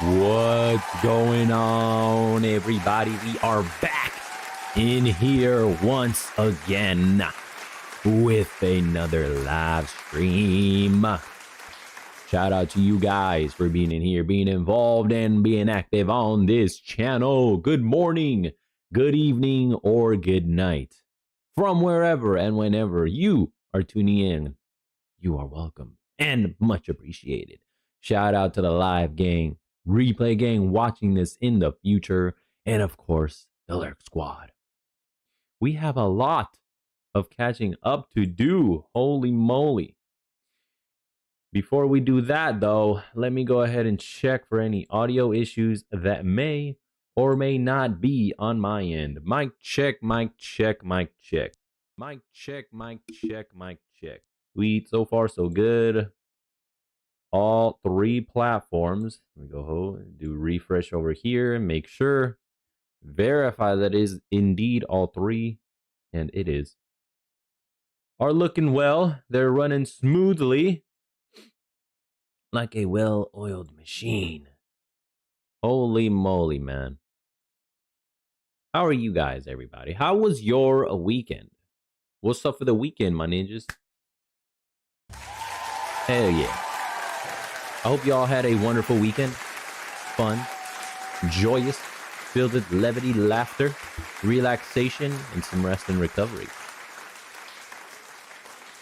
What's going on, everybody? We are back in here once again with another live stream. Shout out to you guys for being in here, being involved, and being active on this channel. Good morning, good evening, or good night. From wherever and whenever you are tuning in, you are welcome and much appreciated. Shout out to the live gang, replay gang watching this in the future, and of course, the Lurk Squad. We have a lot of catching up to do. Holy moly. Before we do that, though, let me go ahead and check for any audio issues that may or may not be on my end. Mic check, mic check, mic check. Mic check, mic check, mic check. Sweet, so far so good. All three platforms. Let me go do refresh over here and make sure. Verify that is indeed all three, and it is. Are looking well. They're running smoothly. Like a well-oiled machine. Holy moly, man. How are you guys, everybody? How was your weekend? What's up for the weekend, my ninjas? Hell yeah. I hope y'all had a wonderful weekend. Fun, joyous, filled with levity, laughter, relaxation, and some rest and recovery.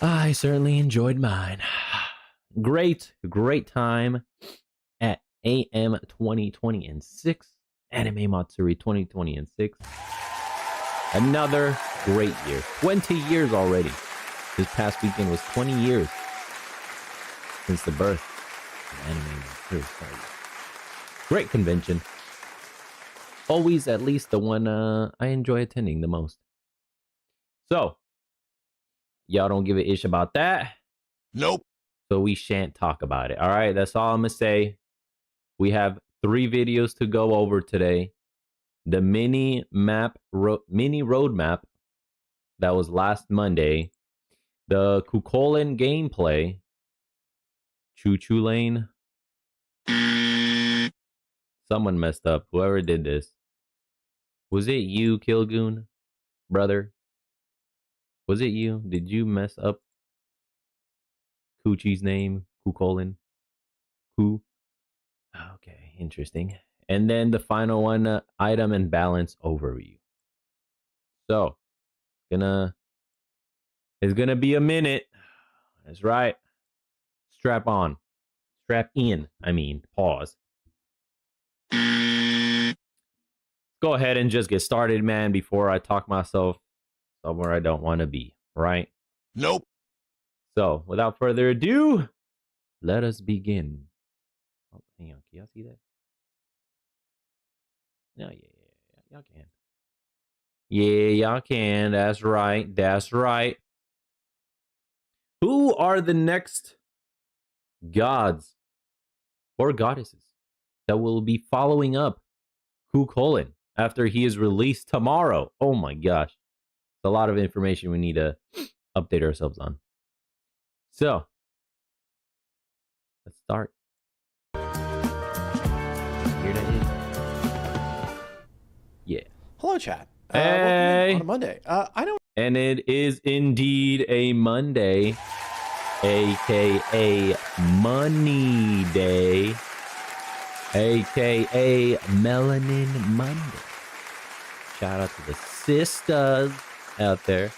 I certainly enjoyed mine. Great time at AM 2020 and 6. Anime Matsuri 2020 and 6. Another great year. 20 years already. This past weekend was 20 years since the birth of Anime Matsuri. Great convention. Always at least the one I enjoy attending the most. So, y'all don't give a ish about that? Nope. So we shan't talk about it. All right, that's all I'm gonna say. We have 3 videos to go over today. The mini roadmap that was last Monday. The Chulainn gameplay. Chulainn. Someone messed up. Whoever did this. Was it you, Kilgoon, brother? Was it you? Did you mess up Coochie's name? Chulainn? Who? Okay, interesting. And then the final one, item and balance overview. So, it's gonna be a minute. That's right. Strap on. Strap in. I mean, pause. Go ahead and just get started, man, before I talk myself somewhere I don't want to be, right? Nope. So, without further ado, let us begin. Oh, hang on. Can y'all see that? No, yeah. Y'all can. Yeah, y'all can. That's right. That's right. Who are the next gods or goddesses that will be following up Chulainn after he is released tomorrow? Oh my gosh. It's a lot of information we need to update ourselves on. So, let's start. Here that is. Yeah. Hello, chat. Hey. On a Monday. And it is indeed a Monday, aka Money Day, aka Melanin Monday. Shout out to the sisters out there.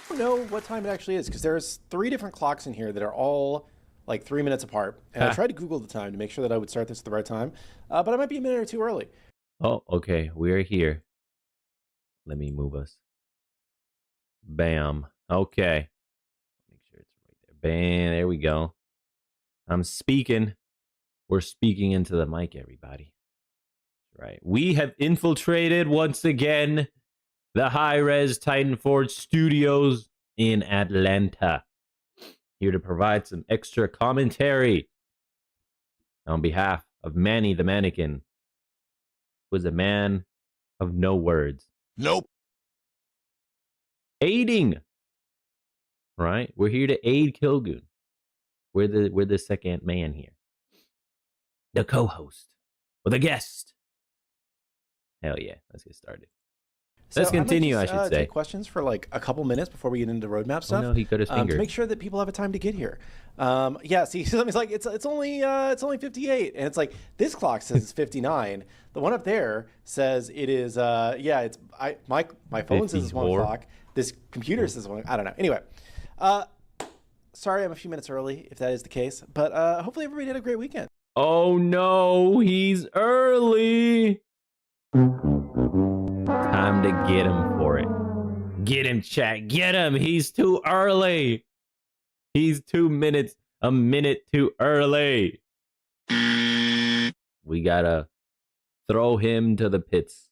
I don't know what time it actually is because there's 3 different clocks in here that are all like 3 minutes apart. And I tried to Google the time to make sure that I would start this at the right time, but I might be a minute or 2 early. Oh, okay. We're here. Let me move us. Bam. Okay. Make sure it's right there. Bam. There we go. I'm speaking. We're speaking into the mic, everybody. Right. We have infiltrated once again the high-res Titan Forge Studios in Atlanta. Here to provide some extra commentary on behalf of Manny the Mannequin, who is a man of no words. Nope. Aiding. Right? We're here to aid Kilgoon. We're the second man here. the co-host with a guest. Hell yeah, let's get started. Let's continue, I should say. Take questions for like a couple minutes before we get into roadmap stuff. Oh no, he cut his finger. To make sure that people have a time to get here. Yeah, see, somebody's like, it's only 58, and it's like this clock says it's 59. The one up there says it is. Yeah, my phone says it's 1 o'clock. This computer says 1. I don't know. Anyway, sorry, I'm a few minutes early if that is the case, but hopefully everybody had a great weekend. Oh no, he's early. Time to get him for it. Get him, chat. Get him. He's too early. He's a minute too early. We gotta throw him to the pits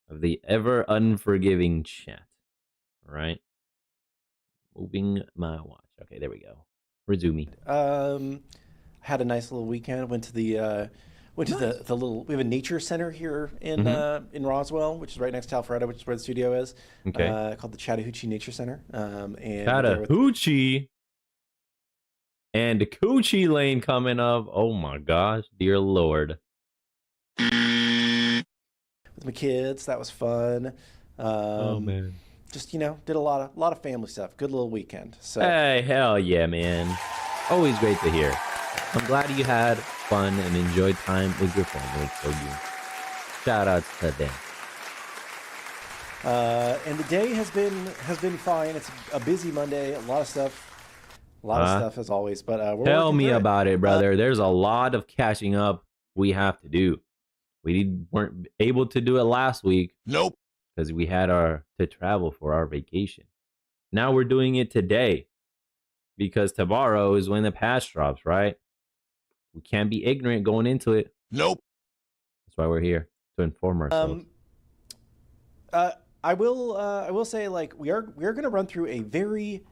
of the ever unforgiving chat. All right. Moving my watch. Okay, there we go. Resume. Had a nice little weekend. Went to the little. We have a nature center here in Roswell, which is right next to Alpharetta, which is where the studio is. Okay. Called the Chattahoochee Nature Center. And Chattahoochee and Coochie Lane coming up. Oh my gosh, dear Lord. With my kids, that was fun. Oh man. Just did a lot of family stuff. Good little weekend. So. Hey, hell yeah, man. Always great to hear. I'm glad you had fun and enjoyed time with your family. So shout outs to them. And the day has been fine. It's a busy Monday. A lot of stuff as always. But we're tell me about it, brother. There's a lot of catching up we have to do. We weren't able to do it last week. Nope. Because we had to travel for our vacation. Now we're doing it today because tomorrow is when the patch drops, right? We can't be ignorant going into it. Nope. That's why we're here to inform ourselves. I will say, like, we are going to run through a very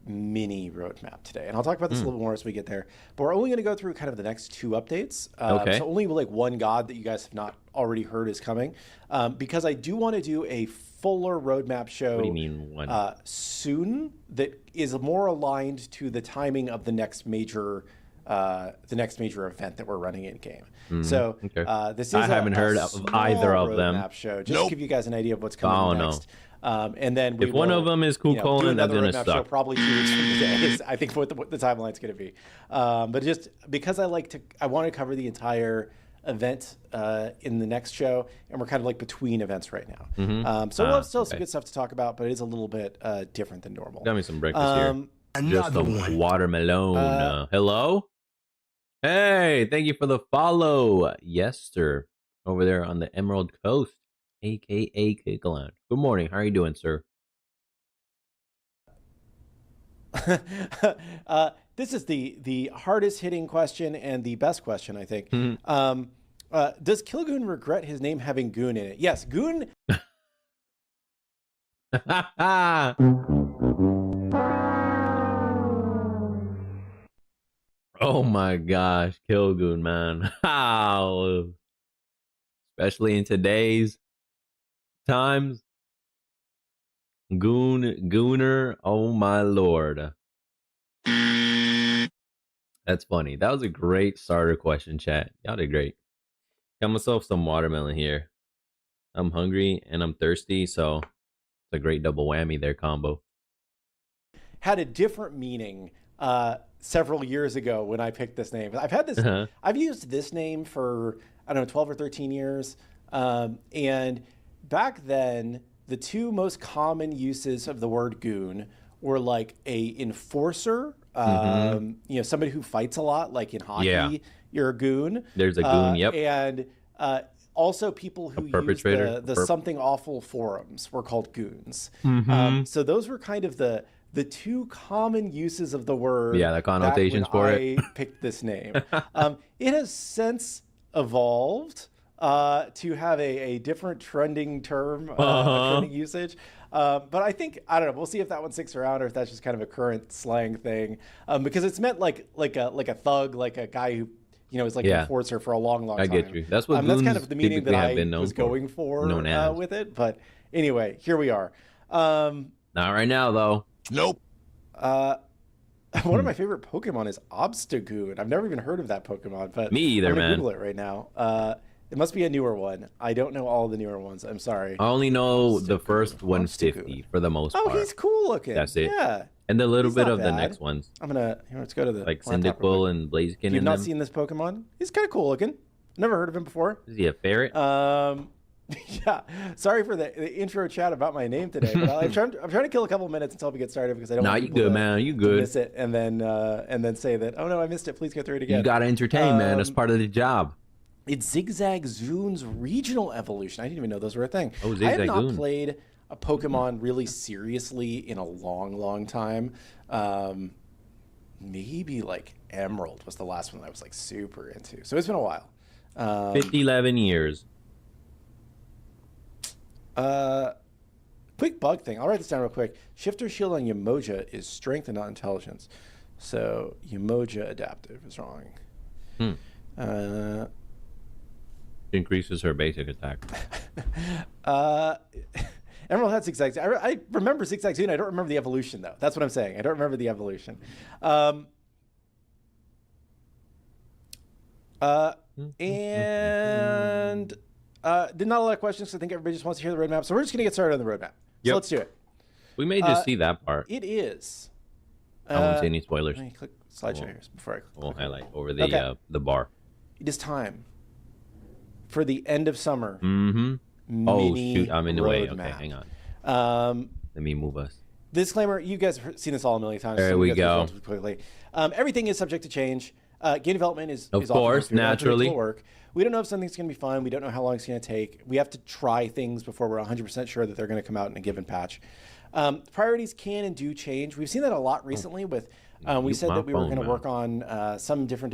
mini roadmap today, and I'll talk about this a little more as we get there. But we're only going to go through kind of the next 2 updates. Okay. So only like one god that you guys have not already heard is coming, because I do want to do a fuller roadmap show. What do you mean one? Soon, that is more aligned to the timing of the next major event that we're running in game. So this is I haven't heard of either of them. Show, just to give you guys an idea of what's coming next. And then if one of them is cool, Colin, that's gonna show probably 2 weeks from today. Is, I think what the timeline's going to be. But just because I want to cover the entire event in the next show, and we're kind of like between events right now. So we'll have still some good stuff to talk about, but it is a little bit different than normal. Got me some breakfast here. Just a watermelon. Hello. Hey, thank you for the follow, Yester, over there on the Emerald Coast, aka Kickland. Good morning. How are you doing, sir? This is the hardest hitting question and the best question, I think. Does Kilgoon regret his name having Goon in it? Yes, Goon. Oh my gosh, Kilgoon, man. How? Especially in today's times. Gooner, oh my lord. That's funny. That was a great starter question, chat. Y'all did great. Got myself some watermelon here. I'm hungry and I'm thirsty, so it's a great double whammy there combo. Had a different meaning several years ago when I picked this name. I've had this. I've used this name for, I don't know, 12 or 13 years. And back then, the 2 most common uses of the word goon were like a enforcer, somebody who fights a lot, like in hockey, you're a goon. There's a goon, yep. And also people who use the something awful forums were called goons. So those were kind of the 2 common uses of the word. Yeah, the connotations for it. I picked this name. It has since evolved to have a different trending term, trending usage. But I think, I don't know, we'll see if that one sticks around or if that's just kind of a current slang thing. Because it's meant like a thug, like a guy who, is like an enforcer for a long time. I get you. That's what that's kind of the meaning that I was going for with it. But anyway, here we are. Not right now, though. Nope. One of my favorite Pokemon is Obstagoon. I've never even heard of that Pokemon, but Me either, I'm gonna man. Google it right now. It must be a newer one. I don't know all the newer ones. I'm sorry. I only know the first Obstagoon. 150 for the most Oh, part. he's cool looking. That's it. Yeah. And a little He's bit not of the bad. next ones. Let's go to the Like laptop real Cyndaquil quick. and Blaziken. You've not seen this Pokemon? He's kind of cool looking. Never heard of him before. Is he a ferret? Yeah. Sorry for the intro chat about my name today, but I'm trying to kill a couple minutes until we get started because I don't Nah, want you people good, to, man. You to good. miss it and then say that, oh no, I missed it. Please go through it again. You gotta entertain, man. That's part of the job. It's Zigzag Zoon's regional evolution. I didn't even know those were a thing. Oh, I have Zigzag not Zoon. played a Pokemon really seriously in a long time. Maybe like Emerald was the last one that I was like super into. So it's been a while. 11 years. Quick bug thing. I'll write this down real quick. Shifter Shield on Yamoja is strength and not intelligence. So Yamoja adaptive is wrong. Increases her basic attack. Emerald had Zigzag. I remember Zigzag Zoon. I don't remember the evolution though. That's what I'm saying. I don't remember the evolution. Did not a lot of questions. So I think everybody just wants to hear the roadmap. So we're just gonna get started on the roadmap. So Yep. let's do it. We may just see that part. It is. I won't see any spoilers. Let me click slideshow here before I click. We'll highlight over the bar. It is time for the end of summer. Oh shoot, I'm in the way. Okay, roadmap. hang on. Um, Let me move us. Disclaimer: you guys have seen this all a million times. There so we go through go. it relatively quickly. Everything is subject to change. Game development is Of often course, very naturally. unpredictable work. We don't know if something's going to be fun. We don't know how long it's going to take. We have to try things before we're 100% sure that they're going to come out in a given patch. Priorities can and do change. We've seen that a lot recently with. We said that we were going to work on some different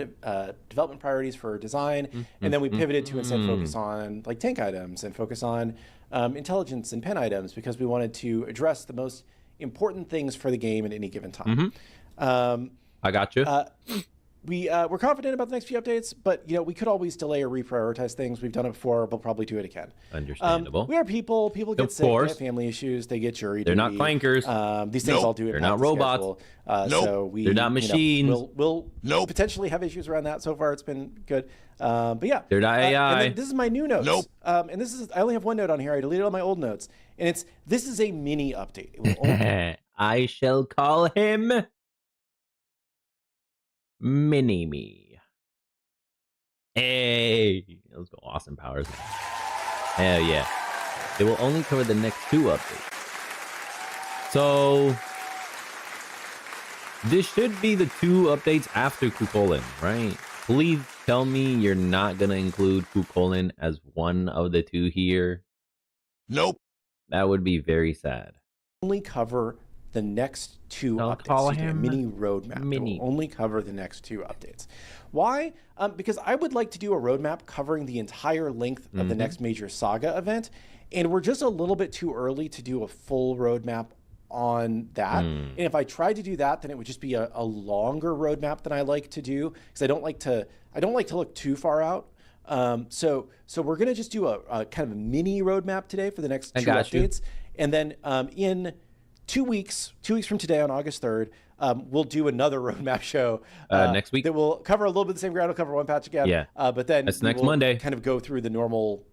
development priorities for design, and then we pivoted to instead focus on like tank items and focus on intelligence and pen items because we wanted to address the most important things for the game at any given time. I got you. We're confident about the next few updates, but we could always delay or reprioritize things. We've done it before. We'll probably do it again. Understandable. We are people. People get Of sick. They course. have family issues. They get jury They're not duty. clankers. These things all do it. They're not robots. So They're not machines. We'll potentially have issues around that. So far, it's been good. But yeah, They're not AI. And then this is my new notes. And this is I only have one note on here. I deleted all my old notes, and this is a mini update. It will only I shall call him Mini-Me. Hey, those go awesome powers. Hell yeah. They will only cover the next 2 updates. So this should be the 2 updates after Chulainn, right? Please tell me you're not going to include Chulainn as one of the 2 here. Nope. That would be very sad. only cover the next 2 I'll updates. call Excuse me, a him mini roadmap. Mini. It will only cover the next 2 updates. Why? Because I would like to do a roadmap covering the entire length of the next major saga event, and we're just a little bit too early to do a full roadmap on that. And if I tried to do that, then it would just be a longer roadmap than I like to do because I don't like to look too far out. So we're gonna just do a kind of a mini roadmap today for the next 2 updates, and then in 2 weeks from today on August 3rd, we'll do another roadmap show next week that will cover a little bit the same ground. We'll cover one patch again. Yeah. But then That's we next will Monday. kind of go through the normal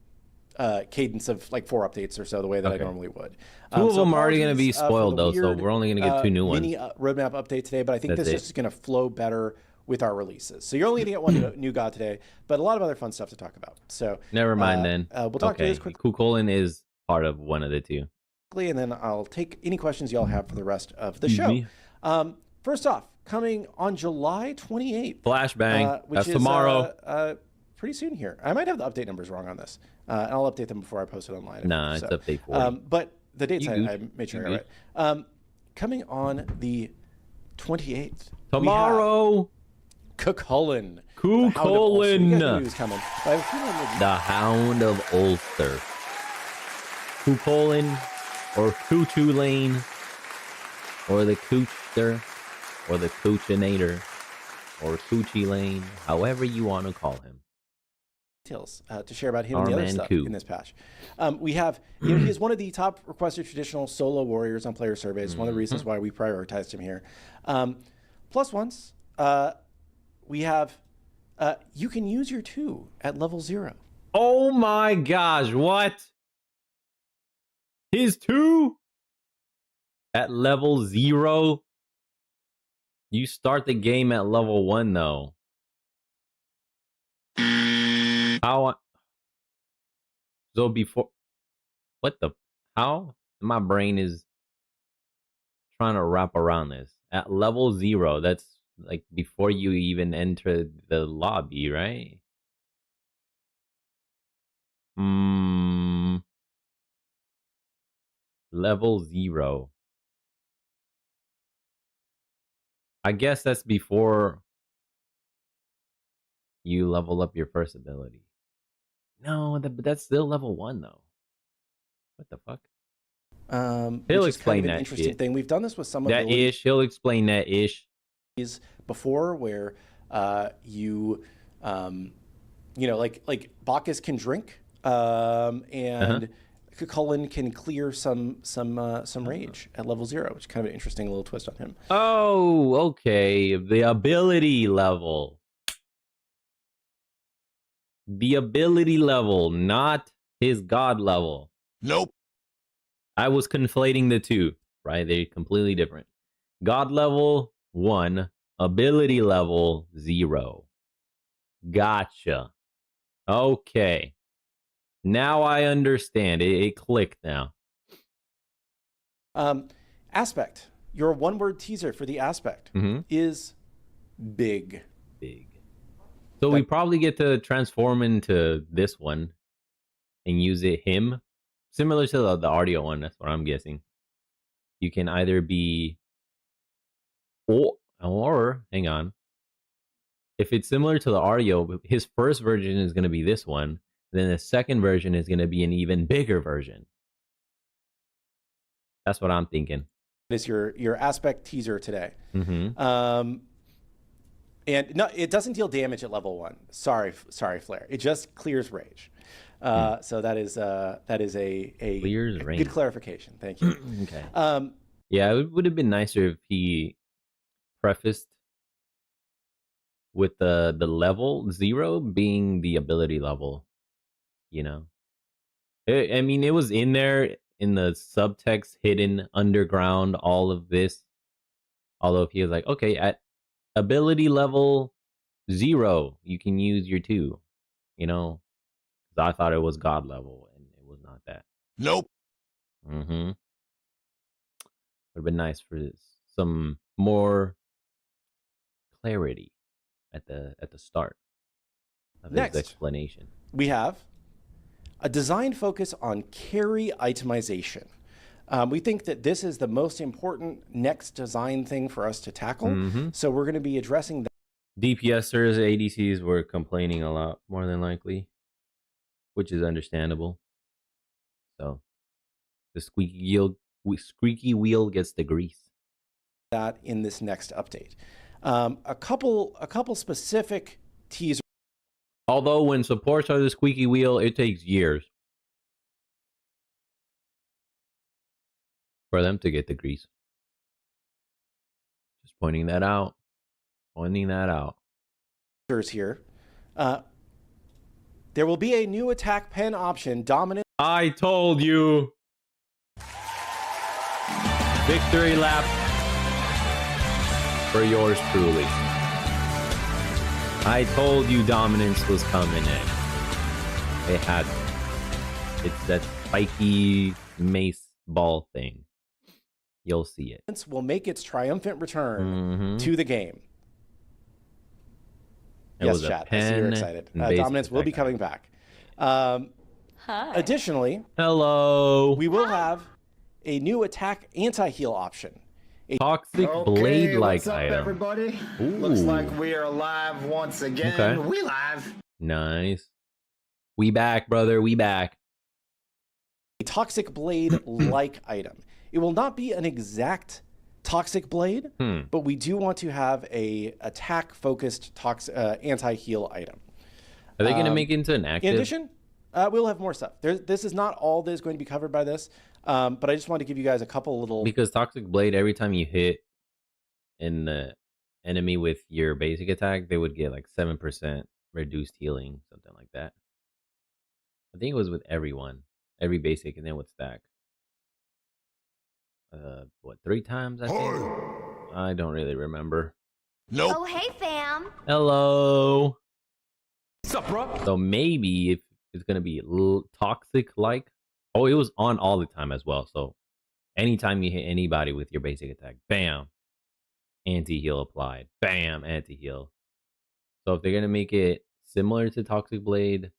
cadence of like 4 updates or so, the way that I normally would. 2 of them are already going to be apologies, for spoiled the though, so weird, we're only going to get 2 new ones. Mini roadmap update today, but I think That's this is going to flow better with our releases. So you're only going to get one new god today, but a lot of other fun stuff to talk about. So Never mind then. We'll talk to you this quickly, Chulainn is part of one of the 2. and then I'll take any questions y'all have for the rest of the show. First off, coming on July 28th. Flashbang. Which That's is, tomorrow. Pretty soon here. I might have the update numbers wrong on this. And I'll update them before I post it online. Nah, it's update 40. But the dates I good. made sure You I got right. Coming on the 28th. Tomorrow. Chulainn. Chulainn. News coming. I have a feeling maybe- The Hound of Ulster. Chulainn or Chulainn or the Coochster or the Coochinator or Coochie Lane, however you want to call him. details to share about him and the other stuff in this patch. We have, he is one of the top requested traditional solo warriors on player surveys. One of the reasons why we prioritized him here. plus ones. We have you can use your 2 at level 0. Oh my gosh, what? His 2 at level 0? You start the game at level 1 though. How? So before, what the? How? My brain is trying to wrap around this. At level 0, that's like before you even enter the lobby, right? Level 0. I guess that's before you level up your first ability. No, but that's still level 1 though. What the fuck? He'll Which is kind explain of an that interesting shit. thing. We've done this with some That abilities ish. He'll explain that ish. before, where you like Bacchus can drink, and Chulainn can clear some rage at level 0, which is kind of an interesting little twist on him. Oh, okay. The ability level. The ability level, not his god level. Nope. I was conflating the two, right? They're completely different. God level 1, ability level 0. Gotcha. Okay. Now I understand. It clicked now. Aspect. Your one-word teaser for the aspect is big. Big. So we probably get to transform into this one and use it him. Similar to the audio one, that's what I'm guessing. You can either be or hang on. If it's similar to the audio, his first version is going to be this one. Then the second version is going to be an even bigger version. That's what I'm thinking. Is your aspect teaser today. And no, it doesn't deal damage at level 1. Sorry, Flare. It just clears rage. So that is a Clears rage. Good clarification. Thank you. Okay. Yeah, it would have been nicer if he prefaced with the level 0 being the ability level. You know, I mean, it was in there in the subtext, hidden underground, all of this. Although if he was like, okay, at ability level 0, you can use your 2, you know, because I thought it was god level and it was not that. Nope. Would have been nice for some more clarity at the start of his explanation. We have a design focus on carry itemization. We think that this is the most important next design thing for us to tackle. So we're going to be addressing that. DPSers, ADCs were complaining a lot, more than likely, which is understandable. So the squeaky wheel gets the grease. That in this next update. A couple specific teasers. Although when supports are the squeaky wheel, it takes years for them to get the grease. Just pointing that out. Here. There will be a new attack pen option, dominant. I told you. Victory lap for yours truly. I told you dominance was coming in. It had. It's that spiky mace ball thing. You'll see it. Will make its triumphant return to the game. Yes, chat. I see you're excited. Dominance will be coming back. Hi. Additionally, hello. We will have a new attack anti-heal option. Toxic blade-like what's up, item. Everybody? Ooh. Looks like we are live once again. Okay. We live. Nice. We back, brother. We back. A toxic blade-like item. It will not be an exact toxic blade, but we do want to have a attack-focused anti-heal item. Are they going to make it into an active? In addition, we'll have more stuff. This is not all that is going to be covered by this, but I just wanted to give you guys a couple little. Because toxic blade, every time you hit in the enemy with your basic attack, they would get like 7% reduced healing, something like that. I think it was with everyone, every basic, and then would stack. What, 3 times? I think. I don't really remember. Nope. Oh, hey, fam. Hello. What's up, bro? So maybe if it's gonna be a little toxic, like, oh, it was on all the time as well. So anytime you hit anybody with your basic attack, bam, anti-heal applied, bam, anti-heal. So if they're gonna make it similar to Toxic Blade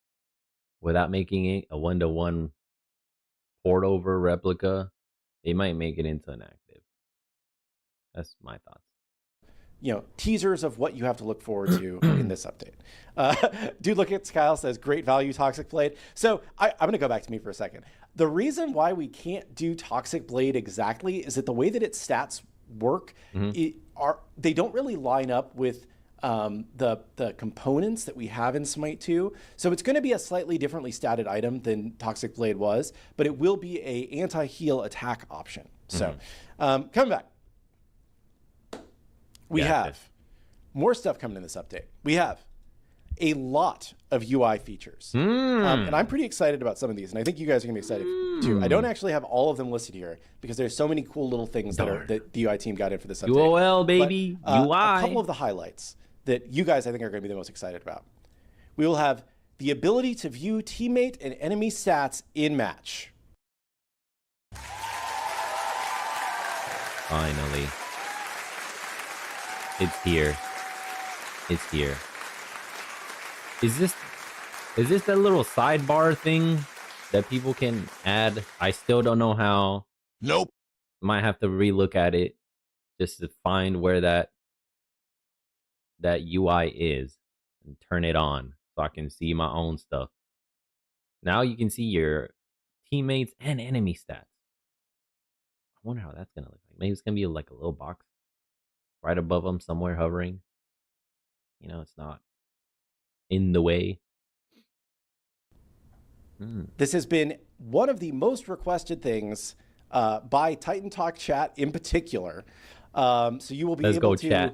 without making it a 1-to-1 port over replica, they might make it into an active. That's my thoughts. You know, teasers of what you have to look forward to in this update. Dude, look at Kyle says, great value Toxic Blade. So I'm going to go back to me for a second. The reason why we can't do Toxic Blade exactly is that the way that its stats work, they don't really line up with the components that we have in Smite 2. So it's going to be a slightly differently statted item than Toxic Blade was, but it will be a anti-heal attack option. So coming back. We have more stuff coming in this update. We have a lot of UI features. And I'm pretty excited about some of these, and I think you guys are going to be excited too. I don't actually have all of them listed here because there's so many cool little things that the UI team got in for this update. UOL, baby. But, UI. A couple of the highlights that you guys, I think, are going to be the most excited about. We will have the ability to view teammate and enemy stats in match. Finally. It's here. It's here. Is this that little sidebar thing that people can add? I still don't know how. Nope. Might have to relook at it just to find where that UI is and turn it on so I can see my own stuff. Now you can see your teammates and enemy stats. I wonder how that's gonna look like. Maybe it's gonna be like a little box right above them somewhere hovering. You know, it's not in the way. This has been one of the most requested things by Titan Talk chat in particular. So you will be able to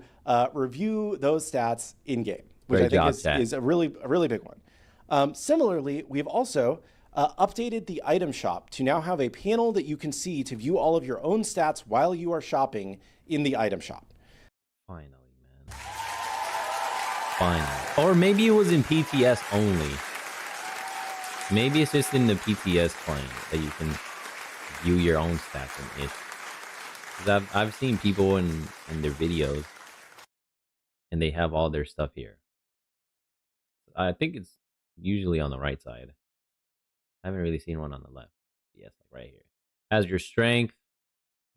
review those stats in game, which I think is a really big one. Similarly, we've also updated the item shop to now have a panel that you can see to view all of your own stats while you are shopping in the item shop. Finally, man. Finally. Or maybe it was in PTS only. Maybe it's just in the PTS client that you can view your own stats in it. Because I've seen people in their videos and they have all their stuff here. I think it's usually on the right side. I haven't really seen one on the left. Yes, like right here. Has your strength,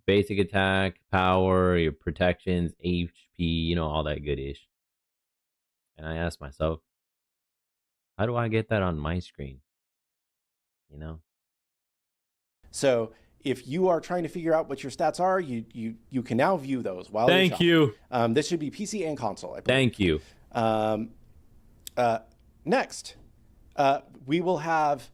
basic attack, power, your protections, HP, you know, all that good-ish. And I asked myself, how do I get that on my screen? You know? So if you are trying to figure out what your stats are, you can now view those while you're shopping. Thank you. This should be PC and console, I believe. Thank you. Next, we will have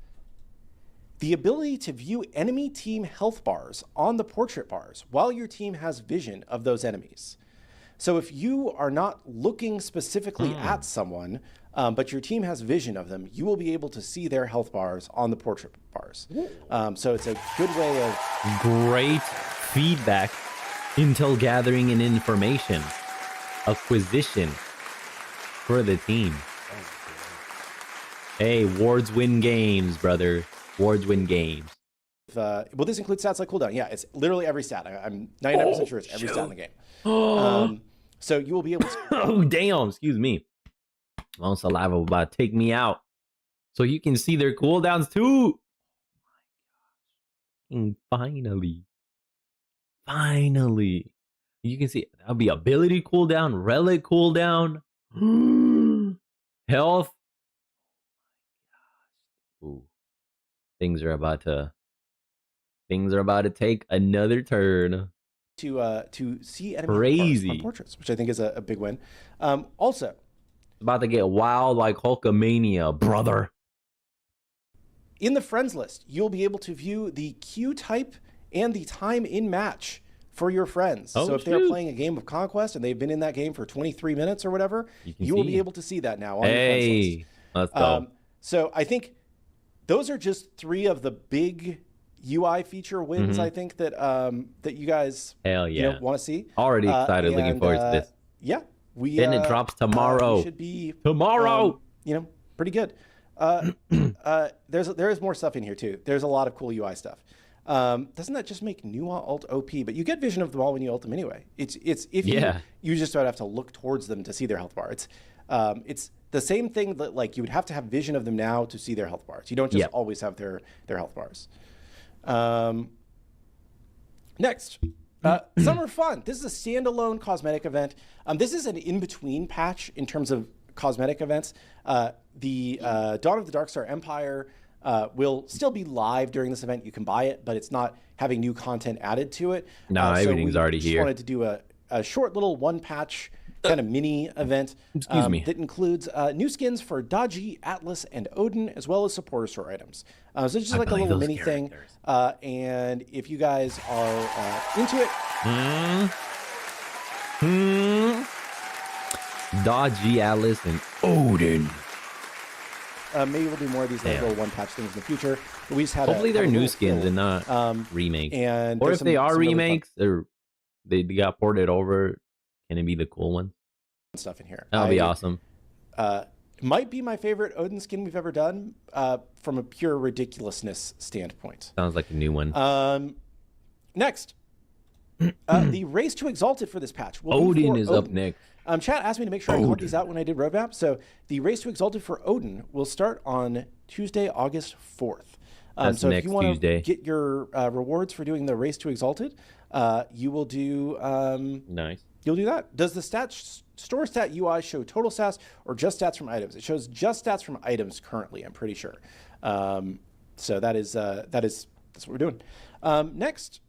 the ability to view enemy team health bars on the portrait bars while your team has vision of those enemies. So if you are not looking specifically at someone, but your team has vision of them, you will be able to see their health bars on the portrait bars. So it's a good way of... Great feedback, intel gathering and information, acquisition for the team. Hey, wards win games, brother. Wards win games. Will this include stats like cooldown? Yeah, it's literally every stat. I'm 99% sure it's every stat in the game. So you will be able to... Oh, damn. Excuse me. My saliva was about to take me out. So you can see their cooldowns too. Oh my gosh. Finally. You can see that'll be ability cooldown, relic cooldown, health. Ooh. Things are about to take another turn. To see enemy on portraits, which I think is a big win. Also, about to get wild like Hulkamania, brother. In the friends list, you'll be able to view the queue type and the time in match for your friends. Oh, so if they're shoot. playing a game of Conquest and they've been in that game for 23 minutes or whatever, you will be able to see that now on your friends list. Let's go. So I think those are just 3 of the big UI feature wins. I think that that you guys want to see. Already excited, looking forward to this. Yeah, Then it drops tomorrow. Should be tomorrow. Pretty good. There is more stuff in here too. There's a lot of cool UI stuff. Doesn't that just make Nuwa ult OP? But you get vision of them all when you ult them anyway. It's if you just don't have to look towards them to see their health bar. It's the same thing that like you would have to have vision of them now to see their health bars. You don't just always have their health bars. Next, Summer Fun. This is a standalone cosmetic event. This is an in-between patch in terms of cosmetic events. The Dawn of the Darkstar Empire will still be live during this event. You can buy it, but it's not having new content added to it. No, everything's already here. We just wanted to do a short little one-patch kind of mini event that includes new skins for Daji, Atlas, and Odin, as well as supporter store items. So it's just like a little mini thing. And if you guys are into it... Daji, Atlas, and Odin. Maybe we'll do more of these little one-patch things in the future. But we just had hopefully they're new skins and not remakes. And or if they are remakes, or they got ported over, can it be the cool one? Stuff in here. That'll be awesome. Might be my favorite Odin skin we've ever done from a pure ridiculousness standpoint. Sounds like a new one. Next, the race to Exalted for this patch. Odin is up next. Chat asked me to make sure I called these out when I did roadmap. So the race to Exalted for Odin will start on Tuesday, August 4th. So if you want to get your rewards for doing the race to Exalted, you will do... nice. You'll do that. Does the store stat UI show total stats or just stats from items? It shows just stats from items currently, I'm pretty sure. So that's what we're doing. Next,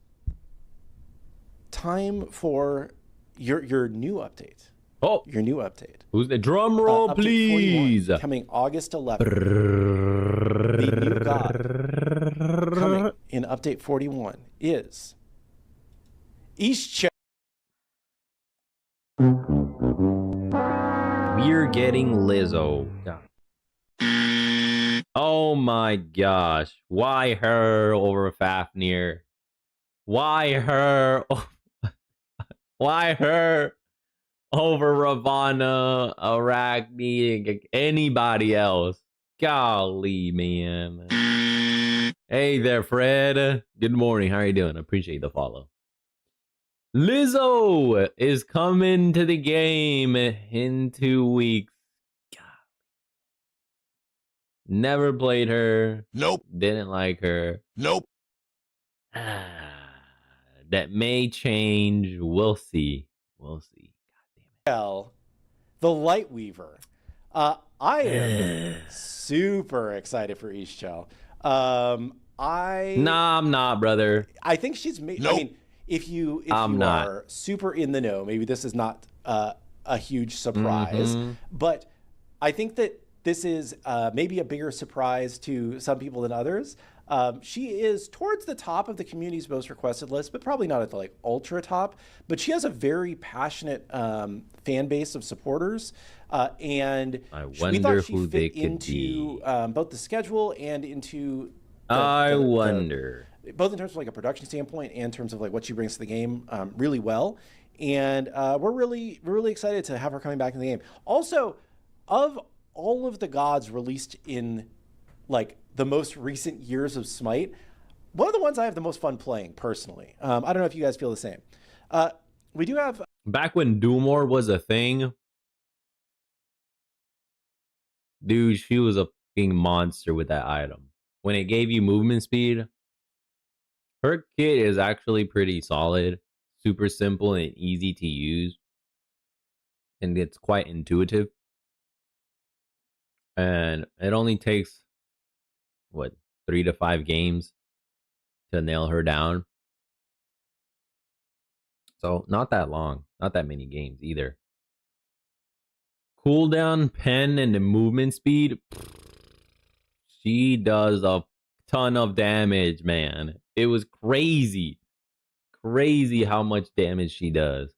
time for your new update. Oh, your new update. Who's the drum roll, please? Coming August 11th. The new god coming in update 41 is East. We're getting Lizzo. Oh my gosh. Why her over Fafnir? Why her? Why her over Ravana, Arachne, anybody else? Golly, man. Hey there, Fred. Good morning. How are you doing? I appreciate the follow. Lizzo is coming to the game in 2 weeks. God. Never played her. Nope. Didn't like her. Nope. That may change. We'll see. We'll see. God damn it. The Lightweaver. I am super excited for Ishchel. I'm not, brother. I think she's made. Nope. I mean, if you are super in the know, maybe this is not a huge surprise, but I think that this is maybe a bigger surprise to some people than others. She is towards the top of the community's most requested list, but probably not at the like ultra top. But she has a very passionate fan base of supporters, and we thought she fit into both the schedule and into. Both in terms of like a production standpoint and in terms of like what she brings to the game really well. And we're really excited to have her coming back in the game. Also, of all of the gods released in like the most recent years of Smite, one of the ones I have the most fun playing personally. I don't know if you guys feel the same. We do have... Back when Doomore was a thing, dude, she was a fucking monster with that item. When it gave you movement speed, her kit is actually pretty solid, super simple and easy to use, and it's quite intuitive. And it only takes, 3 to 5 games to nail her down. So not that long, not that many games either. Cooldown, pen, and the movement speed, she does a ton of damage, man. It was crazy. crazy how much damage she does.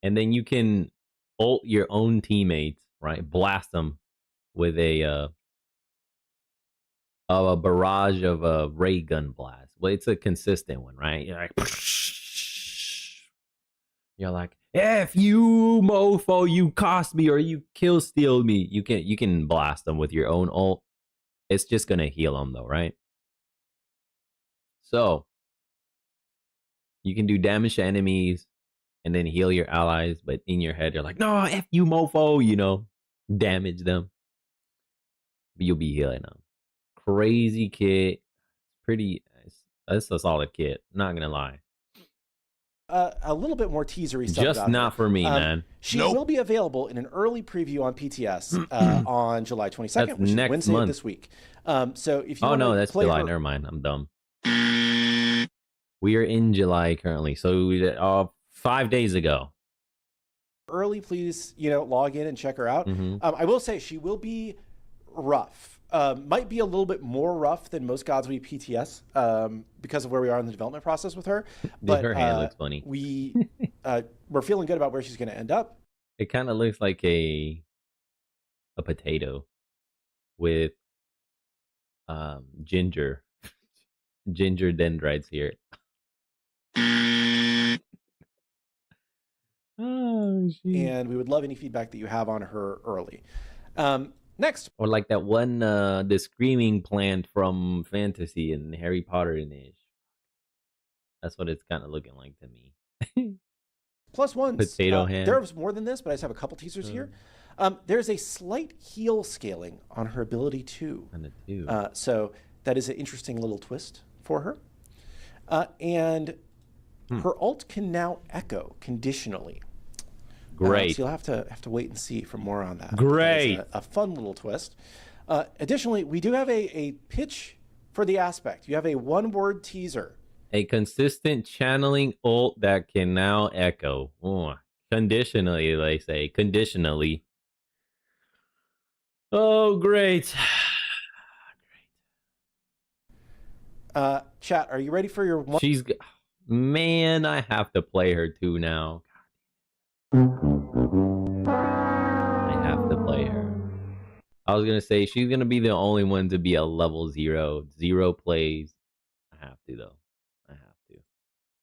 And then you can ult your own teammates, right? Blast them with a barrage of a ray gun blast. Well, it's a consistent one, right? You're like, F you, mofo, you cost me or you kill steal me. You can blast them with your own ult. It's just gonna heal them though, right? So you can do damage to enemies and then heal your allies, but in your head you're like, no, F you, mofo, you know, damage them. But you'll be healing them. Crazy kit. It's a solid kit, not gonna lie. A little bit more teasery stuff. Just not for me, man. She will be available in an early preview on PTS on July 22nd, which is Wednesday of this week. So if you that's July. Never mind, I'm dumb. We are in July currently, so 5 days ago. Early, please, log in and check her out. I will say she will be rough. Might be a little bit more rough than most Gods We PTS because of where we are in the development process with her. But her hand looks funny. We're feeling good about where she's going to end up. It kind of looks like a potato with ginger dendrites here. Oh, and we would love any feedback that you have on her early. Next. Or like that one, the screaming plant from Fantasy and Harry Potter and ish. That's what it's kind of looking like to me. Plus ones. Potato hand. There's more than this, but I just have a couple teasers here. There's a slight heal scaling on her ability too. So that is an interesting little twist for her. And her ult can now echo conditionally. Great. So you'll have to wait and see for more on that. Great. A fun little twist. Additionally, we do have a pitch for the aspect. You have a one-word teaser. A consistent channeling ult that can now echo. Conditionally, they say. Conditionally. Oh, great. Chat, are you ready for your one? Man, I have to play her too now. I have to play her. I was gonna say she's gonna be the only one to be a level 0 plays. I have to though. I have to.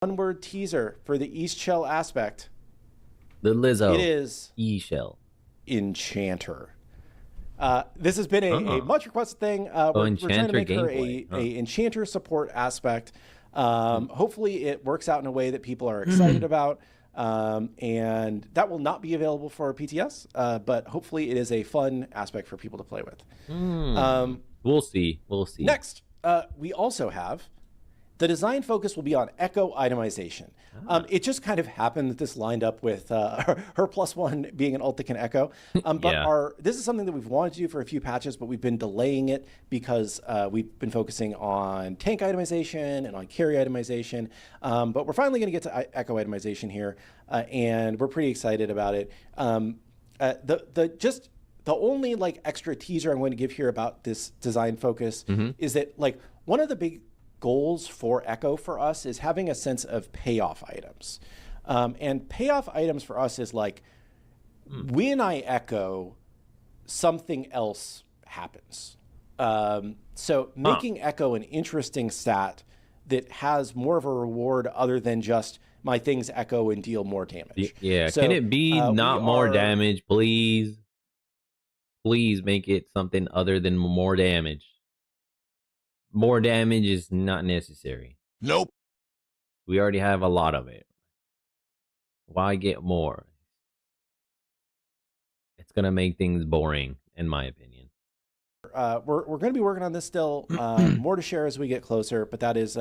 One word teaser for the East Shell aspect. The Lizzo. It is East Shell. Enchanter. This has been a much requested thing. We're trying to make her a Enchanter support aspect. Hopefully it works out in a way that people are excited about. And that will not be available for PTS, but hopefully it is a fun aspect for people to play with. We'll see. Next, we also have the design focus will be on echo itemization. It just kind of happened that this lined up with her +1 being an ult that can echo. This is something that we've wanted to do for a few patches, but we've been delaying it because we've been focusing on tank itemization and on carry itemization. But we're finally going to get to echo itemization here, and we're pretty excited about it. The only extra teaser I'm going to give here about this design focus is that one of the big goals for Echo for us is having a sense of payoff items. And payoff items for us is when I echo, something else happens. So making Echo an interesting stat that has more of a reward other than just my things echo and deal more damage. Yeah, so, can it be not more damage, please? Please make it something other than more damage. More damage is not necessary. Nope. We already have a lot of it. Why get more? It's going to make things boring, in my opinion. We're going to be working on this still. More to share as we get closer, but that is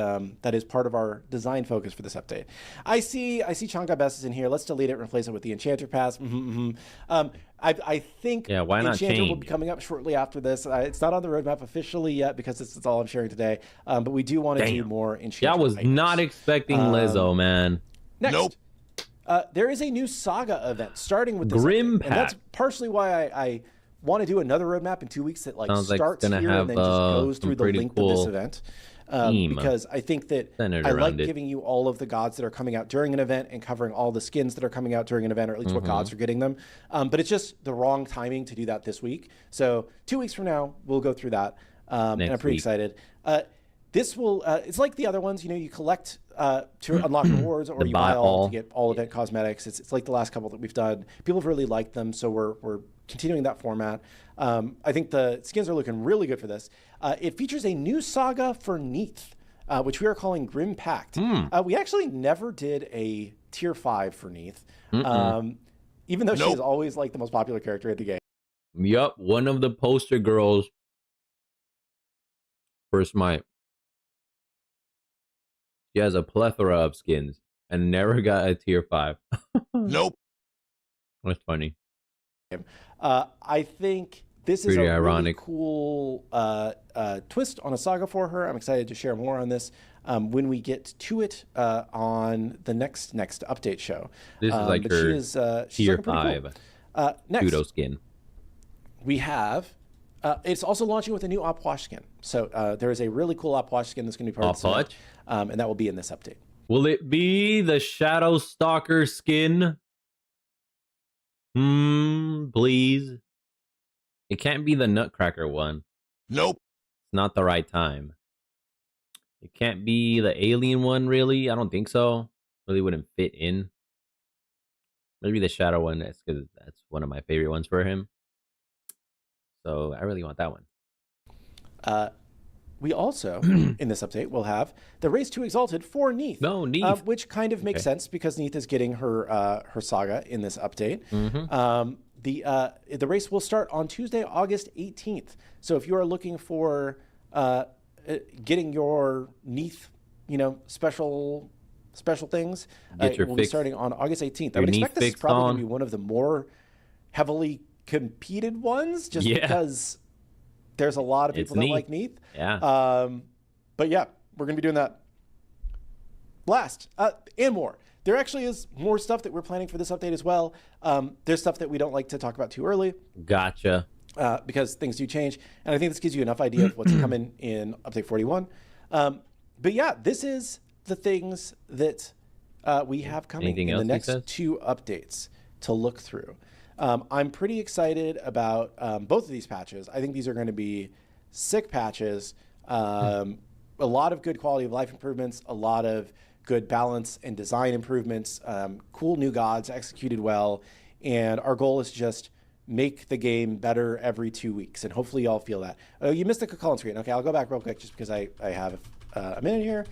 part of our design focus for this update. I see Changa Best is in here. Let's delete it and replace it with the Enchanter Pass. I think why not Enchanter change? will be coming up shortly after this. It's not on the roadmap officially yet because this is all I'm sharing today. But we do want to do more Enchanter. I was not expecting Lizzo, man. Next. Nope. There is a new Saga event starting with this Grim update, and that's partially why I want to do another roadmap in 2 weeks that Sounds starts like here and then just goes through the length of this event. because I think that I like giving you all of the gods that are coming out during an event and covering all the skins that are coming out during an event, or at least what gods are getting them. But it's just the wrong timing to do that this week. So 2 weeks from now, we'll go through that. And I'm pretty excited. This will, it's like the other ones, you collect to unlock rewards, or you buy all to get all event cosmetics. It's like the last couple that we've done. People have really liked them, so we're continuing that format. I think the skins are looking really good for this. It features a new saga for Neith, which we are calling Grim Pact. We actually never did a tier 5 for Neith, even though she is always like the most popular character in the game. Yup, one of the poster girls for Smite. She has a plethora of skins and never got a tier 5. Nope. That's funny. I think this is a really cool twist on a saga for her. I'm excited to share more on this when we get to it on the next update show. This is like her tier 5 next, pseudo skin. We have... it's also launching with a new Op Wash skin. So there is a really cool Op Wash skin that's going to be part of the set, and that will be in this update. Will it be the Shadow Stalker skin? Please. It can't be the Nutcracker one. Nope. It's not the right time. It can't be the alien one, really. I don't think so. Really wouldn't fit in. Maybe the Shadow one. That's because that's one of my favorite ones for him. So I really want that one. We also, in this update, will have the Race 2 Exalted for Neith. No, Neith. Which kind of makes sense because Neith is getting her her saga in this update. The race will start on Tuesday, August 18th. So if you are looking for getting your Neith, special things, it will be starting on August 18th. I would expect this is probably going to be one of the more heavily competed ones, just because there's a lot of people that like Neith. Yeah. But yeah, we're going to be doing that last and more. There actually is more stuff that we're planning for this update as well. There's stuff that we don't like to talk about too early. Gotcha. Because things do change. And I think this gives you enough idea of what's coming in update 41. But yeah, this is the things that we have coming in the next 2 updates to look through. I'm pretty excited about both of these patches. I think these are going to be sick patches. A lot of good quality of life improvements, a lot of good balance and design improvements, cool new gods executed well. And our goal is just make the game better every 2 weeks. And hopefully y'all feel that. Oh, you missed the Chulainn screen. Okay, I'll go back real quick just because I have a minute here.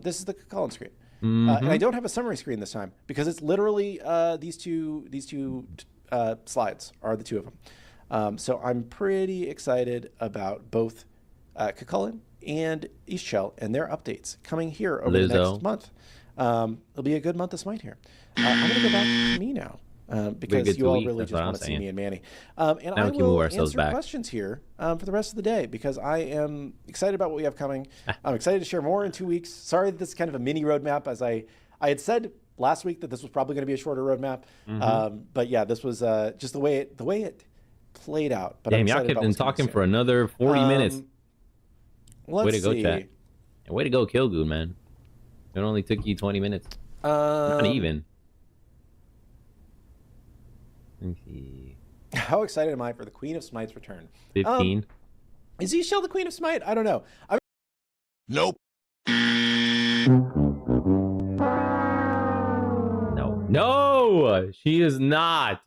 This is the Chulainn screen. And I don't have a summary screen this time because it's literally these two slides are the 2 of them. So I'm pretty excited about both Chulainn and Eastshell and their updates coming here over the next month. It'll be a good month of Smite here. I'm going to go back to me now because you all really just want to see me and Manny. And I will answer questions here for the rest of the day because I am excited about what we have coming. I'm excited to share more in 2 weeks. Sorry that this is kind of a mini roadmap, as I had said last week that this was probably going to be a shorter roadmap. But yeah, this was just the way it played out. But damn, y'all kept been talking for another 40 minutes. Way to go, chat. And way to go, Kilgoon, man. It only took you 20 minutes. Not even. Let me see. How excited am I for the Queen of Smite's return? 15. Is Eastshell the Queen of Smite? I don't know. Nope. No, she is not.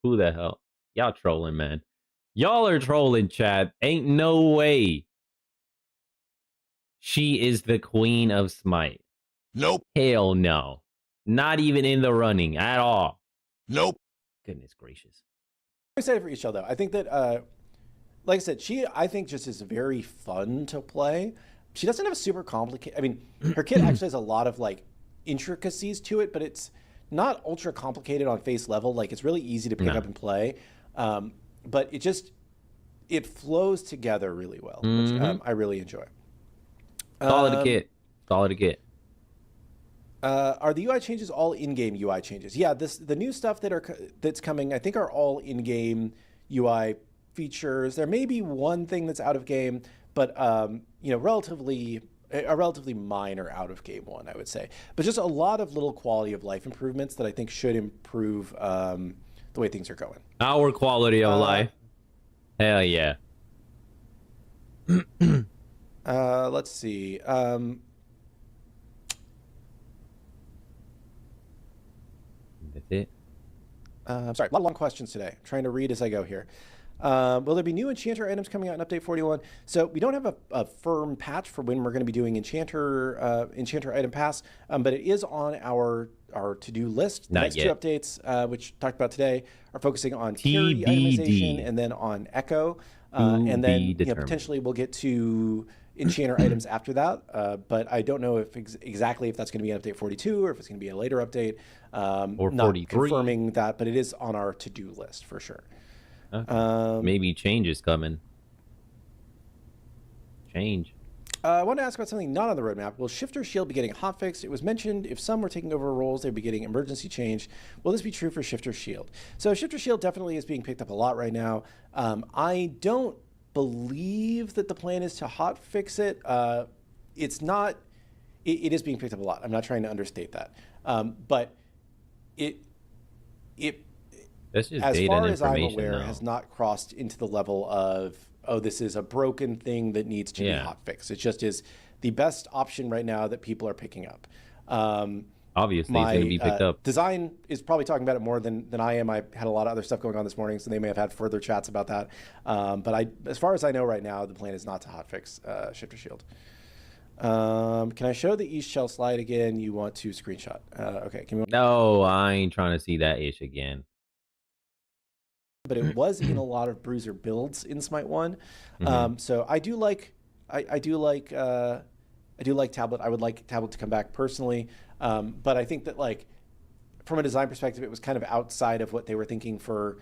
Who the hell? Y'all trolling, man. Y'all are trolling, chat. Ain't no way. She is the Queen of Smite. Nope. Hell no. Not even in the running at all. Nope. Goodness gracious. I'm excited for Eastshell, though. I think that, like I said, I think just is very fun to play. She doesn't have a super complicated... I mean, her kit actually has a lot of, intricacies to it, but it's not ultra complicated on face level. It's really easy to pick up and play. But it flows together really well, which I really enjoy. Solid kit. Solid kit. Are the UI changes all in-game UI changes? Yeah, the new stuff that's coming, I think, are all in-game UI features. There may be one thing that's out of game, but you know, relatively minor out of game one, I would say. But just a lot of little quality of life improvements that I think should improve the way things are going. Our quality of life. Hell yeah. Let's see. That's it. I'm sorry, a lot of long questions today. I'm trying to read as I go here. Will there be new Enchanter items coming out in Update 41? So we don't have a firm patch for when we're going to be doing Enchanter item pass, but it is on our to-do list. The next two updates, which talked about today, are focusing on carry itemization and then on Echo. And then potentially we'll get to Enchanter items after that. But I don't know if exactly if that's going to be in Update 42 or if it's going to be a later update. Or not 43. confirming that, but it is on our to-do list for sure. Okay. Maybe change is coming. Change. I want to ask about something not on the roadmap. Will Shifter Shield be getting hotfixed? It was mentioned if some were taking over roles, they'd be getting emergency change. Will this be true for Shifter Shield? So Shifter Shield definitely is being picked up a lot right now. I don't believe that the plan is to hotfix it. It's not. It is being picked up a lot. I'm not trying to understate that. But That's just as data far and as I'm information, aware, though. has not crossed into the level of, oh, this is a broken thing that needs to be hotfixed. It just is the best option right now that people are picking up. Obviously, it's going to be picked up. Design is probably talking about it more than I am. I had a lot of other stuff going on this morning, so they may have had further chats about that. But as far as I know right now, the plan is not to hotfix Shifter Shield. Can I show the East Shell slide again? You want to screenshot? Okay. No, I ain't trying to see that ish again. But it was in a lot of Bruiser builds in Smite 1. So I do like Tablet. I would like Tablet to come back personally. But I think that, like, from a design perspective, it was kind of outside of what they were thinking for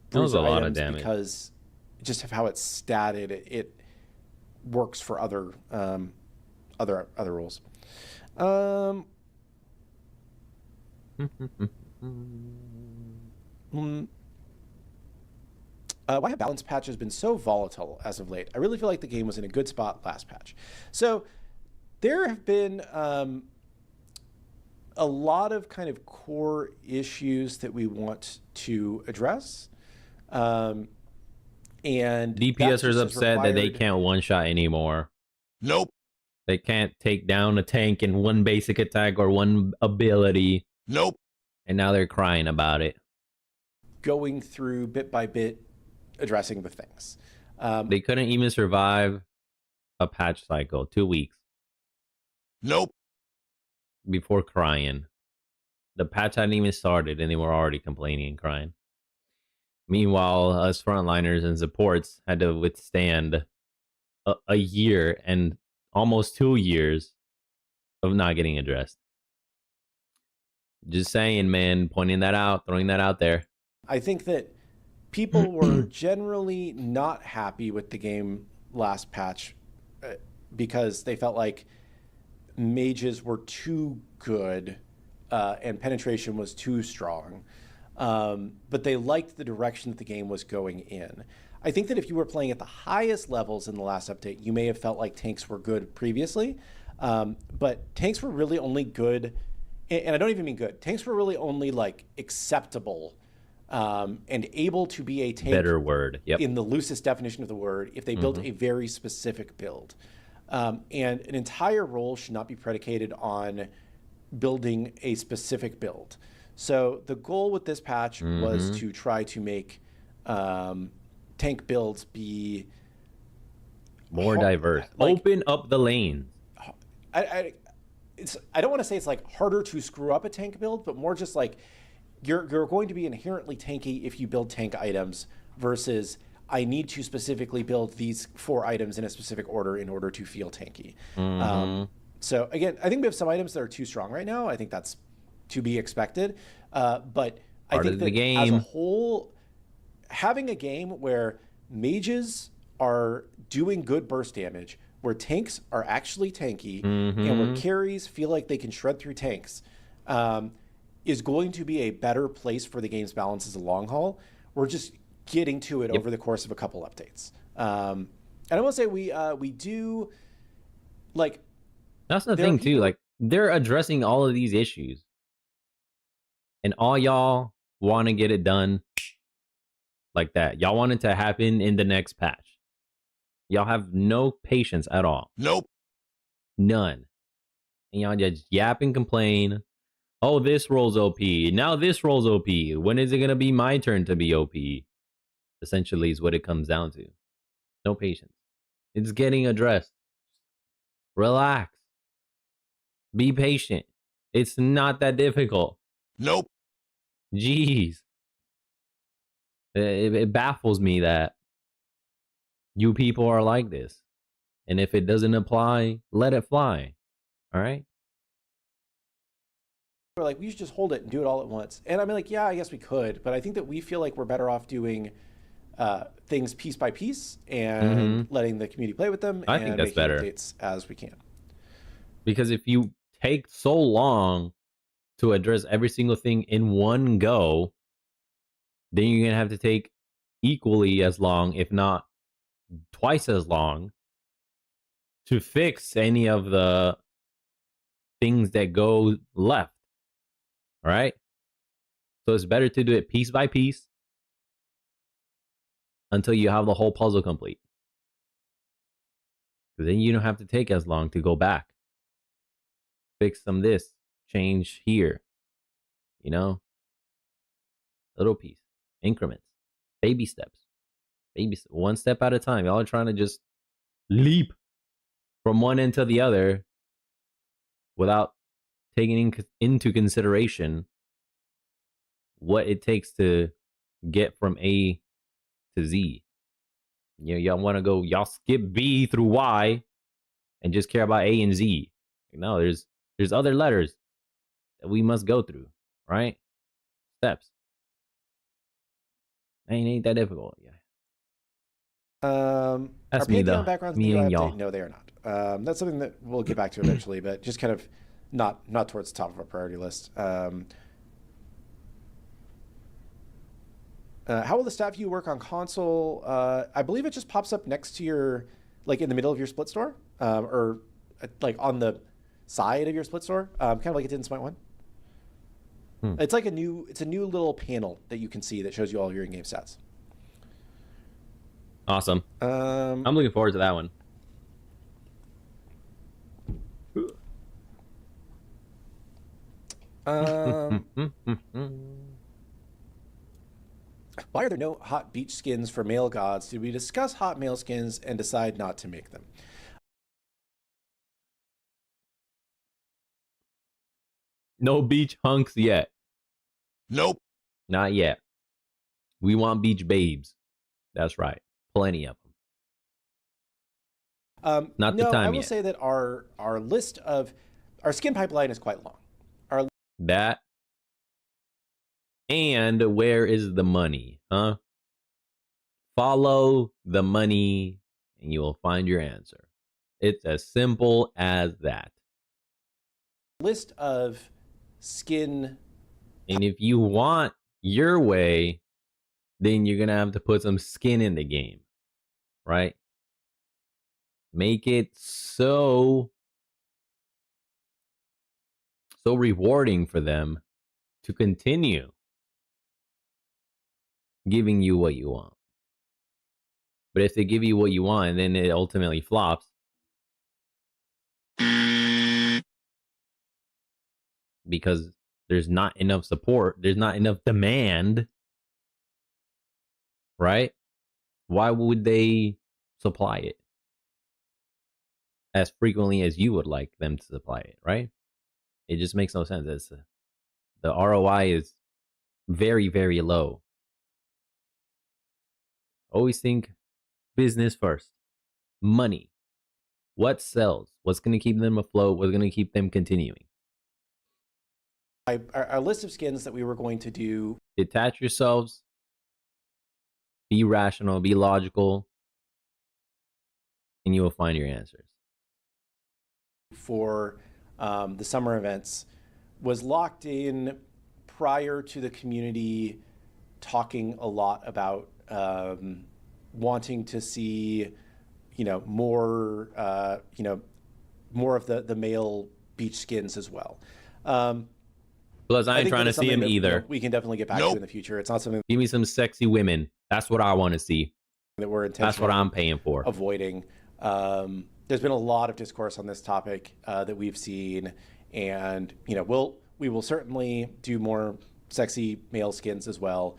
Bruiser items, a lot of items damage because just of how it's statted, it works for other rules. Why have balance patches been so volatile as of late? I really feel like the game was in a good spot last patch. So there have been a lot of kind of core issues that we want to address. And DPSers upset that they can't one-shot anymore. Nope. They can't take down a tank in one basic attack or one ability. Nope. And now they're crying about it. Going through bit by bit, addressing the things. They couldn't even survive a patch cycle, 2 weeks. Nope. Before crying. The patch hadn't even started and they were already complaining and crying. Meanwhile, us frontliners and supports had to withstand a year and almost 2 years of not getting addressed. Just saying, man, pointing that out, throwing that out there. I think that people were generally not happy with the game last patch because they felt like mages were too good and penetration was too strong. But they liked the direction that the game was going in. I think that if you were playing at the highest levels in the last update, you may have felt like tanks were good previously. But tanks were really only good, and I don't even mean good. Tanks were really only like acceptable and able to be a tank. Better word. Yep. In the loosest definition of the word, if they built a very specific build. And an entire role should not be predicated on building a specific build. So the goal with this patch was to try to make tank builds be more diverse. Like, open up the lanes. I don't want to say it's like harder to screw up a tank build, but more just like you're going to be inherently tanky if you build tank items versus I need to specifically build these 4 items in a specific order in order to feel tanky. So again, I think we have some items that are too strong right now. I think that's to be expected. But I think that as a whole, having a game where mages are doing good burst damage, where tanks are actually tanky, and where carries feel like they can shred through tanks, is going to be a better place for the game's balance as a long haul. We're just getting to it over the course of a couple updates. And I will say we do like. That's the thing too. Like they're addressing all of these issues, and all y'all want to get it done like that. Y'all want it to happen in the next patch. Y'all have no patience at all. Nope. None. And y'all just yap and complain. Oh, this rolls OP. Now this rolls OP. When is it going to be my turn to be OP? Essentially is what it comes down to. No patience. It's getting addressed. Relax. Be patient. It's not that difficult. Nope. Jeez. It baffles me that you people are like this. And if it doesn't apply, let it fly. All right? We're like, we should just hold it and do it all at once. And I mean, like, yeah, I guess we could, but I think that we feel like we're better off doing things piece by piece and letting the community play with them. I think that's better. Updates as we can. Because if you take so long to address every single thing in one go, then you're going to have to take equally as long, if not twice as long, to fix any of the things that go left. All right? So it's better to do it piece by piece until you have the whole puzzle complete. Because then you don't have to take as long to go back. Fix some this, change here. You know? Little piece. Increments. Baby steps. One step at a time. Y'all are trying to just leap from one end to the other without taking into consideration what it takes to get from A to Z. You know, y'all want to go, y'all skip B through Y and just care about A and Z. No, there's other letters that we must go through, right? Steps. Ain't that difficult. Yeah. That's are me Pantheon though. backgrounds Me and y'all. No, they are not. That's something that we'll get back to eventually, but just kind of not towards the top of our priority list. How will the stat view work on console? I believe it just pops up next to your, like in the middle of your split store, or like on the side of your split store, kind of like it did in Smite 1. It's like a new little panel that you can see that shows you all your in-game stats. Awesome. I'm looking forward to that one. Why are there no hot beach skins for male gods? Did we discuss hot male skins and decide not to make them? No beach hunks yet. Nope. Not yet. We want beach babes. That's right. Plenty of them. Not the time yet. I will say that our list of our skin pipeline is quite long. That and where is the money, huh? Follow the money and you will find your answer. It's as simple as that. List of skin. And if you want your way, then you're going to have to put some skin in the game, right? Make it so rewarding for them to continue giving you what you want. But if they give you what you want and then it ultimately flops, because there's not enough support, there's not enough demand, right? Why would they supply it as frequently as you would like them to supply it, right? It just makes no sense. The ROI is very, very low. Always think business first. Money. What sells? What's going to keep them afloat? What's going to keep them continuing? Our list of skins that we were going to do. Detach yourselves. Be rational. Be logical. And you will find your answers. For the summer events was locked in prior to the community talking a lot about wanting to see more more of the male beach skins as well. Plus, I ain't trying to see him either. We can definitely get back to in the future. It's not something. Give me some sexy women. That's what I want to see. That we're intentionally. That's what I'm paying for. Avoiding. There's been a lot of discourse on this topic that we've seen, and we will certainly do more sexy male skins as well.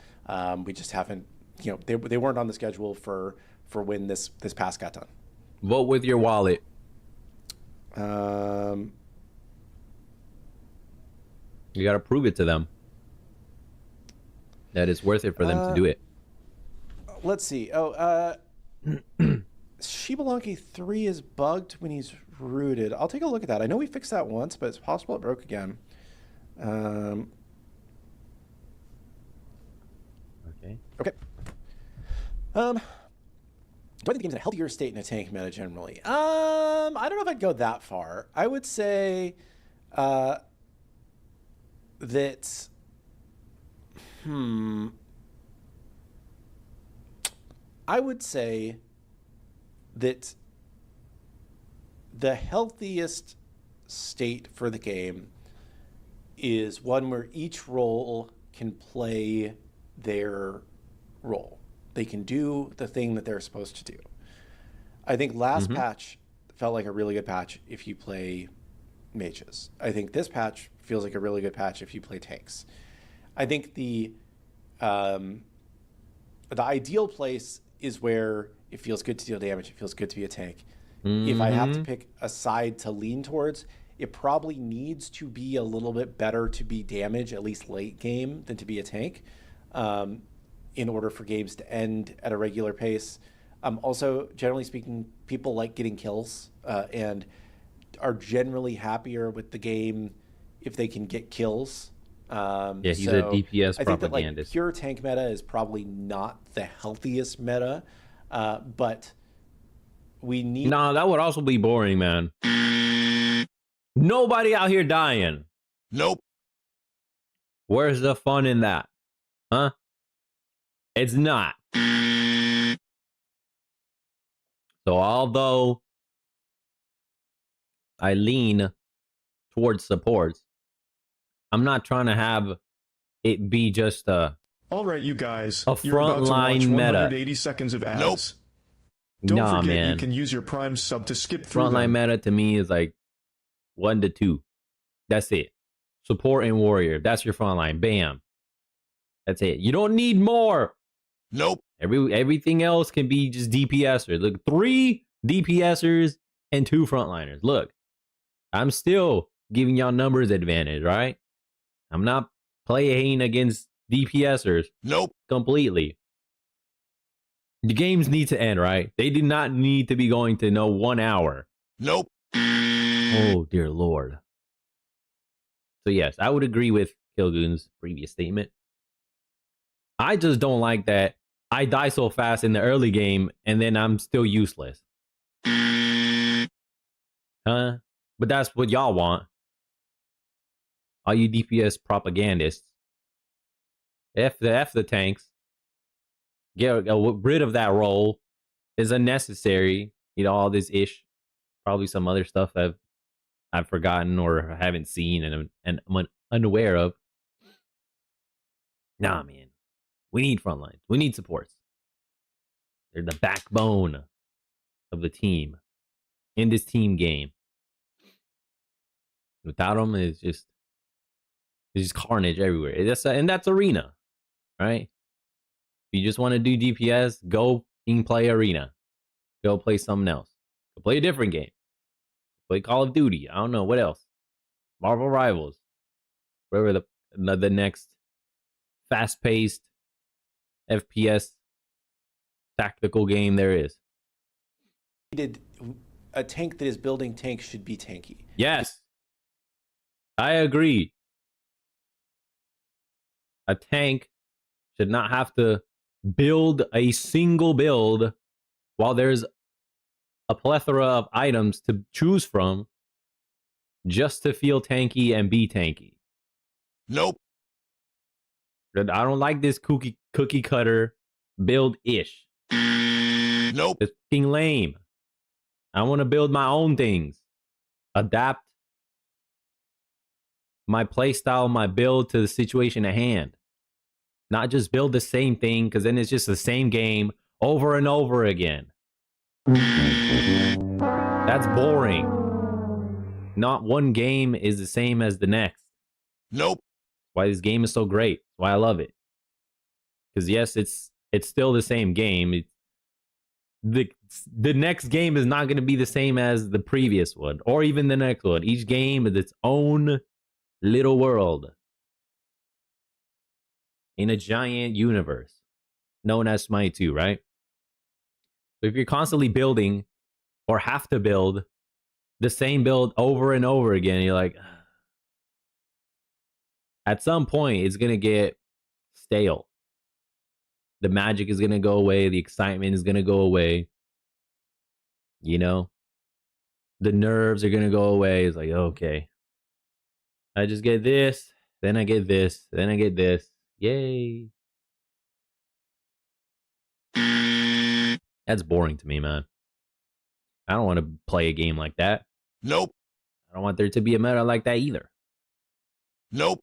We just haven't. They weren't on the schedule for when this pass got done. Vote with your wallet. You got to prove it to them that it's worth it for them to do it. Let's see. Shibelonki 3 is bugged when he's rooted. I'll take a look at that. I know we fixed that once, but it's possible it broke again. Okay. Do I think the game's in a healthier state in a tank meta generally? I don't know if I'd go that far. I would say that I would say that the healthiest state for the game is one where each role can play their role. They can do the thing that they're supposed to do. I think last patch felt like a really good patch if you play mages. I think this patch feels like a really good patch if you play tanks. I think the ideal place is where it feels good to deal damage. It feels good to be a tank. If I have to pick a side to lean towards, it probably needs to be a little bit better to be damage, at least late game, than to be a tank, in order for games to end at a regular pace. Also, generally speaking, people like getting kills and are generally happier with the game if they can get kills. He's a DPS propagandist. I think that pure tank meta is probably not the healthiest meta, but we need. Nah, that would also be boring, man. Nobody out here dying. Nope. Where's the fun in that? Huh? It's not. So although I lean towards supports, I'm not trying to have it be just a all right, you guys. A frontline meta. 180 seconds of ads. Nope. Don't forget man. You can use your Prime sub to skip through Frontline meta to me is like 1 to 2. That's it. Support and warrior. That's your frontline. Bam. That's it. You don't need more. Nope. Everything else can be just DPSers. Look, 3 DPSers and 2 frontliners. Look, I'm still giving y'all numbers advantage, right? I'm not playing against DPSers. Nope. Completely. The games need to end, right? They do not need to be going to 1 hour. Nope. Oh, dear Lord. So yes, I would agree with Kilgoon's previous statement. I just don't like that I die so fast in the early game and then I'm still useless. Huh? But that's what y'all want. All you DPS propagandists. F the tanks. Get rid of that role. It's unnecessary. All this ish. Probably some other stuff I've forgotten or haven't seen and I'm unaware of. Nah, man. We need front lines. We need supports. They're the backbone of the team in this team game. Without them, it's just carnage everywhere. And that's arena, right? If you just want to do DPS, go and play arena. Go play something else. Go play a different game. Play Call of Duty. I don't know what else. Marvel Rivals. Whatever the next fast-paced FPS tactical game there is. A tank that is building tanks should be tanky. Yes. I agree. A tank should not have to build a single build while there's a plethora of items to choose from just to feel tanky and be tanky. Nope. I don't like this cookie cutter build ish. Nope. It's fucking lame. I want to build my own things. Adapt my playstyle, my build to the situation at hand. Not just build the same thing, because then it's just the same game over and over again. That's boring. Not one game is the same as the next. Nope. Why this game is so great. Why I love it. Because yes, it's still the same game. The next game is not going to be the same as the previous one, or even the next one. Each game is its own little world in a giant universe known as Smite 2, right? So if you're constantly building or have to build the same build over and over again, you're like, at some point, it's going to get stale. The magic is going to go away. The excitement is going to go away. You know? The nerves are going to go away. It's like, okay. I just get this. Then I get this. Then I get this. Yay. That's boring to me, man. I don't want to play a game like that. Nope. I don't want there to be a meta like that either. Nope.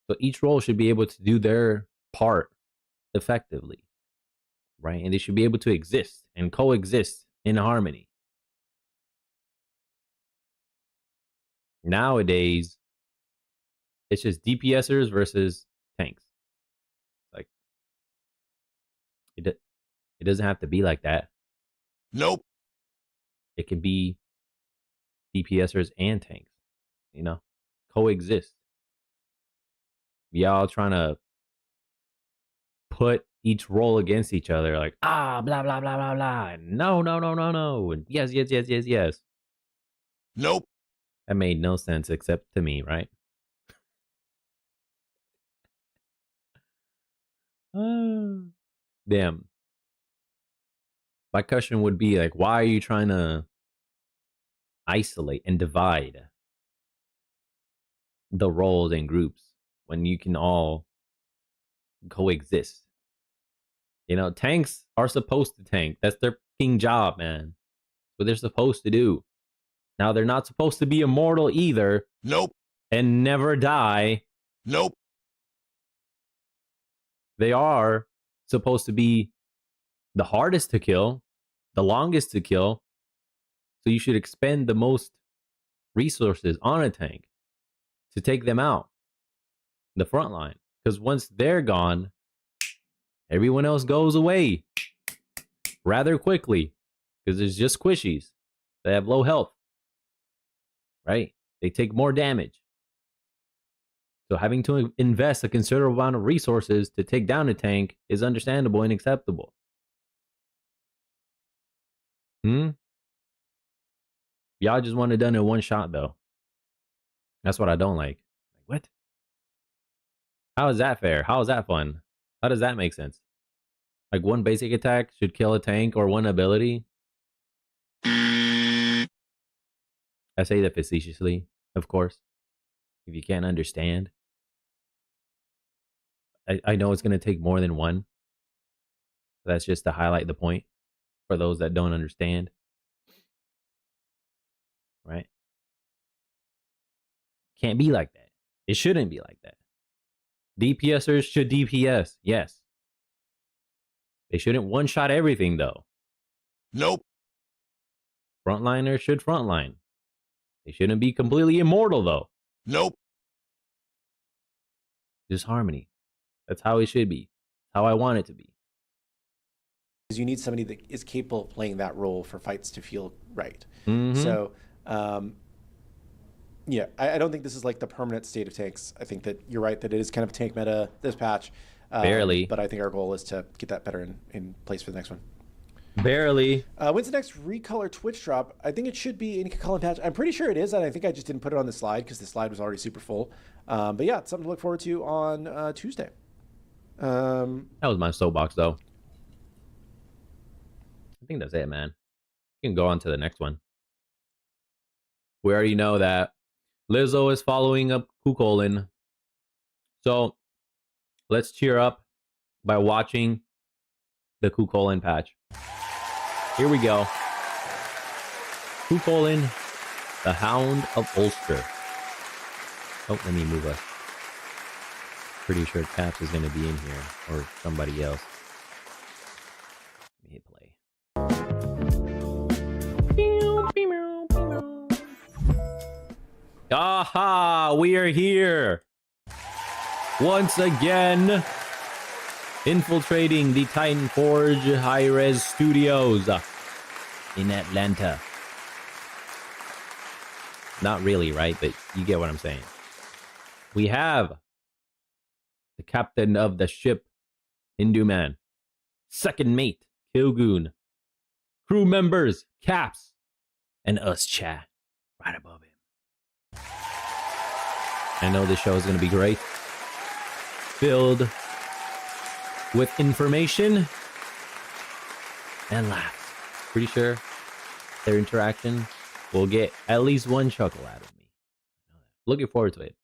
So each role should be able to do their part effectively, right? And they should be able to exist and coexist in harmony. Nowadays, it's just DPSers versus tanks. Like, it doesn't have to be like that. Nope. It could be DPSers and tanks, you know, coexist. Y'all trying to put each role against each other, like, blah, blah, blah, blah, blah. No, no, no, no, no. And yes, yes, yes, yes, yes. Nope. That made no sense except to me, right? Damn. My question would be like, why are you trying to isolate and divide the roles and groups when you can all coexist? You know, tanks are supposed to tank. That's their fucking job, man. What they're supposed to do. Now, they're not supposed to be immortal either. Nope. And never die. Nope. They are supposed to be the hardest to kill, the longest to kill. So you should expend the most resources on a tank to take them out. The front line. Because once they're gone, everyone else goes away rather quickly. Because it's just squishies. They have low health. Right? They take more damage. So having to invest a considerable amount of resources to take down a tank is understandable and acceptable. Y'all just want it done in one shot, though. That's what I don't like. What? How is that fair? How is that fun? How does that make sense? Like one basic attack should kill a tank or one ability? I say that facetiously, of course. If you can't understand. I know it's going to take more than one. That's just to highlight the point for those that don't understand. Right? Can't be like that. It shouldn't be like that. DPSers should DPS, yes. They shouldn't one-shot everything, though. Nope. Frontliners should frontline. They shouldn't be completely immortal, though. Nope. Just harmony. That's how it should be. How I want it to be. Because you need somebody that is capable of playing that role for fights to feel right. So, yeah, I don't think this is like the permanent state of tanks. I think that you're right that it is kind of tank meta this patch. Barely. But I think our goal is to get that better in place for the next one. Barely. When's the next recolor Twitch drop? I think it should be in Cullen patch. I'm pretty sure it is, and I think I just didn't put it on the slide because the slide was already super full. But yeah, it's something to look forward to on Tuesday. That was my soapbox, though. I think that's it, man. You can go on to the next one. We already know that Lizzo is following up Chulainn. So let's cheer up by watching the Chulainn patch. Here we go. Chulainn, the Hound of Ulster. Oh, let me move us. Pretty sure Caps is going to be in here, or somebody else. Let me hit play. Aha! We are here! Once again, infiltrating the Titan Forge high-res studios in Atlanta. Not really, right? But you get what I'm saying. We have the captain of the ship, Hindu Man, second mate, Kilgoon, crew members, Caps, and us, chat, right above him. I know this show is going to be great. Filled with information and laughs. Pretty sure their interaction will get at least one chuckle out of me. Looking forward to it.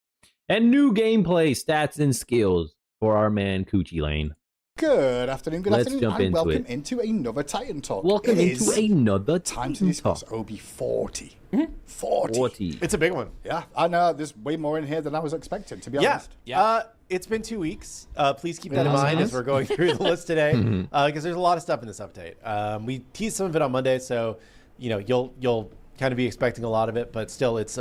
And new gameplay, stats, and skills for our man Chulainn. Good afternoon, Let's jump and into welcome it. into another Titan Talk. Welcome It into is another time to Titan discuss Talk. OB40. 40. It's a big one. Yeah, I know there's way more in here than I was expecting, to be honest. It's been 2 weeks. Please keep that in mind as we're going through the list today, because there's a lot of stuff in this update. We teased some of it on Monday, so you'll kind of be expecting a lot of it, but still, it's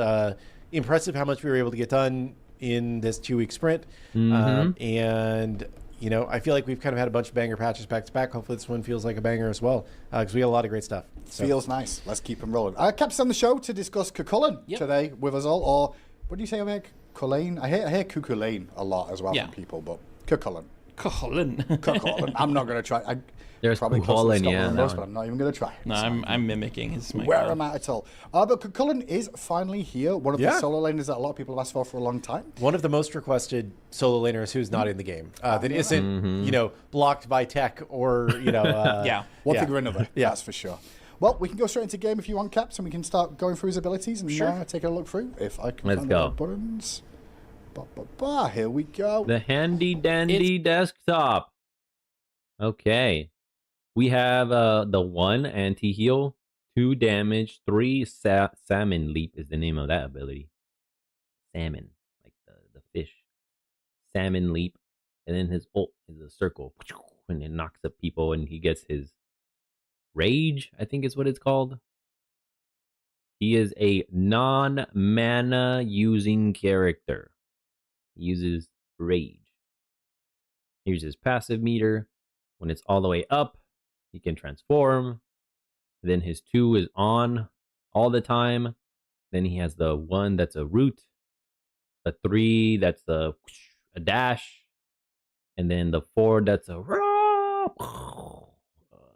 impressive how much we were able to get done in this 2-week sprint. And I feel like we've kind of had a bunch of banger patches back to back. Hopefully, this one feels like a banger as well, because we got a lot of great stuff. So. Feels nice. Let's keep them rolling. Cap's on the show to discuss Chulainn today with us all, or what do you say, Meg? Chulainn? I hear Chulainn a lot as well from people, but Chulainn. Chulainn. I'm not going to try. There's probably Chulainn, yeah. Most, but I'm not even going to try. No, I'm mimicking his mic. Where am I at all? But Chulainn is finally here. One of the solo laners that a lot of people have asked for a long time. One of the most requested solo laners who's not in the game. That isn't, blocked by tech or, One thing or another. That's for sure. Well, we can go straight into game if you want, Caps, and we can start going through his abilities and take a look through. If I can find the right buttons. Here we go. The handy dandy desktop. Okay. We have the 1 anti-heal, 2 damage, 3 salmon leap is the name of that ability. Salmon, like the fish. Salmon leap. And then his ult is a circle. And it knocks up people and he gets his rage, I think is what it's called. He is a non-mana using character. He uses rage. Here's his passive meter. When it's all the way up, he can transform. Then his 2 is on all the time. Then he has the 1 that's a root. The 3 that's a dash. And then the 4 that's a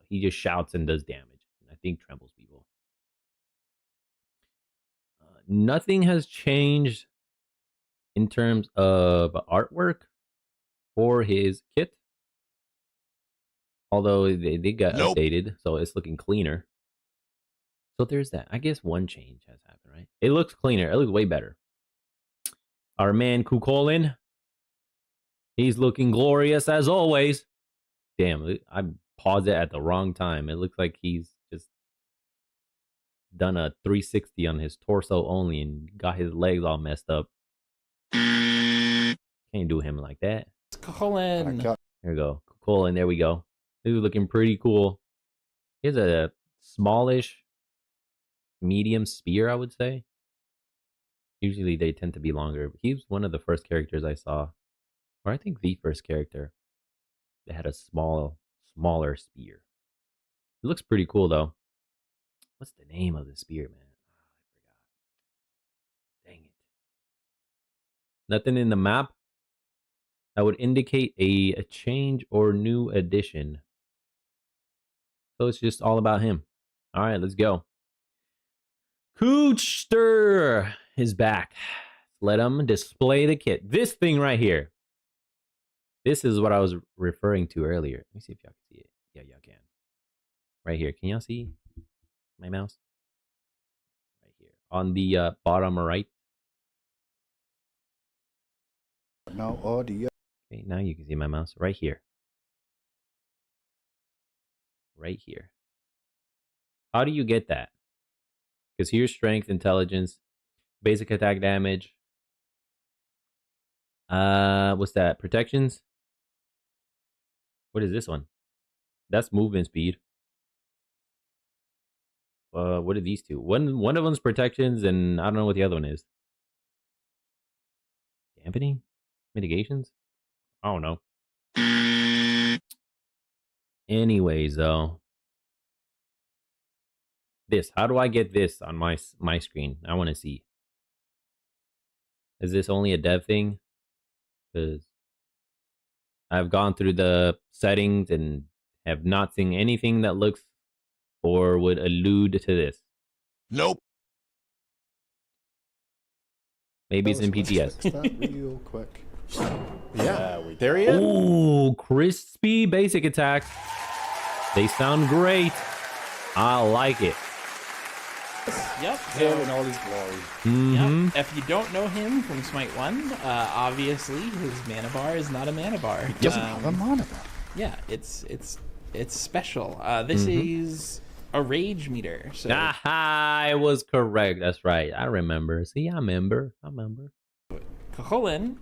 he just shouts and does damage. I think trembles people. Nothing has changed in terms of artwork for his kit. Although they got updated, so it's looking cleaner. So there's that. I guess one change has happened, right? It looks cleaner. It looks way better. Our man Chulainn, he's looking glorious as always. Damn, I paused it at the wrong time. It looks like he's just done a 360 on his torso only and got his legs all messed up. Can't do him like that. Chulainn. There we go. Chulainn, there we go. This is looking pretty cool. He has a smallish, medium spear, I would say. Usually they tend to be longer. But he's one of the first characters I saw, or I think the first character that had a smaller spear. It looks pretty cool though. What's the name of the spear, man? Oh, I forgot. Dang it. Nothing in the map that would indicate a change or new addition. So it's just all about him. All right, let's go. Coochster is back. Let him display the kit. This thing right here. This is what I was referring to earlier. Let me see if y'all can see it. Yeah, y'all can. Right here. Can y'all see my mouse? Right here. On the bottom right. No audio. Okay, now you can see my mouse. Right here. Right here. How do you get that? Because here's strength, intelligence, basic attack damage. What's that? Protections? What is this one? That's movement speed. What are these two? One of them's protections, and I don't know what the other one is. Dampening? Mitigations? I don't know. Anyways, though. This. How do I get this on my screen? I want to see. Is this only a dev thing? Because I've gone through the settings and have not seen anything that looks or would allude to this. Nope. Maybe it's in Let's PTS. fix that real quick. Yeah, there he is. Oh, crispy basic attack. They sound great. I like it. Yep. Here in all his glory. Mhm. Yep. If you don't know him from Smite 1, obviously his mana bar is not a mana bar. He doesn't have a mana bar. Yeah, it's special. This is a rage meter. So I was correct. That's right. I remember. See, I remember. Chulainn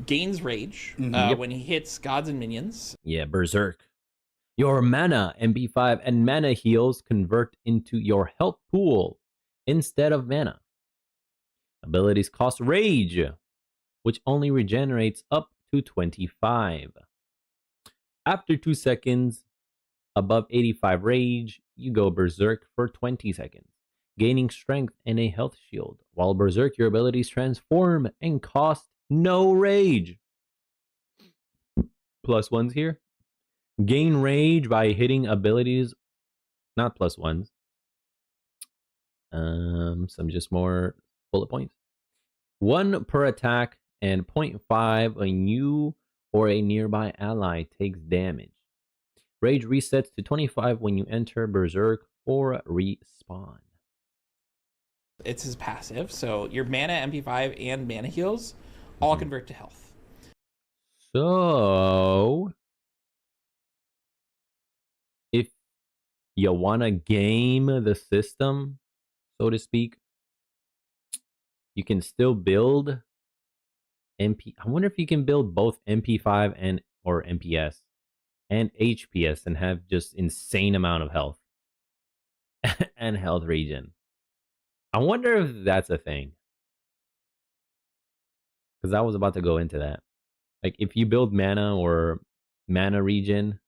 gains rage when he hits gods and minions. Yeah, Berserk. Your mana, MP5, and mana heals convert into your health pool instead of mana. Abilities cost rage, which only regenerates up to 25. After 2 seconds, above 85 rage, you go Berserk for 20 seconds, gaining strength and a health shield. While Berserk, your abilities transform and cost no rage. Plus ones here. Gain rage by hitting abilities, not plus ones. Some just more bullet points. 1 per attack and 0.5 when you or a nearby ally takes damage. Rage resets to 25 when you enter Berserk or respawn. It's his passive, so your mana, MP5, and mana heals all convert to health. So, if you want to game the system, so to speak, you can still build MP. I wonder if you can build both MP5 and or MPS and HPS and have just insane amount of health and health regen. I wonder if that's a thing. Because I was about to go into that. Like, if you build mana or mana regen,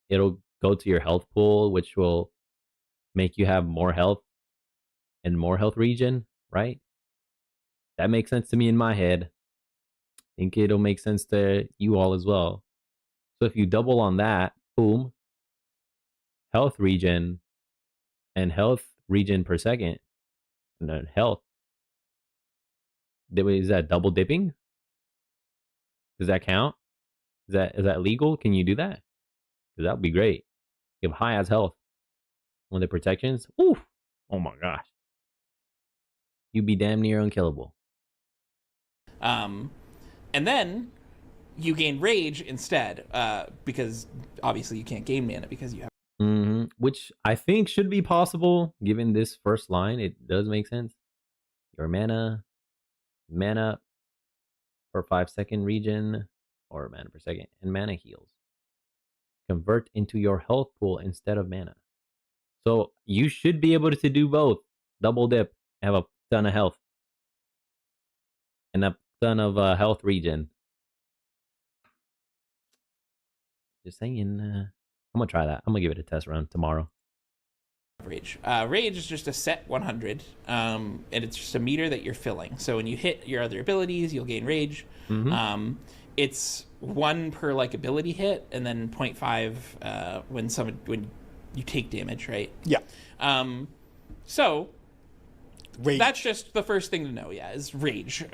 it'll go to your health pool, which will make you have more health and more health regen, right? That makes sense to me in my head. I think it'll make sense to you all as well. So if you double on that, boom, health regen and health regen per second, and then health. Is that double dipping? Does that count? Is that legal? Can you do that? Because that would be great. You have high as health. One of the protections. Oof. Oh my gosh. You'd be damn near unkillable. And then you gain rage instead, because obviously you can't gain mana because you have. Which I think should be possible given this first line. It does make sense. Your mana per 5-second regen, or mana per second, and mana heals convert into your health pool instead of mana. So you should be able to do both. Double dip, have a ton of health, and a ton of health regen. Just saying, I'm gonna try that. I'm gonna give it a test run tomorrow. Rage. Rage is just a set 100, and it's just a meter that you're filling. So when you hit your other abilities, you'll gain rage. It's 1 per like ability hit, and then 0.5 when you take damage, right? Yeah. So Rage. that's just the first thing to know. Yeah, is rage.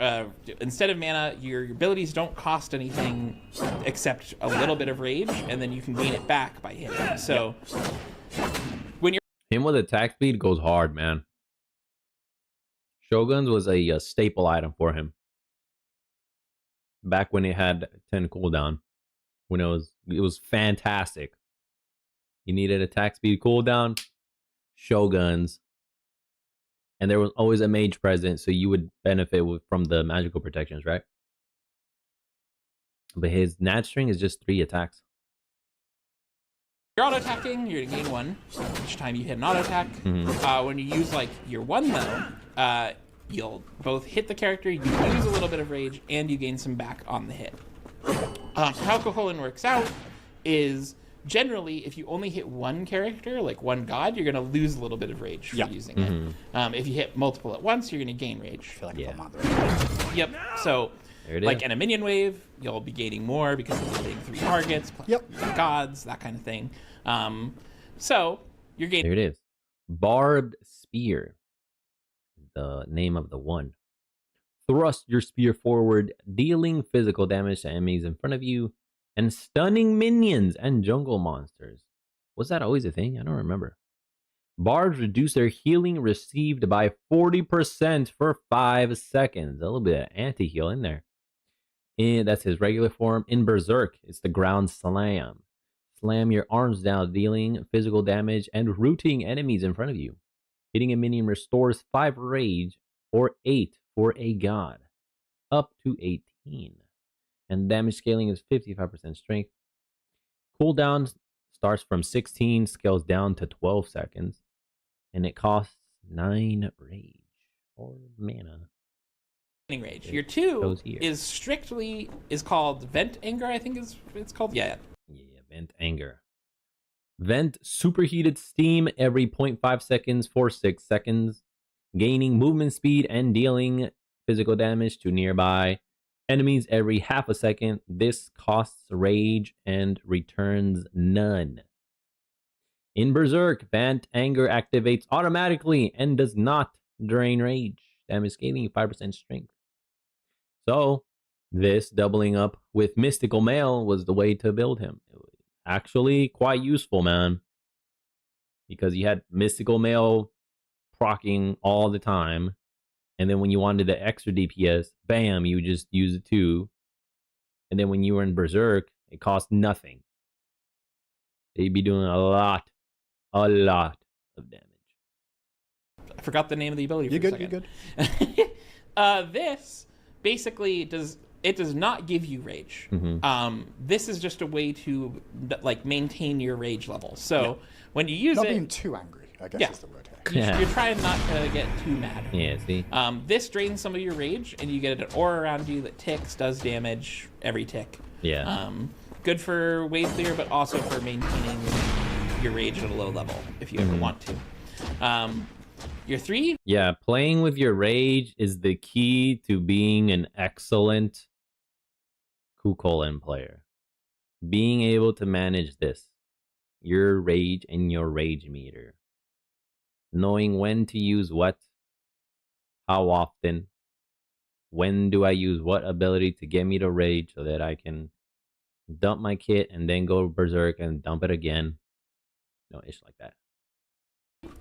Instead of mana, your abilities don't cost anything except a little bit of rage, and then you can gain it back by hitting. So when you're Him with attack speed goes hard, man. Shoguns was a staple item for him. Back when it had 10 cooldown. When it was fantastic. You needed attack speed cooldown. Shoguns. And there was always a mage present, so you would benefit from the magical protections, right? But his nat string is just 3 attacks. You're auto-attacking, you're gonna gain 1 each time you hit an auto-attack. When you use, like, your 1, though, you'll both hit the character, you lose a little bit of rage, and you gain some back on the hit. How Chulainn works out is, generally, if you only hit 1 character, like 1 god, you're gonna lose a little bit of rage for using it. If you hit multiple at once, you're gonna gain rage. I feel like I'm on the right. Yep, so... Like in a minion wave, you'll be gaining more because you're hitting 3 targets, plus gods, that kind of thing. So you're gaining. There it is. Barbed Spear. The name of the one. Thrust your spear forward, dealing physical damage to enemies in front of you, and stunning minions and jungle monsters. Was that always a thing? I don't remember. Barbs reduce their healing received by 40% for 5 seconds. A little bit of anti-heal in there. And that's his regular form. In Berserk, it's the ground slam. Slam your arms down, dealing physical damage and rooting enemies in front of you. Hitting a minion restores 5 rage or 8 for a god, up to 18. And damage scaling is 55% strength. Cooldown starts from 16, scales down to 12 seconds. And it costs 9 rage or mana. Rage. Your 2 is called Vent Anger, I think it's called. Yeah, Vent Anger. Vent superheated steam every 0.5 seconds for 6 seconds, gaining movement speed and dealing physical damage to nearby enemies every half a second. This costs rage and returns none. In Berserk, Vent Anger activates automatically and does not drain rage. Damage scaling 5% strength. So, this doubling up with Mystical Mail was the way to build him. It was actually quite useful, man. Because you had Mystical Mail proccing all the time. And then when you wanted the extra DPS, bam, you just use it too. And then when you were in Berserk, it cost nothing. They'd be doing a lot of damage. I forgot the name of the ability. You're good. You're good. This basically does not give you rage. This is just a way to like maintain your rage level. So when you use not being too angry, I guess is the word here. You're trying not to get too mad. Yeah, see. This drains some of your rage, and you get an aura around you that ticks, does damage every tick. Yeah. Good for wave clear, but also for maintaining your rage at a low level if you ever want to. Your 3? Yeah, playing with your rage is the key to being an excellent Chulainn player. Being able to manage this, your rage and your rage meter. Knowing when to use what, how often, when do I use what ability to get me to rage so that I can dump my kit and then go Berserk and dump it again. No, ish like that.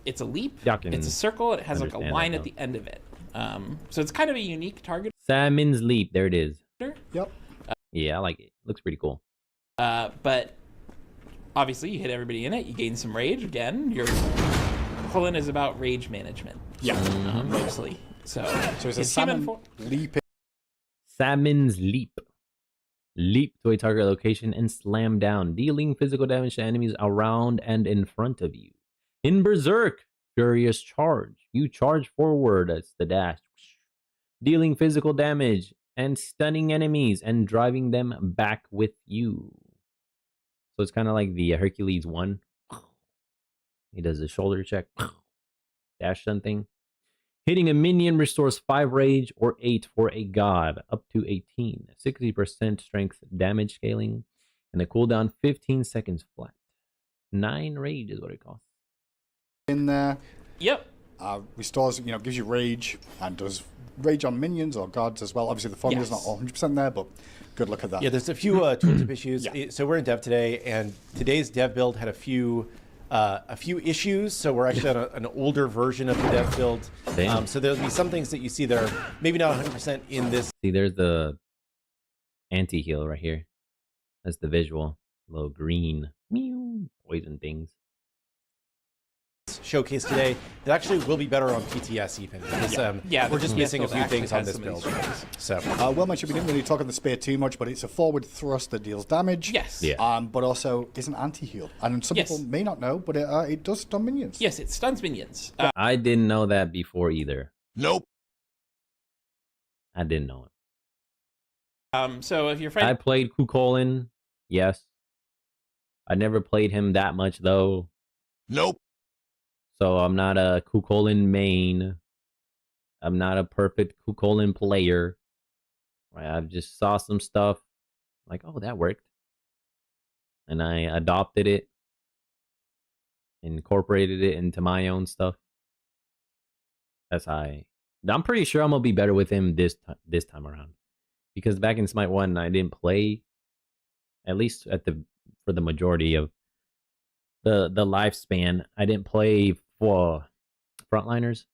It's a leap, it's a circle, it has like a line at the end of it. So it's kind of a unique target. Salmon's Leap, there it is. Yep. Yeah, I like it. Looks pretty cool. But obviously you hit everybody in it, you gain some rage again. Your Chulainn is about rage management. Yeah. Mostly. So it's a salmon leap. Salmon's Leap. Leap to a target location and slam down, dealing physical damage to enemies around and in front of you. In Berserk, Furious Charge. You charge forward, that's the dash, dealing physical damage and stunning enemies and driving them back with you. So it's kind of like the Hercules one. He does a shoulder check, dash something. Hitting a minion restores 5 rage or 8 for a god, up to 18. 60% strength damage scaling, and a cooldown 15 seconds flat. 9 rage is what it costs. In there. Yep. Restores, gives you rage, and does rage on minions or gods as well. Obviously, the formula's not 100% there, but good look at that. Yeah, there's a few tooltip issues. Yeah. So we're in dev today, and today's dev build had a few issues, so we're actually on an older version of the dev build. So there'll be some things that you see that are maybe not 100% in this. See, there's the anti-heal right here. That's the visual. Little green poison things. showcase today that actually will be better on PTS even, because we're just missing a few things on this build. So, well mentioned, we didn't really talk on the spear too much, but it's a forward thrust that deals damage. Yes. Yeah. But also is an anti-heal. And some people may not know, but it does stun minions. Yes, it stuns minions. I didn't know that before either. Nope. I didn't know it. So if you're fighting... I played Chulainn, yes. I never played him that much, though. Nope. So I'm not a Chulainn main. I'm not a perfect Chulainn player. Right? I just saw some stuff. Like, oh, that worked. And I adopted it. Incorporated it into my own stuff. That's how I'm pretty sure I'm going to be better with him this time around. Because back in Smite 1, I didn't play, at least for the majority of the lifespan, I didn't play for frontliners.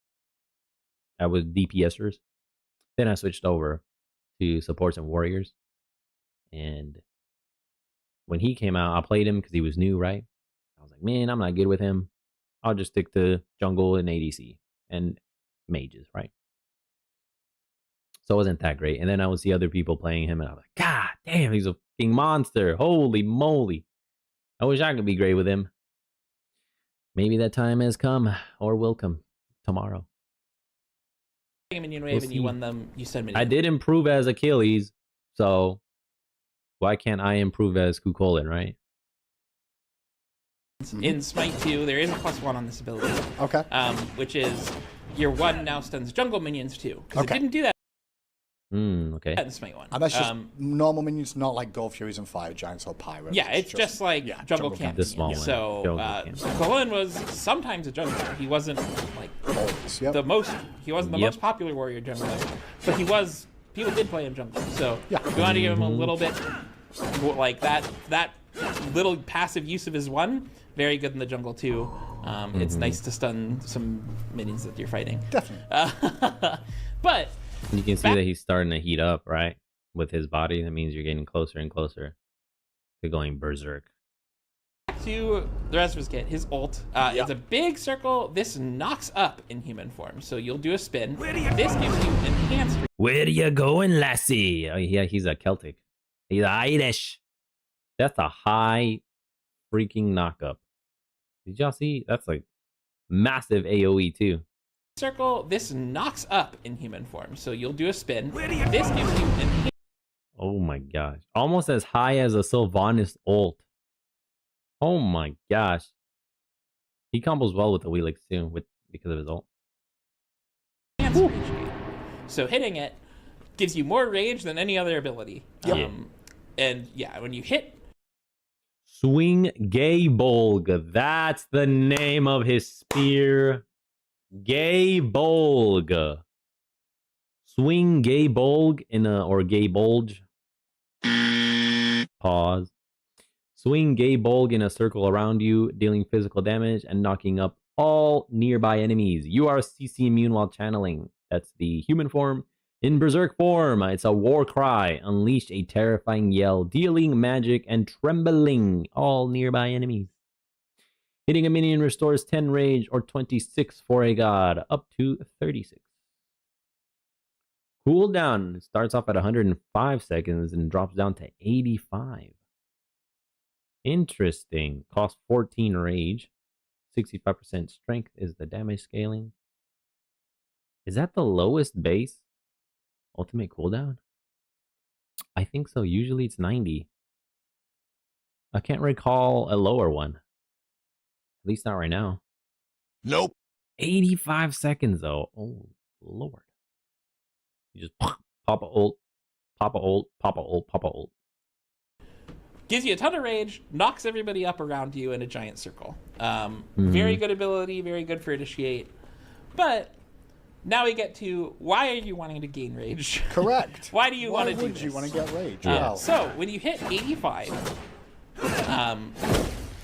I was DPSers. Then I switched over to supports and warriors. And when he came out, I played him because he was new, right? I was like, man, I'm not good with him. I'll just stick to jungle and ADC and mages, right? So it wasn't that great. And then I would see other people playing him, and I was like, God damn, he's a fucking monster. Holy moly. I wish I could be great with him. Maybe that time has come, or will come tomorrow. Minion wave and you won them, you said minion. I did improve as Achilles, so why can't I improve as Chulainn, right? In Smite 2, there is a +1 on this ability. Okay. Which is your 1 now stuns jungle minions too. Because it didn't do that. Okay. In Smite 1. And that's just normal minions, not like Gold Furies and Fire Giants or Pyros. Yeah, it's just like jungle camp. The small one. So Chulainn was sometimes a jungler. He wasn't like the most. He wasn't the most popular warrior jungler, but he was. People did play him jungle. So if you want to give him a little bit like that little passive use of his 1, very good in the jungle too. It's nice to stun some minions that you're fighting. Definitely. But you can see that he's starting to heat up, right? With his body. That means you're getting closer and closer to going berserk. To the rest of his kit, his ult. It's a big circle. This knocks up in human form. So you'll do a spin. This gives you enhanced. Where you going, lassie? Oh, yeah, he's a Celtic. He's Irish. That's a high freaking knockup. Did y'all see? That's like massive AoE too. Circle. This knocks up in human form. So you'll do a spin. This gives you enhanced. Oh my gosh. Almost as high as a Sylvanas ult. Oh my gosh. He combos well with the Wheelix too, because of his ult. So hitting it gives you more rage than any other ability. And yeah, when you hit... Swing Gaybolg. That's the name of his spear. Gaybolg. Swing Gaybolg or Gaybulge. Pause. Swing Gaybolg in a circle around you, dealing physical damage and knocking up all nearby enemies. You are CC immune while channeling. That's the human form. In berserk form, it's a war cry. Unleash a terrifying yell, dealing magic and trembling all nearby enemies. Hitting a minion restores 10 rage or 26 for a god, up to 36. Cooldown starts off at 105 seconds and drops down to 85. Interesting. Cost 14 rage. 65% strength is the damage scaling. Is that the lowest base ultimate cooldown? I think so. Usually it's 90. I can't recall a lower one. At least not right now. Nope. 85 seconds though. Oh, Lord. You just pop a ult, pop a ult, pop a ult, pop a ult. Gives you a ton of rage, knocks everybody up around you in a giant circle. Very good ability, very good for initiate. But now we get to, why are you wanting to gain rage? Correct. Why do you want to do this? Why would you want to get rage? So when you hit 85,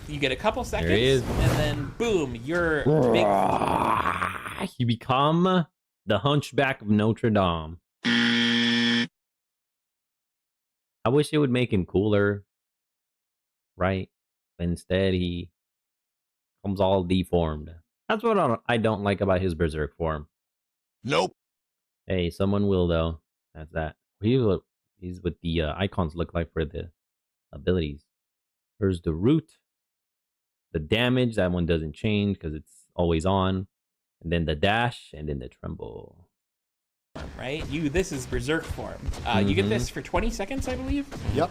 you get a couple seconds, and then boom, you're big. You become the Hunchback of Notre Dame. I wish it would make him cooler, right? But instead, he comes all deformed. That's what I don't like about his berserk form. Nope. Hey, someone will though. That's that. He's what the icons look like for the abilities. There's the root, the damage. That one doesn't change because it's always on, and then the dash, and then the tremble. Right? This is berserk form. You get this for 20 seconds, I believe. Yep.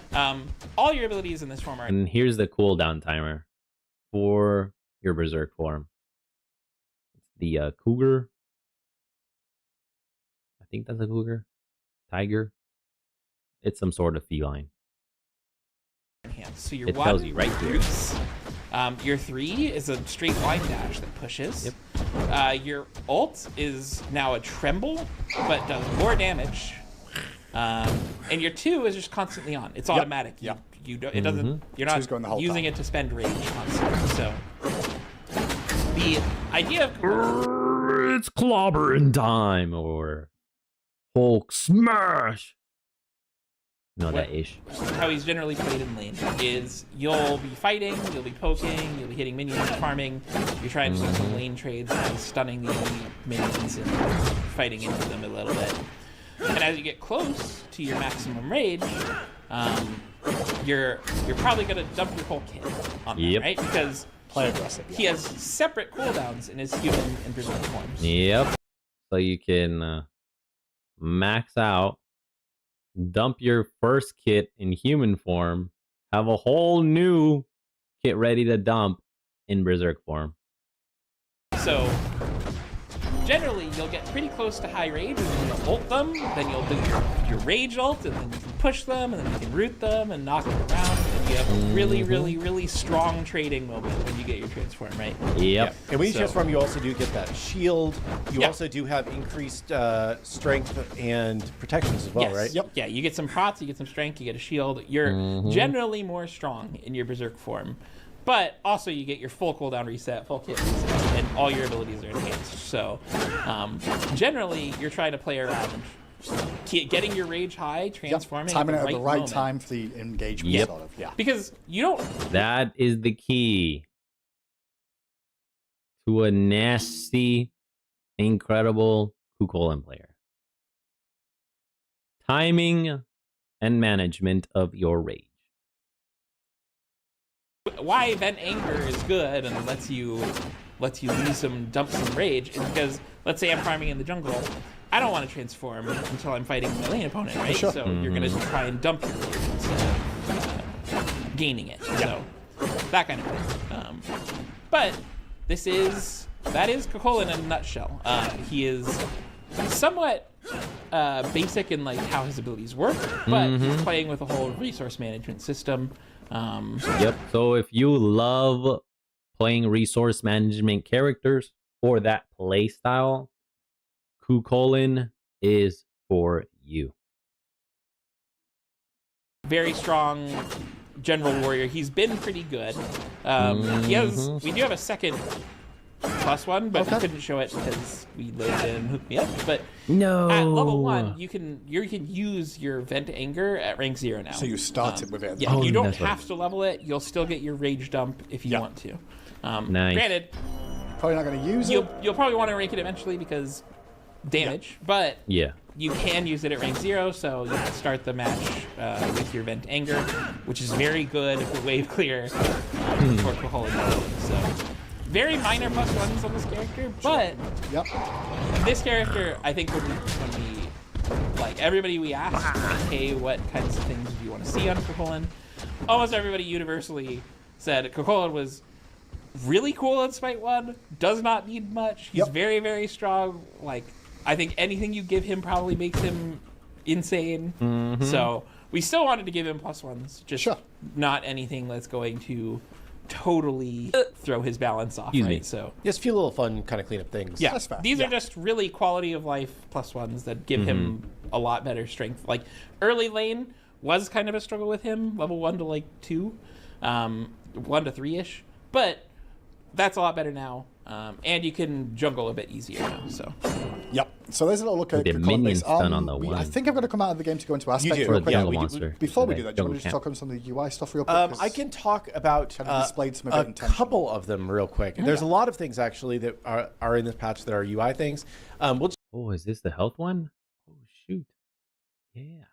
All your abilities in this form are. And here's the cooldown timer for your berserk form. It's the cougar. I think that's a cougar. Tiger. It's some sort of feline. So your It 1 tells you right here. roots. Your 3 is a straight line dash that pushes. Yep. Your ult is now a tremble, but does more damage. And your 2 is just constantly on. It's automatic. Yep. You don't. It doesn't. You're Two's going the not whole using time. it to spend rage constantly. So the idea of It's clobbering time, or Hulk smash. No, that ish. how he's generally played in lane is you'll be fighting, you'll be poking, you'll be hitting minions, farming. You're trying to do some lane trades by stunning the enemy minions and fighting into them a little bit. And as you get close to your maximum rage, you're probably gonna dump your whole kit on them, right? Because Play aggressive. he has separate cooldowns in his human and berserk forms. Yep. So you can max out, dump your first kit in human form, have a whole new kit ready to dump in berserk form. So generally, you'll get pretty close to high rage, and then you'll ult them, then you'll do your rage ult, and then you can push them, and then you can root them and knock them around, and you have a really, really, really strong trading moment when you get your transform, right? Yep. And when you transform, you also do get that shield. You also do have increased strength and protections as well, right? Yep. Yeah, you get some prots, you get some strength, you get a shield. You're generally more strong in your berserk form. But also you get your full cooldown reset, full kit reset, and all your abilities are enhanced. So generally, you're trying to play around, getting your rage high, transforming Timing it at the right moment. time for the engagement, Yep. sort of. Yeah. Because you don't... That is the key to a nasty, incredible Chulainn player. Timing and management of your rage. Why Vent Anger is good and lets you dump some rage is because, let's say I'm farming in the jungle, I don't want to transform until I'm fighting my lane opponent, right? Sure. So you're going to try and dump your rage instead of gaining it. So that kind of thing. But that is Chulainn in a nutshell. He is somewhat basic in like how his abilities work, but he's playing with a whole resource management system. Yep. So if you love playing resource management characters or that play style, Chulainn is for you. Very strong general warrior. He's been pretty good. We do have a second +1, but we couldn't show it because we loaded it and hooked me up. But No. at level 1, you can use your Vent Anger at rank 0 now. So you start it with it. Yeah, you don't that's right. have to level it. You'll still get your rage dump if you want to. Nice. Granted, Probably not going to use it. you'll probably want to rank it eventually because damage, but Yeah. you can use it at rank 0, so you can start the match with your Vent Anger, which is very good for wave clear for Chulainn. So very minor +1s on this character, but this character, I think when we like everybody we asked, hey, what kinds of things do you want to see on Chulainn? Almost everybody universally said Chulainn was really cool in Smite 1, does not need much. He's very, very strong. Like, I think anything you give him probably makes him insane. So we still wanted to give him +1s, just not anything that's going to totally throw his balance off, Excuse me. right? So Just a few little fun kind of cleanup things. yeah, That's fair. these are just really quality of life +1s that give him a lot better strength. Like early lane was kind of a struggle with him, level 1 to like 2, 1 to 3-ish, but that's a lot better now. And you can jungle a bit easier now. So. Yep. So there's a little look at the minions done on the one. I think I'm going to come out of the game to go into aspects do. real quick. Jungle monster. Before we do that, do you want to just talk on some of the UI stuff real quick? I can talk about Kind of displayed some of a it intentionally. couple of them real quick. There's a lot of things actually that are in this patch that are UI things. We'll just Oh, is this the health one? Oh, shoot. Yeah.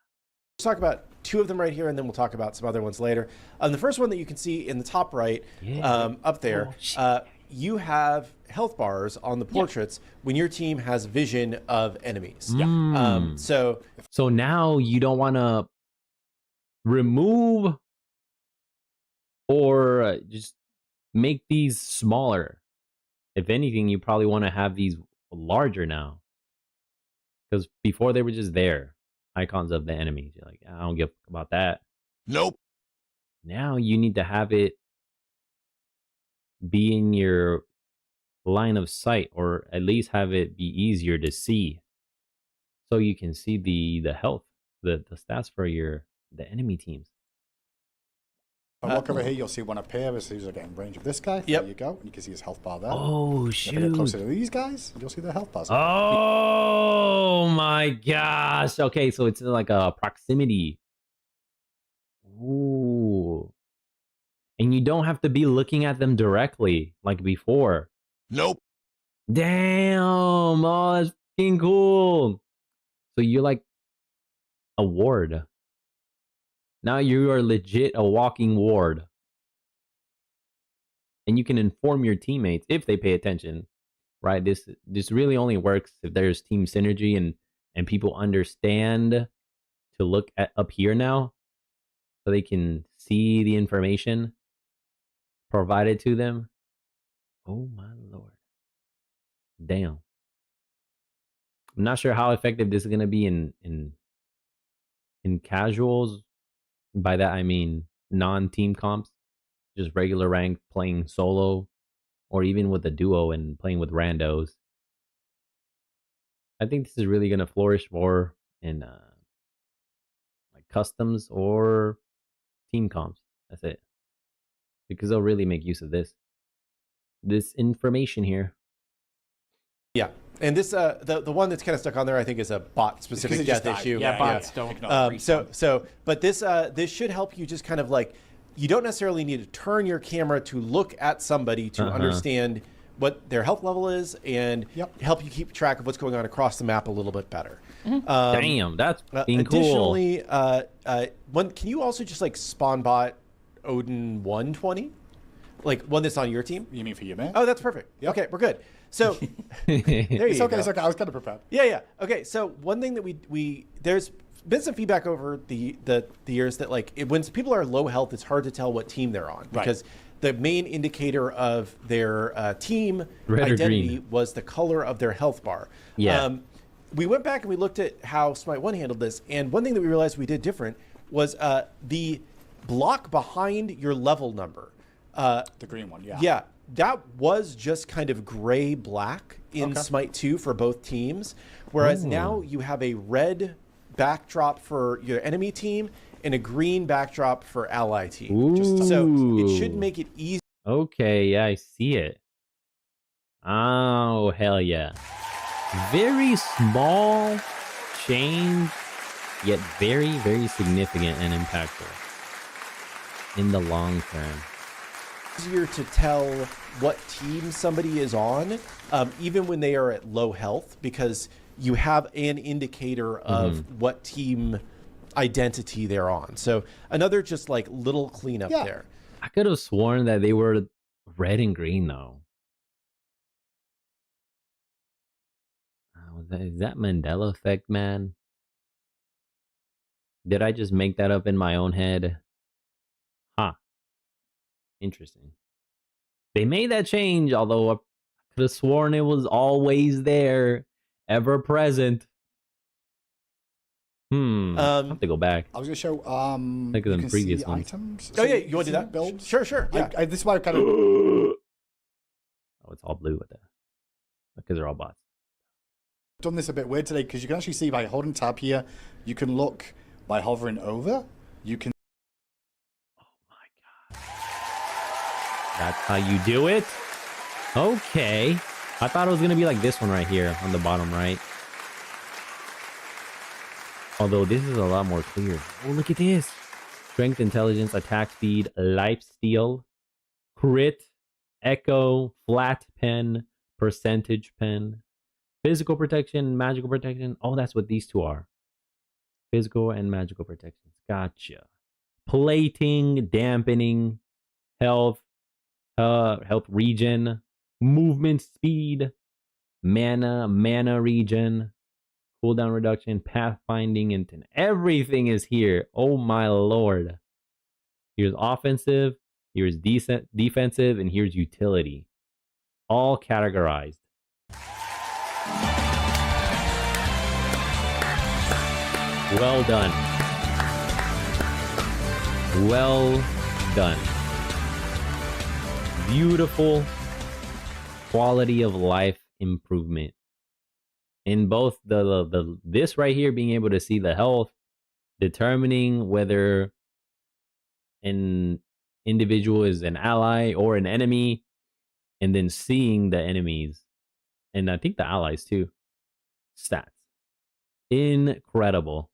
talk about two of them right here, and then we'll talk about some other ones later. The first one that you can see in the top right, up there, you have health bars on the portraits when your team has vision of enemies. So now you don't want to remove or just make these smaller. If anything, you probably want to have these larger now. Because before they were just there, icons of the enemies. You're like, I don't give a fuck about that. Nope. Now you need to have it be in your line of sight, or at least have it be easier to see, so you can see the health, the stats for the enemy teams. Look over here, you'll see one appear as soon as I get in range of this guy. There you go. And you can see his health bar there. Oh, If I get shoot. closer to these guys, you'll see their health bars. Oh my gosh. Okay, so it's like a proximity. Ooh. And you don't have to be looking at them directly like before. Nope. Damn. Oh, that's fucking cool. So you're like a ward. Now you are legit a walking ward. And you can inform your teammates if they pay attention. Right? This really only works if there's team synergy and people understand to look at up here now, so they can see the information provided to them. Oh my lord. Damn. I'm not sure how effective this is gonna be in casuals. By that I mean non-team comps, just regular rank playing solo, or even with a duo and playing with randos. I think this is really gonna flourish more in like customs or team comps. That's it, because they'll really make use of this information here. Yeah, and this the one that's kind of stuck on there, I think, is a bot specific death issue. Yeah, bots don't. But this should help you just kind of like, you don't necessarily need to turn your camera to look at somebody to understand what their health level is, and help you keep track of what's going on across the map a little bit better. Damn, that's being cool. Additionally, can you also just like spawn bot Odin 120? Like one that's on your team? You mean for you, man? Oh, that's perfect. Yep. Okay, we're good. So there you go. It's okay. I was kind of prepared. Yeah. Okay, so one thing that we there's been some feedback over the years that like when people are low health, it's hard to tell what team they're on, because the main indicator of their team identity was the color of their health bar. Yeah. We went back and we looked at how Smite 1 handled this, and one thing that we realized we did different was the block behind your level number. The green one, yeah. Yeah, that was just kind of gray-black in Smite 2 for both teams, whereas now you have a red backdrop for your enemy team and a green backdrop for ally team. So it should make it easy. Okay, yeah, I see it. Oh, hell yeah. Very small change, yet very, very significant and impactful in the long term. Easier to tell what team somebody is on, even when they are at low health, because you have an indicator of what team identity they're on. So another just like little cleanup there. I could have sworn that they were red and green though. Is that Mandela effect, man? Did I just make that up in my own head? Huh. Interesting. They made that change, although I could have sworn it was always there, ever present. I have to go back. I was going to show think of the previous ones. items. Oh yeah, you want to do that? Builds? Sure. Yeah. This is why I kind of... Oh, it's all blue with that. Because they're all bots. Done this a bit weird today, because you can actually see by holding tab here, you can look by hovering over. You can... Oh my god. That's how you do it? Okay. I thought it was going to be like this one right here on the bottom right. Although this is a lot more clear. Oh, look at this. Strength, intelligence, attack speed, life steal, crit, echo, flat pen, percentage pen, physical protection, magical protection. Oh, that's what these two are. Physical and magical protections. Gotcha. Plating, dampening, health, health regen, movement speed, mana regen, cooldown reduction, pathfinding, and everything is here. Oh my lord. Here's offensive, here's defensive, and here's utility. All categorized. Well done. Well done. Beautiful quality of life improvement. In both the this right here, being able to see the health, determining whether an individual is an ally or an enemy, and then seeing the enemies, and I think the allies too. Stats. Incredible.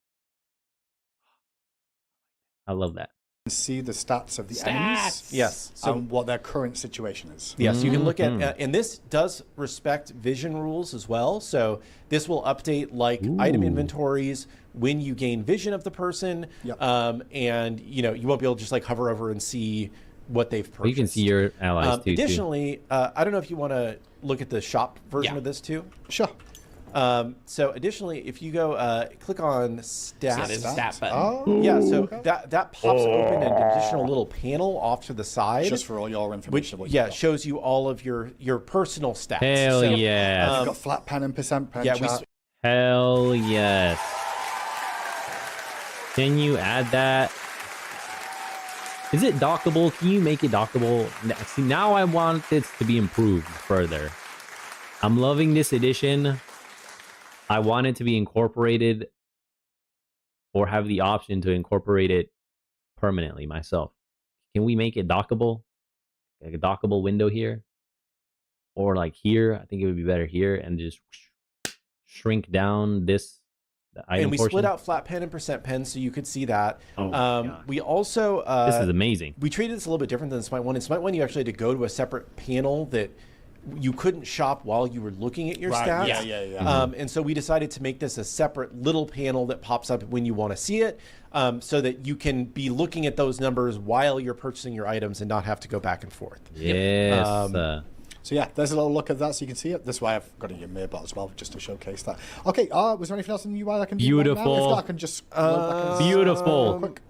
I love that. See the stats of the enemies. Yes. So what their current situation is. Yes, you can look at, and this does respect vision rules as well. So this will update like item inventories when you gain vision of the person. Yep. And you won't be able to just like hover over and see what they've purchased. You can see your allies too. Additionally, I don't know if you want to look at the shop version of this too. Sure. So additionally, if you go click on stats, stat button. Oh, yeah, so that pops open an additional little panel off to the side, just for all your information. which shows you all of your personal stats. Hell so, yeah! You've got flat pen and percent pen. Yeah, chat. Hell yes. Can you add that? Is it dockable? Can you make it dockable? See, now I want this to be improved further. I'm loving this edition. I want it to be incorporated or have the option to incorporate it permanently myself. Can we make it dockable? Like a dockable window here? Or like here? I think it would be better here and just shrink down this item and we portion. split out flat pen and percent pen so you could see that. Oh, we also... this is amazing. We treated this a little bit different than Smite 1. In Smite 1, you actually had to go to a separate panel that you couldn't shop while you were looking at your stats. Yeah. And so we decided to make this a separate little panel that pops up when you want to see it, so that you can be looking at those numbers while you're purchasing your items and not have to go back and forth. Yes. So yeah, there's a little look at that so you can see it. This way I've got it in your Mirbot as well, just to showcase that. Okay, was there anything else in the UI I can do right now? Beautiful. If not, I can just Beautiful. quick.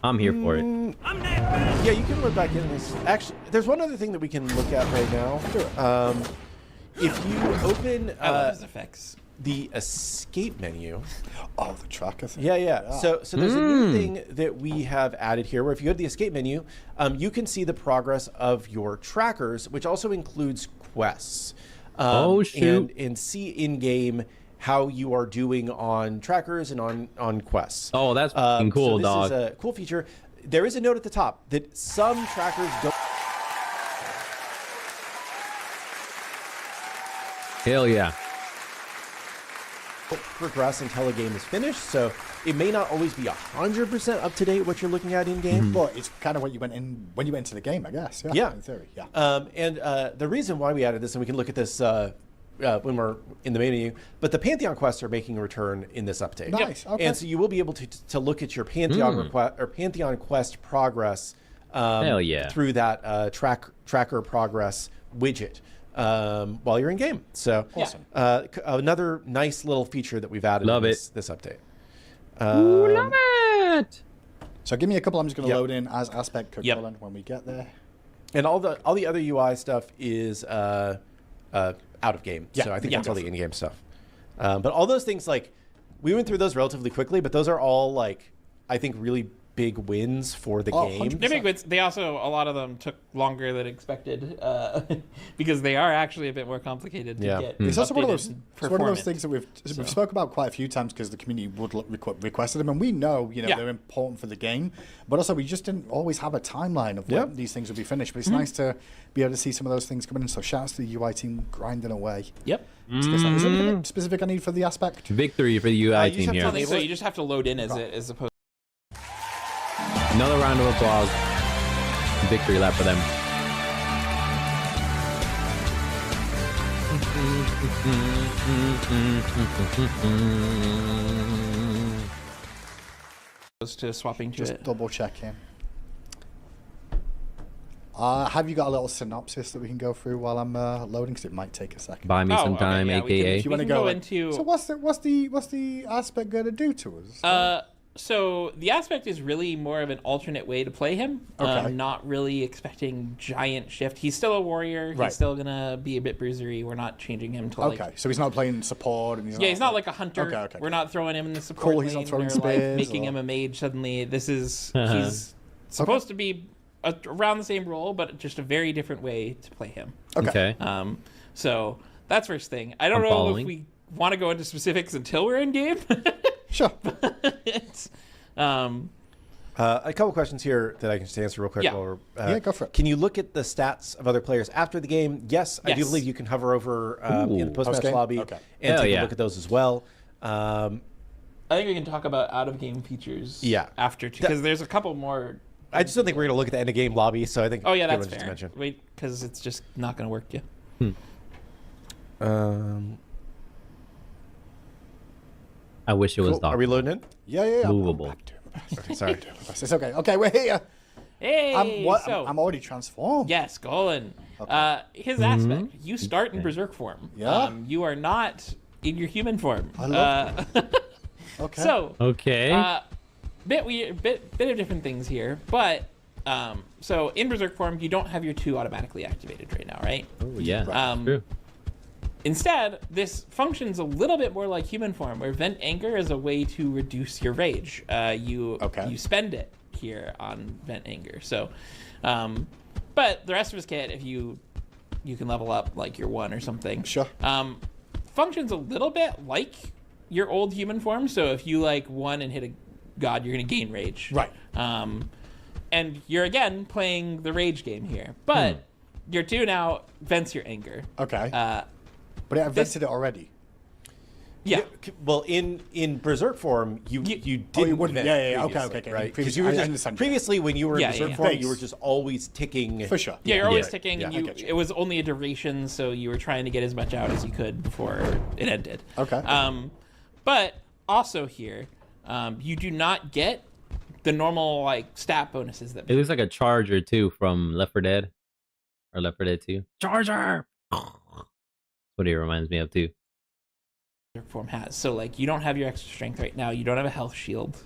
I'm here for it. Yeah, you can look back in this. Actually, there's one other thing that we can look at right now. If you open I love his effects. the escape menu. Oh, the tracker thing. Yeah. So there's a new thing that we have added here where if you go to the escape menu, you can see the progress of your trackers, which also includes quests. Oh, shoot. And see in-game how you are doing on trackers and on quests. Oh, that's fucking cool, so dog. This is a cool feature. There is a note at the top that some trackers don't Hell yeah. progress until a game is finished, so it may not always be 100% up to date what you're looking at in game. But it's kind of what you went in when you went into the game, I guess. Yeah. In theory, yeah. And the reason why we added this, and we can look at this when we're in the main menu, but the Pantheon quests are making a return in this update. Nice. Okay. And so you will be able to look at your Pantheon Pantheon quest progress Hell yeah. through that tracker progress widget while you're in game. So Awesome. Another nice little feature that we've added Love in it. this update. Love it. So give me a couple. I'm just going to load in as aspect Yep. Chulainn when we get there. And all the other UI stuff is out of game. Yeah. So I think Yeah. that's all the in-game stuff. But all those things, like, we went through those relatively quickly, but those are all, like, I think really big wins for the Oh, game. 100%. They're big wins. They also, a lot of them took longer than expected because they are actually a bit more complicated to get. It's also one of updated those. It's one of those performance. things that we've spoke about quite a few times because the community would requested them, and we know they're important for the game, but also we just didn't always have a timeline of when these things would be finished. But it's nice to be able to see some of those things coming in. So shouts to the UI team grinding away. Yep. Is there anything specific I need for the aspect? Victory for the UI you team just have here. to So you just have to load in as opposed. Another round of applause. Victory lap for them. To swapping to Just it. double checking. Have you got a little synopsis that we can go through while I'm loading? Because it might take a second. Buy me some okay, time, yeah, aka. Do you want to can go like- into- So what's the aspect going to do to us? So the aspect is really more of an alternate way to play him. Okay. Not really expecting giant shift. He's still a warrior. Right. He's still gonna be a bit bruisery. We're not changing him to Okay, so he's not playing support, and he's not like a hunter. Okay. We're not throwing him in the support Cool, he's not lane throwing or spears making or- him a mage suddenly. This is he's supposed to be around the same role, but just a very different way to play him. Okay. So that's first thing. I don't I'm know following. if we want to go into specifics until we're in game. Sure. It's, A couple questions here that I can just answer real quick. Yeah. While Yeah, go for it. Can you look at the stats of other players after the game? Yes, I do Yes. believe you can hover over in the post-match Post-game? lobby Okay. and Hell take yeah. a look at those as well. I think we can talk about out-of-game features. Yeah. After, because there's a couple more. I just don't think we're going to look at the end-of-game lobby, so I think Oh yeah, good that's one just to fair. mention. Wait, because it's just not going to work. Yeah. I wish it was Cool. dark. Are we loading in? Yeah. Movable. Okay, sorry. It's okay. Okay, we're here. Hey. I'm already transformed. Yes, Golan. His aspect. You start in berserk form. Yeah. You are not in your human form. I love Okay. So. Okay. Bit of different things here, but so in berserk form you don't have your 2 automatically activated right now, right? Oh yeah. Um, True. Instead, this functions a little bit more like human form, where vent anger is a way to reduce your rage. You spend it here on vent anger. So, but the rest of his kit, if you can level up like your 1 or something. Sure. Functions a little bit like your old human form. So if you like 1 and hit a god, you're gonna gain rage. Right. And you're again playing the rage game here, but your 2 now vents your anger. Okay. But I vented it already. Yeah. Well, in berserk form, you didn't. wouldn't. vent Yeah. Okay. previously, Right. Because Previously, you were I just, understand. previously when you were in Yeah, berserk yeah. form, Base. you were just always ticking. For sure. Yeah, you're always Yeah. ticking, and Yeah, I get you. it was only a duration, so you were trying to get as much out as you could before it ended. Okay. But also here, you do not get the normal like stat bonuses that It looks like a charger too from Left 4 Dead or Left 4 Dead 2. Charger. That's what it reminds me of too. berserk form has. So like you don't have your extra strength right now. You don't have a health shield.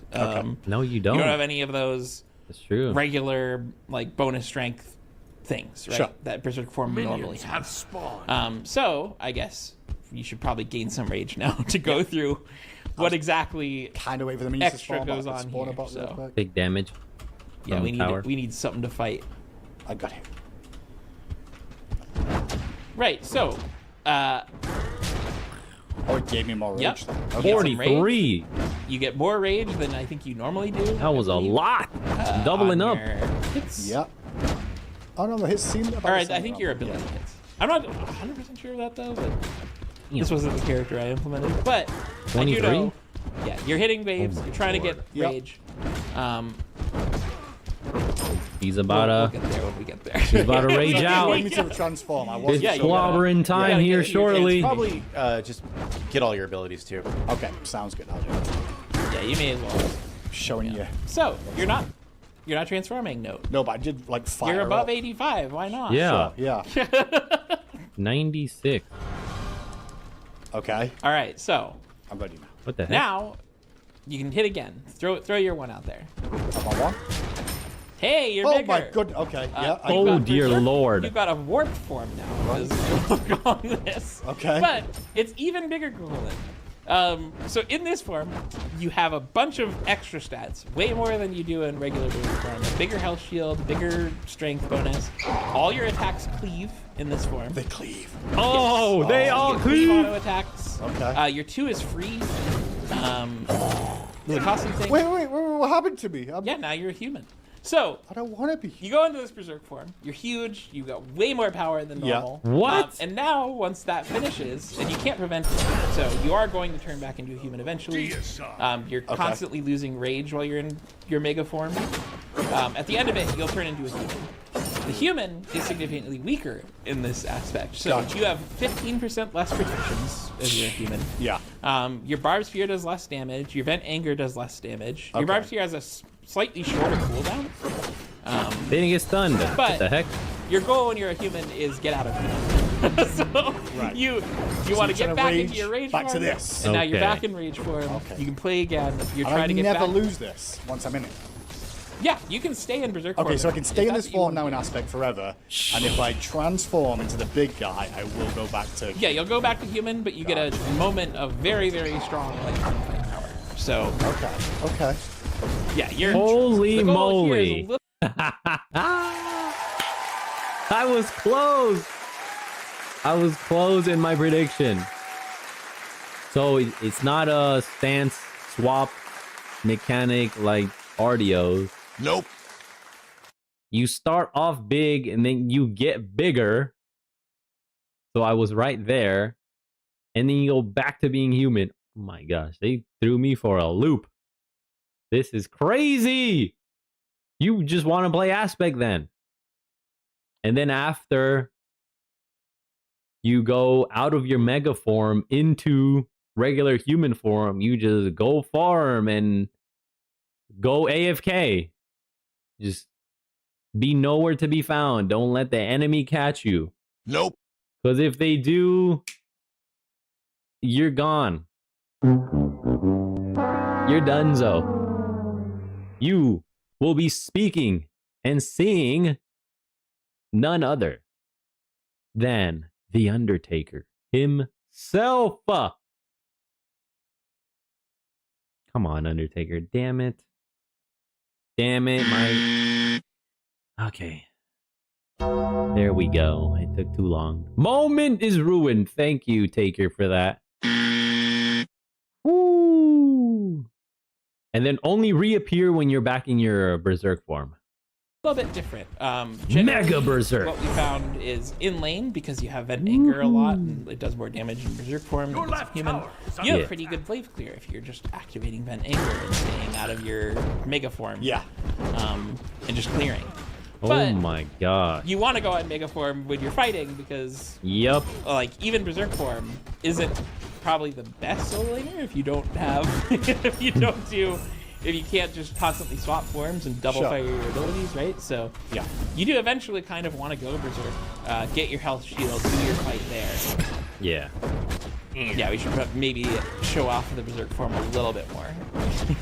No, you You don't. don't have any of those That's true. regular like bonus strength things, right? Sure. That berserk form normally has. So I guess you should probably gain some rage now to go through what exactly. Kind of wait for the minions extra to spawn. goes but I on could spawn here, a bot real so. quick. Big damage. Yeah, from we tower. need something to fight. I got him. Right. So, Oh, it gave me more rage. Yep. then. Okay. Okay. 43. you get more rage than I think you normally do. That was a lot. Uh, Doubling on up. your hits. Yep. Oh no, the hits seemed about All the right. same I think your amount. ability hits. I'm not 100% sure of that though, but this wasn't the character I implemented. But I do 23? know. Yeah, you're hitting waves. You're trying to get Yep. rage. He's about We'll to get there when we get there. he's about to rage You out. want me to transform? I It's wasn't Yeah, you sure. slobbering time gotta here get your shortly. Probably just get all your abilities too. Okay, sounds good. I'll do it. Yeah, you may as well. Showing you. So you're not transforming. Note. No, but I did like fire. You're above up. 85. Why not? Yeah. Yeah. 96. Okay. All right. So I'm ready now. What the heck? now you can hit again. Throw your 1 out there. Am I one? Hey, you're Oh bigger. my good. Okay. Yeah. I- Oh, got dear berserk- Lord. You've got a warped form now. Is what we're calling this. Okay. But it's even bigger, Golan. So in this form, you have a bunch of extra stats, way more than you do in regular berserk form. A bigger health shield, bigger strength bonus. All your attacks cleave in this form. They cleave. Oh, Yes. they You all get cleave. auto attacks. Okay. Your 2 is free. The costing thing. Wait, what happened to me? Yeah, now you're a human. So I don't want to be. you go into this berserk form. You're huge. You got way more power than Yeah. normal. What? And now, once that finishes, and you can't prevent it, so you are going to turn back into a human eventually. You're constantly losing rage while you're in your mega form. At the end of it, you'll turn into a human. The human is significantly weaker in this aspect. So Gotcha. you have 15% less protections as you're a human. Yeah. Your Barbed Spear does less damage. Your Vent Anger does less damage. Your Okay. Barbed Spear has a slightly shorter cooldown. They didn't get stunned. But What the heck? your goal when you're a human is get out of here. So Right. you want to you're get trying to back rage, into your rage back to form. this. And now you're Okay. back in rage form. Okay. You can play again. You're And trying I to get never back. lose this once I'm in it. Yeah, you can stay in berserk form. Okay, so I can stay if in that's this what you form want. now in aspect forever, and if I transform into the big guy, I will go back to. Yeah, you'll go back to human, but you get a moment of very, very strong like fighting power. So Okay. yeah, you're Holy the goal here is a moly. little- I was close. I was close in my prediction. So it's not a stance swap mechanic like RDOs. Nope. You start off big and then you get bigger. So I was right there. And then you go back to being human. Oh my gosh, they threw me for a loop. This is crazy. You just want to play aspect then. And then after you go out of your mega form into regular human form, you just go farm and go AFK. Just be nowhere to be found. Don't let the enemy catch you. Nope. Because if they do, you're gone. You're donezo. You will be speaking and seeing none other than the Undertaker himself. Come on, Undertaker. Damn it. Damn it, my... Okay. There we go. It took too long. Moment is ruined. Thank you, Taker, for that. Woo! And then only reappear when you're back in your Berserk form. a little bit different. Generally, Mega Berserk. What we found is in lane, because you have Vent Anger a lot, and it does more damage in Berserk form than it's human. You have pretty good Blade Clear if you're just activating Vent Anger and staying out of your Mega form. Yeah. And just clearing. Oh But my god. you want to go on Mega form when you're fighting because, Yep. like, even Berserk form isn't probably the best solo laner if you don't have, if you can't just constantly swap forms and double fire your abilities, right? So Yeah. you do eventually kind of want to go Berserk, get your health shield, do your fight there. Yeah. Yeah, we should maybe show off the Berserk form a little bit more.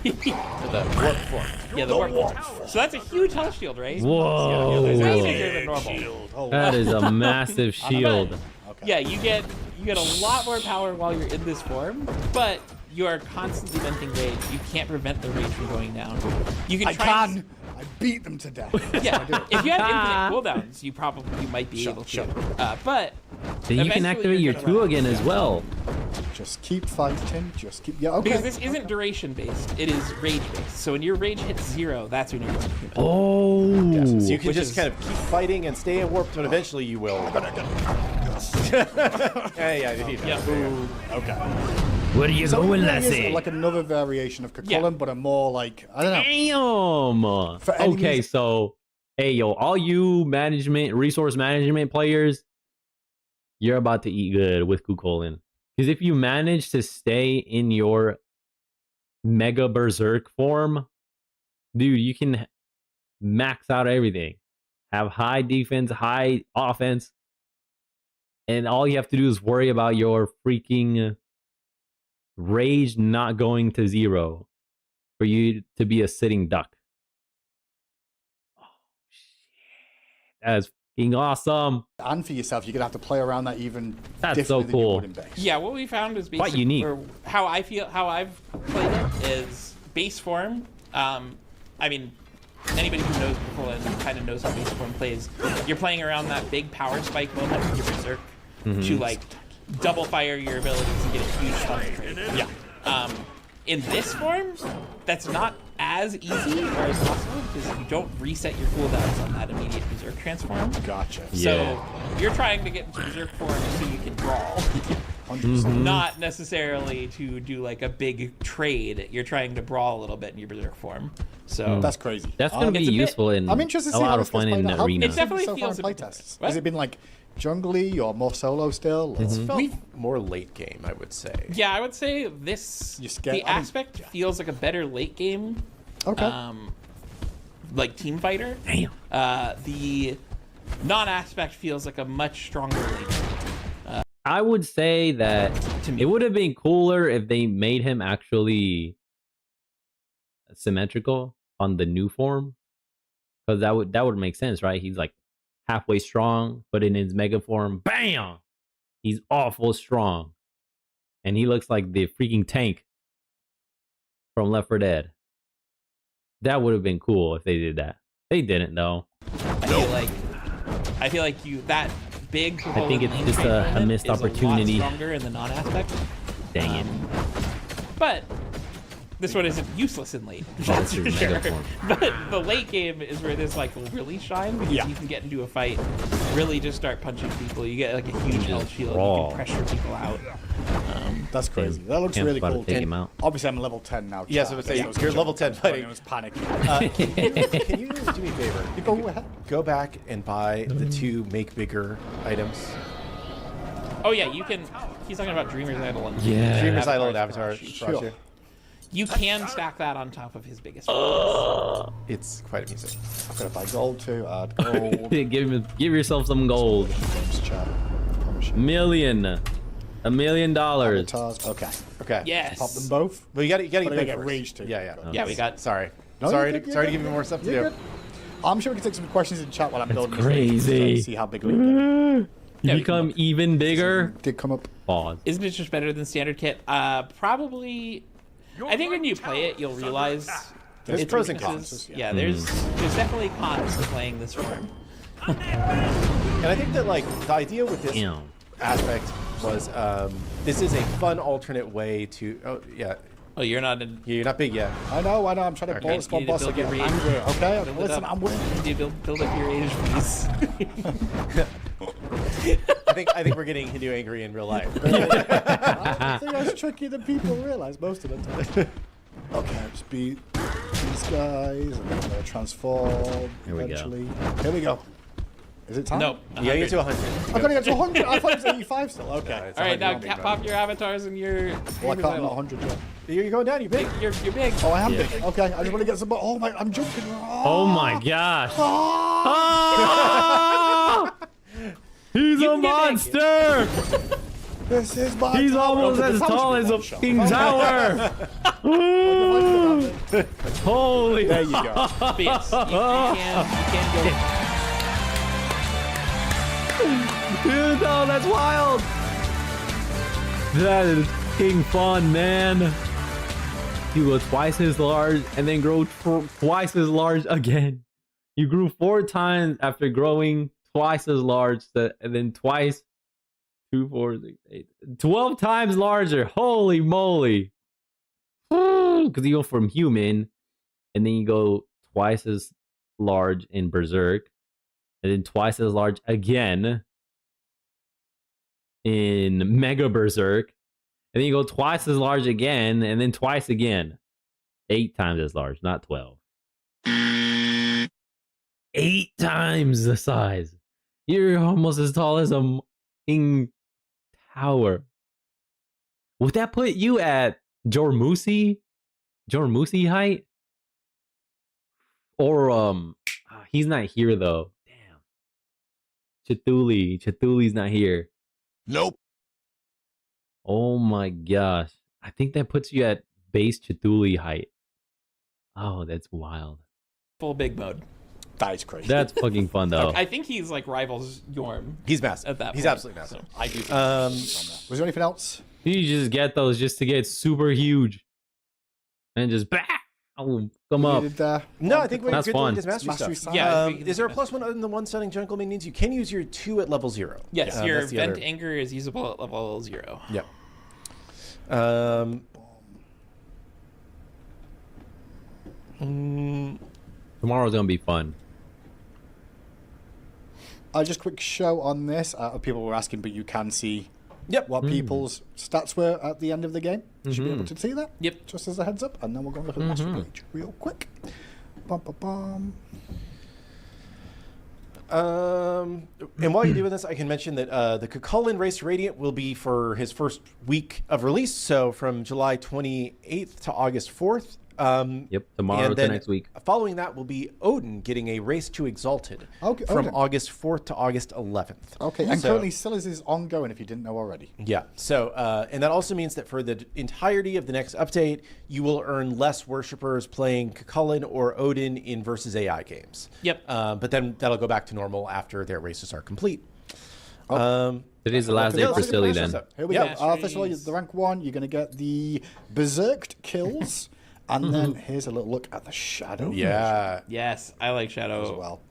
The warp form. Yeah, the warp form. So that's a huge health shield, right? Whoa. Way bigger than normal. That is a massive shield. Yeah, you get a lot more power while you're in this form, but you are constantly venting rage. You can't prevent the rage from going down. You can try. I beat them to death. Yeah, if you had infinite cooldowns, you might be able to. But Then you can eventually activate you're your gonna 2 run. again as well. Just keep fighting. Just keep. Yeah. Okay. Because this isn't duration based; it is rage based. So when your rage hits 0, that's when you're going human. Oh. So you can Which just is- kind of keep fighting and stay in warp, and eventually you will. yeah, you need that. Yeah. Okay. Where are you So going, it really is lassie? like another variation of Cucullin, Yeah. but a more like I don't know. Damn. For Okay, enemies- so hey yo, all you resource management players, you're about to eat good with Cucullin. Because if you manage to stay in your Mega Berserk form, dude, you can max out everything. Have high defense, high offense, and all you have to do is worry about your freaking rage not going to 0 for you to be a sitting duck. Oh shit. That is Being awesome. And for yourself, you're gonna have to play around that even That's so differently than you cool. would in base. Yeah, what we found is Quite unique. or how I've played it is base form. I mean, anybody who knows Chulainn kind of knows how base form plays. You're playing around that big power spike moment with your berserk to like double fire your abilities and get a huge stun trade. Yeah. In this form, that's not as easy or as possible because you don't reset your cooldowns on that immediate berserk transform. Gotcha. So you're trying to get into berserk form so you can brawl. Not necessarily to do like a big trade. You're trying to brawl a little bit in your berserk form. So That's crazy. That's going to be It's a bit- useful in I'm interested to a see how lot this of gets fun in played out. the How arena. It definitely so far feels in a bit playtests? What? Has it been like jungly or more solo still? Or- Felt more late game, I would say. yeah, I would say this You scared- the I mean, aspect feels like a better late game Okay. like team fighter. Damn. The non-aspect feels like a much stronger late game. I would say that To me. it would have been cooler if they made him actually symmetrical on the new form, because that would make sense, right? He's like halfway strong, but in his mega form, bam, he's awful strong, and he looks like the freaking tank from Left 4 Dead. That would have been cool if they did that. They didn't though. I feel like you that big. I think it's just a missed opportunity. A lot stronger in the non-aspect. Dang it. But this one isn't useless in late. That's your for sure. mega form. But the late game is where this like will really shine because you can get into a fight, really just start punching people. You get like a huge health shield. You brawl. can pressure people out. That's crazy. That looks Cam's really about to cool. take And him out. Obviously, I'm level 10 now. Yeah, so I would say you're level 10 fighting. I was panicking. Can you do me a favor? Go ahead. Go back and buy the 2 make bigger items. Oh yeah, you can. He's talking about Dreamer's Idol and Yeah. Dreamer's Idol and Avatar. Sure. You can stack that on top of his biggest. It's quite amusing. I'm gonna buy gold too. Add gold. Give yourself some gold. Games chat. Promise you. $1 million. Avatars. Okay. Okay. Yes. Pop them both. But you got to get But I big gotta get first. rage too. Yeah. Yeah, we got. Sorry. No, sorry you're to good, sorry to you're give you more stuff to You're do. good. I'm sure we can take some questions in chat while I'm building this crazy. thing to see how big we can get. You Yeah, become even bigger. Did come up. Pause. Isn't it just better than standard kit? Probably. I think when you play it, you'll realize There's its pros and weaknesses. cons. Yeah, there's definitely cons to playing this form. And I think that like the idea with this Damn. aspect was this is a fun alternate way to. Oh yeah, Oh, you're not in. you're not big yet. I know. I'm trying to Okay. boss You need to boss build your again. rage. Angry. Okay. Build it Listen, up. I'm winning. You build up your age, please. I think we're getting Hindu angry in real life. I think that's trickier than people realize most of the time. Okay, just beat these guys, and then I'm gonna transform Here we go. eventually. Here we go. Is it time? Nope. You gotta get to 100. I'm gonna get to 100. I thought it was 85 still. Okay. it's All right, now 100. pop your avatars and your. Well, I can't. I'm not 100 yet. You're going down. You're big. You're big. Oh, I am Yeah. big. Okay, I just want to get some. Oh my! I'm jumping. Oh my gosh. Ah! Ah! He's You a can get big. monster. This is my. He's tower. almost Okay, as the tall tower's as a been fucking one tower. shot. Holy. There you go. But yes, you can go. Dude, no, that's wild. That is king fun, man. You go twice as large and then grow twice as large again. You grew 4 times after growing twice as large, and then twice, 2, 4, 6, 8, 12 times larger. Holy moly. Because you go from human, and then you go twice as large in Berserk, and then twice as large again in Mega Berserk, and then you go twice as large again, and then twice again. 8 times as large, not 12. 8 times the size. You're almost as tall as a king tower. Would that put you at Jormusi height? Or he's not here though. Damn. Cthulhu's not here. Nope. Oh my gosh. I think that puts you at base Cthulhu height. Oh, that's wild. Full big mode. That is crazy. That's fucking fun though. I think he's like rivals Yorm. He's massive. At that He's point, absolutely massive. so. I do. Was there anything else? You just get those just to get super huge, and just come up. No, I think we're That's good to fun. just mastery Mastery stuff. stuff. Yeah, Is there a +1 other than the 1 stunning jungle minions? You can use your 2 at level 0. Yes, your that's the vent other- anger is usable at level 0. Yep. Tomorrow's gonna be fun. Just quick show on this. People were asking, but you can see Yep. what people's stats were at the end of the game. You should be able to see that. Yep. Just as a heads up, and then we'll go and look at the master page real quick. Bum, bum, bum. And while you're doing this, I can mention that the Chulainn Race Radiant will be for his first week of release, so from July 28th to August 4th. Yep, tomorrow and to then next week. Following that will be Odin getting a Race to Exalted Okay, from Odin. August 4th to August 11th. Okay, and So- currently Silas is ongoing if you didn't know already. Yeah. So, and that also means that for the entirety of the next update, you will earn less worshippers playing Chulainn or Odin in versus AI games. Yep. But then that'll go back to normal after their races are complete. Today's the last day Yeah, for let's look at the Silly rest then. of stuff. Here we Yeah. go. First of all, the rank 1, you're going to get the Berserked kills, and then here's a little look at the Shadow Yeah. Yes, I like Shadow as well.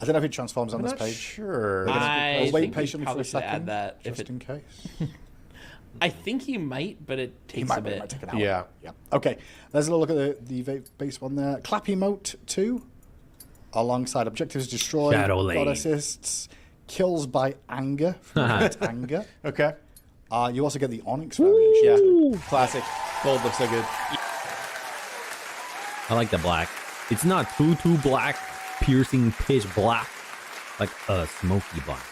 I don't know if it transforms on I'm this not page. sure. I We'll wait think we patiently for probably a should second, add that if just it. in case. I think he might, but it He takes might, a but it bit. might take an hour. Yeah. Yeah. Okay. Let's have a look at the base one there. Clap emote 2, alongside objectives destroyed, Shadow Lane. god assists, kills by anger, from Vent anger. Okay. You also get the Onyx variation. Yeah. Classic. Gold looks so good. I like the black. It's not too black, piercing pitch black, like a smoky black,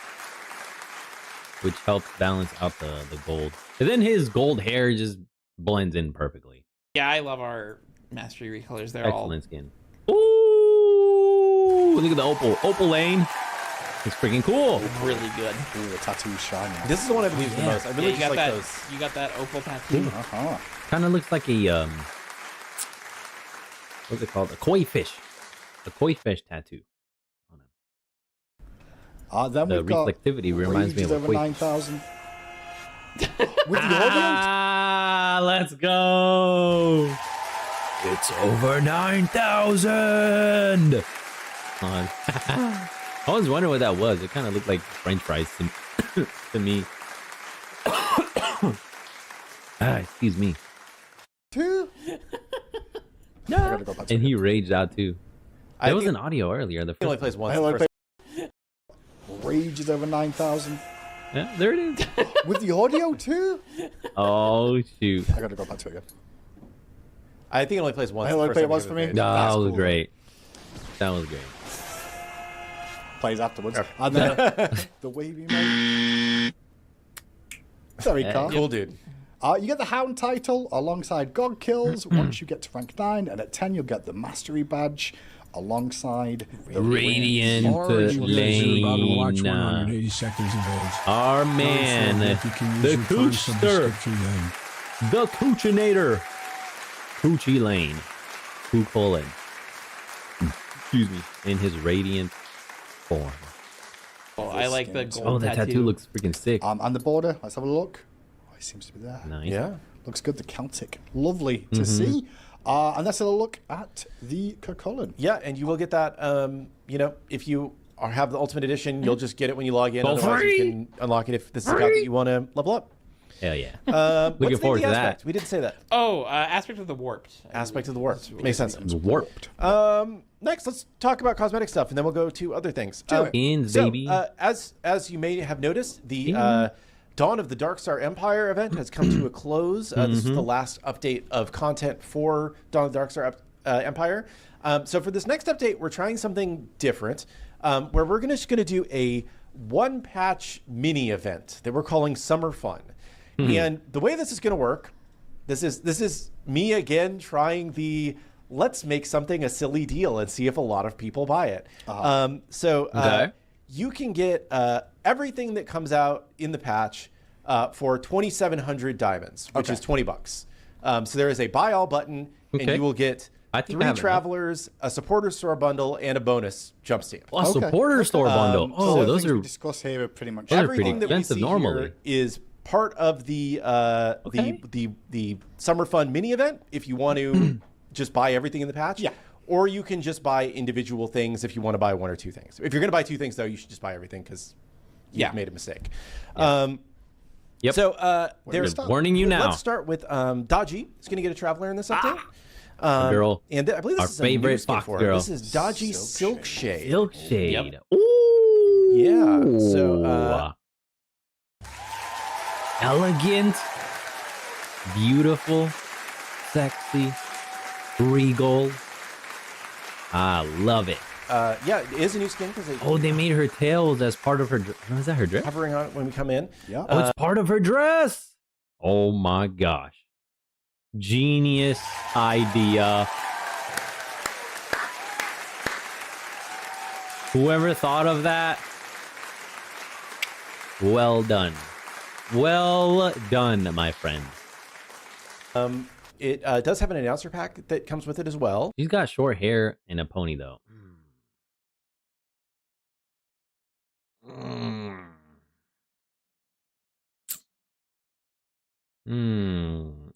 which helps balance out the gold. And then his gold hair just blends in perfectly. Yeah, I love our mastery recolors. They're Excellent skin. Ooh, look at the opal lane. It's freaking cool. all really good. Ooh, the tattoo shiny. This is the one I've used the most. I really you just got like that. those. You got that opal tattoo. Uh-huh. Kind of looks like a what's it called? A koi fish. A koi fish tattoo. Then The we've got reflectivity reminds me of a over koi. 9,000. With the ornament. Let's go. It's over 9,000. I was wondering what that was. It kind of looked like French fries to me. Excuse me. Two. I gotta go back to And he raged out too. I There was think an audio earlier. The he only first plays once. I the only first- Rage is over 9,000. yeah, there it is. With the audio too? Oh shoot. I gotta go back to it again. I think it only plays once. I the only first play time once we for do me. the No, video. that That's was cool. great. That was great. Plays afterwards. And then the wavy mode. Very calm. Cool, dude. You get the Hound title alongside God Kills once you get to rank 9, and at 10 you'll get the Mastery badge alongside the Radiant Lane. Lane. 180 seconds of age. Our man, Don't forget you can use the your Prime Coochster, subscription then. the Coochinator, Coochie Lane, Chulainn. Excuse me, in his radiant form. Oh, I like the gold Oh, that tattoo looks freaking sick. And the border, let's have a look. Oh, it seems to be there. Nice. Yeah. Looks good, the Celtic. Lovely to see. And let's have a look at the Chulainn. Yeah, and you will get that. If you have the Ultimate Edition, you'll just get it when you log in. For Otherwise, free. you can unlock it if this is a card that you want to level up. Hell yeah. What's the name of forward the to aspect? that. We didn't say that. Oh, aspect of the warped. Aspect of the warp. Makes sense. It's warped. Next, let's talk about cosmetic stuff, and then we'll go to other things. Skins, so, baby. as you may have noticed, the Dawn of the Darkstar Empire event has come to a close. This is the last update of content for Dawn of the Darkstar Empire. So for this next update, we're trying something different, where we're just going to do a one-patch mini event that we're calling Summer Fun. And the way this is going to work, this is me again trying the let's make something a silly deal and see if a lot of people buy it. Okay. You can get everything that comes out in the patch for 2,700 diamonds, which is $20. So there is a buy all button, and Okay. you will get I think I 3 have travelers, a supporter store bundle, and a bonus jump stamp. a supporter store bundle. So Those things we are discuss here are pretty much Those are Everything pretty that we expensive see normally. here is part of the the Summer Fun mini event. If you want to just buy everything in the patch, or you can just buy individual things if you want to buy 1 or 2 things. If you're going to buy 2 things, though, you should just buy everything because you've made a mistake. Yep. So there's warning you now. Let's start with Dodgy. He's going to get a traveler in this update. Girl. And I believe this Our is a favorite new skin fox for girl. This is Dodgy Silkshade. Silkshade. Yep. Ooh. Yeah. So elegant, beautiful, sexy, regal. I love it. Yeah, it is a new skin because Oh, they made her tails as part of her dress. Is that her dress? hovering on it when we come in. Yeah. Oh, it's part of her dress. Oh my gosh. Genius idea. Whoever thought of that, well done. Well done, my friend. It does have an announcer pack that comes with it as well. She's got short hair and a pony, though.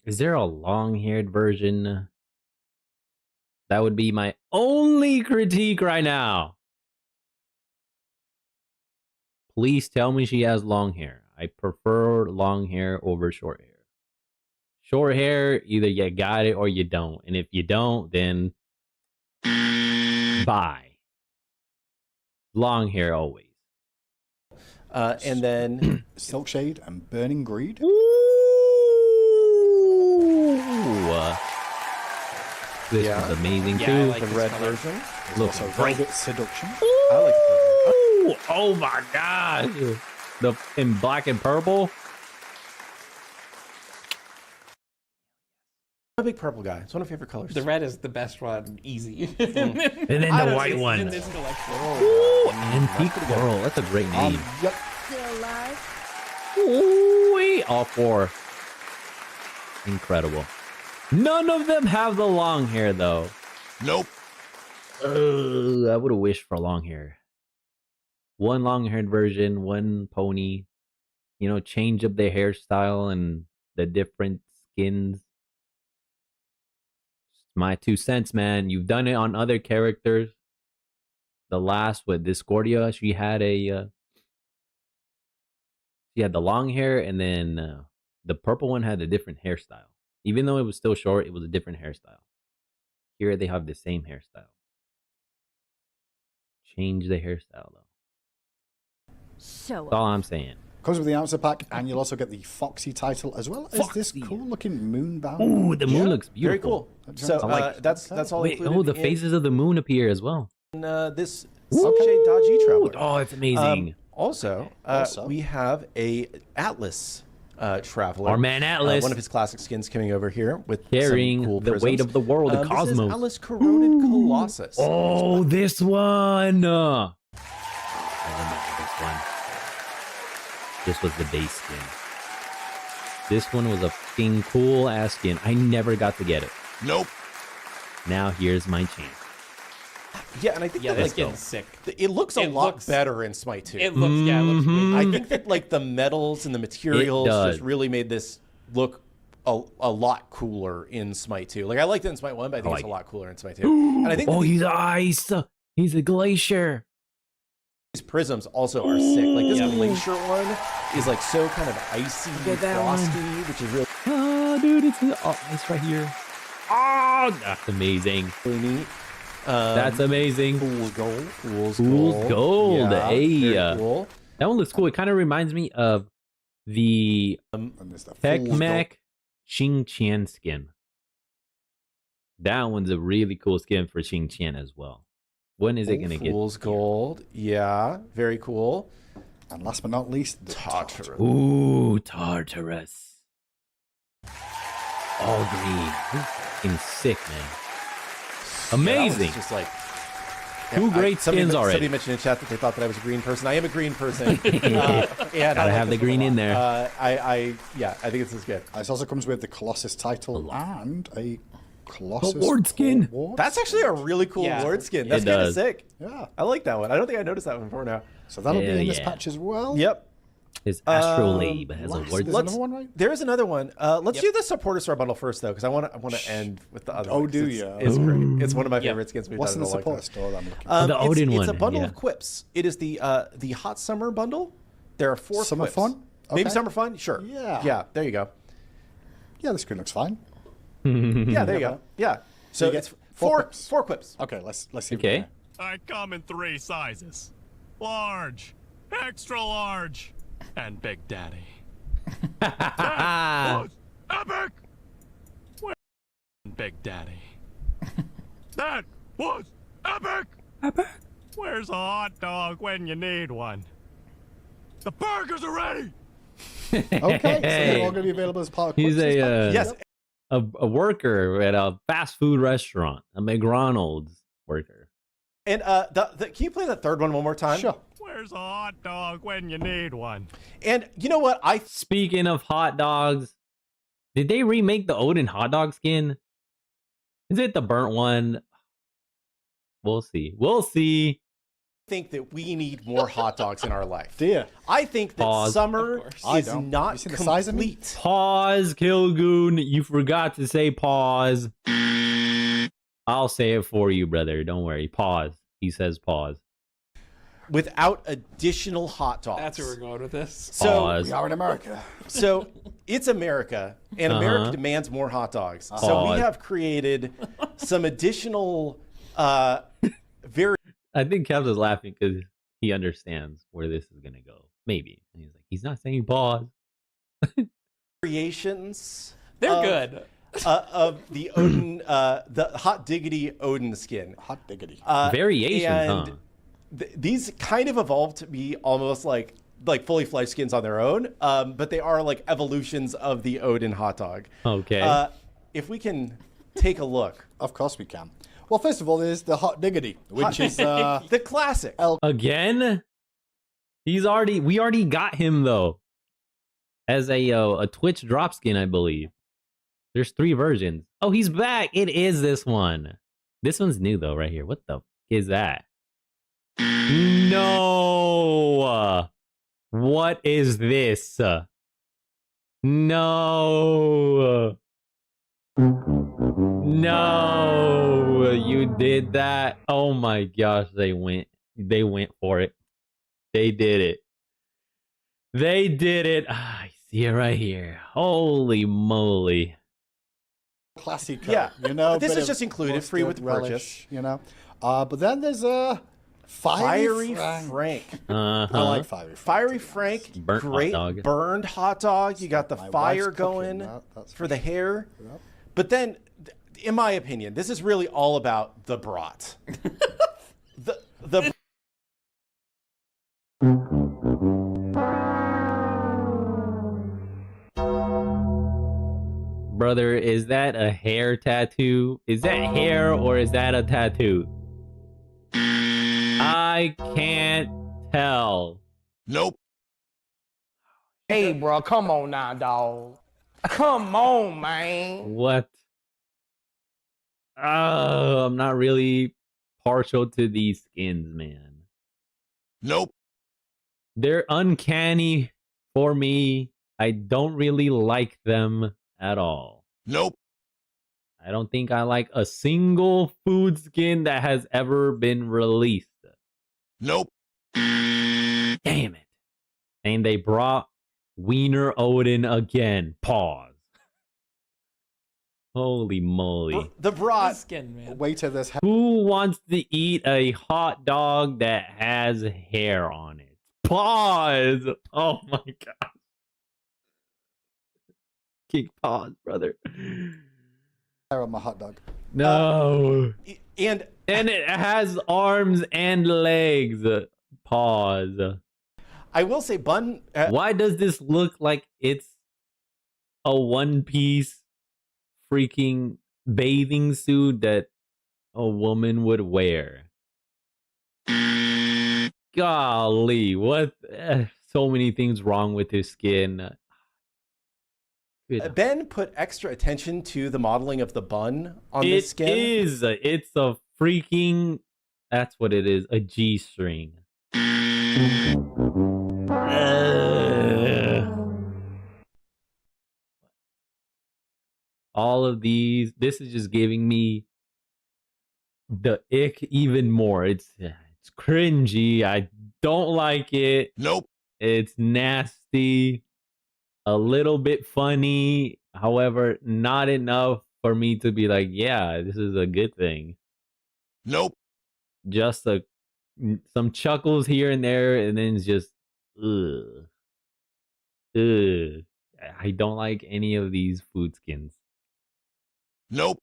Is there a long-haired version? That would be my only critique right now. Please tell me she has long hair. I prefer long hair over short hair. Short hair, either you got it or you don't. And if you don't, then bye. Long hair always. And then Silkshade and Burning Greed. Ooh. This Yeah. is amazing Yeah, too. I like the this red color. version. Looks Also, great. Velvet Seduction. I like the Ooh, oh my gosh. The in black and purple. I'm a big purple guy. It's one of my favorite colors. The red is the best one, easy. And then I the don't white know, one. in this collection. Ooh, antique coral. That's a great name. Yep. Still alive? Ooh, all 4. Incredible. None of them have the long hair though. Nope. I would have wished for long hair. One long-haired version, one pony. You know, change up their hairstyle and the different skins. My 2 cents, man. You've done it on other characters. The last with Discordia, she had the long hair, and then the purple one had a different hairstyle. Even though it was still short, it was a different hairstyle. Here they have the same hairstyle. Change the hairstyle though. So That's all I'm saying. Comes with the answer pack, and you'll also get the Foxy title as well as this Foxy. cool-looking moonbound. Ooh, the moon looks Very beautiful. cool. So I like that's all Wait, included. the phases of the moon appear as well. in this Silkshade Dodgy Traveler. Oh, it's amazing. Also, we have a Atlas Traveler. Our man Atlas. one of his classic skins coming over here with Carrying some cool the weight prisms. of the world, the This is cosmos. Atlas Corroded Colossus. Oh, this one. I remember this one. This was the base skin. This one was a fucking cool ass skin. I never got to get it. Nope. Now here's my chance. Yeah, and I think Yeah, that, this like, skin's sick. it looks a It lot looks- better in Smite 2. It looks, yeah, it looks Mm-hmm. great. I think that like the metals and the materials does. just really made this look a lot cooler in Smite 2. Like I liked it in Smite 1, but I think it's a lot cooler in Smite 2. And I think that Oh, he's ice. He's a glacier. these prisms also are sick. Like this Yeah. glacier one is like so kind of icy, at that frosty, one. which is really, Oh, dude, it's ice right here. Oh, that's amazing. really neat. That's amazing. Fool's Gold. Fool's Gold. Yeah, Hey, very cool. That one looks cool. It kind of reminds me of the And there's the Tech Fool's Mech Xing Qian skin. That one's a really cool skin for Xing Qian as well. When is it going to get? Fool's Gold. Yeah, very cool. Gold. And last but not least, the Tartarus. Ooh, Tartarus. All green. This is fucking sick, man. Amazing. Yeah, that was just like Two great skins already. Somebody mentioned in chat that they thought that I was a green person. I am a green person. And Gotta have the green in there. I think it's as good. This also comes with the Colossus title and a Colossus Ward skin. Ward That's actually a really cool Yeah. Ward skin. That's It kind of does. sick. Yeah. I like that one. I don't think I noticed that one before now. So that'll be Hell in this yeah. patch as well. Yep. His astrolabe has a Last, word. there's another one, right? There is another one. Let's do the supporter star bundle first, though, because I want to end with the other. Oh, one, 'cause do it's, ya? It's great. It's one of my favorite skins we've What's done in the in a long support time. store that I'm looking The Odin it's one, a bundle yeah. of quips. It is the hot summer bundle. There are 4 Summer quips. fun? Maybe Okay. summer fun. Sure. Yeah. Yeah. There you go. Yeah, the screen looks fine. Yeah. There you go. Yeah. So you get it's four four quips. 4 quips. Okay, let's see. Okay. I come in 3 sizes. Large, extra large, and Big Daddy. That was epic! Where Big Daddy? That was epic! Epic. Where's a hot dog when you need one? The burgers are ready! Okay, so they're all going to be available as part of He's quips this a patch? Yes. a worker at a fast food restaurant, a McDonald's worker. And can you play the third one more time? Sure. Where's a hot dog when you need one? And you know what? Speaking of hot dogs, did they remake the Odin hot dog skin? Is it the burnt one? We'll see. We'll see. think that we need more hot dogs in our life. Dear. I think that Pause. summer I is don't. not You see the size of me? complete. Pause, Kilgoon. You forgot to say pause. I'll say it for you, brother. Don't worry. Pause. He says pause. Without additional hot dogs. That's where we're going with this. So, Pause. We are in America. so it's America, and America demands more hot dogs. So we Pause. have created some additional, very I think Kev is laughing because he understands where this is gonna go. Maybe. And he's like, he's not saying pause. variations. They're of- good. Of the Odin, the Hot Diggity Odin skin. Hot diggity. Variations, and huh? These kind of evolved to be almost like fully fledged skins on their own, but they are like evolutions of the Odin hot dog. Okay. If we can take a look, Of course we can. Well, first of all, there's the hot diggity, which is the classic. Again? We already got him though. As a Twitch drop skin, I believe. There's 3 versions. Oh, he's back. It is this one. This one's new though, right here. What the f is that? No. What is this? No. No. You did that. Oh my gosh, they went for it. They did it. They did it. I see it right here. Holy moly. classy coat. Yeah. You know, This bit is of just included, free with the mustard, purchase. relish, You know. But then there's a Fiery Frank. Frank. Uh-huh. I like Fiery Frank. Fiery to be Frank, honest. Burnt hot great dog. burned hot dog. You got the My fire wife's cooking going that, that's for the hair. Yep. But then, in my opinion, this is really all about the brat. the Brother, is that a hair tattoo? Is that hair or is that a tattoo? I can't tell. Nope. Hey, bro, come on now, dog. Come on, man. What? Oh, I'm not really partial to these skins, man. Nope. They're uncanny for me. I don't really like them at all. Nope. I don't think I like a single food skin that has ever been released. Nope. Damn it. And they brought Wiener Odin again. Pause. Holy moly. the brat. Skin, man. Wait till this. Who wants to eat a hot dog that has hair on it? Pause. Oh my god. Kick pause, brother. Hair on my hot dog. No. And And it has arms and legs. Pause. I will say, Bun. Why does this look like it's a one-piece freaking bathing suit that a woman would wear? Golly, what? So many things wrong with his skin. Good. Ben put extra attention to the modeling of the bun on this skin. It's a freaking. That's what it is. A G-string. All of these. This is just giving me the ick even more. It's cringy. I don't like it. Nope. It's nasty. A little bit funny. However, not enough for me to be like, yeah, this is a good thing. Nope. Just some chuckles here and there, and then it's just, ugh. Ugh. I don't like any of these food skins. Nope.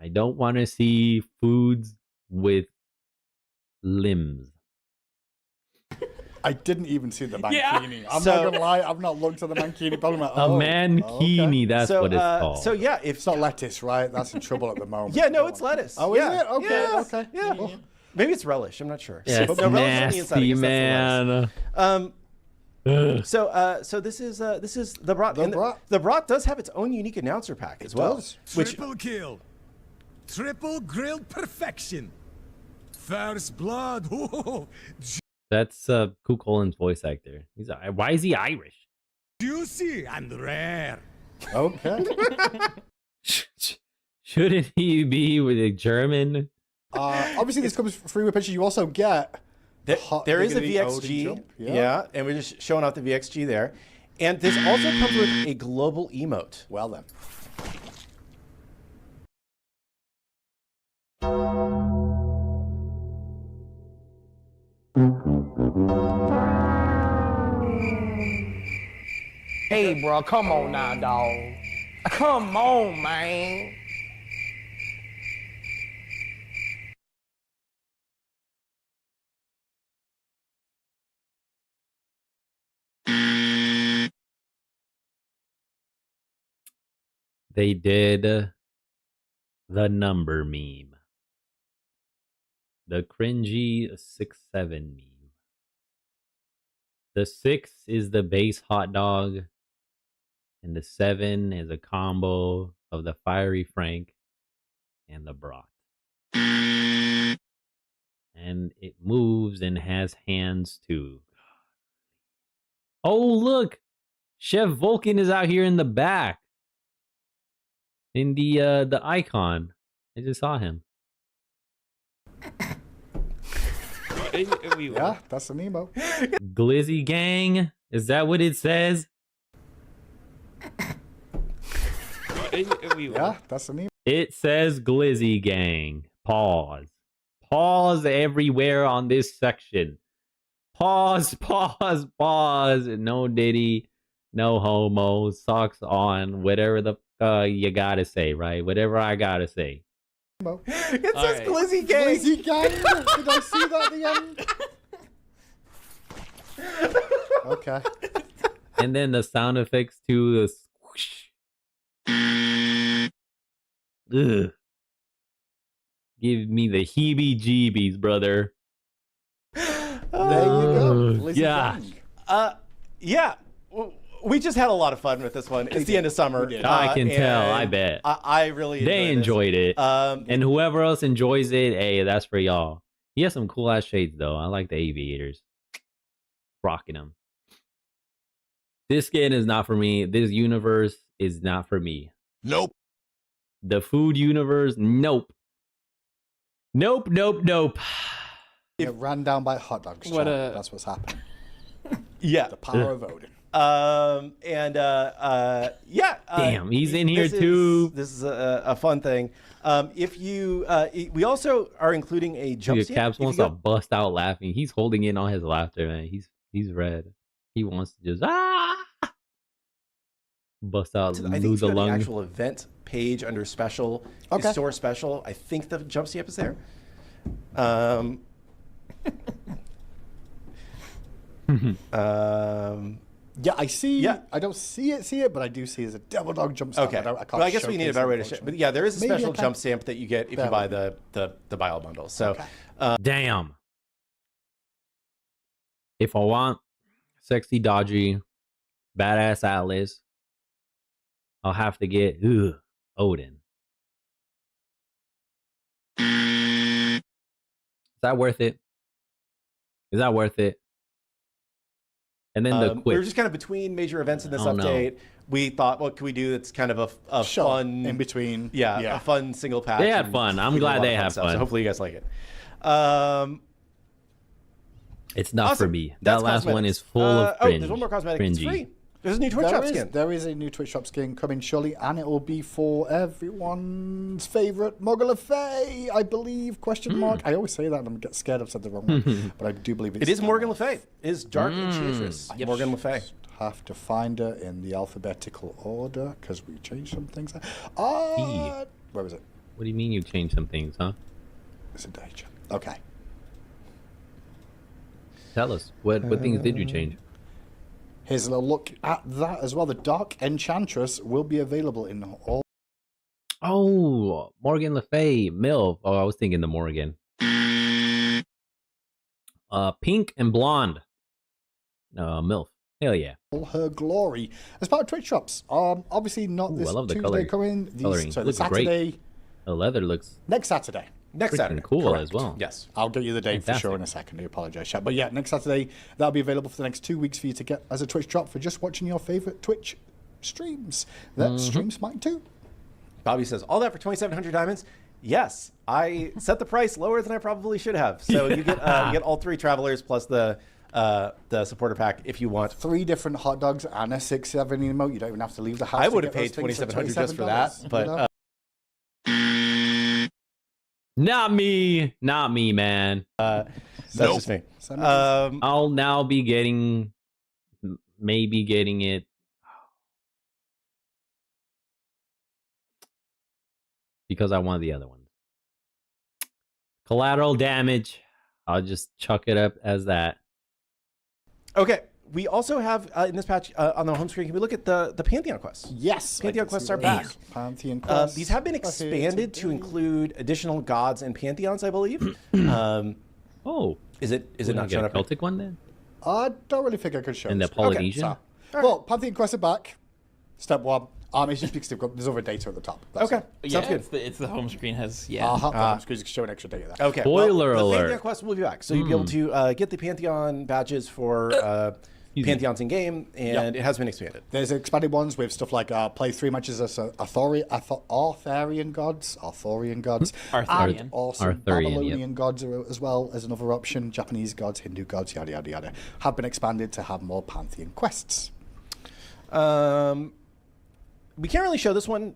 I don't want to see foods with limbs. I didn't even see the mankini. Yeah. I'm not gonna lie, I've not looked at the mankini. But I'm like, A mankini, that's So, what it's called. So yeah, It's not lettuce, right? That's in trouble at the moment. yeah, no, it's lettuce. Oh, yeah. is it? Okay, Yeah. okay. Yeah. Well, Maybe it's relish. I'm not sure. Yeah, it's No, relish is on the inside. I nasty, guess that's the lettuce. man. So this is the brat. The And brat. The brat does have its own unique announcer pack as well, does. which Triple kill. Triple grilled perfection. First blood. Ooh, That's Chulainn voice actor. Why is he Irish? juicy and rare. okay. Shouldn't he be with a German? Obviously, this comes free with pictures. You also get the hot there is a diggity Odin VXG. jump. Yeah, and we're just showing off the VXG there. And this also comes with a global emote. Well then. Hey, bro, come on now, dog. Come on, man. They did the number meme. The cringy 6-7 meme. The 6 is the base hot dog, and the 7 is a combo of the fiery Frank and the brat. And it moves and has hands too. Oh, look! Chef Vulcan is out here in the back. In the icon. I just saw him. Yeah, that's an emo. Glizzy Gang? Is that what it says? Yeah, that's an emo. It says Glizzy Gang. Pause. Pause everywhere on this section. Pause, pause, pause. No Diddy, no homo, socks on, whatever the you gotta say, right? Whatever I gotta say. It says Glizzy Gang. Glizzy Gang? Did I see that at the end? Okay. And then the sound effects to the swoosh. Ugh. Give me the heebie-jeebies, brother. There you go. Glizzy yeah. Gang. Yeah. We just had a lot of fun with this one. It's the end of summer. I can tell. I bet. I really They enjoyed it. And whoever else enjoys it, hey, that's for y'all. He has some cool ass shades though. I like the aviators. Rocking them. This skin is not for me. This universe is not for me. Nope. The food universe, nope. Nope, nope, nope. Get ran down by hot dogs. What Chad. That's what's happening. Yeah. The power of Odin. Damn, he's in here this too. This is a fun thing. If you, we also are including a jump Dude, seat. Caps If you wants go- to bust out laughing. He's holding in on his laughter, man. He's red. He wants to just bust out, I think lose it's a the lung. actual event page under special, Okay. store special. I think the jump seat is there. Yeah, I see. Yeah. I don't see it, but I do see it as a devil dog jump stamp. Okay. I can't Well, I guess we need a showcase better it, way to show. unfortunately. But yeah, there is a Maybe I special can. jump stamp that you get if Bear you buy with the bio bundle. So Okay. Damn. If I want sexy, dodgy, badass Atlas, I'll have to get Odin. Is that worth it? Is that worth it? And then the we were just kind of between major events in this update. We thought, what can we do that's kind of a fun in between? Yeah, a fun single patch. They had fun. I'm glad they had fun. So hopefully you guys like it. It's not for me. That's that last cosmetics. one is full of cringe. Oh, there's one more cosmetic. Cringy. It's free. There's a new Twitch shop skin. There is a new Twitch shop skin coming shortly, and it will be for everyone's favorite Mogul of Fey, I believe, question mark. I always say that and I get scared I've said the wrong one, but I do believe it is Morgan Le Fay. It is Dark Enchantress. Morgan Le Fay. Have to find her in the alphabetical order, because we changed some things. Where was it? What do you mean you changed some things, huh? It's a danger. Okay. Tell us. What things did you change? Here's a little look at that as well. The Dark Enchantress will be available in all. Oh, Morgan Le Fay, MILF. Oh, I was thinking the Morgan. Pink and blonde. MILF. Hell yeah. All her glory as part of Twitch shops. Obviously not this I love the Tuesday coming. Coloring. So Looks Saturday. great. The leather looks next Saturday. Next Saturday. Cool Correct. as well. Yes. I'll get you the date for sure in a second. I apologize, chat. But yeah, next Saturday, that'll be available for the next 2 weeks for you to get as a Twitch drop for just watching your favorite Twitch streams. That stream Smite 2. Bobby says, all that for 2,700 diamonds? Yes. I set the price lower than I probably should have. So you get all 3 travelers plus the supporter pack if you want. 3 different hot dogs and a 6-7 emote. You don't even have to leave the house. I would have paid 2,700 just for that, but not me, man. That's just me. I'll now be maybe getting it. Because I want the other ones. Collateral damage. I'll just chuck it up as that. Okay. We also have in this patch on the home screen, can we look at the Pantheon quests? Yes. Pantheon quests are back. Pantheon quests. These have been expanded to include additional gods and pantheons, I believe. Is it not showing up? Celtic one then? I don't really think I could show And the Polynesian? Okay, so, well, Pantheon quests are back. Step 1. It's just because there's other data at the top. That's okay. it. Sounds good. It's the home screen has, the home screen is showing extra data there. Okay. Spoiler well, the alert. Pantheon quest will be back. So you'll be able to get the Pantheon badges for Pantheons in game, and it has been expanded. There's expanded ones with stuff like play 3 matches as Arthurian gods, and also Babylonian gods as well as another option. Japanese gods, Hindu gods, yada yada yada, have been expanded to have more Pantheon quests. We can't really show this one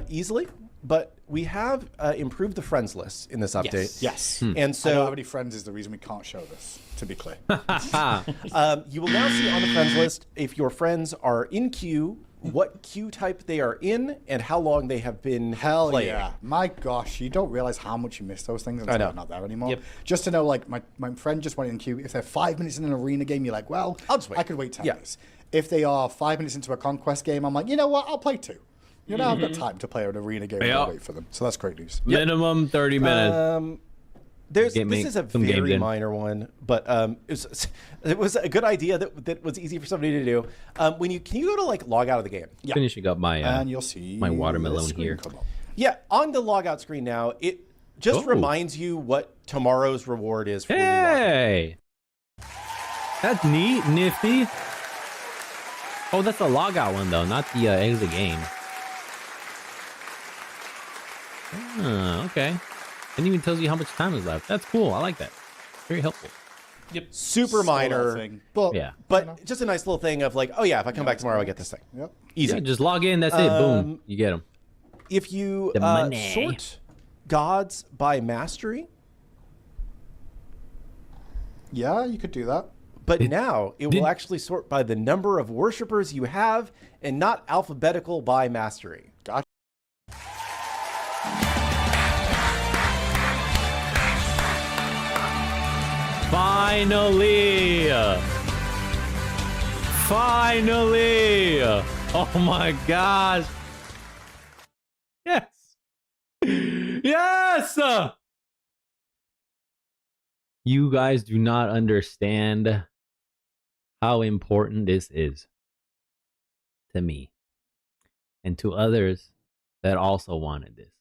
easily, but we have improved the friends list in this update. Yes. And so how many friends is the reason we can't show this, to be clear. You will now see on the friends list if your friends are in queue, what queue type they are in, and how long they have been playing. Yeah. My gosh, you don't realize how much you miss those things until they're not there anymore. Yep. Just to know, like, my friend just went in queue. If they're 5 minutes in an arena game, you're like, well, I'll just wait. I could wait 10 minutes. If they are 5 minutes into a conquest game, I'm like, you know what? I'll play 2. You know, I've got time to play an arena game and I'll wait for them. So that's great news. Minimum 30 minutes. This is a very minor one, but it was a good idea that was easy for somebody to do. Can you go to like log out of the game? Yeah. Finishing up my and you'll see my watermelon here. Yeah, on the logout screen now, it just reminds you what tomorrow's reward is for Hey! That's neat, nifty. Oh, that's the logout one though, not the exit game. Okay. And even tells you how much time is left. That's cool. I like that. Very helpful. Yep. Super minor thing. But, but just a nice little thing of like, oh yeah, if I come back tomorrow, I get this thing. Yep. Easy. Yeah, just log in. That's it. Boom. You get them. If you sort gods by mastery. Yeah, you could do that. But now it will actually sort by the number of worshippers you have and not alphabetical by mastery. Gotcha. Finally! Finally! Oh my gosh! Yes! Yes! You guys do not understand how important this is to me. and to others that also wanted this.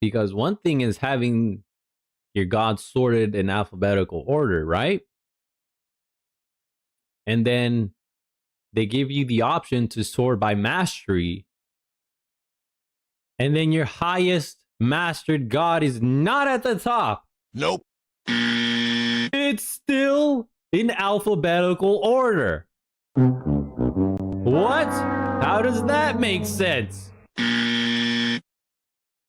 Because one thing is having your gods sorted in alphabetical order, right? And then they give you the option to sort by mastery. And then your highest mastered god is not at the top. Nope. It's still in alphabetical order. What? How does that make sense?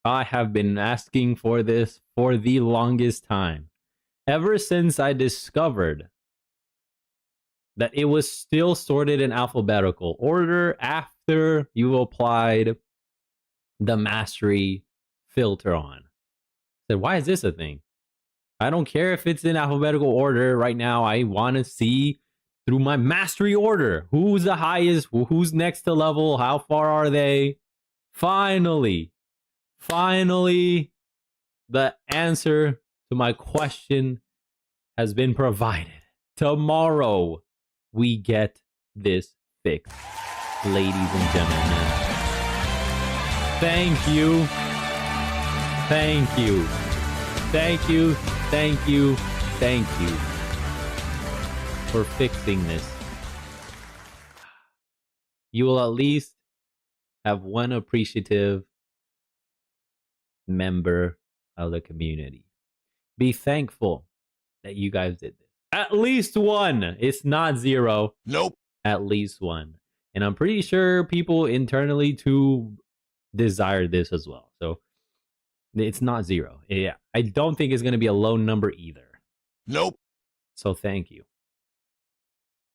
I have been asking for this for the longest time. Ever since I discovered that it was still sorted in alphabetical order after you applied the mastery filter on. I said, why is this a thing? I don't care if it's in alphabetical order right now. I want to see through my mastery order. Who's the highest? Who's next to level? How far are they? Finally, the answer to my question has been provided. Tomorrow, we get this fixed. Ladies and gentlemen, thank you. Thank you. Thank you. Thank you. Thank you for fixing this. You will at least have one appreciative member of the community. Be thankful that you guys did this. At least one. It's not zero. Nope. At least one. And I'm pretty sure people internally too desire this as well. So it's not zero. Yeah. I don't think it's going to be a low number either. Nope. So thank you.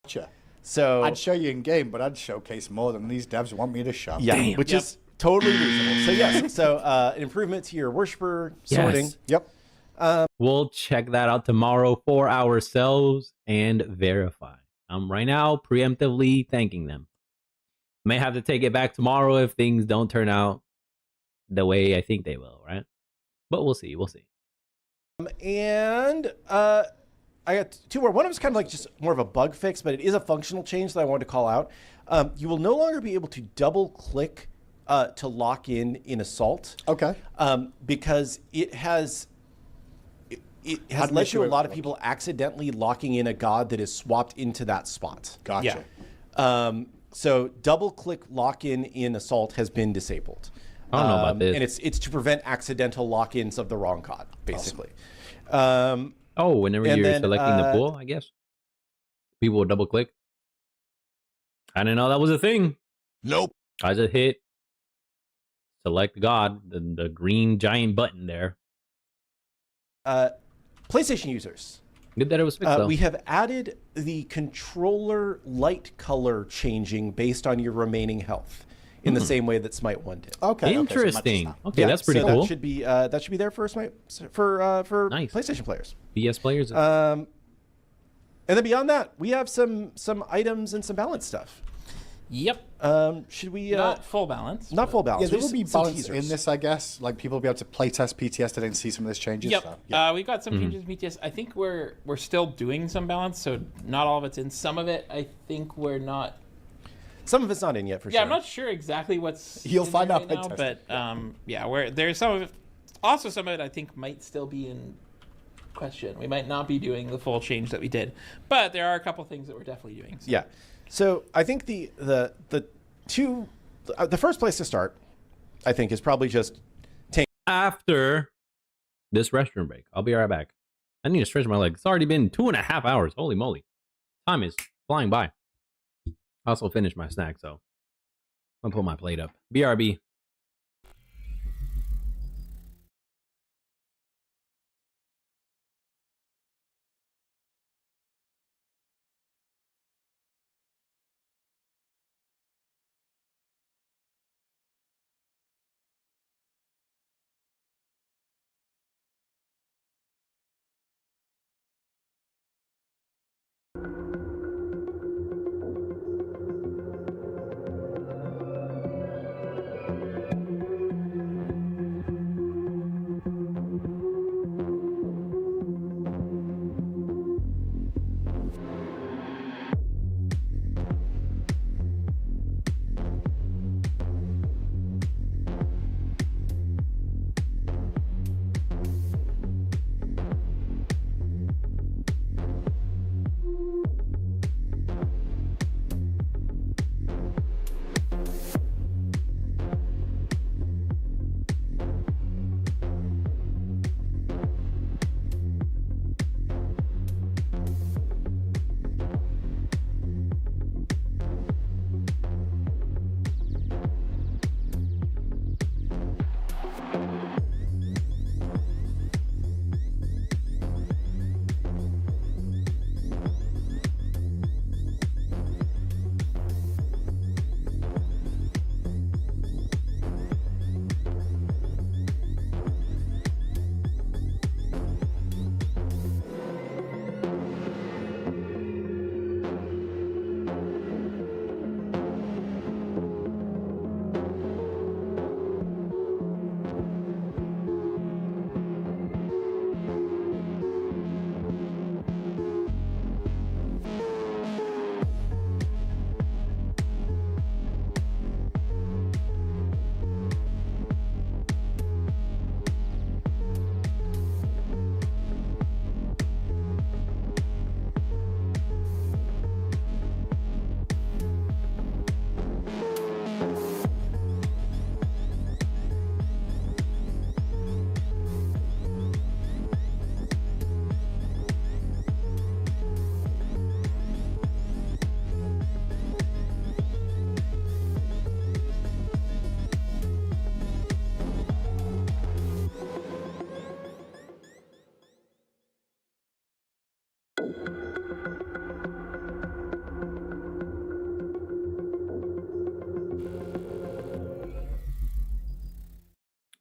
Gotcha. So I'd show you in game, but I'd showcase more than these devs want me to show. yeah, which is totally reasonable. So yes, so an improvement to your worshiper sorting. Yes. Yep. We'll check that out tomorrow for ourselves and verify. I'm right now preemptively thanking them. May have to take it back tomorrow if things don't turn out the way I think they will, right? But we'll see. We'll see. And I got two more. One of them is kind of like just more of a bug fix, but it is a functional change that I wanted to call out. You will no longer be able to double click to lock in Assault. Okay. Because it has led to a lot of people accidentally locking in a god that is swapped into that spot. Gotcha. Yeah. So double click lock in Assault has been disabled. I don't know about this. And it's to prevent accidental lock-ins of the wrong god, basically. Awesome. Whenever you're selecting the pool, I guess people will double click. I didn't know that was a thing. Nope. I just hit select god, the green giant button there. PlayStation users. Good that it was fixed, though. We have added the controller light color changing based on your remaining health in the same way that Smite 1 did. Okay. Interesting. Okay, Yeah, that's pretty so cool. That should be there for Smite for Nice. PlayStation players. BS players. And then beyond that, we have some items and some balance stuff. Yep. Should we Not full balance. not full balance? Yeah, there just will be some balance in teasers. this, I guess. Like people will be able to playtest PTS today and see some of those changes. Yep. So, yeah. We've got some changes in BTS. I think we're still doing some balance, so not all of it's in. Some of it, I think we're not. Some of it's not in yet for sure. Yeah, I'm not sure exactly what's. You'll in find there out right by now, testing. but yeah, there's some of it. Also, some of it I think might still be in question. We might not be doing the full change that we did, but there are a couple things that we're definitely doing. So. Yeah. So I think the first place to start, I think, is probably just After this restroom break, I'll be right back. I need to stretch my legs. It's already been 2.5 hours. Holy moly. Time is flying by. I also finished my snack, so I'm gonna pull my plate up. BRB.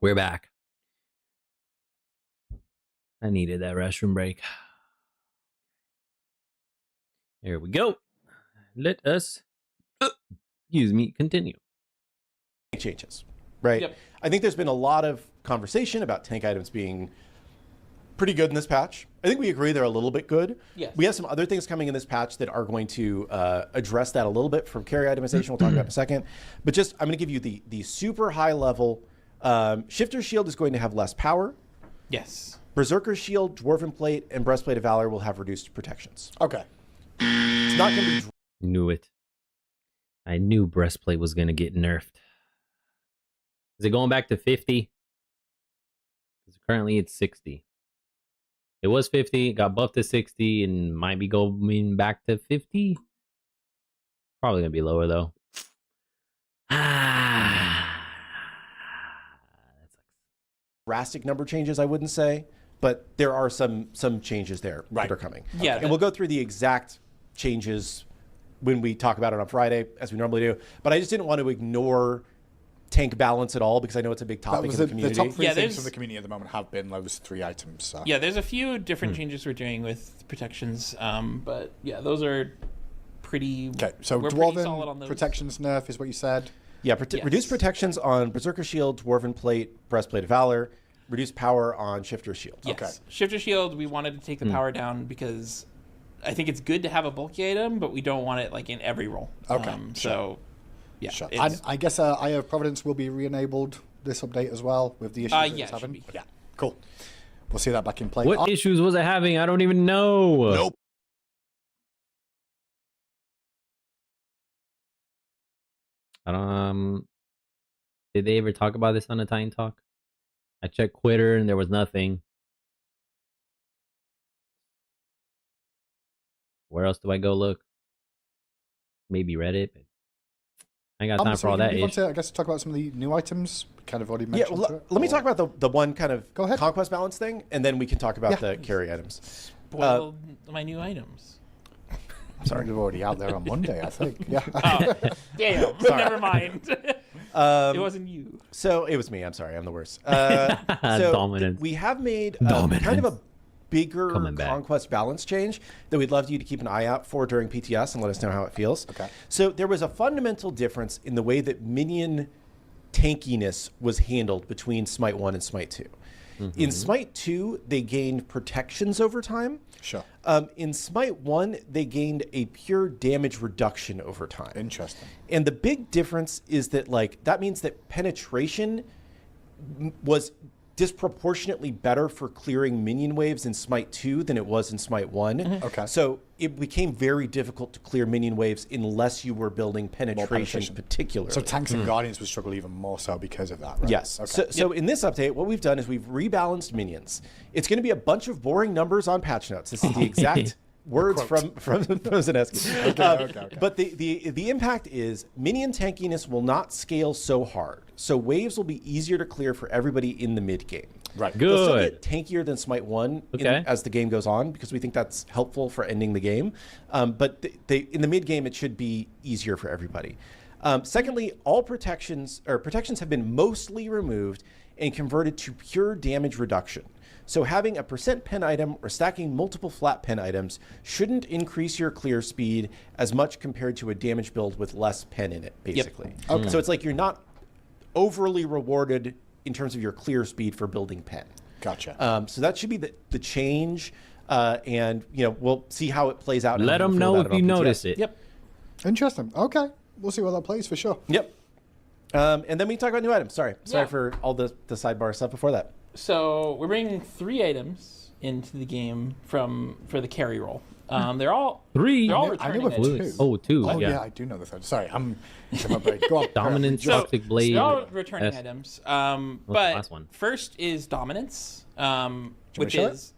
We're back. I needed that restroom break. Here we go. Let us, excuse me, continue. Changes, right? Yep. I think there's been a lot of conversation about tank items being pretty good in this patch. I think we agree they're a little bit good. Yes. We have some other things coming in this patch that are going to address that a little bit from carry itemization. We'll talk about in a second. But just, I'm going to give you the super high level. Shifter Shield is going to have less power. Yes. Berserker Shield, Dwarven Plate, and Breastplate of Valor will have reduced protections. Okay. It's not going to be... Knew it. I knew Breastplate was going to get nerfed. Is it going back to 50? Because currently it's 60. It was 50, got buffed to 60, and might be going back to 50. Probably going to be lower, though. drastic number changes, I wouldn't say, but there are some changes there that are coming. Yeah. And we'll go through the exact changes when we talk about it on Friday, as we normally do. But I just didn't want to ignore tank balance at all, because I know it's a big topic in the community. The top three Yeah, things from the community at the moment have been those 3 items. So. Yeah, there's a few different changes we're doing with protections, but yeah, those are pretty. Okay, so we're pretty solid on Dwarven those. protections nerf is what you said. Yeah, Yes. reduced protections on Berserker Shield, Dwarven Plate, Breastplate of Valor, reduced power on Shifter Shield. Yes. Okay. Shifter Shield, we wanted to take the power down because I think it's good to have a bulky item, but we don't want it like in every roll. Okay, So, yeah. Sure. it's- I guess Eye of Providence will be re-enabled this update as well with the issues that yeah, it's it should having. be. Yeah, cool. We'll see that back in play. What issues was it having? I don't even know. Nope. Did they ever talk about this on the Time Talk? I checked Twitter and there was nothing. Where else do I go look? Maybe Reddit, but I ain't got time so for all we can that move on ish. to, I guess, talk about some of the new items. We kind of already Yeah, mentioned. let me talk about the one kind of Go ahead. conquest balance thing, and then we can talk about Yeah. the carry items. Spoiled my new items. Sorry, they're already out there on Monday, I think. Yeah. Oh, damn. Never mind. It wasn't you. So it was me. I'm sorry. I'm the worst. So Dominance. we have made kind of a bigger Coming back. conquest balance change that we'd love you to keep an eye out for during PTS and let us know how it feels. Okay. So there was a fundamental difference in the way that minion tankiness was handled between Smite 1 and Smite 2. In Smite 2, they gained protections over time. Sure. In Smite 1, they gained a pure damage reduction over time. Interesting. And the big difference is that, like, that means that penetration was disproportionately better for clearing minion waves in Smite 2 than it was in Smite 1. Okay. So it became very difficult to clear minion waves unless you were building penetration particularly. So tanks and guardians would struggle even more so because of that, right? Yes. Okay. So in this update, what we've done is we've rebalanced minions. It's going to be a bunch of boring numbers on patch notes. This is the exact words from Zaneski. Okay. But the impact is minion tankiness will not scale so hard. So waves will be easier to clear for everybody in the mid game. Right. They'll still Good. get tankier than Smite 1 Okay. as the game goes on, because we think that's helpful for ending the game. But in the mid game, it should be easier for everybody. Secondly, all protections have been mostly removed and converted to pure damage reduction. So having a % pen item or stacking multiple flat pen items shouldn't increase your clear speed as much compared to a damage build with less pen in it, basically. Okay. So it's like you're not overly rewarded in terms of your clear speed for building pen. Gotcha. So that should be the change, and we'll see how it plays out. and Let how them we feel know about if it you on PTS. notice it. Yep. Interesting. Okay. We'll see what that plays for sure. Yep. And then we talk about new items. Sorry Yeah. for all the sidebar stuff before that. So we're bringing 3 items into the game for the carry roll. They're all 3. They're all I returning knew of items. 2. Oh, 2. Oh, yeah. yeah. I do know the third. Sorry, I'm my break. Go on. Dominance, So, Toxic Blade. They're all returning S. items. the But last one? first is dominance, which show it? is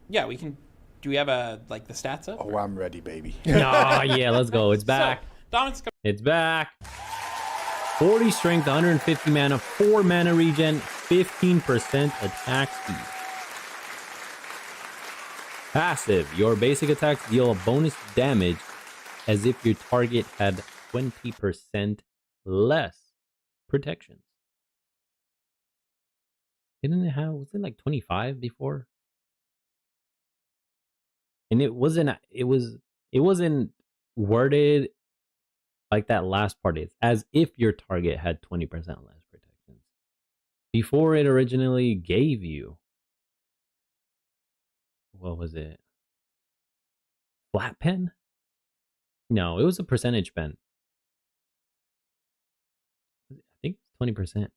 yeah. We can. Do we have the stats up? Oh, I'm ready, baby. Nah, yeah, let's go. It's back. So, dominance. It's back. 40 strength, 150 mana, 4 mana regen, 15% attack speed. Passive. Your basic attacks deal a bonus damage as if your target had 20% less protections. Didn't it have, was it like 25 before? And it wasn't worded like that last part is, as if your target had 20% less protections. Before it originally gave you, what was it? Flat pen? No, it was a percentage pen. I think 20%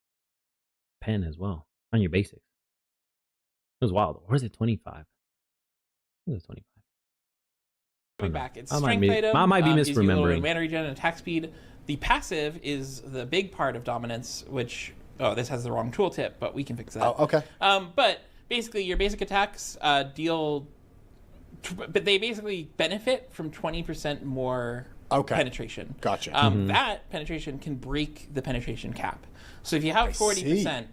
pen as well on your basics. It was wild. Or is it 25? I think it was 25. Going back, it's I strength item. I might be gives you a little bit misremembering. of mana regen and attack speed. The passive is the big part of dominance, which this has the wrong tooltip, but we can fix that. Oh, okay. But basically, your basic attacks but they basically benefit from 20% more penetration. Gotcha. That penetration can break the penetration cap. So if you have 40%,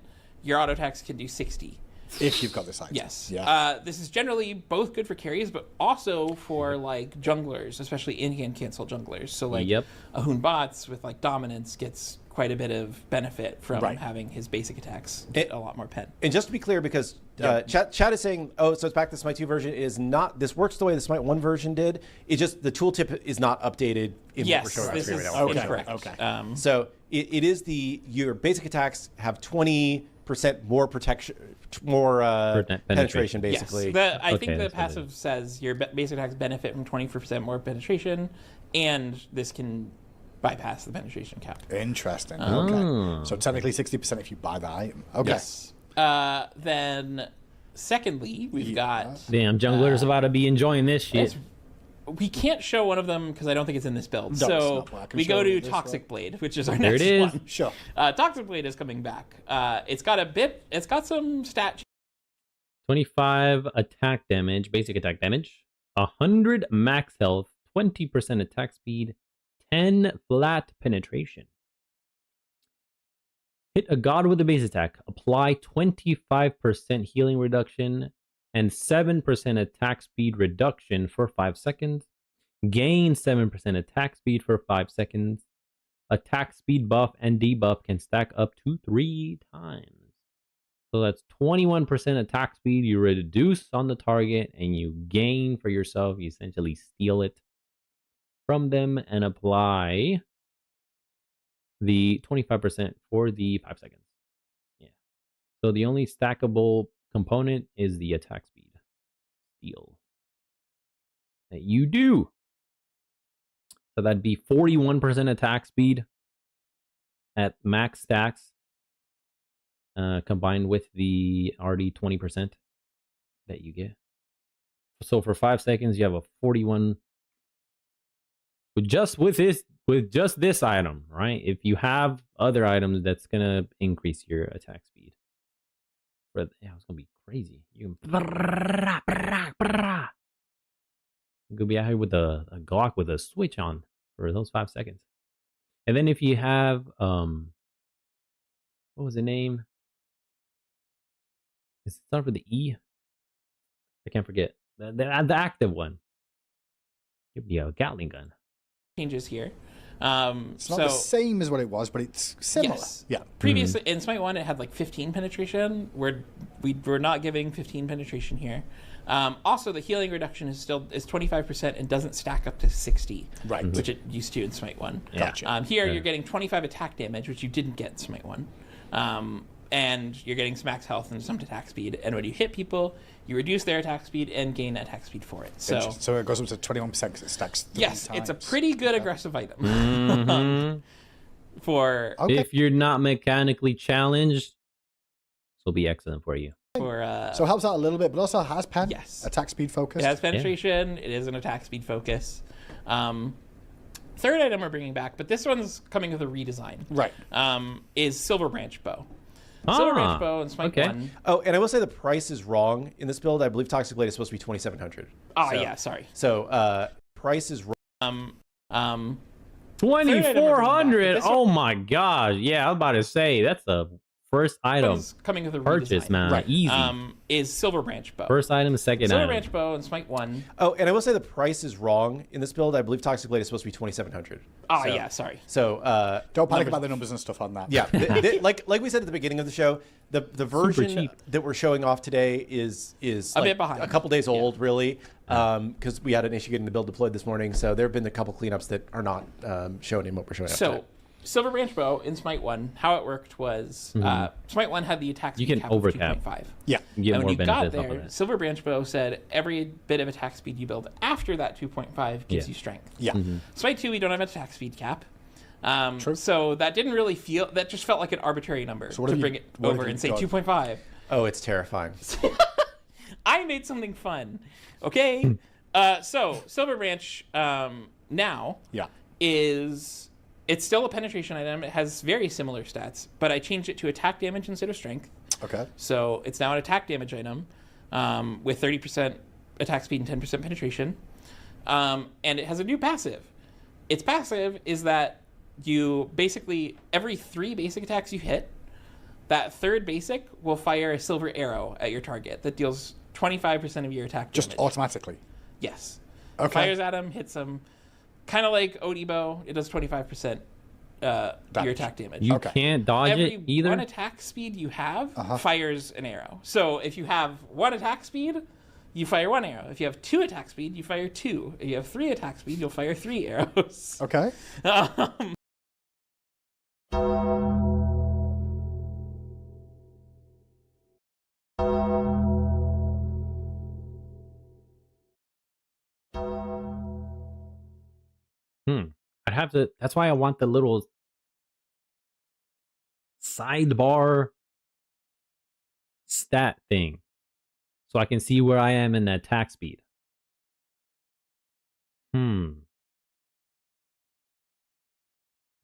your auto attacks can do 60. If you've got this item. Yes. Yeah. This is generally both good for carries, but also for like junglers, especially in-hand cancel junglers. So like Ahun Bots with like dominance gets quite a bit of benefit from having his basic attacks get a lot more pen. And just to be clear, because chat is saying, oh, so it's back to the Smite 2 version, is not, this works the way the Smite 1 version did. It's just the tooltip is not updated in what we're showing on screen right now. Incorrect. Okay. So it is your basic attacks have 20% more protection, more penetration, basically. Yes. I think the passive says your basic attacks benefit from 20% more penetration, and this can bypass the penetration cap. Interesting. Okay. So technically 60% if you buy the item. Okay. Yes. Then, secondly, we've got... Damn, junglers about to be enjoying this shit. We can't show one of them because I don't think it's in this build. No, so we go to Toxic Blade, which is our next one. Sure. Toxic Blade is coming back. It's got some stat 25 attack damage, basic attack damage, 100 max health, 20% attack speed, 10 flat penetration. Hit a god with a base attack, apply 25% healing reduction and 7% attack speed reduction for 5 seconds. Gain 7% attack speed for 5 seconds. Attack speed buff and debuff can stack up to 3 times. So that's 21% attack speed you reduce on the target and you gain for yourself. You essentially steal it from them and apply the 25% for the 5 seconds. Yeah. So the only stackable component is the attack speed steal that you do. So that'd be 41% attack speed at max stacks, combined with the already 20% that you get. So for 5 seconds, you have a 41 with just this item, right? If you have other items, that's gonna increase your attack speed. But yeah, it's gonna be crazy. You could be out here with a Glock with a switch on for those 5 seconds. And then if you have what was the name? Does it start with the E? I can't forget. The active one. Give you a Gatling gun. changes here. It's not the same as what it was, but it's similar. Yes. Yeah. Previously, in Smite 1, it had like 15 penetration. We're not giving 15 penetration here. Also, the healing reduction is 25% and doesn't stack up to 60, right? Which it used to in Smite 1. Gotcha. Here, you're getting 25 attack damage, which you didn't get in Smite 1. And you're getting some max health and some attack speed. And when you hit people, you reduce their attack speed and gain attack speed for it. So it goes up to 21% because it stacks 3 yes, times. it's a pretty good aggressive item. Mm-hmm. If you're not mechanically challenged, this will be excellent for you. So it helps out a little bit, but also has pen. Yes. Attack speed focus. It has penetration. It is an attack speed focus. Third item we're bringing back, but this one's coming with a redesign. Right. Is Silver Branch Bow. Silver Branch Bow in Smite 1. Oh, and I will say the price is wrong in this build. I believe Toxic Blade is supposed to be 2,700. Oh, yeah, sorry. So price is wrong. 2,400. Oh my gosh! Yeah, I was about to say that's a first item Comes coming with a purchase, redesign. man. Right. Easy. Is Silver Branch Bow. First item, second Silver item. Branch Bow and Smite 1. Oh, and I will say the price is wrong in this build. I believe Toxic Blade is supposed to be 2,700. Oh, yeah, sorry. So Don't panic about the numbers and stuff on that. yeah, like we said at the beginning of the show, the version cheap. that we're showing off today is A like bit behind. a couple days old, really, because we had an issue getting the build deployed this morning. So there have been a couple cleanups that are not shown in what we're showing off today. So, Silver Branch Bow in Smite 1, how it worked was Smite 1 had the attack speed can cap of overcap. 2.5. Yeah. You get And more when you got benefits off of there, that. Silver Branch Bow said every bit of attack speed you build after that 2.5 gives Yeah. you strength. Yeah. Smite 2, we don't have an attack speed cap. True. So that didn't really feel, that just felt like an arbitrary number what to have you- bring it what have over you and say got? 2.5. Oh, it's terrifying. I made something fun. Okay? So, Silver Branch now Yeah. it's still a penetration item. It has very similar stats, but I changed it to attack damage instead of strength. Okay. So it's now an attack damage item with 30% attack speed and 10% penetration. And it has a new passive. Its passive is that you basically, every 3 basic attacks you hit, that third basic will fire a silver arrow at your target that deals 25% of your attack damage. Just automatically. Yes. Okay. Fires at him, hits him. Kind of like Odibo, it does 25% your attack damage. You Okay. can't dodge Every it either. one attack speed you have fires an arrow. So if you have 1 attack speed, you fire 1 arrow. If you have 2 attack speed, you fire 2. If you have 3 attack speed, you'll fire 3 arrows. Okay. I'd have to. That's why I want the little sidebar stat thing, so I can see where I am in that attack speed. It's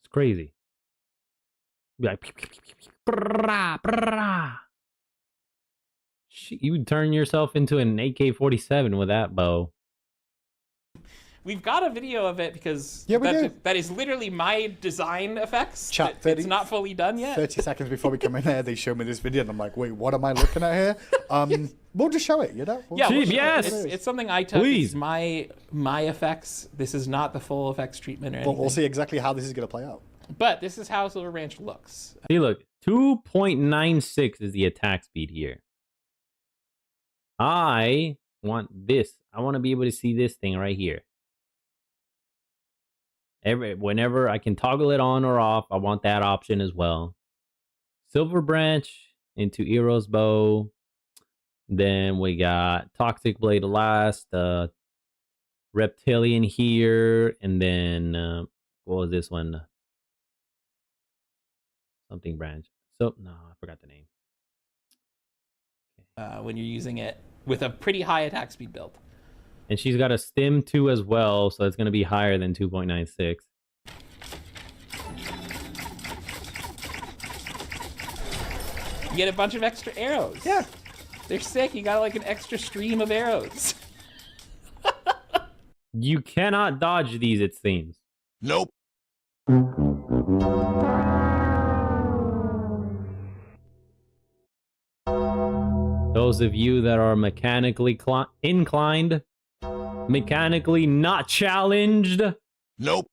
crazy. Be like, brah, brah. Shit, you would turn yourself into an AK-47 with that bow. We've got a video of it because Yeah, we do. that is literally my design effects. Chat, It's 30 not fully done yet. 30 seconds before we come in here, they show me this video, and I'm like, wait, what am I looking at here? We'll just show it, you know? Yeah, Cheap, we'll show it. yes. It's something I took. Please. It's my effects. This is not the full effects treatment or anything. But we'll see exactly how this is going to play out. But this is how Silver Branch looks. See, look, 2.96 is the attack speed here. I want this. I want to be able to see this thing right here. Whenever I can toggle it on or off, I want that option as well. Silver Branch into Eros Bow. Then we got Toxic Blade last. Reptilian here. And then, what was this one? Something branch. So, no, I forgot the name. When you're using it with a pretty high attack speed build. And she's got a stim 2 as well, so it's going to be higher than 2.96. You get a bunch of extra arrows. Yeah. They're sick. You got like an extra stream of arrows. You cannot dodge these, it seems. Nope. Those of you that are mechanically inclined, mechanically not challenged, Nope.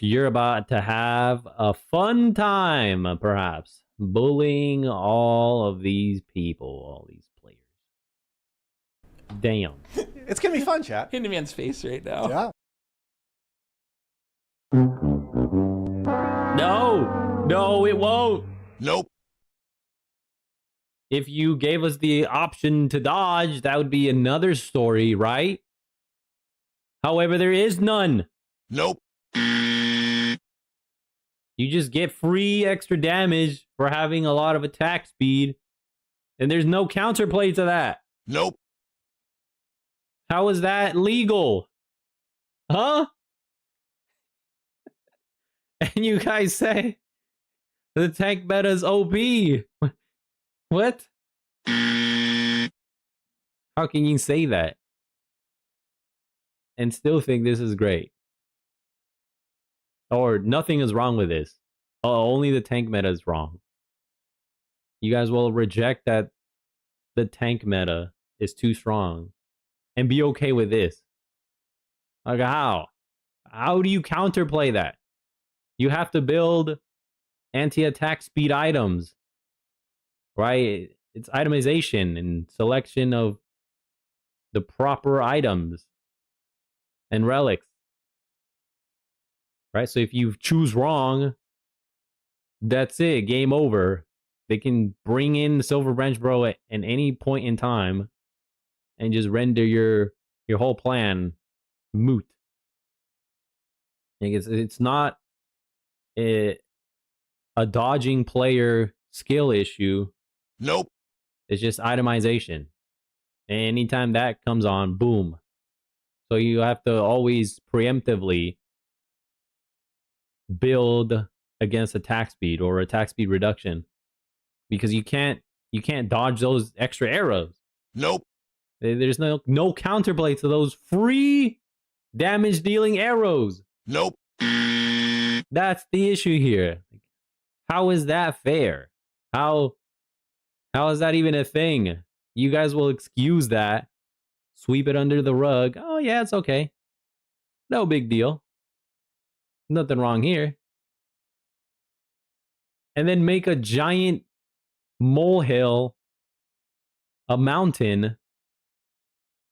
you're about to have a fun time, perhaps, bullying all of these people, all these players. Damn. It's gonna be fun, chat. Into man's face right now. Yeah. No, it won't. Nope. If you gave us the option to dodge, that would be another story, right? However, there is none. Nope. You just get free extra damage for having a lot of attack speed, and there's no counterplay to that. Nope. How is that legal? Huh? And you guys say the tank meta is OP. What? How can you say that and still think this is great? or nothing is wrong with this. Only the tank meta is wrong. You guys will reject that the tank meta is too strong and be okay with this. Like how? How do you counterplay that? You have to build anti-attack speed items, right? It's itemization and selection of the proper items and relics, right? So if you choose wrong, that's it. Game over. They can bring in the Silver Branch Bro at any point in time and just render your whole plan moot. Like it's not a dodging player skill issue. Nope. It's just itemization. And anytime that comes on, boom. So you have to always preemptively build against attack speed or attack speed reduction, because you can't dodge those extra arrows. Nope. There's no counterplay to those free damage dealing arrows. Nope. That's the issue here. How is that fair? How is that even a thing? You guys will excuse that, sweep it under the rug. Oh yeah, it's okay. No big deal. Nothing wrong here. And then make a giant molehill, a mountain,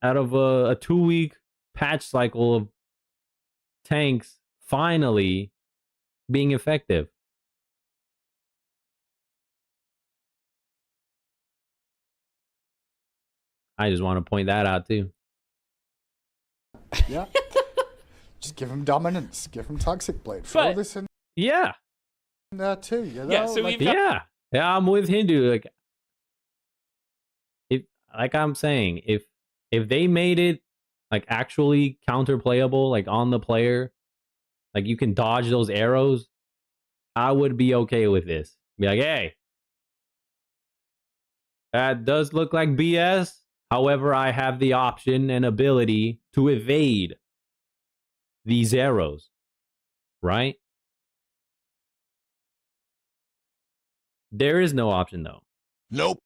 out of a 2-week patch cycle of tanks finally being effective. I just want to point that out too. Yeah. Just give him dominance. Give him Toxic Blade. Throw this in Yeah. there too. You know? Yeah, so like, we've Yeah, I'm with Hindu. Like, I'm saying, if they made it like actually counterplayable, like on the player, like you can dodge those arrows, I would be okay with this. Be like, hey, that does look like BS. However, I have the option and ability to evade these arrows, right? There is no option though. Nope.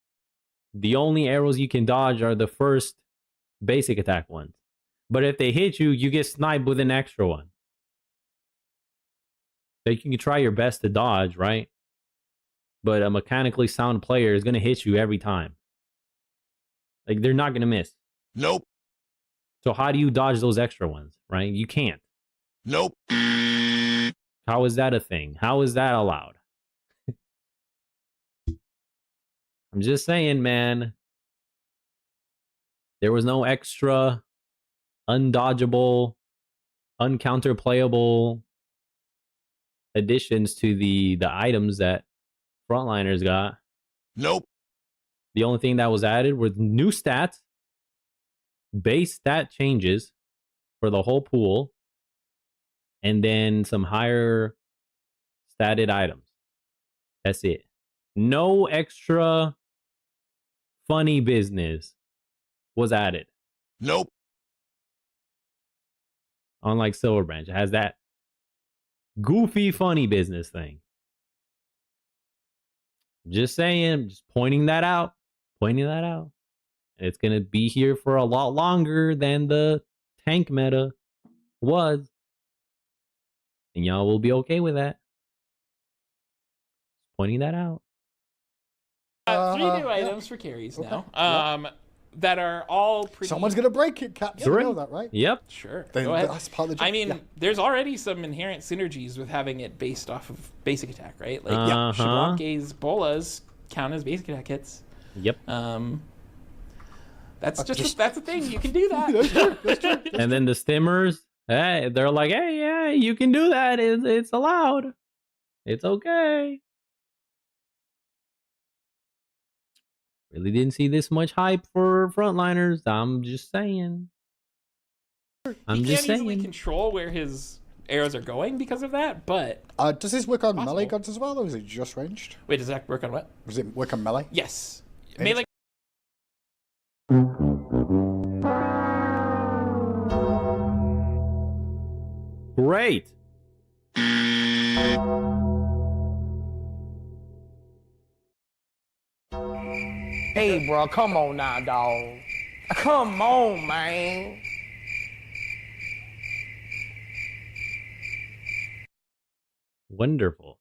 The only arrows you can dodge are the first basic attack ones. But if they hit you, you get sniped with an extra one. So you can try your best to dodge, right? But a mechanically sound player is going to hit you every time. Like, they're not going to miss. Nope. So how do you dodge those extra ones, right? You can't. Nope. How is that a thing? How is that allowed? I'm just saying, man. There was no extra undodgeable, uncounterplayable additions to the items that frontliners got. Nope. The only thing that was added were new stats, base stat changes for the whole pool, and then some higher statted items. That's it. No extra funny business was added. Nope. Unlike Silver Branch, it has that goofy funny business thing. Just saying, just pointing that out. And it's going to be here for a lot longer than the tank meta was. And y'all will be okay with that. Pointing that out. 3 new items for carries now. That are all pretty... Someone's going to break it, Cap. You know that, right? Yep. Sure. Go ahead. That's part of the job. I mean, there's already some inherent synergies with having it based off of basic attack, right? Like, Shablanke's bolas count as basic attack hits. Yep. That's that's a thing. You can do that. That's true. And then the stimmers, hey, they're like, hey, yeah, you can do that. It's allowed. It's okay. Really didn't see this much hype for frontliners. I'm just saying. He can't easily control where his arrows are going because of that, but... does this work on melee guns as well, or is it just ranged? Wait, does that work on what? Does it work on melee? Yes. Melee... Great. Hey, bro, come on now, dog. Come on, man. Wonderful.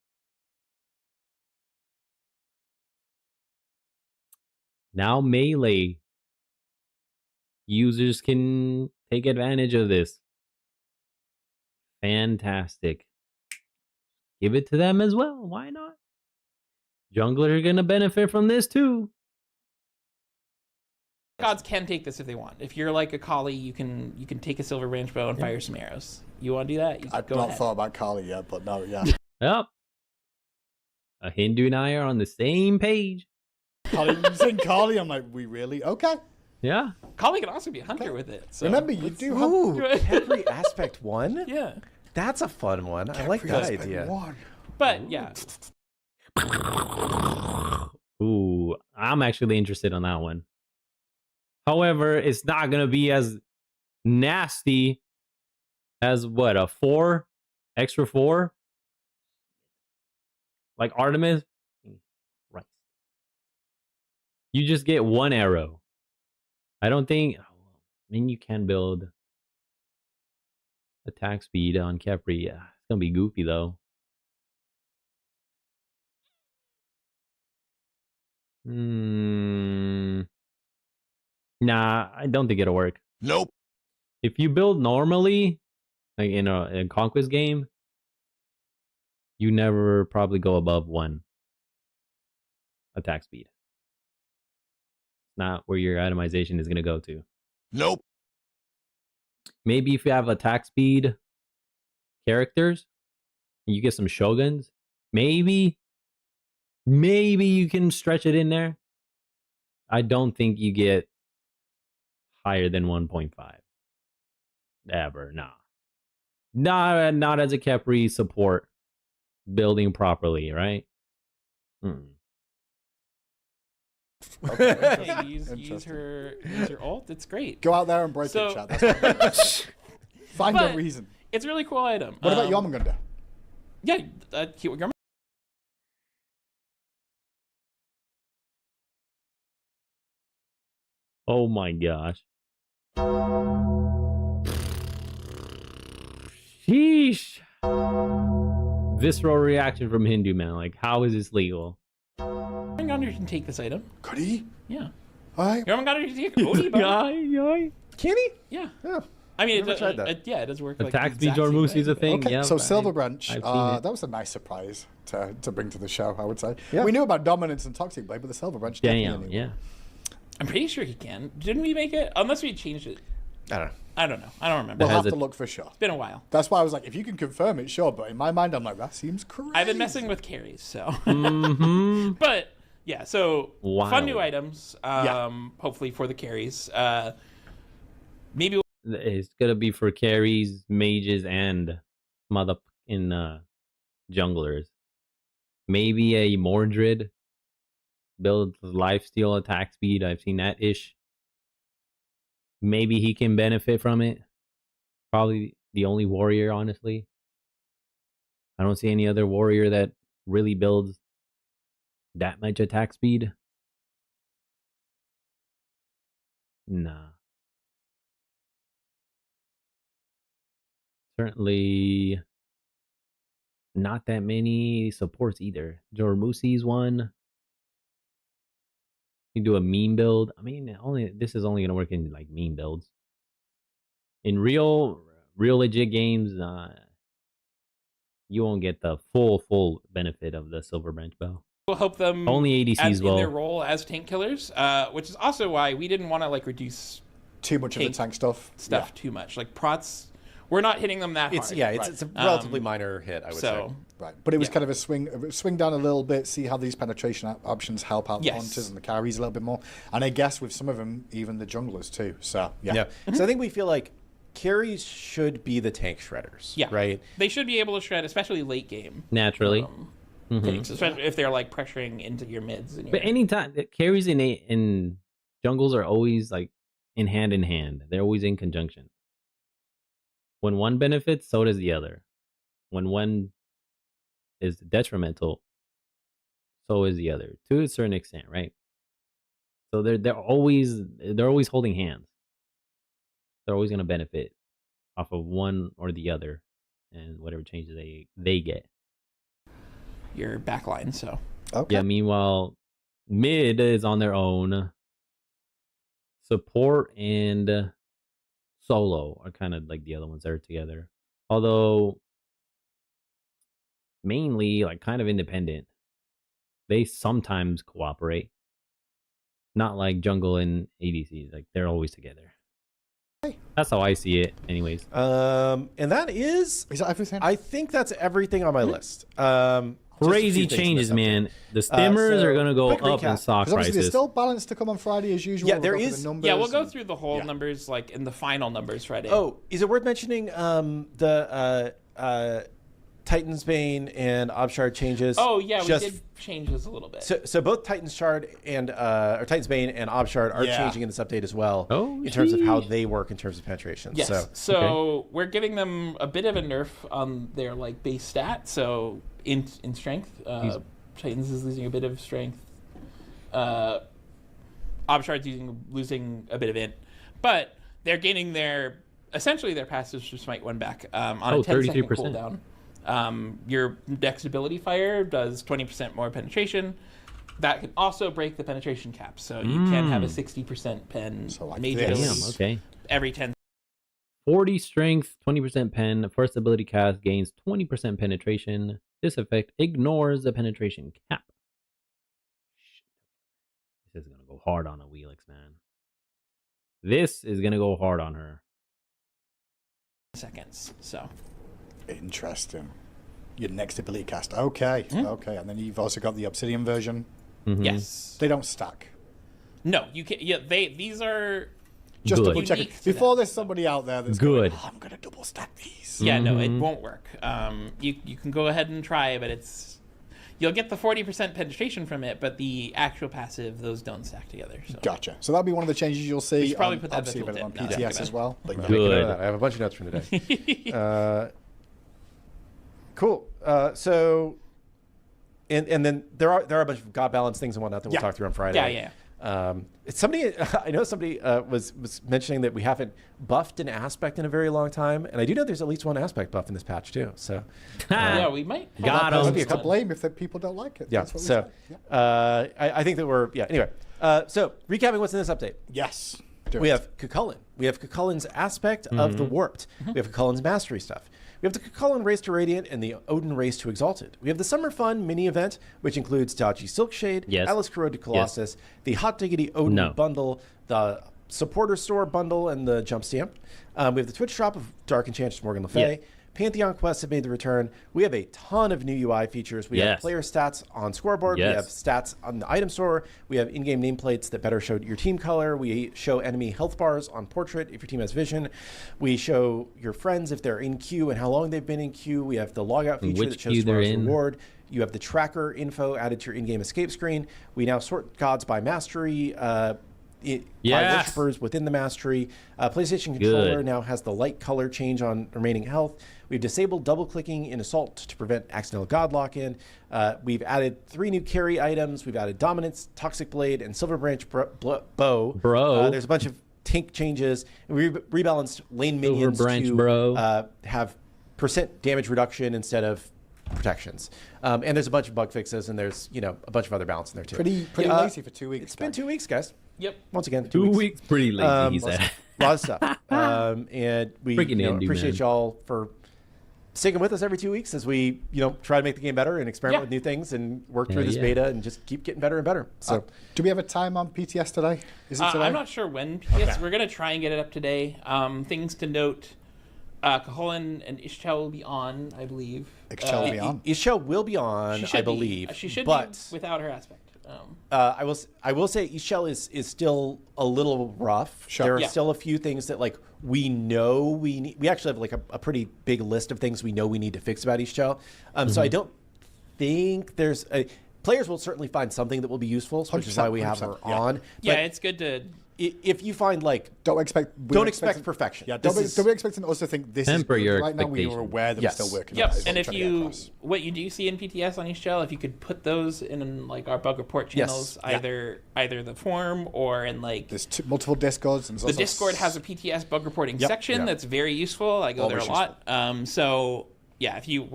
Now melee users can take advantage of this. Fantastic. Give it to them as well. Why not? Junglers are gonna benefit from this too. Gods can take this if they want. If you're like a Kali, you can take a silver branch bow and fire some arrows. You want to do that? I've not thought about Kali yet, but no, yeah. Yep. A Hindu and I are on the same page. Kali, you saying Kali? I'm like, we really? Okay. Yeah. Kali can also be a hunter with it. So Remember, you do have... Ooh, Khepri Aspect 1? Yeah. That's a fun one. I like that Aspect idea. 1. But, yeah. Ooh, I'm actually interested on that one. However, it's not gonna be as nasty as what, a 4? Extra 4? Like Artemis? Right. You just get 1 arrow. I don't think... I mean, you can build attack speed on Khepri. Yeah, it's gonna be goofy though. Nah, I don't think it'll work. Nope. If you build normally, like in a conquest game, you never probably go above 1 attack speed. It's not where your itemization is gonna go to. Nope. Maybe if you have attack speed characters, and you get some shoguns, maybe you can stretch it in there. I don't think you get higher than 1.5. Ever, nah. Not as a Khepri support building properly, right? Hey, use her ult. It's great. Go out there and break it, chat. That's fine. Find a reason. It's a really cool item. What about Jormungandr? Yeah, Oh my gosh. Sheesh. Visceral reaction from Hindu man. Like, how is this legal? Jormungandr can take this item. Could he? Yeah. Alright. Jormungandr can take Odie bow. Can he? Yeah. Yeah. I mean, Never tried that. Yeah, it does work. Attack speed Jormusi's a thing. Okay, Yeah, so Silver Branch, I've seen it. that was a nice surprise to bring to the show, I would say. Yeah. We knew about Dominance and Toxic Blade, but the Silver Branch Damn, definitely knew. yeah. I'm pretty sure he can. Didn't we make it? Unless we changed it. I don't know. I don't know. I don't remember. We'll have a- to look for sure. It's been a while. That's why I was like, if you can confirm it, sure. But in my mind, I'm like, that seems crazy. I've been messing with carries, so. Mm-hmm. But yeah, so Wow. fun new items. Yeah. Hopefully for the carries. Maybe It's gonna be for carries, mages, and junglers. Maybe a Mordred builds lifesteal attack speed. I've seen that ish. Maybe he can benefit from it. Probably the only warrior, honestly. I don't see any other warrior that really builds that much attack speed. Nah. Certainly not that many supports either. Jormusi's one. You do a meme build. I mean, this is only gonna work in like meme builds. In real legit games, you won't get the full benefit of the Silver Branch bow. we'll help them Only ADCs as in will. their role as tank killers, which is also why we didn't want to like reduce Too much of the Tank tank stuff. stuff too much. Like prots, we're not hitting them that It's hard. yeah, it's a relatively minor hit, I would say. So Right, but it was Yeah. kind of a swing down a little bit, see how these penetration options help out the Yes. hunters and the carries a little bit more, and I guess with some of them, even the junglers too. So yeah, Yeah. So I think we feel like carries should be the tank shredders. yeah, Right. They should be able to shred, especially late game. Naturally. Tanks, especially if they're like pressuring into your mids. And But anytime carries in jungles are always like in hand. They're always in conjunction. When one benefits, so does the other. when one is detrimental, so is the other to a certain extent, right? So they're always holding hands. They're always going to benefit off of one or the other, and whatever changes they get. Your backline, so Okay. Yeah. Meanwhile, mid is on their own. Support and solo are kind of like the other ones that are together, although mainly like kind of independent. They sometimes cooperate, not like jungle and ADCs. Like they're always together. That's how I see it, anyways. And that is that everything? I think that's everything on my list. Crazy changes, man. The stimmers are gonna go quick up recap. in stock Obviously, there's prices. still balance to come on Friday as usual. Yeah, We'll there go through is- the numbers yeah, we'll go and- through the whole numbers like in the final numbers Friday. Oh, is it worth mentioning the Titan's Bane and Obshard changes? Oh yeah, we just did change this a little bit. So both Titan's Shard and or Titan's Bane and Obshard are Yeah. changing in this update as well. Oh, in terms of how sheesh. they work in terms of penetration. Yes. So we're giving them a bit of a nerf on their like base stat. So in strength, Titans is losing a bit of strength. Obshard's losing a bit of int, but they're gaining essentially their passives from Smite 1 back on a 10-second 33%. cooldown. Your Dex ability fire does 20% more penetration. That can also break the penetration cap, so you can have a 60% pen So like major this. ability Damn. Okay. every 10. 40 strength, 20% pen. First ability cast gains 20% penetration. This effect ignores the penetration cap. This is gonna go hard on a Wheelix, man. This is gonna go hard on her. seconds. So Interesting. Your next ability cast. Okay. Okay. And then you've also got the Obsidian version. Mhm. yes, They don't stack. no, you can. Yeah, these are. Just Good. double check it. Unique to Before them, there's somebody out there that's Good. going, I'm going to double stack these. Yeah, no, it won't work. You can go ahead and try, but you'll get the 40% penetration from it, but the actual passive, those don't stack together. So. Gotcha. So that'll be one of the changes you'll see. We should probably put that obviously in the a bit on tooltip now that I PTS think as about well. But yeah. Good. I have a bunch of notes from today. Cool. And then there are a bunch of God balance things and whatnot that we'll Yeah. talk through on Friday. Yeah. It's somebody I know somebody was mentioning that we haven't buffed an aspect in a very long time, and I do know there's at least one aspect buff in this patch too. So Yeah, we might. Got That him. person's to blame if the people don't like it. yeah. That's what we So say. Yeah. I think that we're anyway. So recapping what's in this update. Yes. Do We it. have Cucullin. We have Cucullin's aspect of the Warped. We have Cucullin's mastery stuff. We have the Cucullin Race to Radiant and the Odin Race to Exalted. We have the Summer Fun mini event, which includes Dachi Silkshade, Yes. Alice Corrode to Colossus, the Hot Diggity Odin No. bundle, the Supporter Store bundle, and the Jump Stamp. We have the Twitch drop of Dark Enchantress Morgan Le Fay. Yeah. Pantheon quests have made the return. We have a ton of new UI features. We have Yes. player stats on scoreboard. Yes. We have stats on the item store. We have in-game nameplates that better show your team color. We show enemy health bars on portrait if your team has vision. We show your friends if they're in queue and how long they've been in queue. We have the logout feature Which that shows queue they're tomorrow's in. reward. You have the tracker info added to your in-game escape screen. We now sort gods by mastery. By Yes. worshippers within the mastery. PlayStation controller Good. now has the light color change on remaining health. We've disabled double clicking in Assault to prevent accidental god lock in. We've added 3 new carry items. We've added Dominance, Toxic Blade, and Silver Branch Bow. Bro. There's a bunch of tank changes. We rebalanced lane minions Branch to Bro. have % damage reduction instead of protections. And there's a bunch of bug fixes, and there's a bunch of other balance in there too. Pretty Yeah, lazy for 2 weeks. It's been 2 weeks, guys. Yep. Once again, 2 weeks. Pretty lazy, he said. A lot of stuff. And we Freaking indie, appreciate man. y'all for sticking with us every 2 weeks as we try to make the game better and experiment with new things and work through Yeah, this yeah. beta and just keep getting better and better. So Do we have a time on PTS today? Is it today? I'm not sure when. Yes, we're gonna try and get it up today. Things to note: Cucullin and Ishchel will be on, I believe. Ishchel will be on. Ishchel will be on, I believe. She should but be without her aspect. I will say Ishchel is still a little rough. Sure. There are Yeah. still a few things that we know we need. We actually have a pretty big list of things we know we need to fix about Ishchel. So I don't think players will certainly find something that will be useful, which is why we have her 100%, yeah. on. Yeah, But it's good to if you find like don't expect perfection. Yeah, don't be expecting us to think this is Temper good your right now. We are aware that we're still working on it. And if you what you do see in PTS on each channel, if you could put those in like our bug report channels, either the forum or in like there's multiple discords and the Discord has a PTS bug reporting section that's very useful. I go there a lot. So yeah, if you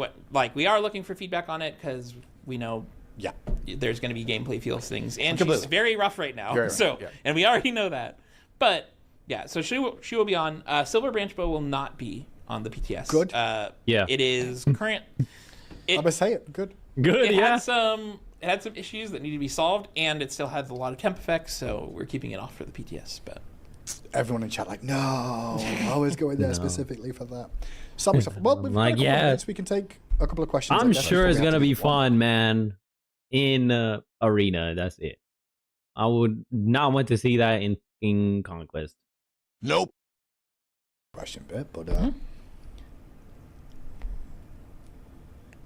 we are looking for feedback on it because we know there's going to be gameplay feels things, and she's very rough right now. And we already know that. But yeah, so she will be on. Silver Branch Bow will not be on the PTS. Good. It is current. I'm gonna say it. Good. It had some issues that need to be solved, and it still has a lot of temp effects, so we're keeping it off for the PTS. But everyone in chat like, no, I always go in there specifically for that. Some stuff. Well, we've got a couple of minutes. We can take a couple of questions. I'm sure it's gonna be fun, man. In Arena, that's it. I would not want to see that in Conquest. Nope. Question bit, but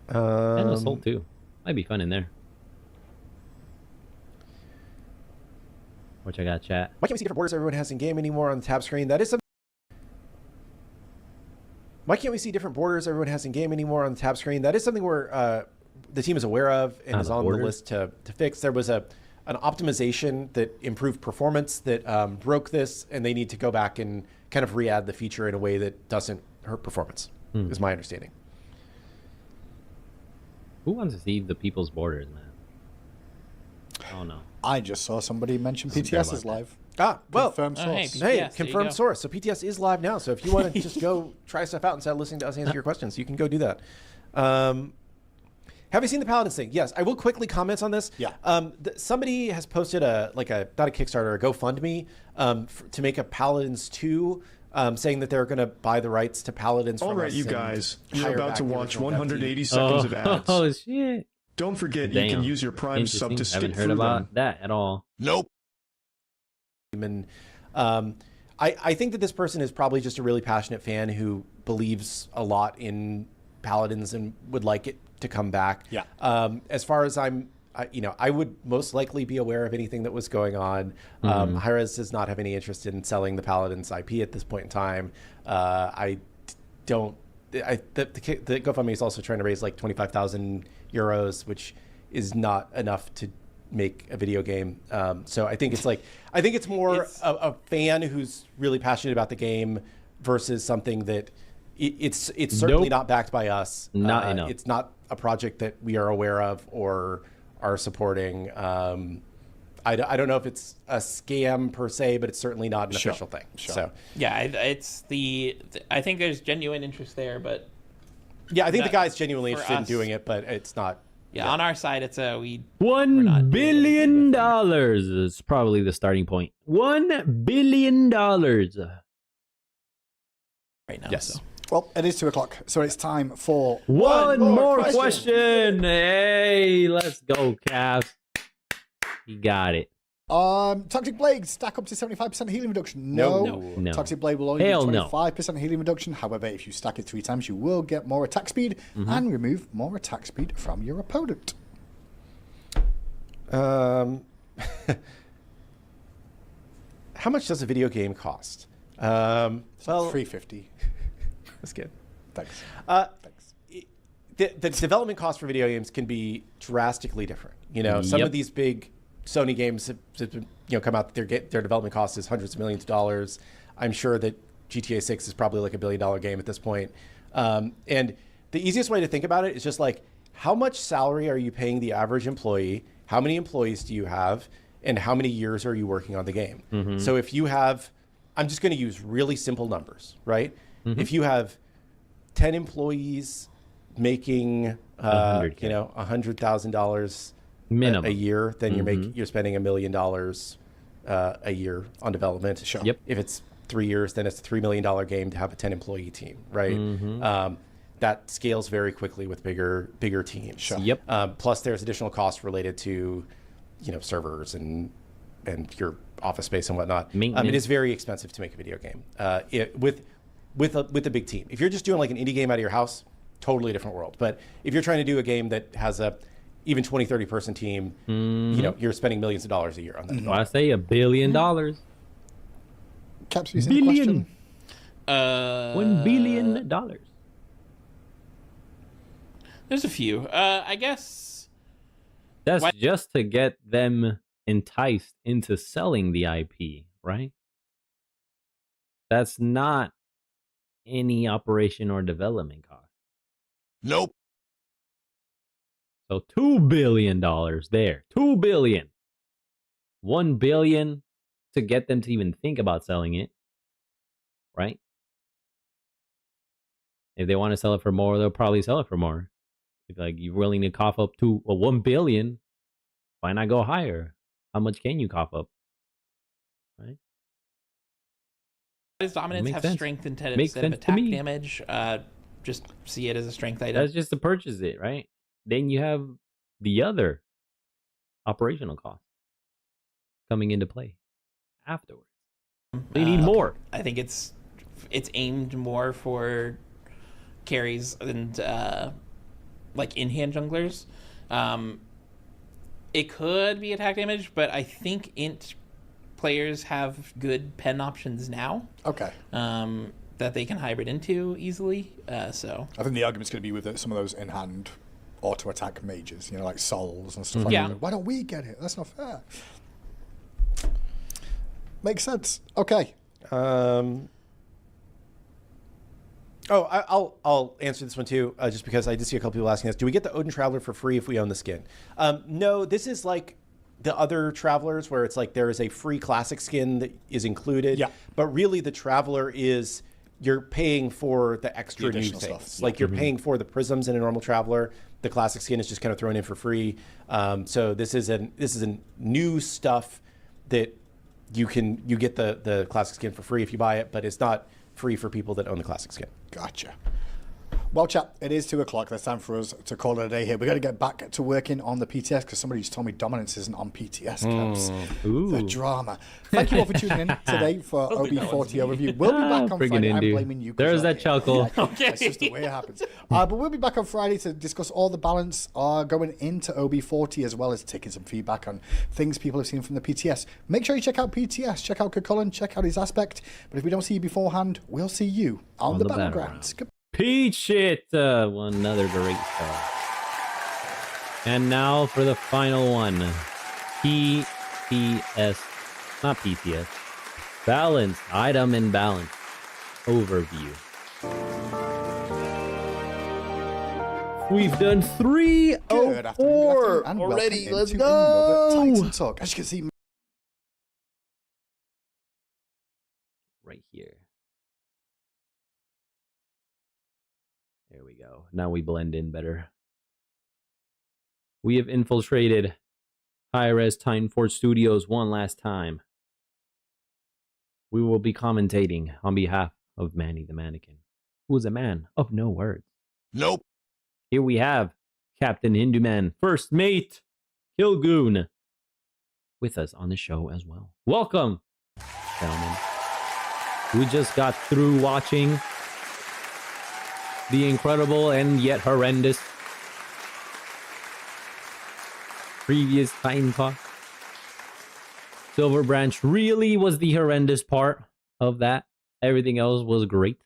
and Assault too. Might be fun in there. What I got, chat? Why can't we see different borders everyone has in game anymore on the tab screen? That is something. Why can't we see different borders everyone has in game anymore on the tab screen? That is something where the team is aware of and is on the list to fix. There was an optimization that improved performance that broke this, and they need to go back and kind of re-add the feature in a way that doesn't hurt performance, is my understanding. Who wants to see the people's borders, man? Oh no. I just saw somebody mention PTS is live. Well, confirmed source. Hey, confirmed source. So PTS is live now. So if you want to just go try stuff out instead of listening to us answer your questions, you can go do that. Have you seen the Paladins thing? Yes, I will quickly comment on this. Yeah. Somebody has posted not a Kickstarter, a GoFundMe to make a Paladins 2, saying that they're going to buy the rights to Paladins. All right, you guys, you're about to watch 180 seconds of ads. Oh shit! Don't forget you can use your Prime sub to skip through them. Haven't heard about that at all. Nope. And I think that this person is probably just a really passionate fan who believes a lot in Paladins and would like it to come back. Yeah. As far as I would most likely be aware of anything that was going on. Hi-Rez does not have any interest in selling the Paladins IP at this point in time. The GoFundMe is also trying to raise like 25,000 euros, which is not enough to make a video game. So I think it's more a fan who's really passionate about the game versus something that it's certainly not backed by us. Not enough. It's not a project that we are aware of or are supporting. I don't know if it's a scam per se, but it's certainly not an official thing. So yeah, it's I think there's genuine interest there, but yeah, I think the guy's genuinely interested in doing it, but it's not. Yeah, on our side, it's $1 billion is probably the starting point. $1 billion right now. Yes. So. Well, it is 2:00, so it's time for one more question. Hey, let's go, Cavs. You got it. Toxic Blade, stack up to 75% healing reduction. No. Toxic Blade will only do 25% healing reduction. However, if you stack it 3 times, you will get more attack speed and remove more attack speed from your opponent. How much does a video game cost? Well, $350. That's good. Thanks. The development cost for video games can be drastically different. Some of these big Sony games have come out. Their development cost is hundreds of millions of dollars. I'm sure that GTA 6 is probably like $1 billion game at this point. And the easiest way to think about it is just like, how much salary are you paying the average employee? How many employees do you have? And how many years are you working on the game? So if you have, I'm just going to use really simple numbers, right? If you have 10 employees making, $100,000 minimum a year, then you're spending $1 million a year on development. Sure. Yep. If it's 3 years, then it's a $3 million game to have a 10 employee team, right? That scales very quickly with bigger teams. Sure. Yep. Plus, there's additional costs related to, servers and your office space and whatnot. It is very expensive to make a video game. With a big team. If you're just doing like an indie game out of your house, totally different world. But if you're trying to do a game that has a even 20, 30 person team, you're spending millions of dollars a year on that. I say $1 billion. Caps, you see the question? $1 billion. There's a few. I guess that's just to get them enticed into selling the IP, right? That's not any operation or development cost. Nope. So $2 billion there. $2 billion. $1 billion to get them to even think about selling it, right? If they want to sell it for more, they'll probably sell it for more. If like you're willing to cough up to $1 billion, why not go higher? How much can you cough up? Right? Does dominance have sense. strength instead of Makes sense to attack me. damage? Just see it as a strength item. That's just to purchase it, right? Then you have the other operational cost coming into play afterwards. They need more. I think it's aimed more for carries and like in-hand junglers. It could be attack damage, but I think int players have good pen options now. Okay. That they can hybrid into easily. So I think the argument's going to be with some of those in-hand auto-attack mages, you know, like souls and stuff like Yeah. that. Why don't we get it? That's not fair. Makes sense. Okay. I'll answer this one too, just because I did see a couple people asking us. Do we get the Odin Traveler for free if we own the skin? No, this is like the other Travelers where it's like there is a free classic skin that is included. Yeah. But really the Traveler is, you're paying for the extra new additional things. stuff. Like you're paying for the prisms in a normal Traveler. The classic skin is just kind of thrown in for free. So this is a new stuff that you get the classic skin for free if you buy it, but it's not free for people that own the classic skin. Gotcha. Well, chap, it is 2 o'clock. That's time for us to call it a day here. We've got to get back to working on the PTS because somebody just told me dominance isn't on PTS caps. The drama. Thank you all for tuning in today for OB40 overview. We'll be back on Friday. I'm blaming you. There's that chuckle. Okay. That's just the way it happens. But we'll be back on Friday to discuss all the balance going into OB40 as well as taking some feedback on things people have seen from the PTS. Make sure you check out PTS, check out Chulainn, check out his aspect. But if we don't see you beforehand, we'll see you on the battlegrounds. Peach it! Another great show. And now for the final one. PTS. Not PTS. Balance. Item and balance. Overview. We've done 3 Good of 4 and already. welcome Let's into another go! Titan Talk. As you can see, Right here. There we go. Now we blend in better. We have infiltrated high-res Titanfort Studios one last time. We will be commentating on behalf of Manny the Mannequin, who is a man of no words. Nope. Here we have Captain Hinduman, First Mate, Kilgoon, with us on the show as well. Welcome, gentlemen. We just got through watching the incredible and yet horrendous previous Titan Talk. Silver Branch really was the horrendous part of that. Everything else was great.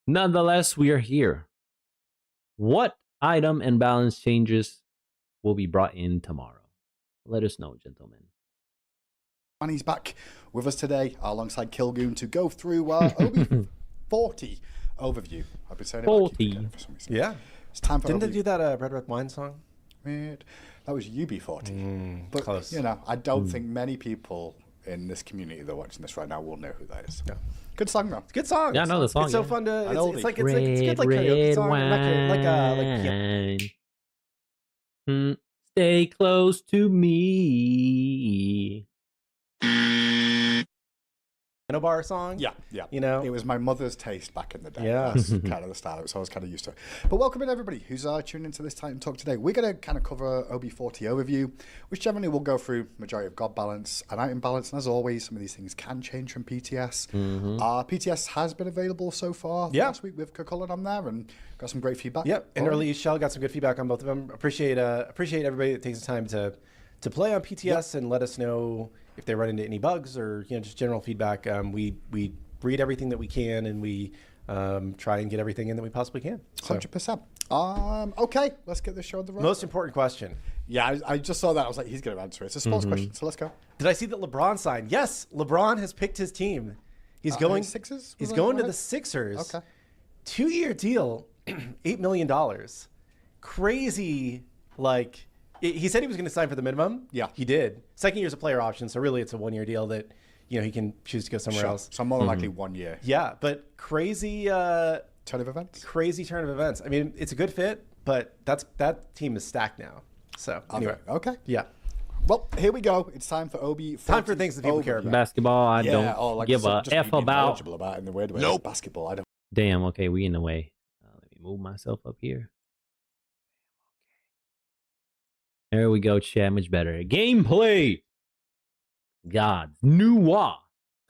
Nonetheless, we are here. What item and balance changes will be brought in tomorrow? Let us know, gentlemen. and he's back with us today alongside Kilgoon to go through our OB40 overview. I've been saying it 40. for some reason. Yeah. It's time for Didn't OB. they do that Red Wine song? That was UB40. But, close. you know, I don't think many people in this community that are watching this right now will know who that is. Yeah. Good song, though. It's a good song. Yeah, I know the song. It's so yeah. fun to. I know It's the like it's good like karaoke song. Yeah. Stay close to me. Bar song. Yeah. You know, It was my mother's taste back in the day. Yeah. That's kind of the style, so I was kind of used to it. But welcome in everybody who's tuning into this Titan Talk today. We're going to kind of cover OB40 overview, which generally will go through majority of God balance and item balance. And as always, some of these things can change from PTS. PTS has been available so far last week with Chulainn on there and got some great feedback. Yep. And early Shell got some good feedback on both of them. Appreciate everybody that takes the time to to play on PTS and let us know if they run into any bugs or just general feedback. We read everything that we can, and we try and get everything in that we possibly can. 100%. Okay, let's get this show on the road. Most important question. Yeah, I just saw that. I was like, he's going to answer it. It's a sports question, so let's go. Did I see that LeBron signed? Yes, LeBron has picked his team. He's going Sixers. He's going to the Sixers. Okay. 2-year deal, $8 million. Crazy. Like, he said he was going to sign for the minimum. Yeah, he did. Second year's a player option, so really it's a 1-year deal that he can choose to go somewhere else. So more than likely 1 year. Yeah, but crazy turn of events. Crazy turn of events. I mean, it's a good fit, but that team is stacked now. So anyway, okay. Yeah. Well, here we go. It's time for Obi. Time for things that people care about. Basketball, I don't give a F about. In the weird way. Nope. Basketball, I don't. Damn, okay, we in the way. Let me move myself up here. There we go, chat, much better. Gameplay! Gods. Nuwa.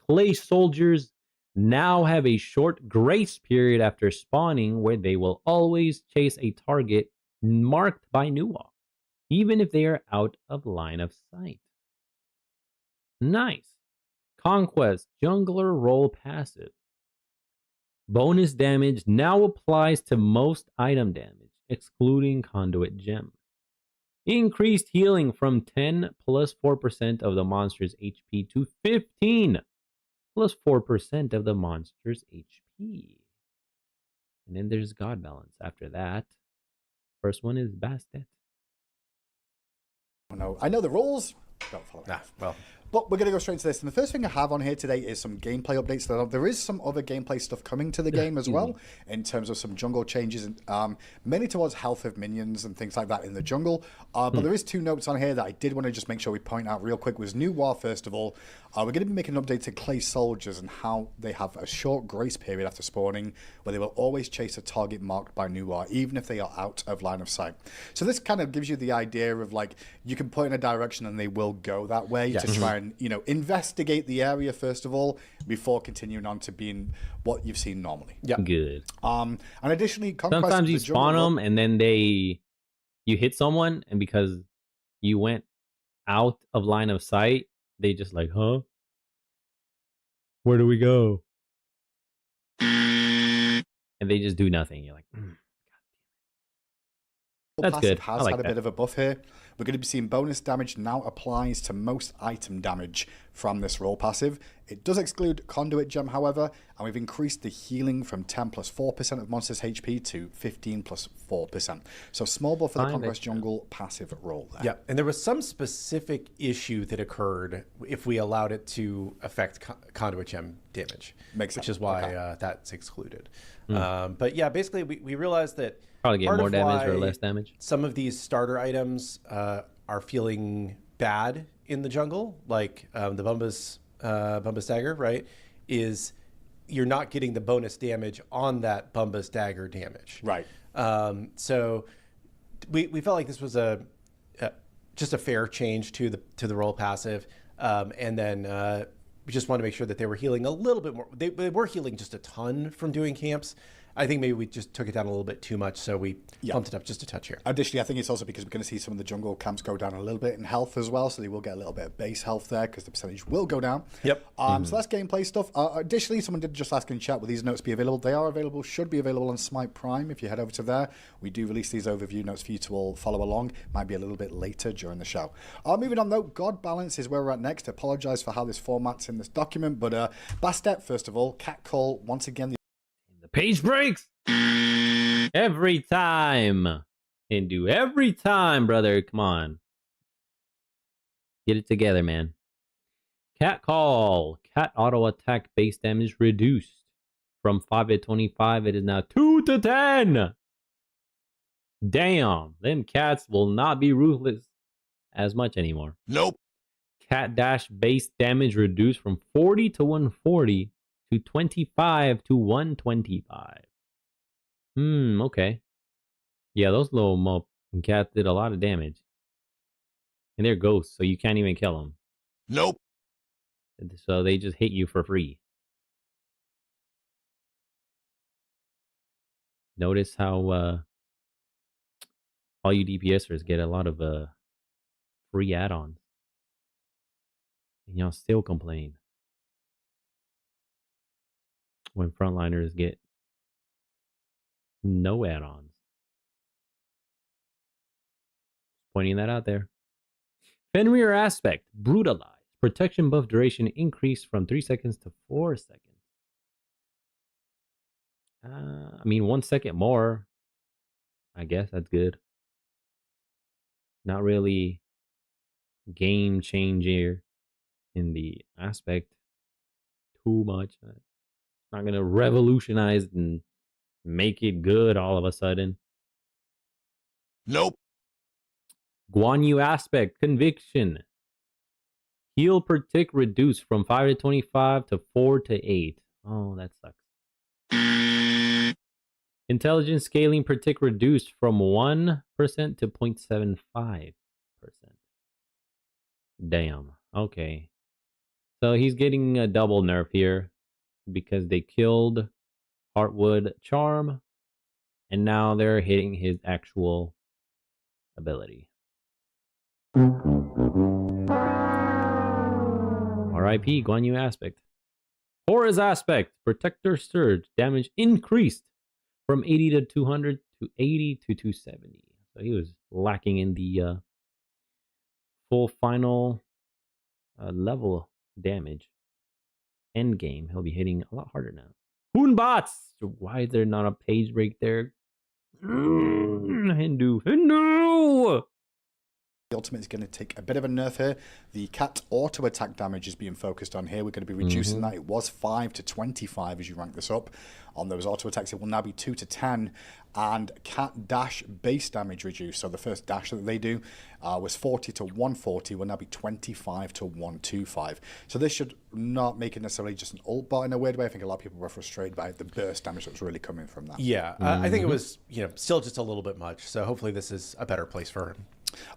Clay soldiers now have a short grace period after spawning where they will always chase a target marked by Nuwa, even if they are out of line of sight. Nice. Conquest jungler role passive. Bonus damage now applies to most item damage, excluding conduit gem. Increased healing from 10 plus 4% of the monster's HP to 15 plus 4% of the monster's HP. And then there's God Balance after that. First one is Bastet. No, I know the rules. Don't follow. Well. But we're going to go straight into this. And the first thing I have on here today is some gameplay updates. There is some other gameplay stuff coming to the game as well, in terms of some jungle changes, mainly towards health of minions and things like that in the jungle. But there is 2 notes on here that I did want to just make sure we point out real quick. Was New War, first of all. We're going to be making an update to Clay soldiers and how they have a short grace period after spawning, where they will always chase a target marked by New War, even if they are out of line of sight. So this kind of gives you the idea of, like, you can point in a direction and they will go that way to try and, investigate the area first of all before continuing on to being what you've seen normally. Yeah, good. And additionally, Conquest, sometimes you spawn them and then you hit someone, and because you went out of line of sight, they just like, huh? Where do we go? And they just do nothing. You're like, That's good. Has had a bit of a buff here. We're going to be seeing bonus damage now applies to most item damage from this role passive. It does exclude conduit gem, however, and we've increased the healing from 10 plus 4% of monster's HP to 15 plus 4%. So small buff for the Conquest jungle passive role there. Yeah, and there was some specific issue that occurred if we allowed it to affect conduit gem damage, which is why that's excluded. But yeah, basically we realized that probably get more damage or less damage. Some of these starter items are feeling bad in the jungle, like the Bumbus Dagger, right? Is you're not getting the bonus damage on that Bumbus Dagger damage. Right. So we felt like this was just a fair change to the role passive, and then we just wanted to make sure that they were healing a little bit more. They were healing just a ton from doing camps. I think maybe we just took it down a little bit too much, so we bumped it up just a touch here. Additionally, I think it's also because we're going to see some of the jungle camps go down a little bit in health as well, so they will get a little bit of base health there because the percentage will go down. Yep. So that's gameplay stuff. Additionally, someone did just ask in chat, will these notes be available? They are available, should be available on Smite Prime if you head over to there. We do release these overview notes for you to all follow along. Might be a little bit later during the show. Moving on though, God Balance is where we're at next. I apologise for how this format's in this document, but Bastet, first of all, Cat Call, once again. The page breaks! Every time. Hindu, every time, brother. Come on. Get it together, man. Cat Call. Cat auto attack base damage reduced. From 5 to 25, it is now 2 to 10. Damn. Them cats will not be ruthless as much anymore. Nope. Cat dash base damage reduced from 40 to 140 to 25 to 125. Okay. Yeah, those little mope cats did a lot of damage. And they're ghosts, so you can't even kill them. Nope. So they just hit you for free. Notice how all you DPSers get a lot of free add-ons. And y'all still complain when frontliners get no add-ons. Pointing that out there. Fenrir Aspect, Brutalize. Protection buff duration increased from 3 seconds to 4 seconds. I mean, 1 second more. I guess that's good. Not really game changer in the aspect too much. It's not going to revolutionize and make it good all of a sudden. Nope. Guan Yu Aspect, Conviction. Heal per tick reduced from 5 to 25 to 4 to 8. Oh, that sucks. Intelligence scaling per tick reduced from 1% to 0.75%. Damn. Okay. So he's getting a double nerf here because they killed Heartwood Charm and now they're hitting his actual ability. RIP Guan Yu Aspect. Horus Aspect. Protector Surge. Damage increased from 80 to 200 to 80 to 270. So he was lacking in the full final level damage. End game. He'll be hitting a lot harder now. Hoonbots. Why is there not a page break there? Hindu. The ultimate is going to take a bit of a nerf here. The cat auto attack damage is being focused on here. We're going to be reducing that. It was 5 to 25 as you rank this up. On those auto attacks, it will now be 2 to 10. And cat dash base damage reduced. So the first dash that they do was 40 to 140. Will now be 25 to 125. So this should not make it necessarily just an ult bot in a weird way. I think a lot of people were frustrated by the burst damage that was really coming from that. Yeah, I think it was still just a little bit much. So hopefully this is a better place for him.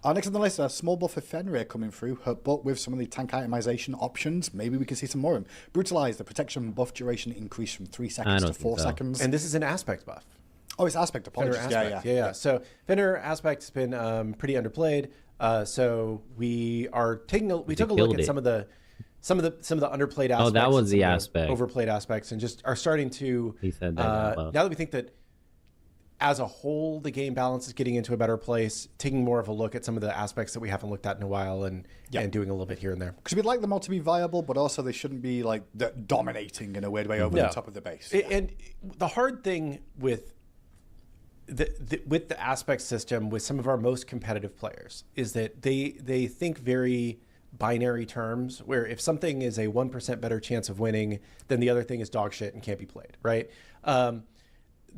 Next on the list, a small buff for Fenrir coming through, but with some of the tank itemization options, maybe we can see some more of them. Brutalize, the protection buff duration increased from 3 seconds to 4 seconds. And this is an aspect buff. Oh, it's aspect, apologies. Yeah. So Fenrir aspect has been pretty underplayed. So we are we took a look at some of the underplayed aspects. Oh, that was the aspect. Overplayed aspects, and just are starting to. He said that. Now that we think that as a whole, the game balance is getting into a better place, taking more of a look at some of the aspects that we haven't looked at in a while and doing a little bit here and there. Because we'd like them all to be viable, but also they shouldn't be like dominating in a weird way over the top of the base. And the hard thing with the aspect system with some of our most competitive players is that they think very binary terms, where if something is a 1% better chance of winning, then the other thing is dog shit and can't be played, right?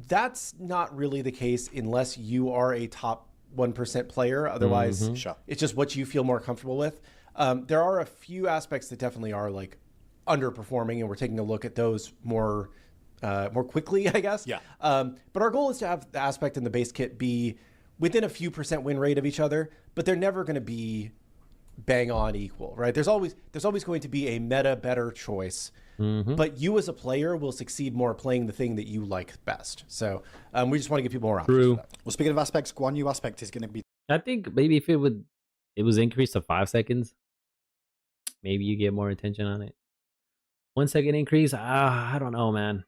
That's not really the case unless you are a top 1% player. Otherwise, it's just what you feel more comfortable with. There are a few aspects that definitely are like underperforming, and we're taking a look at those more quickly, I guess. Yeah. But our goal is to have the aspect and the base kit be within a few % win rate of each other, but they're never going to be bang on equal, right? There's always going to be a meta better choice. But you as a player will succeed more playing the thing that you like best. So we just want to give people more options. True. Well, speaking of aspects, Guan Yu aspect is going to be... I think maybe if it was increased to 5 seconds, maybe you get more attention on it. 1 second increase, I don't know, man.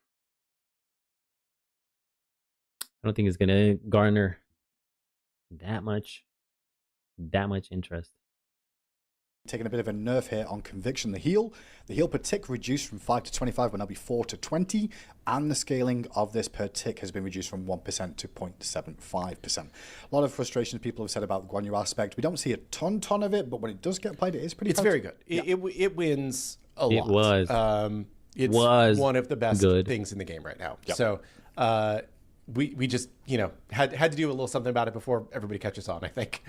I don't think it's going to garner that much interest. Taking a bit of a nerf here on Conviction. The heal per tick reduced from 5 to 25 will now be 4 to 20, and the scaling of this per tick has been reduced from 1% to 0.75%. A lot of frustrations people have said about the Guan Yu aspect. We don't see a ton of it, but when it does get played, it is pretty. It's very good. It wins a lot. It was. It's one of the best things in the game right now. Yep. So we just had to do a little something about it before everybody catches on, I think.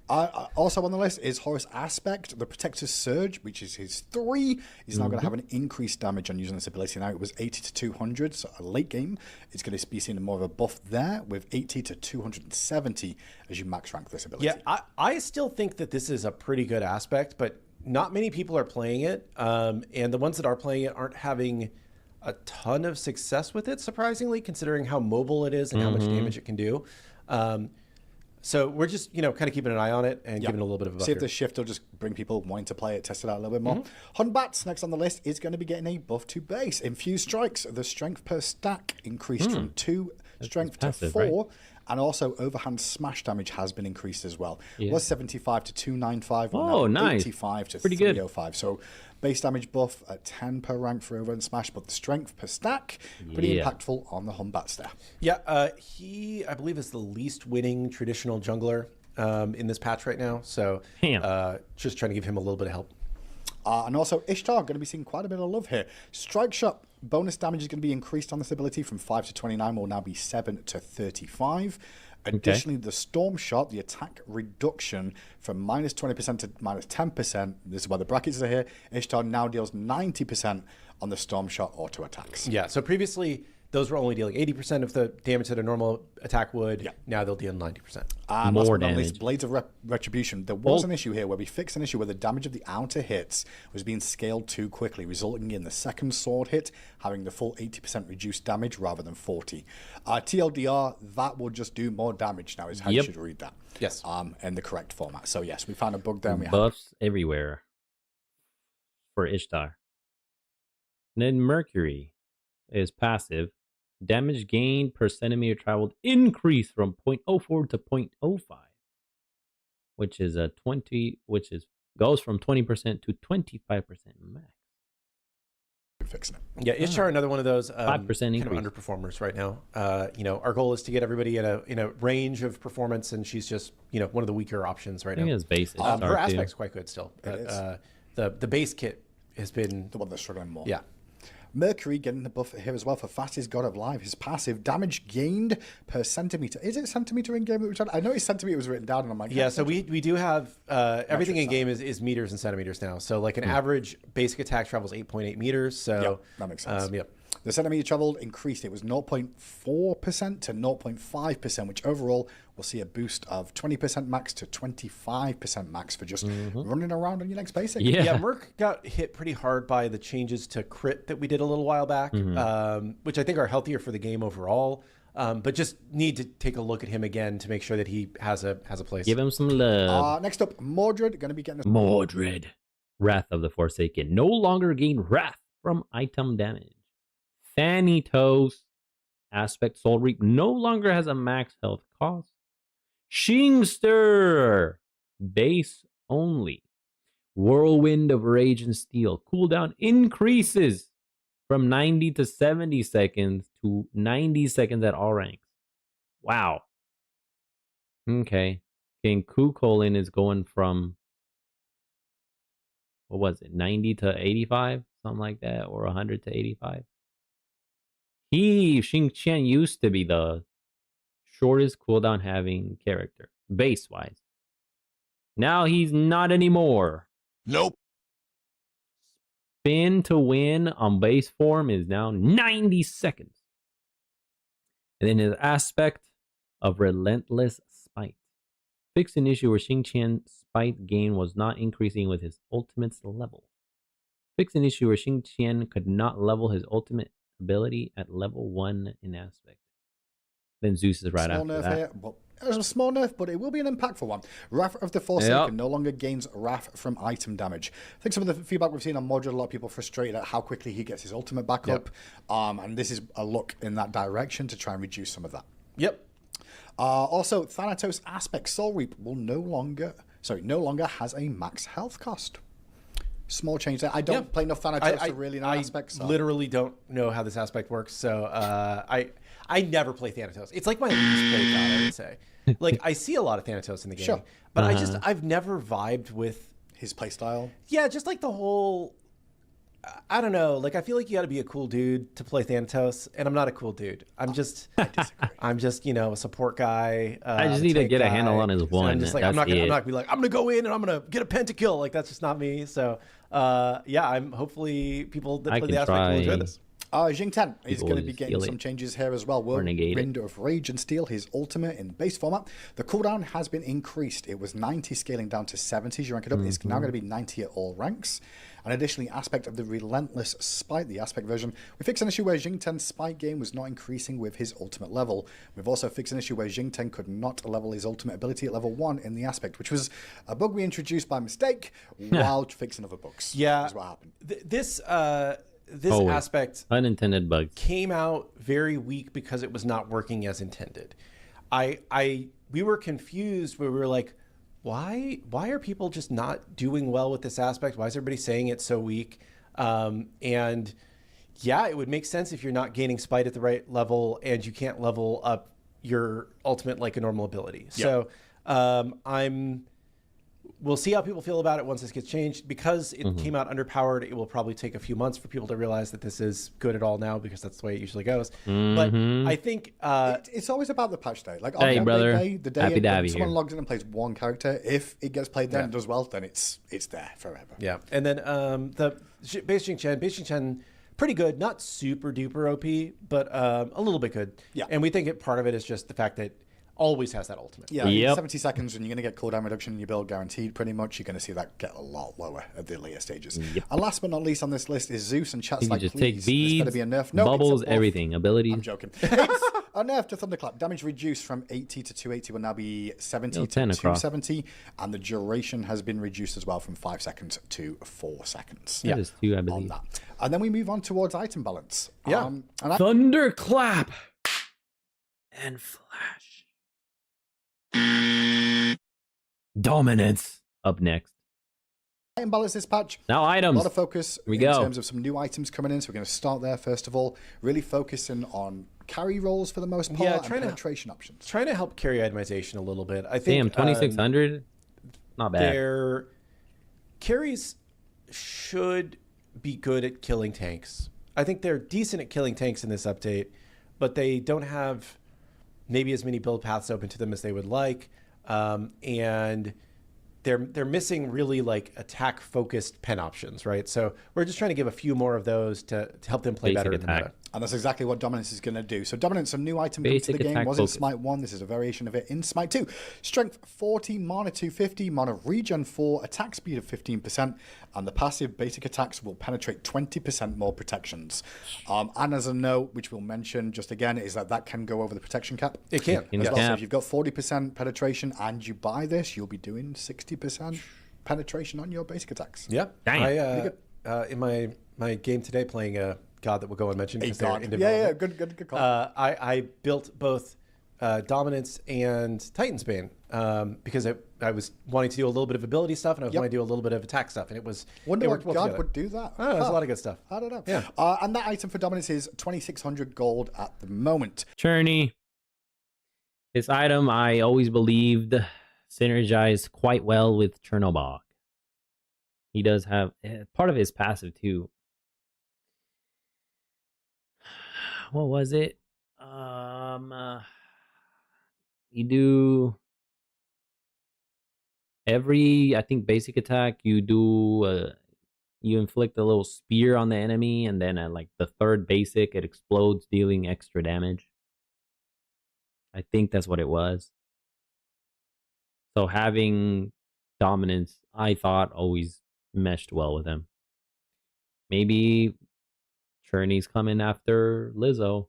Also on the list is Horus Aspect, the Protector's Surge, which is his 3. He's now going to have an increased damage on using this ability. Now it was 80 to 200, so a late game, it's going to be seeing more of a buff there with 80 to 270 as you max rank this ability. Yeah, I still think that this is a pretty good aspect, but not many people are playing it. And the ones that are playing it aren't having a ton of success with it, surprisingly, considering how mobile it is and how much damage it can do. So we're just, kind of keeping an eye on it and giving it a little bit of a buff. See if the shift will just bring people wanting to play it, test it out a little bit more. Hunbats, next on the list, is going to be getting a buff to base. Infused strikes, the strength per stack increased from 2 strength to 4. Right? And also overhand smash damage has been increased as well. It was 75 to 295. Oh, nice. 85 to Pretty 305. Good. So base damage buff at 10 per rank for overhand smash, but the strength per stack, pretty impactful on the Hunbats there. Yeah, he, I believe, is the least winning traditional jungler in this patch right now. So just trying to give him a little bit of help. And also Ishtar, going to be seeing quite a bit of love here. Strike shot, bonus damage is going to be increased on this ability from 5 to 29, will now be 7 to 35. Additionally, the Storm Shot, the attack reduction from minus 20% to minus 10%, this is why the brackets are here, Ishtar now deals 90% on the Storm Shot auto attacks. Yeah, so previously those were only dealing 80% of the damage that a normal attack would. Yeah. Now they'll deal 90%. More damage. Least, Blades of Retribution. There was an issue here where we fixed an issue where the damage of the outer hits was being scaled too quickly, resulting in the second sword hit having the full 80% reduced damage rather than 40. TLDR, that will just do more damage now, is how you should read that. Yes. In the correct format. So yes, we found a bug there. Buffs everywhere for Ishtar. And then Mercury is passive. Damage gained per centimeter traveled increased from 0.04 to 0.05, which is goes from 20% to 25% max. Fixing it. Yeah, Ishtar, another one of those 5% kind of underperformers right now. Our goal is to get everybody in a range of performance, and she's just one of the weaker options right now. I think it's base. Her aspect's quite good still. The base kit has been the one that's struggling more. Yeah. Mercury getting the buff here as well for fastest god of life. His passive damage gained per centimeter. Is it centimeter in game? I know his centimeter was written down, and I'm like, yeah. So we do have everything in game is meters and centimeters now. So like an average basic attack travels 8.8 meters. So that makes sense. The centimeter traveled increased. It was 0.4% to 0.5%, which overall will see a boost of 20% max to 25% max for just running around on your next basic. Yeah, Merc got hit pretty hard by the changes to crit that we did a little while back, which I think are healthier for the game overall. But just need to take a look at him again to make sure that he has a place. Give him some love. Next up, Mordred, going to be getting Mordred, Wrath of the Forsaken. No longer gain wrath from item damage. Thanatos, Aspect Soul Reap no longer has a max health cost. Shingster, base only. Whirlwind of Rage and Steel. Cooldown increases from 90 to 70 seconds to 90 seconds at all ranks. Wow. Okay. King Chulainn is going from, 90 to 85? Something like that, or 100 to 85. Xingqian used to be the shortest cooldown having character, base-wise. Now he's not anymore. Nope. Spin to win on base form is now 90 seconds. And then his aspect of Relentless Spite. Fixed an issue where Xingqian's spite gain was not increasing with his ultimate's level. Fixed an issue where Xingqian could not level his ultimate ability at level 1 in aspect. Then Zeus is right small after nerf that. Here. Well, it was a small nerf, but it will be an impactful one. Wrath of the Forsaken no longer gains wrath from item damage. I think some of the feedback we've seen on Mordred, a lot of people frustrated at how quickly he gets his ultimate back up. And this is a look in that direction to try and reduce some of that. Yep. Also, Thanatos Aspect Soul Reap will no longer has a max health cost. Small change there. I don't play enough Thanatos to really know aspects. I literally don't know how this aspect works, so I never play Thanatos. It's like my least played god, I would say. Like, I see a lot of Thanatos in the game, but I've never vibed with his playstyle. Yeah, just like the whole, I don't know. Like, I feel like you got to be a cool dude to play Thanatos, and I'm not a cool dude. I'm just, I'm just, a support guy. I just need to get a handle on his one. I'm just like, I'm not gonna be like, I'm gonna go in and I'm gonna get a pentakill. Like, that's just not me. So, hopefully people that play the aspect will enjoy this. Jing 10 is People going to will be just getting steal some it changes here as well. or negate it. Whirlwind of Rage and Steel, his ultimate in base format. The cooldown has been increased. It was 90, scaling down to 70 as you rank it up. It's now going to be 90 at all ranks. And additionally, aspect of the Relentless Spite, the aspect version. We fixed an issue where Jing 10's Spite gain was not increasing with his ultimate level. We've also fixed an issue where Jing 10 could not level his ultimate ability at level 1 in the aspect, which was a bug we introduced by mistake while fixing other bugs. Yeah. That's what happened. This aspect unintended bugs came out very weak because it was not working as intended. We were confused. We were like, why are people just not doing well with this aspect? Why is everybody saying it's so weak? And yeah, it would make sense if you're not gaining Spite at the right level and you can't level up your ultimate like a normal ability. Yep. So we'll see how people feel about it once this gets changed. Because it came out underpowered, it will probably take a few months for people to realize that this is good at all now, because that's the way it usually goes. But I think it's always about the patch day. Like, hey, brother, the day when someone logs in and plays one character, if it gets played there and does well, then it's there forever. Yeah. And then the base Jing Chen, pretty good, not super duper OP, but a little bit good. Yeah. And we think part of it is just the fact that always has that ultimate. Yeah, 70 seconds and you're going to get cooldown reduction in your build guaranteed pretty much. You're going to see that get a lot lower at the later stages. Yep. And last but not least on this list is Zeus, and chat's you like, just please, take beads, better be a nerf. No, bubbles, everything, abilities. I'm joking. It's a nerf to Thunderclap. Damage reduced from 80 to 280 will now be 70 to 270. And the duration has been reduced as well from 5 seconds to 4 seconds. Yeah, just 2, I believe. On that. And then we move on towards item balance. Yeah. Thunderclap and Flash. Dominance up next. Item balance this patch. Now items. A lot of focus in go. terms of some new items coming in. So we're going to start there first of all. Really focusing on carry rolls for the most part and penetration options. Trying to help carry itemization a little bit. I think. Damn, 2,600. Not bad. Their carries should be good at killing tanks. I think they're decent at killing tanks in this update, but they don't have maybe as many build paths open to them as they would like, and they're missing really like attack focused pen options, right? So we're just trying to give a few more of those to help them play better in the meta. And that's exactly what Dominance is going to do. So Dominance, a new item to the game, was in Smite 1. This is a variation of it in Smite 2. Strength 40, mana 250, mana regen 4, attack speed of 15%, and the passive basic attacks will penetrate 20% more protections. And as a note, which we'll mention just again, is that can go over the protection cap. It can. As well. So if you've got 40% penetration and you buy this, you'll be doing 60% penetration on your basic attacks. Yeah. Dang. In my game today, playing a god that we'll go and mention because they're in development. Good call. I built both Dominance and Titan's Bane because I was wanting to do a little bit of ability stuff and I was wanting to do a little bit of attack stuff, and it was Wonder what God together. would do that. Oh, there's a lot of good stuff. I don't know. Yeah. And that item for Dominance is 2,600 gold at the moment. Churney. This item I always believed synergized quite well with Chernobog. He does have part of his passive too. What was it? You do every, I think, basic attack. You do you inflict a little spear on the enemy, and then at like the third basic, it explodes, dealing extra damage. I think that's what it was. So having Dominance, I thought, always meshed well with him. Maybe Churney's coming after Lizzo.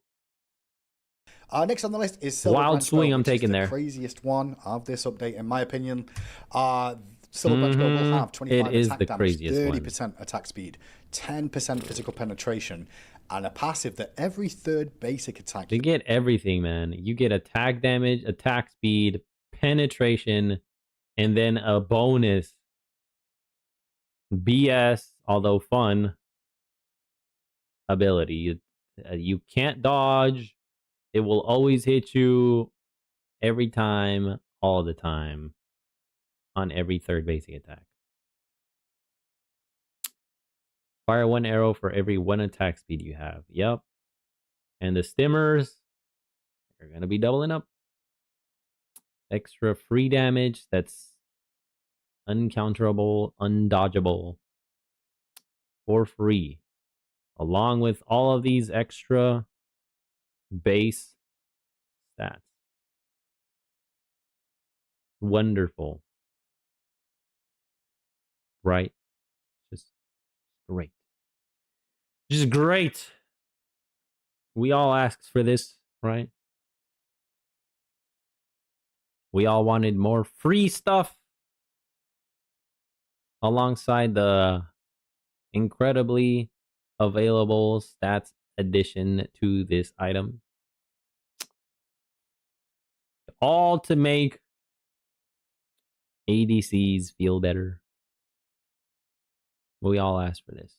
Next on the list is Silver Wild Branch swing Bow, I'm which is taking the there. Craziest one of this update, in my opinion. Silver Branch Bow will have 25 It is attack the damage, craziest 30% attack speed, 10% physical penetration, and a passive that every third basic attack. You get everything, man. You get attack damage, attack speed, penetration, and then a bonus BS, although fun, ability. You can't dodge. It will always hit you every time, all the time, on every third basic attack. Fire 1 arrow for every 1 attack speed you have. Yep. And the stimmers are going to be doubling up. Extra free damage that's uncounterable, undodgeable, for free. along with all of these extra base stats. Wonderful. Right? Just great. Just great. We all asked for this, right? We all wanted more free stuff alongside the incredibly available stats addition to this item. All to make ADCs feel better. We all asked for this.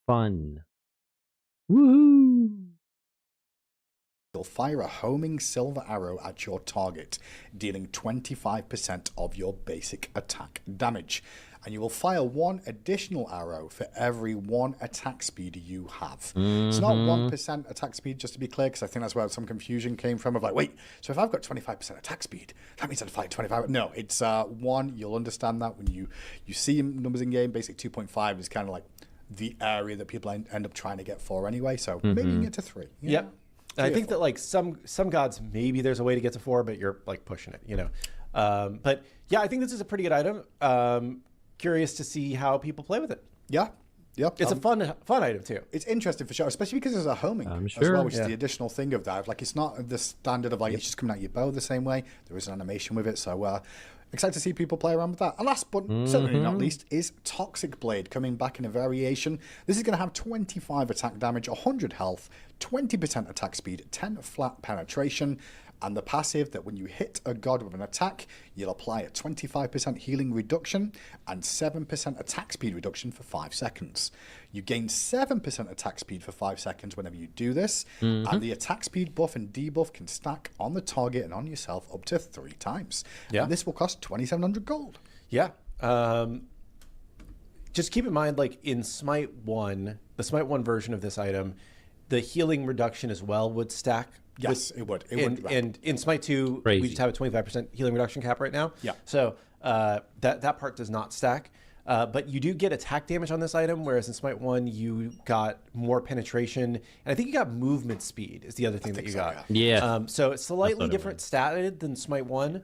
Fun. Woohoo! You'll fire a homing silver arrow at your target, dealing 25% of your basic attack damage. And you will fire one additional arrow for every one attack speed you have. It's not 1% attack speed, just to be clear, because I think that's where some confusion came from of like, wait, so if I've got 25% attack speed, that means I'd fire 25. No, it's 1. You'll understand that when you see numbers in game. Basic 2.5 is kind of like the area that people end up trying to get 4 anyway. So maybe you can get to 3. Yep. I think that like some gods, maybe there's a way to get to 4, but you're like pushing it, you know. But yeah, I think this is a pretty good item. Curious to see how people play with it. Yeah. Yep. It's a fun item too. It's interesting for sure, especially because there's a homing as well, which is the additional thing of that. Like it's not the standard of like it's just coming out your bow the same way. There is an animation with it, so excited to see people play around with that. And last but certainly not least is Toxic Blade coming back in a variation. This is going to have 25 attack damage, 100 health, 20% attack speed, 10 flat penetration, and the passive that when you hit a god with an attack, you'll apply a 25% healing reduction and 7% attack speed reduction for 5 seconds. You gain 7% attack speed for 5 seconds whenever you do this, and the attack speed buff and debuff can stack on the target and on yourself up to 3 times. Yeah. And this will cost 2,700 gold. Yeah. Just keep in mind, like in Smite 1, the Smite 1 version of this item, the healing reduction as well would stack. Yes, it would. And in Smite 2, we just have a 25% healing reduction cap right now. Yeah. So that part does not stack. But you do get attack damage on this item, whereas in Smite 1, you got more penetration. And I think you got movement speed is the other thing that you got. Yeah. So it's slightly different statted than Smite 1,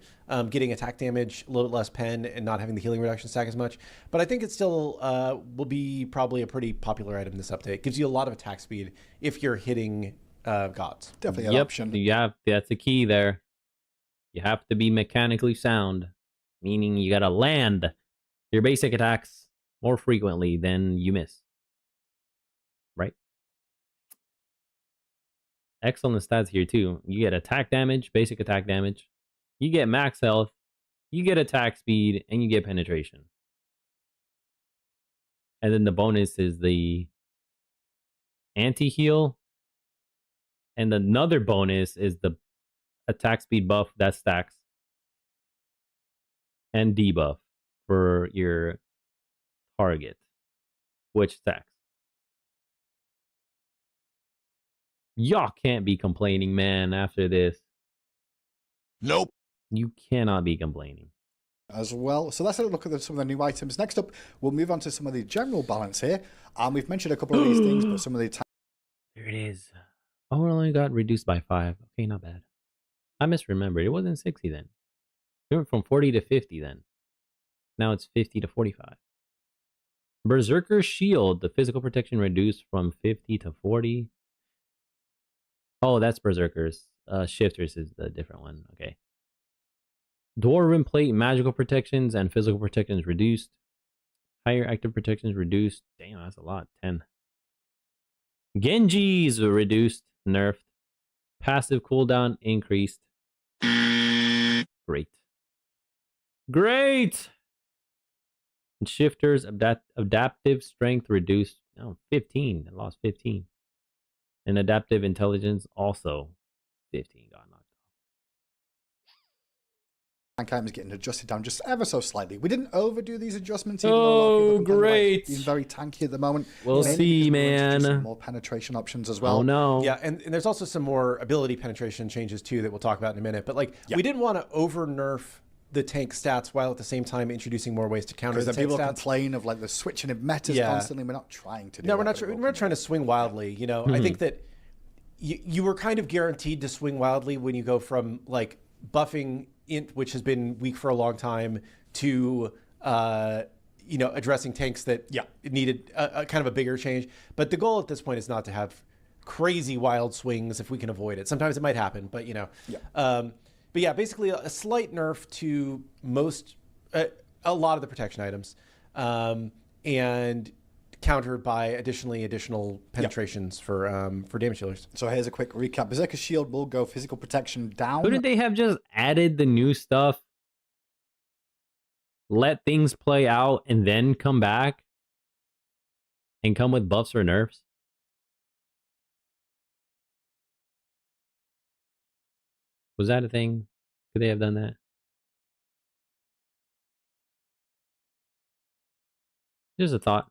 getting attack damage, a little bit less pen, and not having the healing reduction stack as much. But I think it still will be probably a pretty popular item this update. It gives you a lot of attack speed if you're hitting gods. Definitely an option. Yeah, that's the key there. You have to be mechanically sound, meaning you got to land your basic attacks more frequently than you miss. Right? Excellent stats here too. You get attack damage, basic attack damage. You get max health. You get attack speed, and you get penetration. And then the bonus is the anti-heal. And another bonus is the attack speed buff that stacks. And debuff for your target, which stacks. Y'all can't be complaining, man, after this. Nope. You cannot be complaining. As well. So let's have a look at some of the new items. Next up, we'll move on to some of the general balance here. We've mentioned a couple of these things, but some of the... There it is. Oh, it only got reduced by 5. Okay, not bad. I misremembered. It wasn't 60 then. It went from 40 to 50 then. Now it's 50 to 45. Berserker Shield, the physical protection reduced from 50 to 40. Oh, that's Berserkers. Shifters is the different one. Okay. Dwarven Plate, magical protections and physical protections reduced. Higher active protections reduced. Damn, that's a lot. 10. Genji's reduced, nerfed. Passive cooldown increased. Great. Great! And Shifters, adaptive strength reduced. Oh, 15. I lost 15. And adaptive intelligence also 15 got knocked off. Tank items getting adjusted down just ever so slightly. We didn't overdo these adjustments. Oh, great. Being very tanky at the moment. We'll see, man. Some more penetration options as well. Oh, no. Yeah, and there's also some more ability penetration changes, too, that we'll talk about in a minute. But, like, we didn't want to over-nerf the tank stats while at the same time introducing more ways to counter the Because tank people stats. complain of like the switching of metas constantly. We're not trying to do No, that. we're not trying to swing wildly. You know, I think that you were kind of guaranteed to swing wildly when you go from like buffing int, which has been weak for a long time, to addressing tanks that needed a kind of a bigger change. But the goal at this point is not to have crazy wild swings if we can avoid it. Sometimes it might happen, but but yeah, basically a slight nerf to a lot of the protection items, and countered by additional penetrations for damage dealers. So here's a quick recap. Berserker's Shield will go physical protection down. Couldn't they have just added the new stuff, let things play out, and then come back and come with buffs or nerfs? Was that a thing? Could they have done that? Just a thought.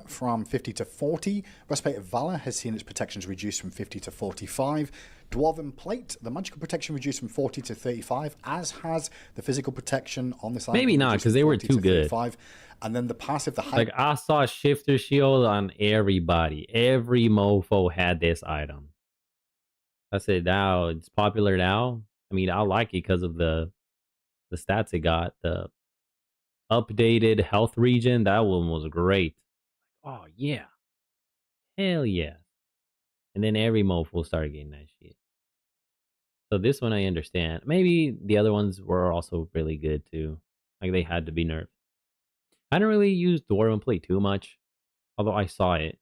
From 50 to 40. Breastplate of Valor has seen its protections reduced from 50 to 45. Dwarven Plate, the magical protection reduced from 40 to 35, as has the physical protection on this item. Maybe not, because they were too good. And then the passive, the high... Like, I saw Shifter Shield on everybody. Every mofo had this item. I said, now, it's popular now. I mean, I like it because of the stats it got. The updated health region, that one was great. Oh, yeah. Hell yeah. And then every mofo started getting that shit. So this one I understand. Maybe the other ones were also really good too. Like they had to be nerfed. I don't really use Dwarven Plate too much. Although I saw it.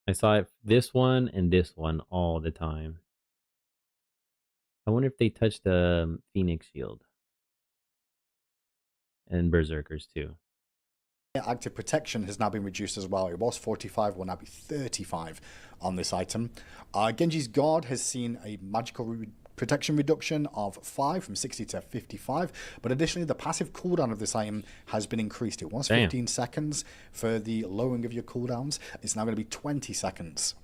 I saw it this one and this one all the time. I wonder if they touched the Phoenix Shield. And Berserkers too. Active protection has now been reduced as well. It was 45, will now be 35 on this item. Genji's God has seen a magical protection reduction of 5 from 60 to 55, but additionally the passive cooldown of this item has been increased. It was 15 seconds for the lowering of your cooldowns. It's now going to be 20 seconds.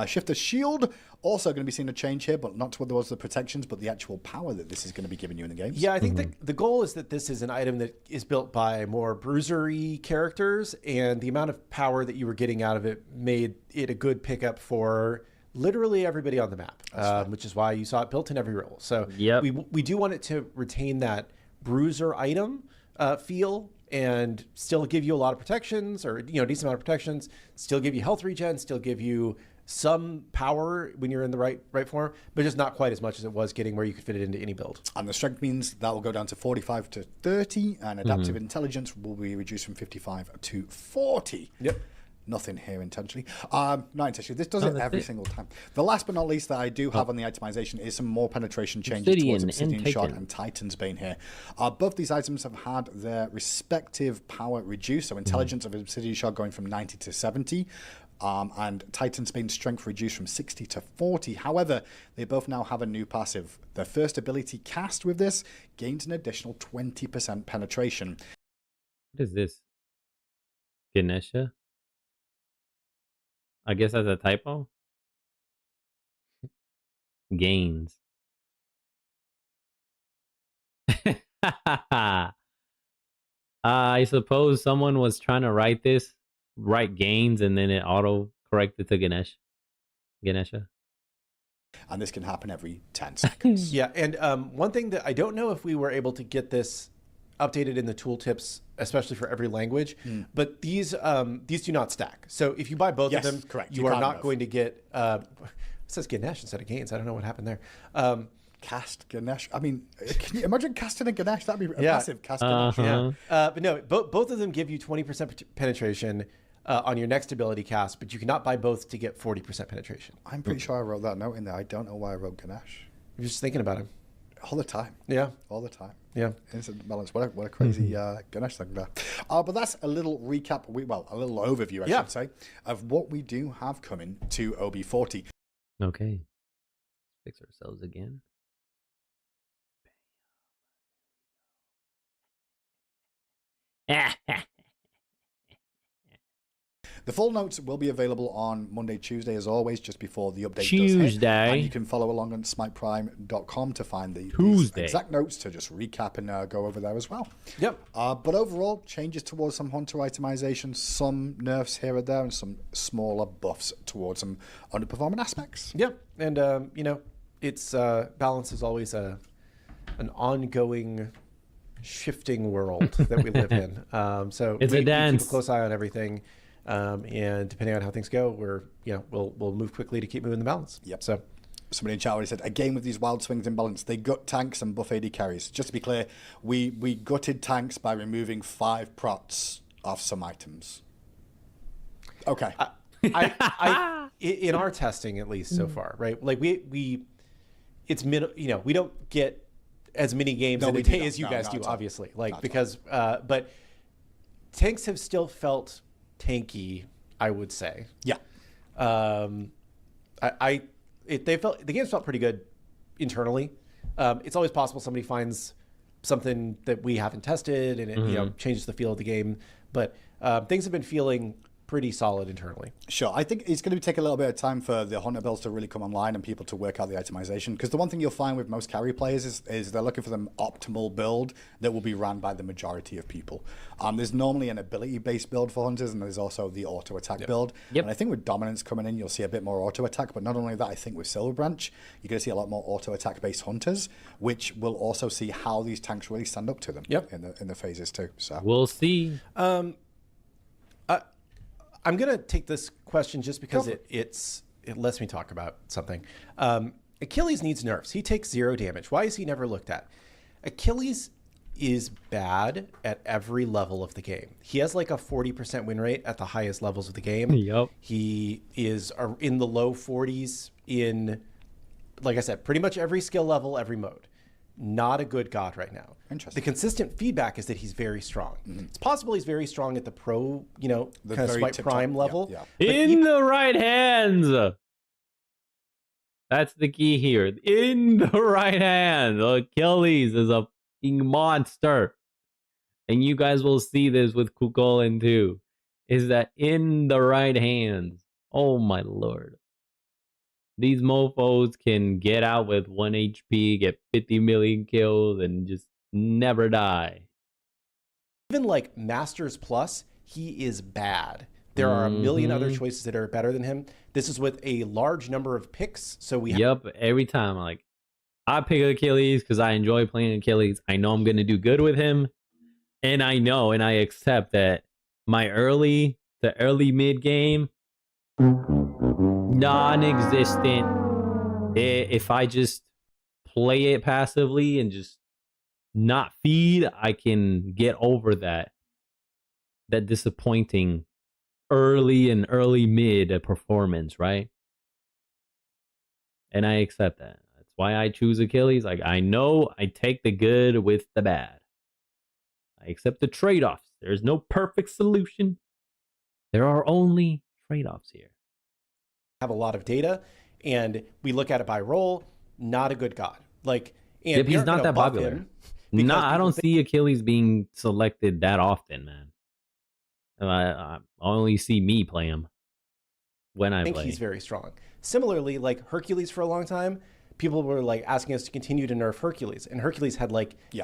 Shifter's Shield, also going to be seeing a change here, but not towards the protections, but the actual power that this is going to be giving you in the game. Yeah, I think the goal is that this is an item that is built by more bruisery characters, and the amount of power that you were getting out of it made it a good pickup for literally everybody on the map, which is why you saw it built in every role. So we do want it to retain that bruiser item feel, and still give you a lot of protections, or decent amount of protections, still give you health regen, still give you some power when you're in the right form, but just not quite as much as it was getting where you could fit it into any build. And the strength means that will go down to 45 to 30, and adaptive intelligence will be reduced from 55 to 40. Yep. Nothing here intentionally. Not intentionally. This does it every single time. The last but not least that I do have on the itemization is some more penetration changes towards Obsidian Shard and Titan's Bane here. Both these items have had their respective power reduced. So intelligence of Obsidian Shard going from 90 to 70. And Titan's Bane strength reduced from 60 to 40. However, they both now have a new passive. Their first ability cast with this gains an additional 20% penetration. What is this? Ganesha? I guess that's a typo. Gains. I suppose someone was trying to write gains, and then it auto corrected to Ganesha. And this can happen every 10 seconds. Yeah, and one thing that I don't know if we were able to get this updated in the tooltips, especially for every language, but these do not stack. So if you buy both of them, correct. you are not going to get. It says Ganesh instead of Gains. I don't know what happened there. Cast Ganesh. I mean, can you imagine casting a Ganesh? That'd be a massive cast Ganesh. Yeah. But no, both of them give you 20% penetration on your next ability cast, but you cannot buy both to get 40% penetration. I'm pretty sure I wrote that note in there. I don't know why I wrote Ganesh. You're just thinking about him. All the time. Yeah. All the time. Yeah. Instant balance. What a crazy Ganesh thing there. But that's a little recap, a little overview, I should say, of what we do have coming to OB40. Okay. Fix ourselves again. The full notes will be available on Monday, Tuesday, as always, just before the update Tuesday. does hit. And you can follow along on smiteprime.com to find the exact notes to just recap and go over there as well. Yep. But overall, changes towards some hunter itemization, some nerfs here and there, and some smaller buffs towards some underperforming aspects. Yep. And, you know, it's balance is always an ongoing shifting world that we live in. So it's we a dance. keep a close eye on everything. And depending on how things go, we'll move quickly to keep moving the balance. Yep. So somebody in chat already said, a game with these wild swings in balance, they gut tanks and buff AD carries. Just to be clear, we gutted tanks by removing 5 prots off some items. Okay. I in our testing, at least so far, right? Like we don't get as many games in a day as you guys do, obviously. Like because, but tanks have still felt tanky, I would say. Yeah. The games felt pretty good internally. It's always possible somebody finds something that we haven't tested and it changes the feel of the game. But things have been feeling pretty solid internally. Sure. I think it's going to take a little bit of time for the hunter builds to really come online and people to work out the itemization. Because the one thing you'll find with most carry players is they're looking for the optimal build that will be ran by the majority of people. There's normally an ability-based build for hunters, and there's also the auto-attack build. And I think with dominance coming in, you'll see a bit more auto-attack. But not only that, I think with Silver Branch, you're going to see a lot more auto-attack-based hunters, which will also see how these tanks really stand up to them in the phases too. So we'll see. I'm going to take this question just because it lets me talk about something. Achilles needs nerfs. He takes 0 damage. Why is he never looked at? Achilles is bad at every level of the game. He has like a 40% win rate at the highest levels of the game. Yep. He is in the low 40s in, like I said, pretty much every skill level, every mode. Not a good god right now. Interesting. The consistent feedback is that he's very strong. It's possible he's very strong at the pro, kind of Smite Prime level. Yeah. In the right hands. That's the key here. In the right hands. Achilles is a fucking monster. And you guys will see this with Chulainn too. Is that in the right hands? Oh my lord. These mofos can get out with 1 HP, get 50 million kills, and just never die. Even like Masters Plus, he is bad. There are a million other choices that are better than him. This is with a large number of picks, so we every time I pick Achilles because I enjoy playing Achilles. I know I'm going to do good with him, and I know and I accept that my early to early mid game non-existent. If I just play it passively and just not feed, I can get over that disappointing early and early mid performance, right? And I accept that. That's why I choose Achilles. Like, I know I take the good with the bad. I accept the trade-offs. There's no perfect solution. There are only trade-offs here. Have a lot of data, and we look at it by role. Not a good god. And he's not that popular. No, I don't see Achilles being selected that often, man. I only see me play him when I play. I think he's very strong. Similarly, like Hercules for a long time, people were like asking us to continue to nerf Hercules, and Hercules had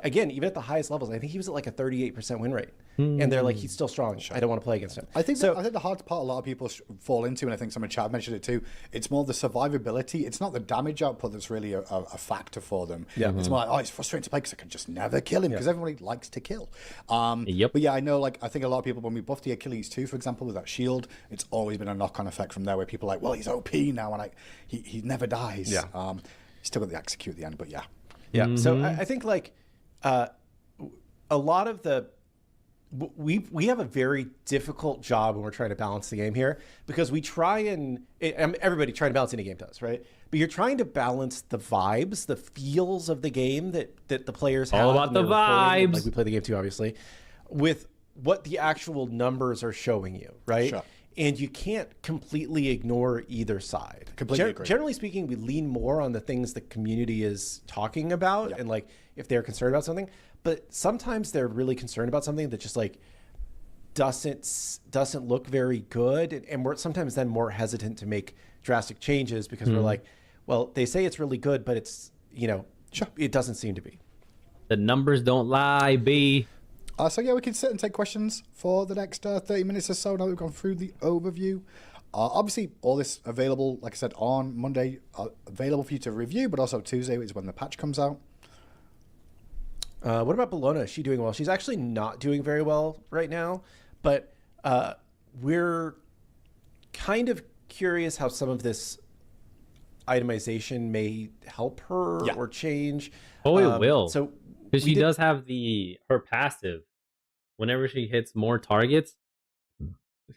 again, even at the highest levels, I think he was at like a 38% win rate, and they're like, he's still strong. I don't want to play against him. I think the hard part a lot of people fall into, and I think some in chat mentioned it too, it's more the survivability. It's not the damage output that's really a factor for them. It's more like, it's frustrating to play because I can just never kill him because everybody likes to kill. But yeah, I know, I think a lot of people, when we buffed the Achilles too, for example, with that shield, it's always been a knock-on effect from there where people are like, well, he's OP now, and he never dies. Still got the execute at the end, but yeah. So I think a lot of we have a very difficult job when we're trying to balance the game here, because we try and everybody trying to balance any game does, right? But you're trying to balance the vibes, the feels of the game that the players have. All about the vibes. Like we play the game too, obviously, with what the actual numbers are showing you, right? Sure. And you can't completely ignore either side. Completely agree. Generally speaking, we lean more on the things the community is talking about and if they're concerned about something. But sometimes they're really concerned about something that just doesn't look very good, and we're sometimes then more hesitant to make drastic changes because we're like, well, they say it's really good, but it's it doesn't seem to be. The numbers don't lie, B. So yeah, we can sit and take questions for the next 30 minutes or so now that we've gone through the overview. Obviously, all this available, like I said, on Monday, available for you to review, but also Tuesday is when the patch comes out. What about Bologna? Is she doing well? She's actually not doing very well right now, but we're kind of curious how some of this itemization may help her or change. Oh, it will. So because she does have her passive. Whenever she hits more targets,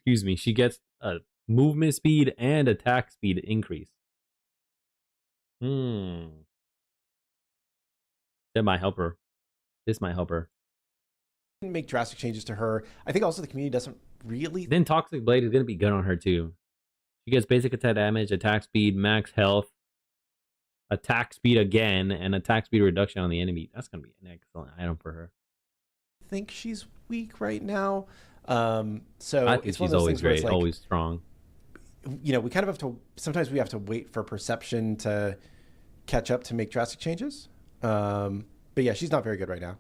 she gets a movement speed and attack speed increase. That might help her. This might help her. Make drastic changes to her. I think also the community doesn't really. Then Toxic Blade is going to be good on her too. She gets basic attack damage, attack speed, max health, attack speed again, and attack speed reduction on the enemy. That's going to be an excellent item for her. I think she's weak right now. So I think she's always great, like, always strong. We kind of have to. Sometimes we have to wait for perception to catch up to make drastic changes. But yeah, she's not very good right now.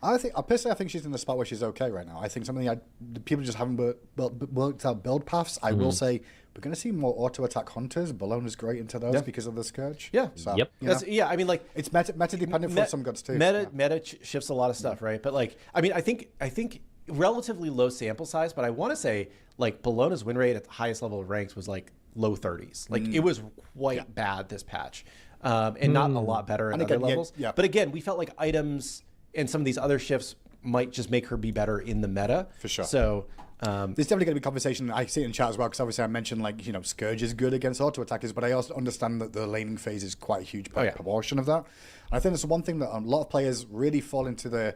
I think she's in the spot where she's okay right now. I think the people just haven't worked out build paths. I will say we're going to see more auto attack hunters. Bologna's great into those because of the Scourge. Yeah. So, I mean, like, it's meta dependent for some gods too. Meta shifts a lot of stuff, right? But like, I mean, I think relatively low sample size, but I want to say like Bologna's win rate at the highest level of ranks was like low 30s. Like it was quite bad this patch, and not a lot better at other levels. But again, we felt like items and some of these other shifts might just make her be better in the meta. For sure. So there's definitely going to be conversation. I see it in chat as well, because obviously I mentioned Scourge is good against auto attackers, but I also understand that the laning phase is quite a huge proportion of that. And I think that's one thing that a lot of players really fall into the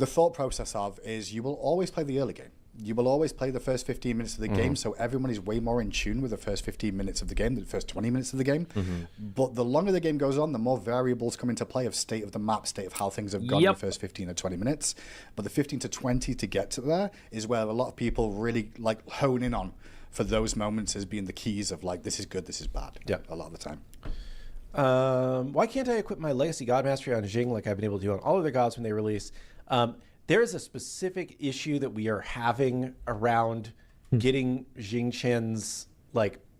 thought process of is you will always play the early game. You will always play the first 15 minutes of the game, so everyone is way more in tune with the first 15 minutes of the game than the first 20 minutes of the game. But the longer the game goes on, the more variables come into play of state of the map, state of how things have gone in the first 15 or 20 minutes. But the 15 to 20 to get to there is where a lot of people really hone in on for those moments as being the keys of this is good, this is bad. Yeah, a lot of the time. Why can't I equip my Legacy God Mastery on Jing like I've been able to do on all other gods when they release? There is a specific issue that we are having around getting Jing Chen's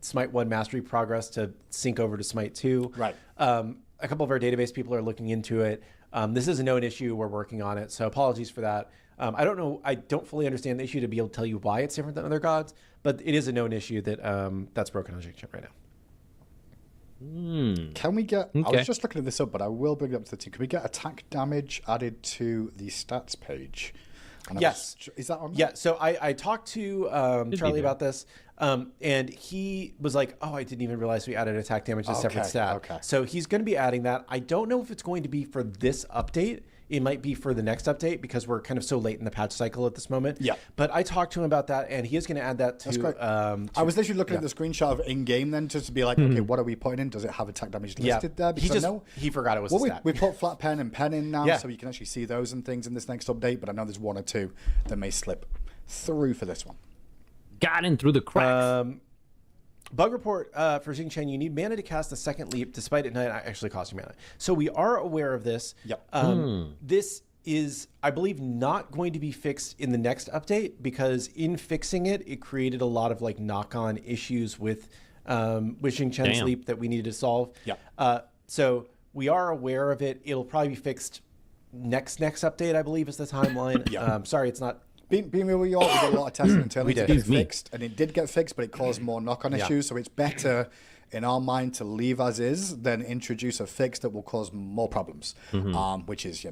Smite 1 mastery progress to sync over to Smite 2. Right. A couple of our database people are looking into it. This is a known issue. We're working on it. So apologies for that. I don't know. I don't fully understand the issue to be able to tell you why it's different than other gods, but it is a known issue that that's broken on Jing Chen right now. Can we get... Okay. I was just looking at this up, but I will bring it up to the team. Can we get attack damage added to the stats page? Yes. Is that on there? Yeah, so I talked to Charlie about this, and he was like, oh, I didn't even realize we added attack damage as a separate stat. Okay. So he's going to be adding that. I don't know if it's going to be for this update. It might be for the next update because we're kind of so late in the patch cycle at this moment. Yeah. But I talked to him about that, and he is going to add that to... That's great. I was literally looking at the screenshot of in-game then just to be like, okay, what are we putting in? Does it have attack damage listed there? Because he forgot it was a stat. We put flat pen and pen in now, so you can actually see those and things in this next update, but I know there's one or two that may slip through for this one. Got in through the cracks. Bug report for Jing Chen, you need mana to cast the second leap, despite it not actually costing mana. So we are aware of this. Yep. This is, I believe, not going to be fixed in the next update because in fixing it, it created a lot of knock-on issues with Jing Chen's leap that we needed to solve. Yeah. So we are aware of it. It'll probably be fixed next update, I believe, is the timeline. Sorry, it's not. Being real with you all, we did a lot of testing internally to get it fixed, and it did get fixed, but it caused more knock-on issues. So it's better, in our mind, to leave as is than introduce a fix that will cause more problems. Which is,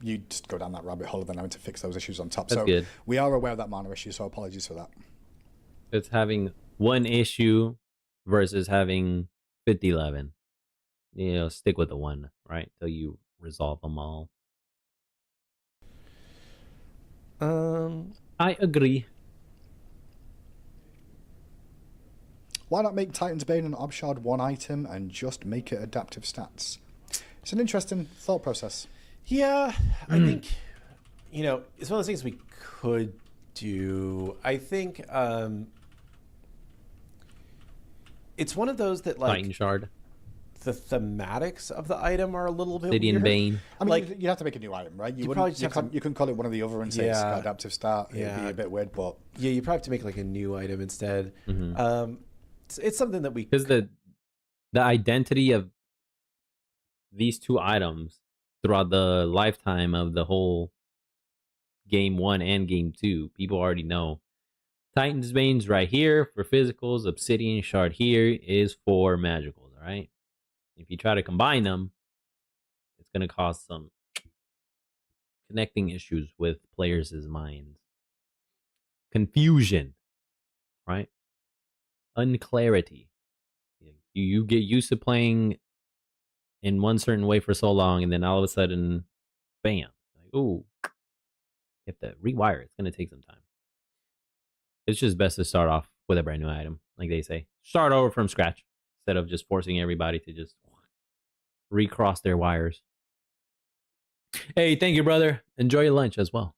you just go down that rabbit hole of then having to fix those issues on top. That's good. We are aware of that mana issue, so apologies for that. It's having one issue versus having 50-11. Stick with the one, right? Till you resolve them all. I agree. Why not make Titan's Bane and Obshard one item and just make it adaptive stats? It's an interesting thought process. Yeah, I think, it's one of those things we could do. I think it's one of those that like Titan Shard. The thematics of the item are a little bit Obsidian weird. Bane. I mean, like- you'd have to make a new item, right? You probably wouldn't. just have You couldn't call it one of the other and say it's Yeah. got adaptive start. It'd Yeah. be a bit weird, but Yeah, you probably have to make like a new item instead. It's something that we Because the identity of these two items throughout the lifetime of the whole game 1 and game 2, people already know. Titan's Bane's right here for physicals. Obsidian Shard here is for magicals, all right? If you try to combine them, it's going to cause some connecting issues with players' minds. Confusion, right? Unclarity. You get used to playing in one certain way for so long, and then all of a sudden, bam. Like, ooh. You have to rewire. It's going to take some time. It's just best to start off with a brand new item, like they say. Start over from scratch instead of just forcing everybody to just recross their wires. Hey, thank you, brother. Enjoy your lunch as well.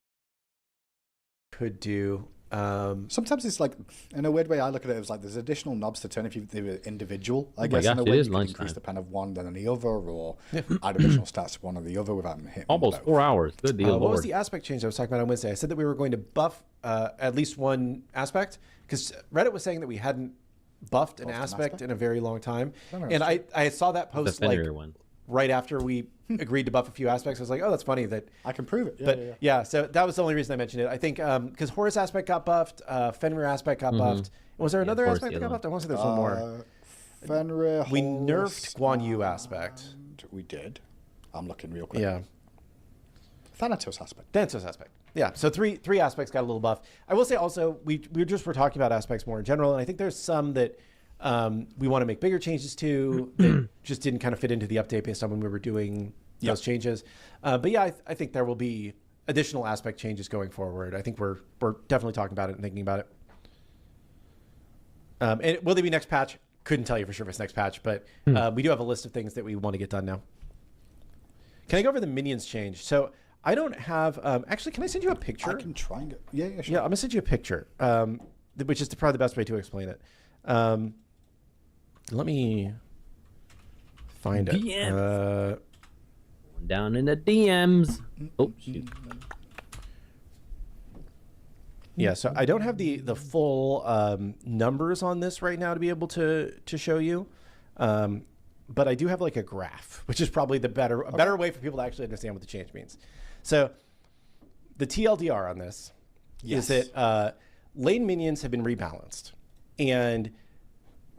could do. Sometimes it's like, in a weird way, I look at it as like there's additional knobs to turn if they were individual. I guess in a gosh, it way is you can lunchtime. increase the pen of one than the other, or add additional stats to one or the other without hitting Almost both. 4 hours. Good deal, What was Lord. the aspect change I was talking about on Wednesday? I said that we were going to buff at least one aspect because Reddit was saying that we hadn't buffed an aspect in a very long time. And I saw that The post like Fenrir one. right after we agreed to buff a few aspects. I was like, oh, that's funny that I can prove it. but yeah, so that was the only reason I mentioned it. I think because Horus aspect got buffed, Fenrir aspect got buffed. Was there another Horus aspect that the got other buffed? I want to say there's one more. Fenrir, We Horus, nerfed Guan Yu aspect. and we did. I'm looking real quick. Yeah. Thanatos aspect. Dantos aspect. Yeah, so three aspects got a little buff. I will say also, we were talking about aspects more in general, and I think there's some that we want to make bigger changes to that just didn't kind of fit into the update based on when we were doing those changes. But yeah, I think there will be additional aspect changes going forward. I think we're definitely talking about it and thinking about it. And will they be next patch? Couldn't tell you for sure if it's next patch, but we do have a list of things that we want to get done now. Can I go over the minions change? So I don't have. Actually, can I send you a picture? I can try and get. Yeah, sure. Yeah, I'm gonna send you a picture, which is probably the best way to explain it. Let me find it. DMs. Down in the DMs. Oh, shoot. Yeah, so I don't have the full numbers on this right now to be able to show you, but I do have like a graph, which is probably the better way for people to actually understand what the change means. So the TLDR on this is that lane minions have been rebalanced, and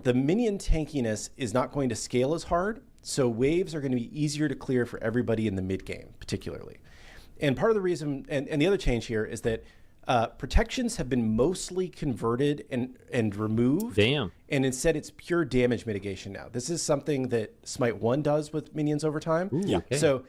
the minion tankiness is not going to scale as hard, so waves are going to be easier to clear for everybody in the mid game, particularly. And part of the reason, and the other change here is that protections have been mostly converted and removed. Damn. And instead, it's pure damage mitigation now. This is something that Smite 1 does with minions over time. Ooh, okay. So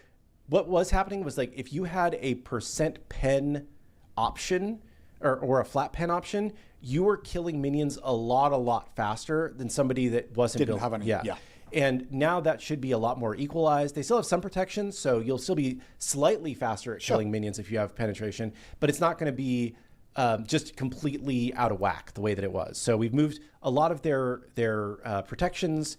what was happening was like if you had a percent pen option or a flat pen option, you were killing minions a lot faster than somebody that Didn't have any. Yeah. And now that should be a lot more equalized. They still have some protection, so you'll still be slightly faster at killing minions if you have penetration, but it's not going to be just completely out of whack the way that it was. So we've moved a lot of their protections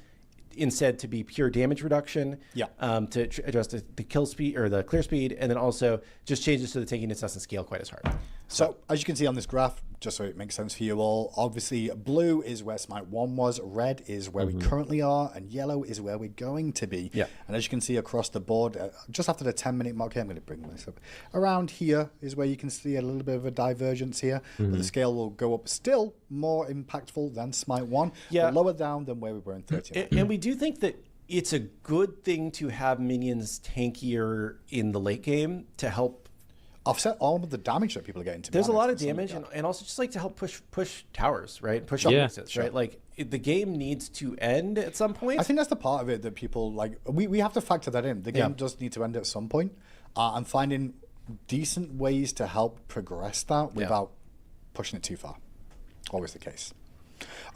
instead to be pure damage reduction. To address the kill speed or the clear speed, and then also just changes so the tankiness doesn't scale quite as hard. So as you can see on this graph, just so it makes sense for you all, obviously blue is where Smite 1 was, red is where we currently are, and yellow is where we're going to be. Yeah. And as you can see across the board, just after the 10-minute mark here, I'm going to bring this up. Around here is where you can see a little bit of a divergence here. But the scale will go up still more impactful than Smite 1, but lower down than where we were in 13. And we do think that it's a good thing to have minions tankier in the late game to help offset all of the damage that people are getting. There's a lot of damage, and also just like to help push towers, right? Push up mixes, right? Like the game needs to end at some point. I think that's the part of it that people like. We have to factor that in. The game does need to end at some point, and finding decent ways to help progress that without pushing it too far. Always the case.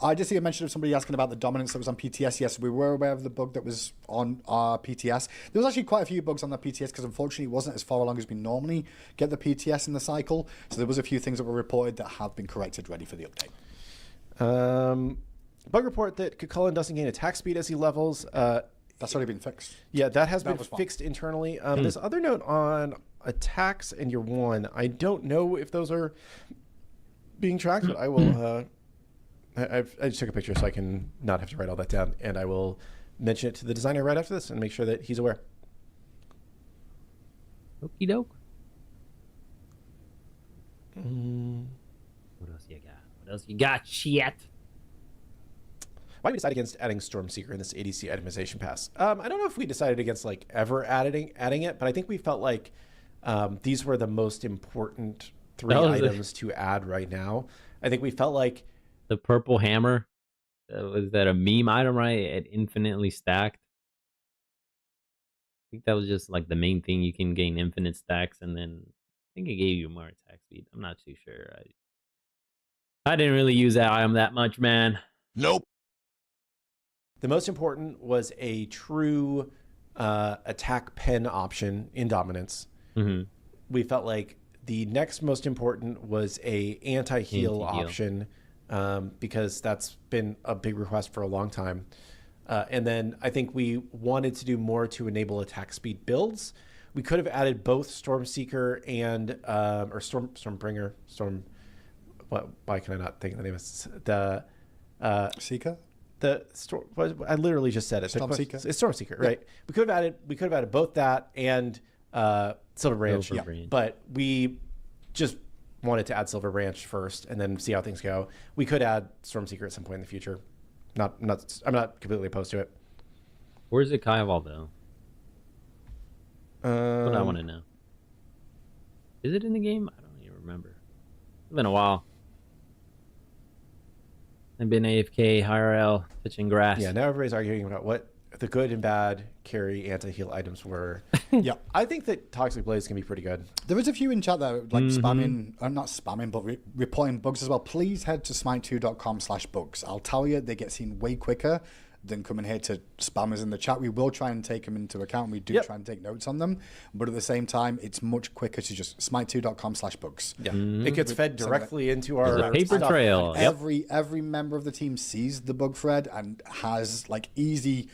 I did see a mention of somebody asking about the dominance that was on PTS. Yes, we were aware of the bug that was on our PTS. There was actually quite a few bugs on the PTS because unfortunately it wasn't as far along as we normally get the PTS in the cycle. So there was a few things that were reported that have been corrected, ready for the update. Bug report that Chulainn doesn't gain attack speed as he levels. That's already been fixed. Yeah, that has been fixed internally. There's other note on attacks in year 1. I don't know if those are being tracked, but I will... I just took a picture so I can not have to write all that down, and I will mention it to the designer right after this and make sure that he's aware. Okie doke. What else you got? What else you got, shit? Why did we decide against adding Stormseeker in this ADC itemization pass? I don't know if we decided against like ever adding it, but I think we felt like these were the most important 3 items to add right now. I think we felt like the purple hammer, was that a meme item, right? It infinitely stacked. I think that was just like the main thing. You can gain infinite stacks, and then I think it gave you more attack speed. I'm not too sure. I didn't really use that item that much, man. Nope. the most important was a true attack pen option in dominance. Mm-hmm. We felt like the next most important was a anti-heal option, because that's been a big request for a long time. And then I think we wanted to do more to enable attack speed builds. We could have added both Stormseeker and or Stormbringer. Why can I not think of the name of the Seeker? The storm. I literally just said it. Stormseeker. It's Stormseeker, right? We could have added both that and Silver Branch, but we just wanted to add Silver Branch first and then see how things go. We could add Stormseeker at some point in the future. I'm not completely opposed to it. Where's the Kai Evolve though? What I want to know. Is it in the game? I don't even remember. It's been a while. I've been AFK, IRL, pitching grass. Yeah, now everybody's arguing about what the good and bad carry anti-heal items were. Yeah. I think that Toxic Blaze can be pretty good. There was a few in chat that like spamming, not spamming, but reporting bugs as well. Please head to smite2.com/bugs. I'll tell you, they get seen way quicker than coming here to spammers in the chat. We will try and take them into account. We do try and take notes on them. But at the same time, it's much quicker to just smite2.com/bugs. Yeah. It gets fed directly into our paper trail. Every member of the team sees the bug thread and has like easy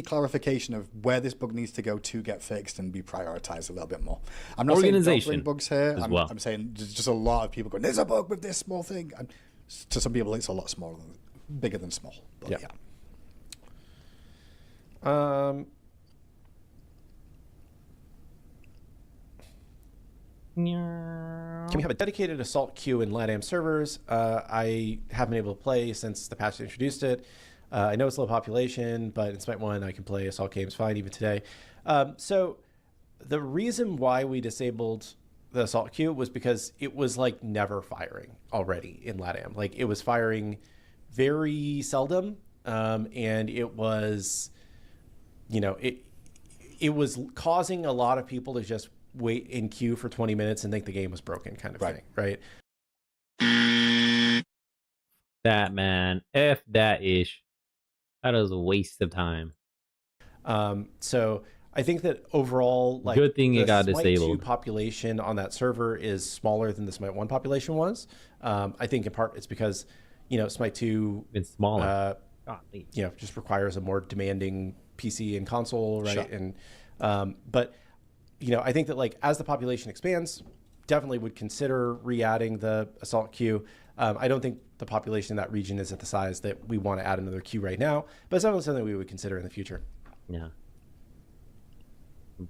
clarification of where this bug needs to go to get fixed and be prioritized a little bit more. I'm not saying don't bring bugs here. I'm saying there's just a lot of people going, there's a bug with this small thing. And to some people, it's a lot smaller, bigger than small. But yeah. Can we have a dedicated assault queue in LATAM servers? I haven't been able to play since the patch introduced it. I know it's low population, but in Smite 1, I can play assault games fine even today. So the reason why we disabled the assault queue was because it was like never firing already in LATAM. Like it was firing very seldom, and it was, it was causing a lot of people to just wait in queue for 20 minutes and think the game was broken kind of thing, right? That, man. F that ish. That was a waste of time. So I think that overall, like, good thing it got Smite disabled. 2 population on that server is smaller than the Smite 1 population was. I think in part it's because, Smite 2 it's smaller. Just requires a more demanding PC and console, right? Sure. And but I think that like as the population expands, definitely would consider re-adding the assault queue. I don't think the population in that region is at the size that we want to add another queue right now, but it's definitely something we would consider in the future. Yeah.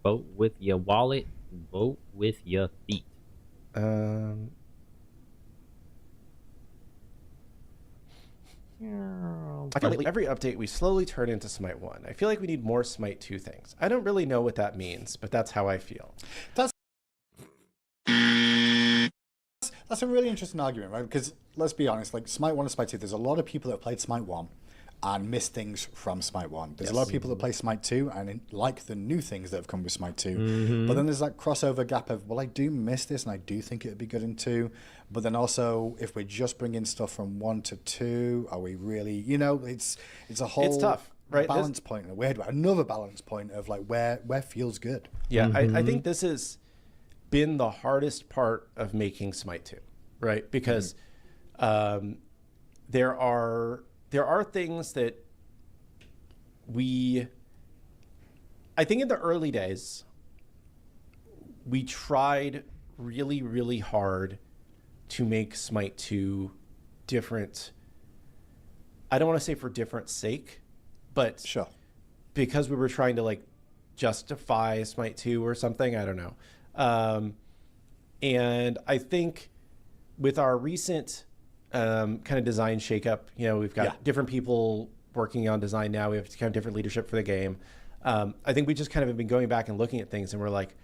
Vote with your wallet. Vote with your feet. I feel like every update we slowly turn into Smite 1. I feel like we need more Smite 2 things. I don't really know what that means, but that's how I feel. That's a really interesting argument, right? Because let's be honest, like Smite 1 and Smite 2, there's a lot of people that played Smite 1 and miss things from Smite 1. There's a lot of people that play Smite 2 and like the new things that have come with Smite 2. But then there's that crossover gap of, well, I do miss this and I do think it would be good in 2. But then also, if we're just bringing stuff from 1 to 2, are we really, you know, it's a whole it's tough, right? balance point in a weird way. Another balance point of like where feels good. Yeah, I think this has been the hardest part of making Smite 2, right? Because there are things that I think in the early days, we tried really, really hard to make Smite 2 different. I don't want to say for different sake, but Sure. because we were trying to like justify Smite 2 or something, I don't know. And I think with our recent kind of design shakeup, you know, we've got different people working on design now. We have kind of different leadership for the game. I think we just kind of have been going back and looking at things, and we're like,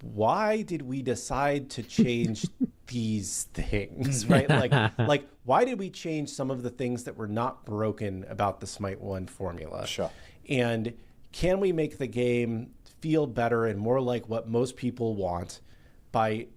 why did we decide to change these things, right? Like why did we change some of the things that were not broken about the Smite 1 formula? Sure. And can we make the game feel better and more like what most people want by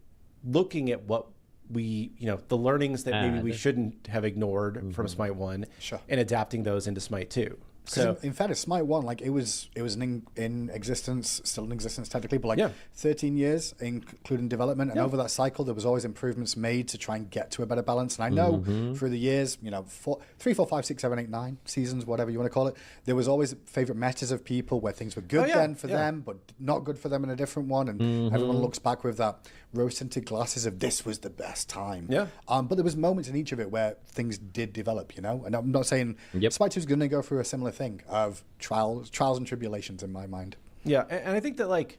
looking at what we, you know, the learnings that maybe we shouldn't have ignored from Smite 1 and adapting those into Smite 2. So in fact, Smite 1, like it was in existence, still in existence technically, but like 13 years, including development. And over that cycle, there was always improvements made to try and get to a better balance. And I know through the years, you know, 3, 4, 5, 6, 7, 8, 9 seasons, whatever you want to call it, there was always favorite metas of people where things were good then for them, but not good for them in a different one. And everyone looks back with that rose-tinted glasses of this was the best time. Yeah. But there was moments in each of it where things did develop, you know? And I'm not saying Smite 2 is going to go through a similar thing of trials and tribulations in my mind. Yeah, and I think that like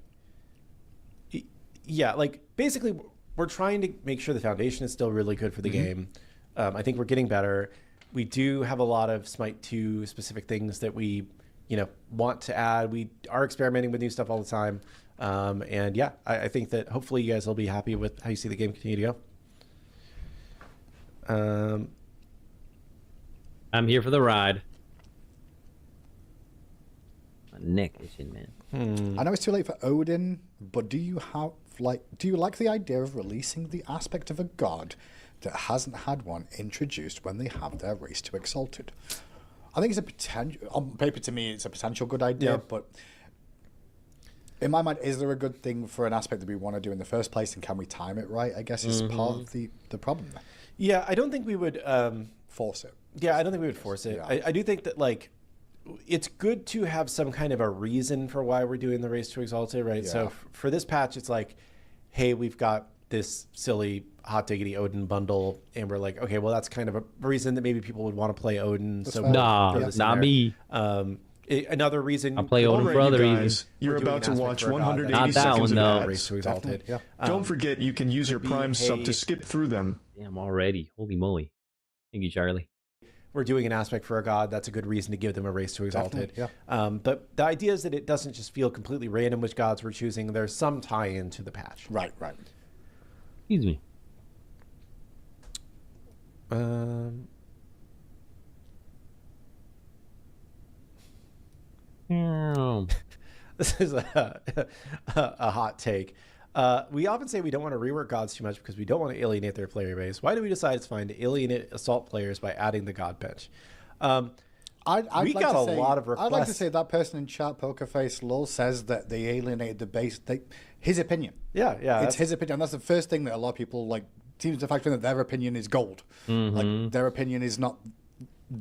basically we're trying to make sure the foundation is still really good for the game. I think we're getting better. We do have a lot of Smite 2 specific things that we, you know, want to add. We are experimenting with new stuff all the time. And yeah, I think that hopefully you guys will be happy with how you see the game continue to go. I'm here for the ride. My neck itching, man. I know it's too late for Odin, but do you like the idea of releasing the aspect of a god that hasn't had one introduced when they have their race to Exalted? I think it's a potential. On paper, to me, it's a potential good idea, but in my mind, is there a good thing for an aspect that we want to do in the first place, and can we time it right? I guess is part of the problem there. Yeah, I don't think we would force it. Yeah, I don't think we would force it. I do think that like it's good to have some kind of a reason for why we're doing the race to Exalted, right? So for this patch, it's like, hey, we've got this silly hot diggity Odin bundle, and we're like, okay, well, that's kind of a reason that maybe people would want to play Odin. That's so not me. Another reason I play Odin for other reasons. You're about to watch 180 Not that seconds one, of though. ads. Race to Exalted. Don't forget, you can use your Prime sub to skip through them. Damn, already. Holy moly. Thank you, Charlie. We're doing an aspect for a god. That's a good reason to give them a race to Exalted. But the idea is that it doesn't just feel completely random which gods we're choosing. There's some tie-in to the patch. Right. Excuse me. This is a hot take. We often say we don't want to rework gods too much because we don't want to alienate their player base. Why do we decide it's fine to alienate assault players by adding the god bench? I'd we like got to a say, lot of requests. I'd like to say that person in chat, Pokerface Lol, says that they alienated the base. His opinion. Yeah. It's his opinion. And that's the first thing that a lot of people like seems to factor in, that their opinion is gold. Like their opinion is not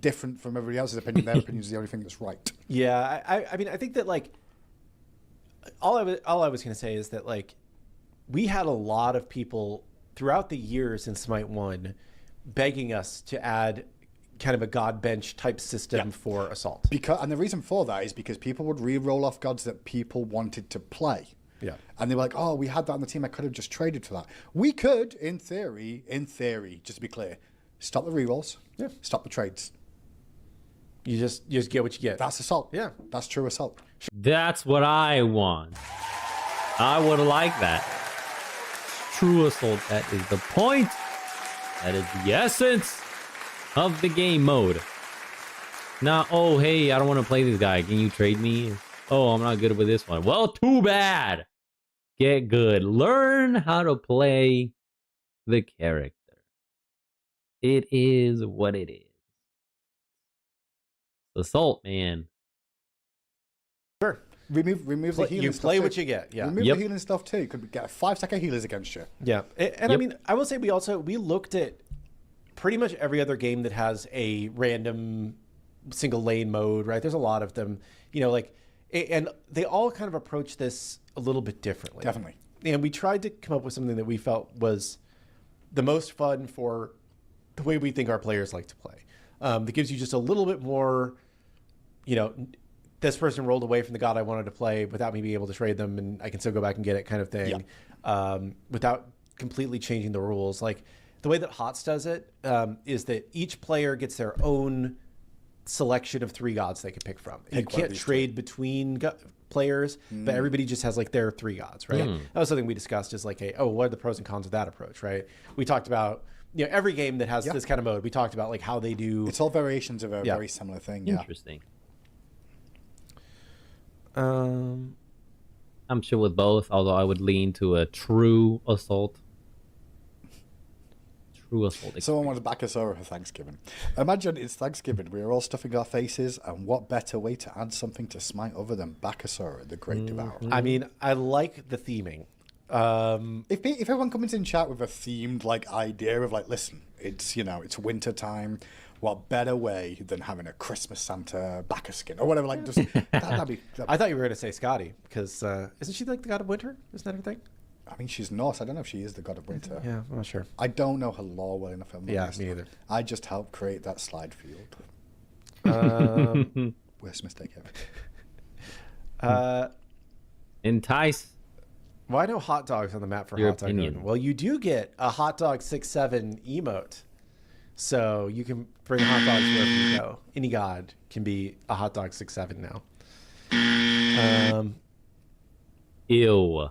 different from everybody else's opinion. Their opinion is the only thing that's right. Yeah, I mean, I think that like all I was going to say is that like we had a lot of people throughout the years in Smite 1 begging us to add kind of a god bench type system for assault. And the reason for that is because people would re-roll off gods that people wanted to play. Yeah. And they were like, oh, we had that on the team. I could have just traded for that. We could, in theory, just to be clear, stop the re-rolls. Yeah. Stop the trades. You just get what you get. That's assault. Yeah. That's true assault. That's what I want. I would like that. True assault. That is the point. That is the essence of the game mode. Nah, oh, hey, I don't want to play this guy. Can you trade me? Oh, I'm not good with this one. Well, too bad. Get good. Learn how to play the character. It is what it is. Assault, man. Sure. Remove the healing You stuff play too. what you get. Yeah. Remove the healing stuff too. Could get 5-second healers against you. Yeah. And I mean, I will say we looked at pretty much every other game that has a random single lane mode, right? There's a lot of them, and they all kind of approach this a little bit differently. Definitely. And we tried to come up with something that we felt was the most fun for the way we think our players like to play. That gives you just a little bit more, this person rolled away from the god I wanted to play without me being able to trade them, and I can still go back and get it kind of thing, without completely changing the rules. Like the way that HOTS does it is that each player gets their own selection of 3 gods they can pick from. You can't trade between players, but everybody just has like their 3 gods, right? That was something we discussed is like, what are the pros and cons of that approach, right? We talked about, every game that has this kind of mode, we talked about like how they do. It's all variations of a very similar thing. Interesting. I'm sure with both, although I would lean to a true assault. Someone wants Bakasura for Thanksgiving. Imagine it's Thanksgiving. We are all stuffing our faces, and what better way to add something to Smite other than Bakasura, the Great Devourer? I mean, I like the theming. If everyone comes in chat with a themed idea of listen, it's it's winter time. What better way than having a Christmas Santa Bacchus skin or whatever? That'd be. I thought you were going to say Scotty because isn't she like the god of winter? Isn't that her thing? I mean, she's Norse. I don't know if she is the god of winter. Yeah, I'm not sure. I don't know her lore well enough. Me neither. I just helped create that slide field. Worst mistake ever. Entice. Well, I know hot dogs on the map for Your hot dog. opinion. Well, you do get a hot dog 6-7 emote, so you can bring hot dogs wherever you go. Any god can be a hot dog 6-7 now. Ew.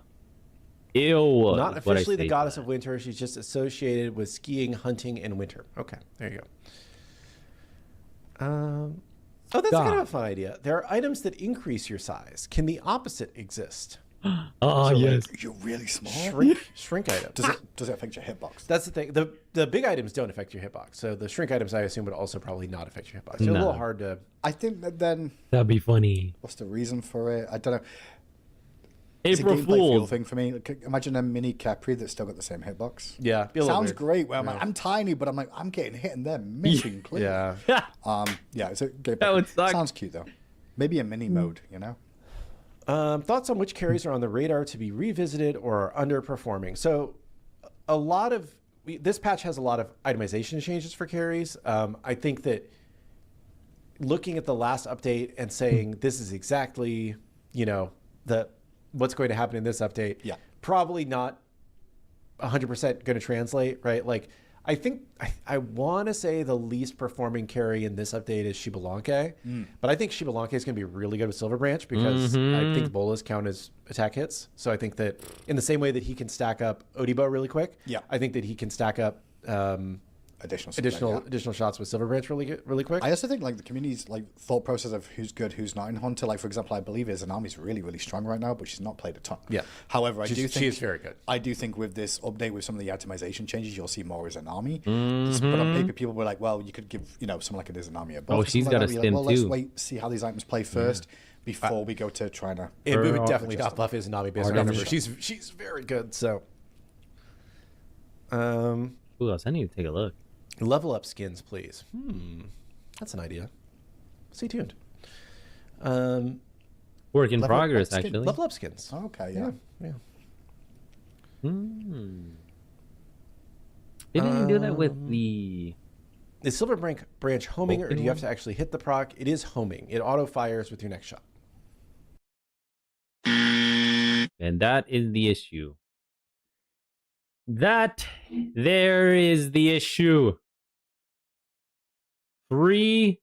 Not officially the goddess of winter. She's just associated with skiing, hunting, and winter. Okay, there you go. That's kind of a fun idea. There are items that increase your size. Can the opposite exist? Oh, yes. You're really small. Shrink items. Does it affect your hitbox? That's the thing. The big items don't affect your hitbox. So the shrink items, I assume, would also probably not affect your hitbox. It's a little hard to. I think that then. That'd be funny. What's the reason for it? I don't know. April Fool thing for me. Imagine a mini Capri that's still got the same hitbox. Yeah, sounds great. Where I'm tiny, but I'm getting hit and they're missing clean. Yeah. It's a game. That would suck. Sounds cute though. Maybe a mini mode. Thoughts on which carries are on the radar to be revisited or are underperforming? So, this patch has a lot of itemization changes for carries. I think that looking at the last update and saying this is exactly, what's going to happen in this update, probably not 100% going to translate, right? I think I want to say the least performing carry in this update is Shibalanke, but I think Shibalanke is going to be really good with Silver Branch because I think bolas count as attack hits. So I think that in the same way that he can stack up Odibo really quick, I think that he can stack up additional shots with Silver Branch really quick. I also think the community's thought process of who's good, who's not in Hunter. For example, I believe Izanami's really, really strong right now, but she's not played a ton. Yeah. However, she is very good. I do think with this update, with some of the itemization changes, you'll see more Izanami. But on paper, people were like, well, you could give someone like an Izanami a buff. Oh, she's got a stim well, too. let's wait, see how these items play first before we go to trying to. And we would definitely not buff Izanami based on our numbers. She's very good. So. Who else? I need to take a look. Level up skins, please. That's an idea. Stay tuned. Work in progress, actually. Level up skins. Oh, okay, yeah. Didn't you do that with the... Is Silver Branch homing, or do you have to actually hit the proc? It is homing. It auto fires with your next shot. And that is the issue. There is the issue. 3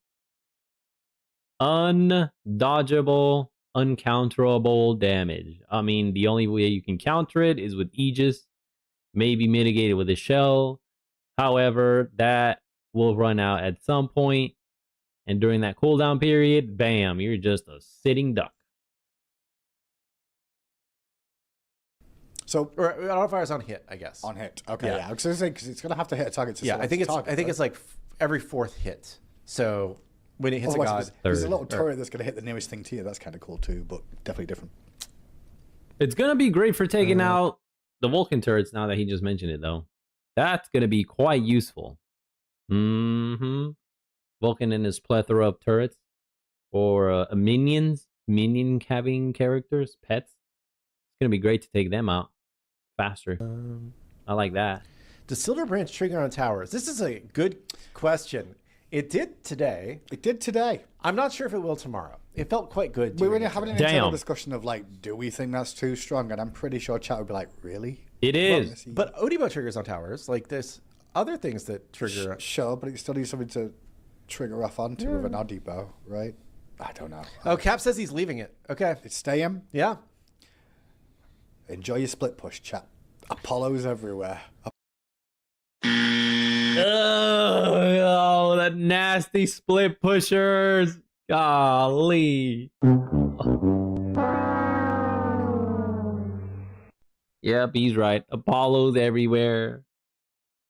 undodgeable, uncounterable damage. I mean, the only way you can counter it is with Aegis, maybe mitigate it with a shell. However, that will run out at some point. And during that cooldown period, bam, you're just a sitting duck. So, or auto fires on hit, I guess. On hit. Okay, yeah. I was going to say, because it's going to have to hit a target to I think it's target, it's like every fourth hit. So when it hits a god, there's a little turret that's going to hit the nearest thing to you. That's kind of cool too, but definitely different. It's going to be great for taking out the Vulcan turrets now that he just mentioned it, though. That's going to be quite useful. Vulcan and his plethora of turrets. Or minion having characters, pets. It's going to be great to take them out faster. I like that. Does Silver Branch trigger on towers? This is a good question. It did today. I'm not sure if it will tomorrow. It felt quite good. We were having an internal discussion of like, do we think that's too strong? And I'm pretty sure chat would be like, really? It is. But Odibo triggers on towers. Like there's other things that trigger. Sure, but it still needs something to trigger off onto with an Odibo, right? I don't know. Oh, Cap says he's leaving it. Okay. It's staying. Yeah. Enjoy your split push, chat. Apollos everywhere. Oh, that nasty split pushers. Golly. Yep, he's right. Apollos everywhere.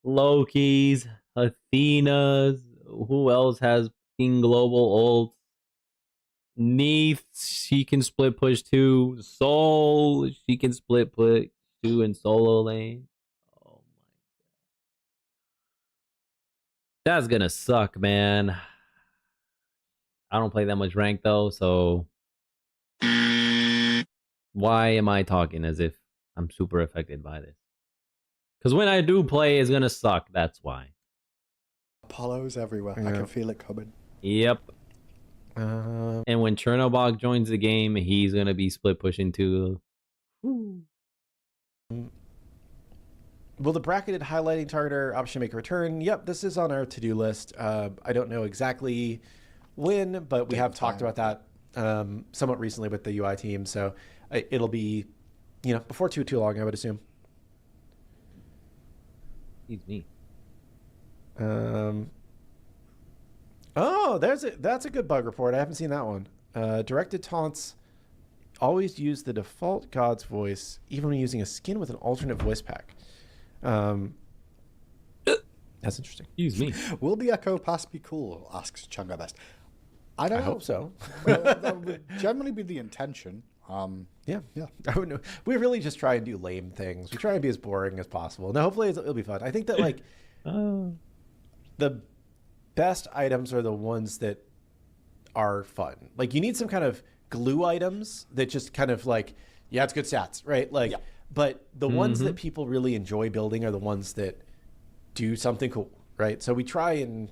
Lokis, Athenas. Who else has King Global ults? Neith, she can split push too. Soul, she can split push too in solo lane. Oh my god. That's gonna suck, man. I don't play that much rank though, so why am I talking as if I'm super affected by this? Because when I do play, it's gonna suck. That's why. Apollos everywhere. Yeah. I can feel it coming. Yep. And when Chernobog joins the game, he's gonna be split pushing too. Will the bracketed highlighting targeter option make a return? Yep, this is on our to-do list. I don't know exactly when, but we have talked about that somewhat recently with the UI team. So it'll be, before too long, I would assume. Excuse me. Oh, that's a good bug report. I haven't seen that one. Directed taunts always use the default god's voice, even when using a skin with an alternate voice pack. That's interesting. Excuse me. Will the Echo Pass be cool? Asks Changa Best. I hope so. Well, that would generally be the intention. Yeah. I would know. We really just try and do lame things. We try and be as boring as possible. Now, hopefully it'll be fun. I think that the best items are the ones that are fun. Like you need some kind of glue items that just kind of like, it's good stats, right? Like, but the ones that people really enjoy building are the ones that do something cool, right? So we try and,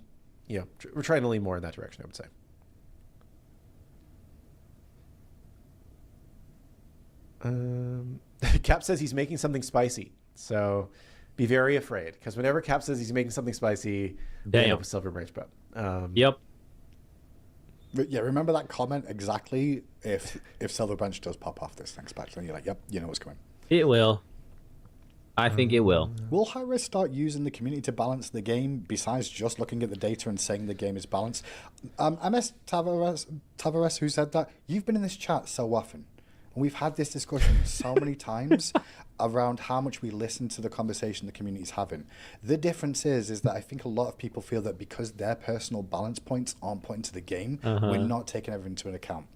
we're trying to lean more in that direction, I would say. Cap says he's making something spicy, so be very afraid, because whenever Cap says he's making something spicy, we end up with Silver Branch Prep. Yep. Yeah, remember that comment exactly if Silver Branch does pop off this next patch, then you're like, yep, you know what's coming. It will. I think it will. Will Hi-Res start using the community to balance the game besides just looking at the data and saying the game is balanced? MS Tavares, who said that, you've been in this chat so often. And we've had this discussion so many times around how much we listen to the conversation the community is having. The difference is that I think a lot of people feel that because their personal balance points aren't put into the game, we're not taking everything into account.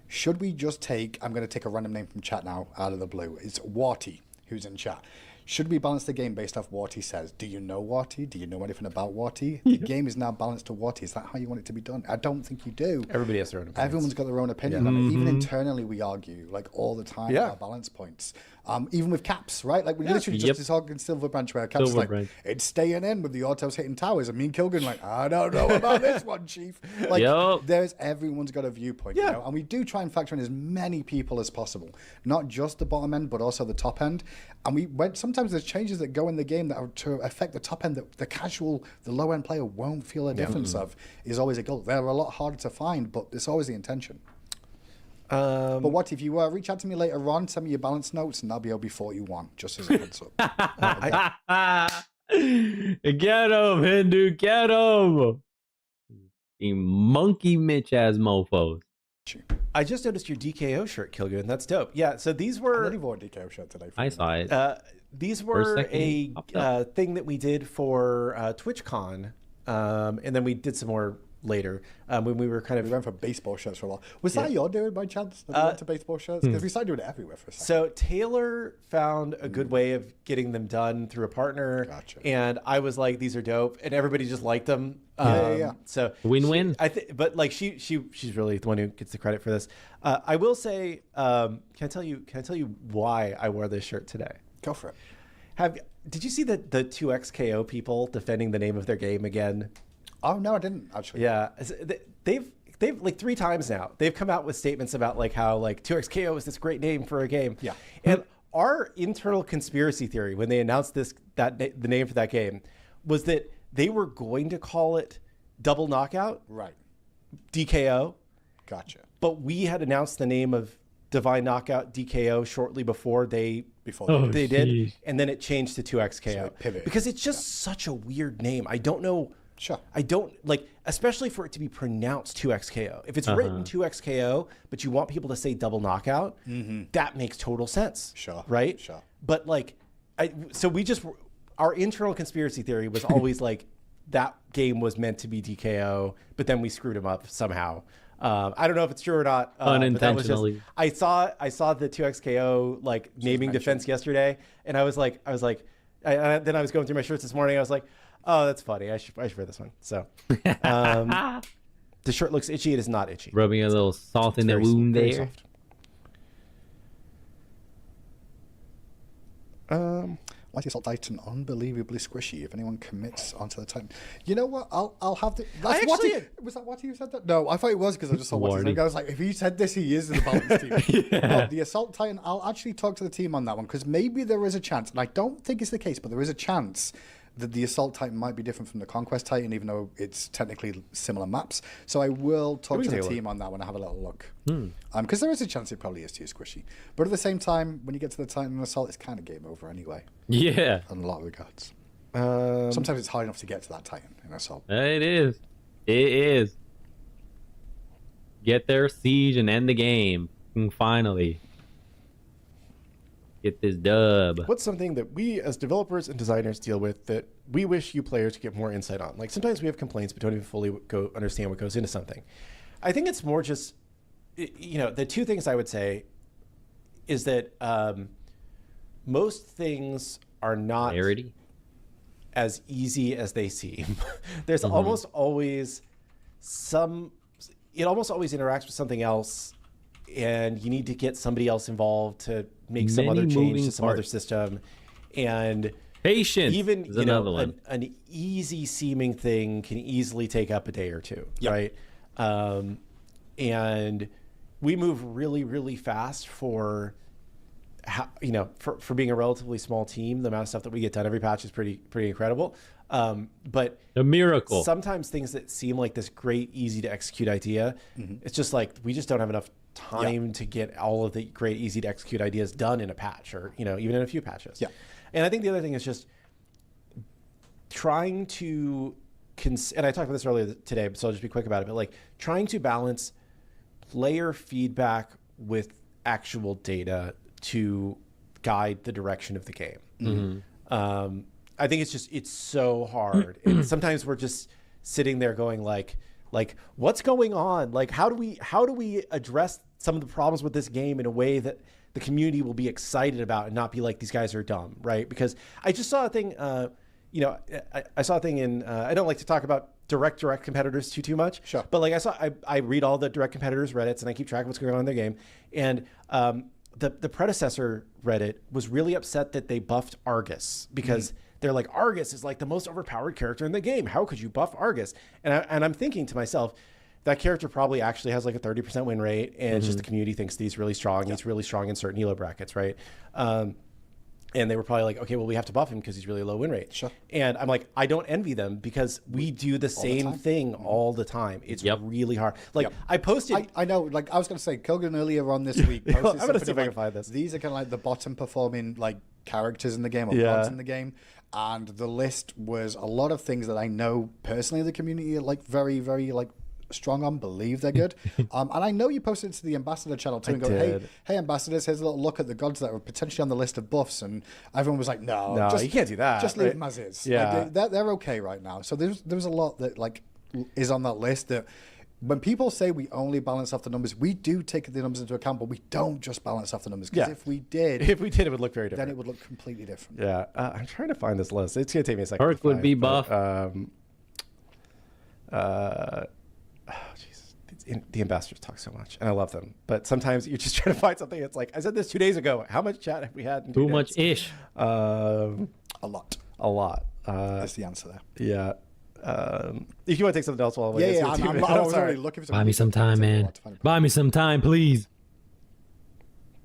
Should we just take, I'm going to take a random name from chat now out of the blue. It's Warty, who's in chat. Should we balance the game based off what he says? Do you know Warty? Do you know anything about Warty? The game is now balanced to Warty. Is that how you want it to be done? I don't think you do. Everybody has their own opinion. Everyone's got their own opinion on it. Even internally, we argue like all the time about balance points. Even with caps, right? Like we literally just talking Silver Branch where caps like it's staying in with the autos hitting towers, and me and Kilgan like I don't know about this one, Chief. Like there's everyone's got a viewpoint, you know? And we do try and factor in as many people as possible, not just the bottom end, but also the top end. And we went. Sometimes there's changes that go in the game that are to affect the top end that the casual, the low end player won't feel a difference of. Is always a goal. They're a lot harder to find, but it's always the intention. But what if you reach out to me later on, send me your balance notes, and I'll be OB41, just as a heads up. Get him, Hindu, get him. The monkey Mitch ass mofos. I just noticed your DKO shirt, Kilgoon. That's dope. Yeah, so these were... I wore a DKO shirt today. I saw it. These were a thing that we did for TwitchCon, and then we did some more later when we were kind of... We went for baseball shirts for a while. Was that your doing by chance? That we went to baseball shirts? Because we started doing it everywhere for a second. So Taylor found a good way of getting them done through a partner. Gotcha. And I was like, these are dope. And everybody just liked them. Yeah. So win-win. But like she's really the one who gets the credit for this. I will say, can I tell you why I wore this shirt today? Go for it. Did you see the 2XKO people defending the name of their game again? Oh no, I didn't actually. Yeah, they've like 3 times now. They've come out with statements about like how like 2XKO is this great name for a game. Yeah. And our internal conspiracy theory when they announced the name for that game was that they were going to call it Double Knockout. Right. DKO. Gotcha. But we had announced the name of Divine Knockout DKO shortly before they did, and then it changed to 2XKO because it's just such a weird name. I don't know. Sure. I don't like, especially for it to be pronounced 2XKO. If it's written 2XKO, but you want people to say Double Knockout, that makes total sense. Sure. Right. Sure. But like, our internal conspiracy theory was always like that game was meant to be DKO, but then we screwed them up somehow. I don't know if it's true or not. Unintentionally. I saw the 2XKO like naming defense yesterday, and I was like, then I was going through my shirts this morning. I was like, oh, that's funny. I should wear this one. So, the shirt looks itchy. It is not itchy. Rubbing a little salt in the wound there. Soft. Why is the Assault Titan unbelievably squishy? If anyone commits onto the Titan, you know what? I'll have the. That's was that what you said that? No, I thought it was because I just saw what I was like. If he said this, he is the balance team. No, the Assault Titan. I'll actually talk to the team on that one because maybe there is a chance, and I don't think it's the case, but there is a chance that the Assault Titan might be different from the Conquest Titan, even though it's technically similar maps. So I will talk to the team on that when I have a little look. Because there is a chance it probably is too squishy. But at the same time, when you get to the Titan and Assault, it's kind of game over anyway. Yeah. In a lot of regards. Sometimes it's hard enough to get to that Titan in Assault. It is. It is. Get their siege and end the game. Finally. Get this dub. What's something that we as developers and designers deal with that we wish you players could get more insight on? Like sometimes we have complaints but don't even fully understand what goes into something. I think it's more just, the 2 things I would say is that most things are not as easy as they seem. There's almost always it almost always interacts with something else, and you need to get somebody else involved to make some other change to some other system. And patience, even another one. An easy seeming thing can easily take up a day or 2, right? And we move really, really fast for being a relatively small team. The amount of stuff that we get done every patch is pretty incredible. But a miracle. Sometimes things that seem like this great, easy to execute idea, it's just like we just don't have enough time to get all of the great, easy to execute ideas done in a patch, or even in a few patches. And I think the other thing is just trying to and I talked about this earlier today, so I'll just be quick about it, but like trying to balance player feedback with actual data to guide the direction of the game. I think it's so hard. And sometimes we're just sitting there going like what's going on? Like how do we address some of the problems with this game in a way that the community will be excited about and not be like, these guys are dumb, right? Because I just saw a thing, I saw a thing in, I don't like to talk about direct competitors too much. Sure. But like I read all the direct competitors Reddits and I keep track of what's going on in their game. And the predecessor Reddit was really upset that they buffed Argus because they're like, Argus is like the most overpowered character in the game. How could you buff Argus? And I'm thinking to myself, that character probably actually has like a 30% win rate, and it's just the community thinks that he's really strong. He's really strong in certain elo brackets, right? And they were probably like, okay, well, we have to buff him because he's really low win rate. Sure. And I'm like, I don't envy them because we do the same thing all the time. It's really hard. Like I posted. I know, like I was going to say, Kilgan earlier on this week posted I'm going to see if I can find this. These are kind of like the bottom performing like characters in the game or mods in the game. And the list was a lot of things that I know personally the community are like very, very like strong on, believe they're good. And I know you posted it to the Ambassador channel too and go, hey, Ambassadors, here's a little look at the gods that are potentially on the list of buffs. And everyone was like, no, you can't do that. Just leave them as is. Yeah. Like, they're okay right now. So there's a lot that like is on that list that when people say we only balance off the numbers, we do take the numbers into account, but we don't just balance off the numbers. Because if we did, it would look very different. Then it would look completely different. Yeah. I'm trying to find this list. It's going to take me a second. Perk would be buff. The ambassadors talk so much, and I love them. But sometimes you're just trying to find something. It's like, I said this 2 days ago. How much chat have we had? In Too much ish. A lot. That's the answer there. Yeah. If you want to take something else while I was already looking for something. Buy me some time, man. Buy me some time, please.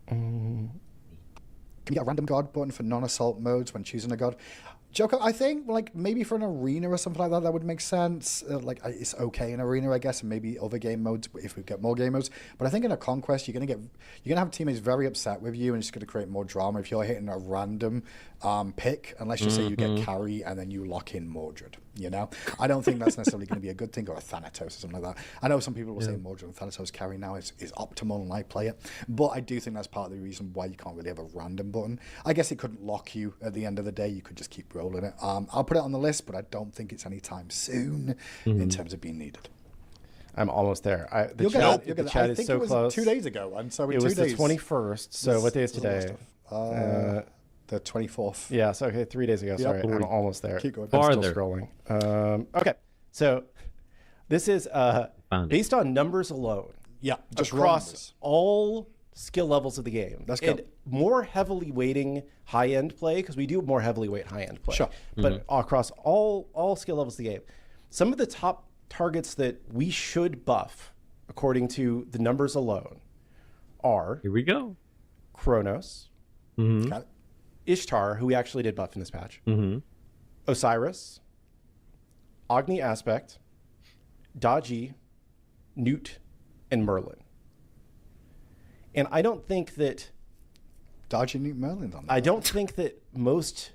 Can you get a random god button for non-assault modes when choosing a god? Joko, I think like maybe for an arena or something like that, that would make sense. It's okay in arena, I guess, and maybe other game modes if we get more game modes. But I think in a conquest, you're gonna have teammates very upset with you, and it's going to create more drama if you're hitting a random pick. And let's just say you get carry and then you lock in Mordred. You know, I don't think that's necessarily going to be a good thing, or a Thanatos or something like that. I know some people will say Mordred and Thanatos carry now is optimal and I play it, but I do think that's part of the reason why you can't really have a random button. I guess it couldn't lock you at the end of the day. You could just keep rolling it. I'll put it on the list, but I don't think it's anytime soon in terms of being needed. I'm almost there. The chat chat I is think so it was close. 2 days ago, and so in it 2 was days. the 21st. So what day is today? The 24th. Yeah, so okay, 3 days ago. Sorry, I'm almost there. Keep going. I'm still scrolling. Okay, so this is based on numbers alone. Yeah, just across all skill levels of the game. Let's go. And more heavily weighting high-end play, because we do more heavily weight high-end play. Sure. But across all skill levels of the game, some of the top targets that we should buff, according to the numbers alone, are... Here we go. Kronos. Got it. Ishtar, who we actually did buff in this patch. Osiris. Agni Aspect. Daji. Newt. And Merlin. And I don't think that... Daji, Newt, Merlin on that. I don't think that most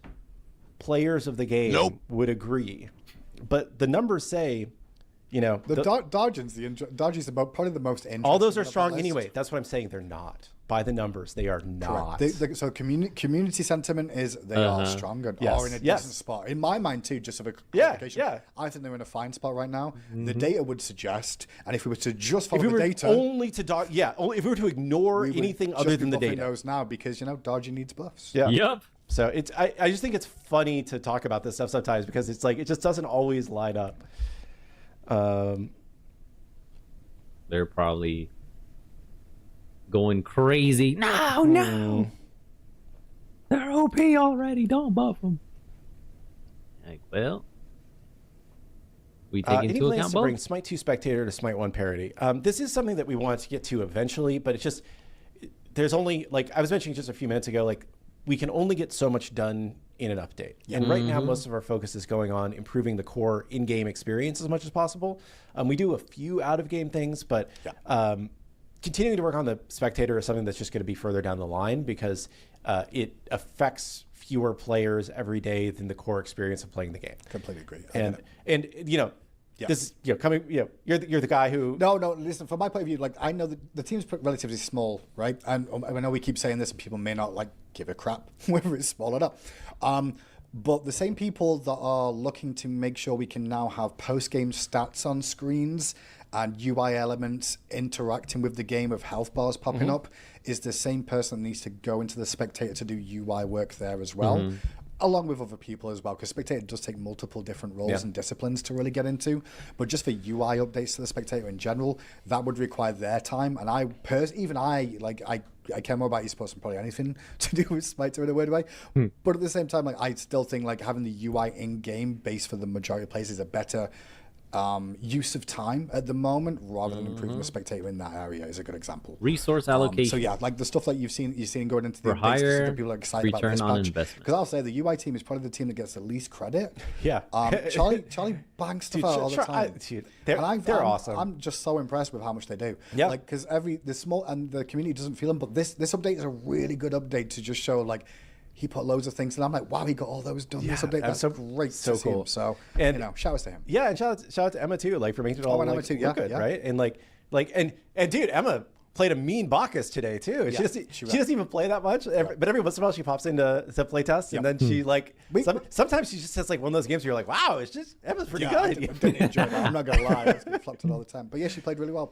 players of the game would agree. But the numbers say, you know... Daji's probably the most interesting. All those are strong anyway. That's what I'm saying. They're not. By the numbers, they are not. So community sentiment is they are strong and are in a decent spot. In my mind too, just for clarification, I think they're in a fine spot right now. The data would suggest, and if we were to just follow the data, if we were to ignore anything other than the data, those now because Daji needs buffs. Yeah. Yep. So I just think it's funny to talk about this stuff sometimes because it's like it just doesn't always line up. They're probably going crazy. No. They're OP already. Don't buff them. Like, well, we take any into plans account to bring both. Smite 2 Spectator to Smite 1 parity? This is something that we want to get to eventually, but it's just there's only, like I was mentioning just a few minutes ago, like we can only get so much done in an update. And right now, most of our focus is going on improving the core in-game experience as much as possible. We do a few out-of-game things, but continuing to work on the Spectator is something that's just going to be further down the line because it affects fewer players every day than the core experience of playing the game. Completely agree. And you know, this coming, you're the guy who. No. Listen, from my point of view, like I know the team's relatively small, right? And I know we keep saying this, and people may not like give a crap whether it's small or not. But the same people that are looking to make sure we can now have post-game stats on screens and UI elements interacting with the game of health bars popping up is the same person that needs to go into the Spectator to do UI work there as well. Along with other people as well, because Spectator does take multiple different roles and disciplines to really get into. But just for UI updates to the Spectator in general, that would require their time. And I care more about esports than probably anything to do with Smite in a weird way. But at the same time, like I still think like having the UI in-game base for the majority of players is a better use of time at the moment rather than improving the Spectator in that area is a good example. Resource allocation. So yeah, like the stuff that you've seen going into the for higher that people are excited about this patch. Because I'll say the UI team is probably the team that gets the least credit. Yeah. Charlie bangs stuff out all the time. They're awesome. I'm just so impressed with how much they do. Yeah. Like because the community doesn't feel them, but this update is a really good update to just show like he put loads of things, and I'm like, wow, he got all those done this update. That's great so to see cool. him. So, and shout outs to him. Yeah, and shout out to Emma too, like for making it all Emma too, look good, right? And and dude, Emma played a mean Bacchus today too. And she doesn't even play that much, but every once in a while she pops into play tests, and then she sometimes she just has like one of those games where you're like, wow, it's just Emma's pretty good. I didn't enjoy that. I'm not gonna lie, I was getting flopped it all the time. But yeah, she played really well.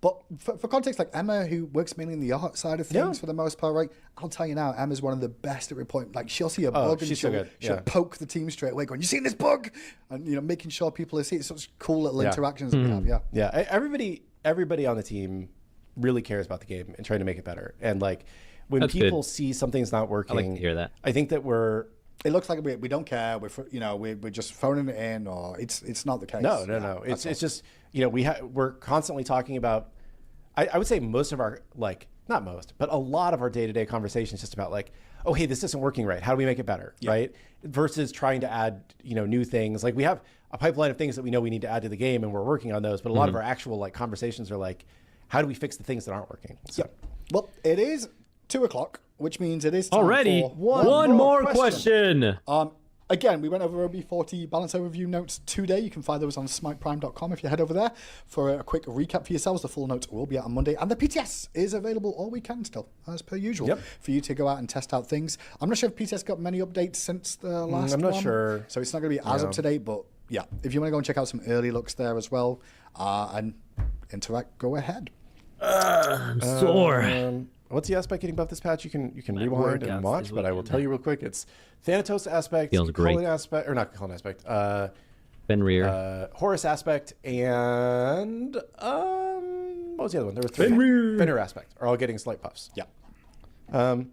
But for context, like Emma, who works mainly in the art side of things for the most part, right? I'll tell you now, Emma's one of the best at reporting. Like she'll see a bug and she'll poke the team straight away, going, "You seen this bug?" And making sure people are seeing. It's such cool little interactions that we have. Yeah. Everybody on the team really cares about the game and trying to make it better. And like when people see something's not working, I like to hear that. I think that it looks like we don't care. We're just phoning it in, or it's not the case. No. It's just we're constantly talking about. I would say most of our not most, but a lot of our day-to-day conversations just about like, oh hey, this isn't working right. How do we make it better, right? Versus trying to add new things. Like we have a pipeline of things that we know we need to add to the game, and we're working on those. But a lot of our actual conversations are like, how do we fix the things that aren't working? So. Well, it is 2:00, which means it is time already for one more question. Again, we went over OB40 balance overview notes today. You can find those on smiteprime.com if you head over there for a quick recap for yourselves. The full notes will be out on Monday. And the PTS is available all weekend still, as per usual, for you to go out and test out things. I'm not sure if PTS got many updates since the last one. I'm not sure. So it's not going to be as up to date, but yeah, if you want to go and check out some early looks there as well and interact, go ahead. I'm sore. What's the aspect getting buffed this patch? You can rewind and watch, but I will tell you real quick. It's Thanatos aspect, Cullen aspect, or not Cullen aspect, Fenrir, Horus aspect, and what was the other one? There were 3. Fenrir aspect are all getting slight buffs. Yeah. I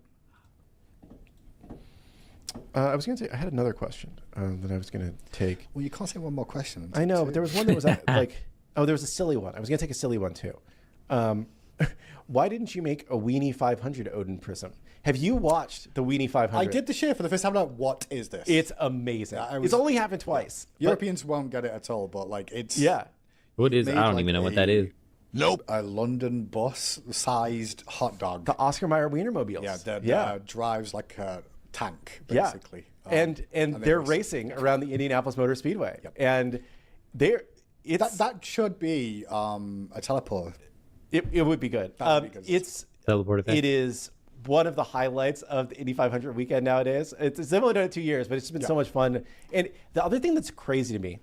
was gonna say I had another question that I was gonna take. Well, you can't say one more question. I know, but there was one that was there was a silly one. I was gonna take a silly one too. Why didn't you make a Weenie 500 Odin Prism? Have you watched the Weenie 500? I did the share for the first time. Like, what is this? It's amazing. It's only happened twice. Europeans won't get it at all, but it's What is? I don't even know what that is. Nope. A London bus-sized hot dog. The Oscar Mayer Wienermobiles. Yeah, that drives like a tank, basically. And they're racing around the Indianapolis Motor Speedway, and that should be a teleport. It would be good. It's teleport. It is one of the highlights of the Indy 500 weekend nowadays. It's only done it 2 years, but it's been so much fun. And the other thing that's crazy to me,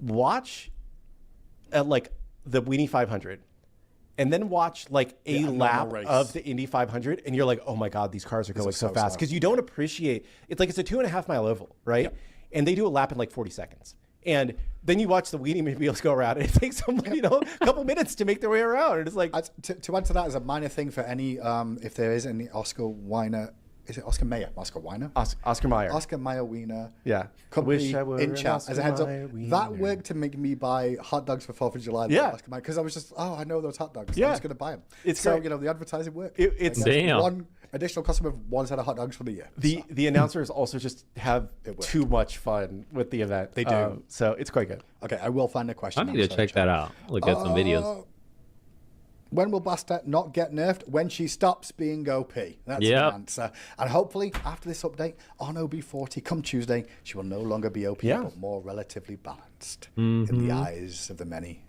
watch the Weenie 500, and then watch a lap of the Indy 500, and you're like, oh my god, these cars are going so fast, because you don't appreciate it's a 2.5 mile oval, right? And they do a lap in 40 seconds. And then you watch the Weenie mobiles go around, and it takes them, a couple minutes to make their way around. And it's like to add to that as a minor thing for any, if there is any Oscar Weiner, is it Oscar Mayer? Oscar Weiner? Oscar Mayer. Oscar Mayer Wiener. Yeah. Company in chat as a heads up. That worked to make me buy hot dogs for 4th of July. Yeah. Oscar Mayer, because I was just, I know those hot dogs. Yeah. I'm just going to buy them. It's so, great. The advertising worked. It's damn. One additional customer of one set of hot dogs for the year. The announcers also just have too much fun with the event. They do. So it's quite good. Okay, I will find a question. I need to check that out. Look at some videos. When will Bastet not get nerfed? When she stops being OP. That's the answer. And hopefully, after this update on OB40, come Tuesday, she will no longer be OP, but more relatively balanced in the eyes of the many.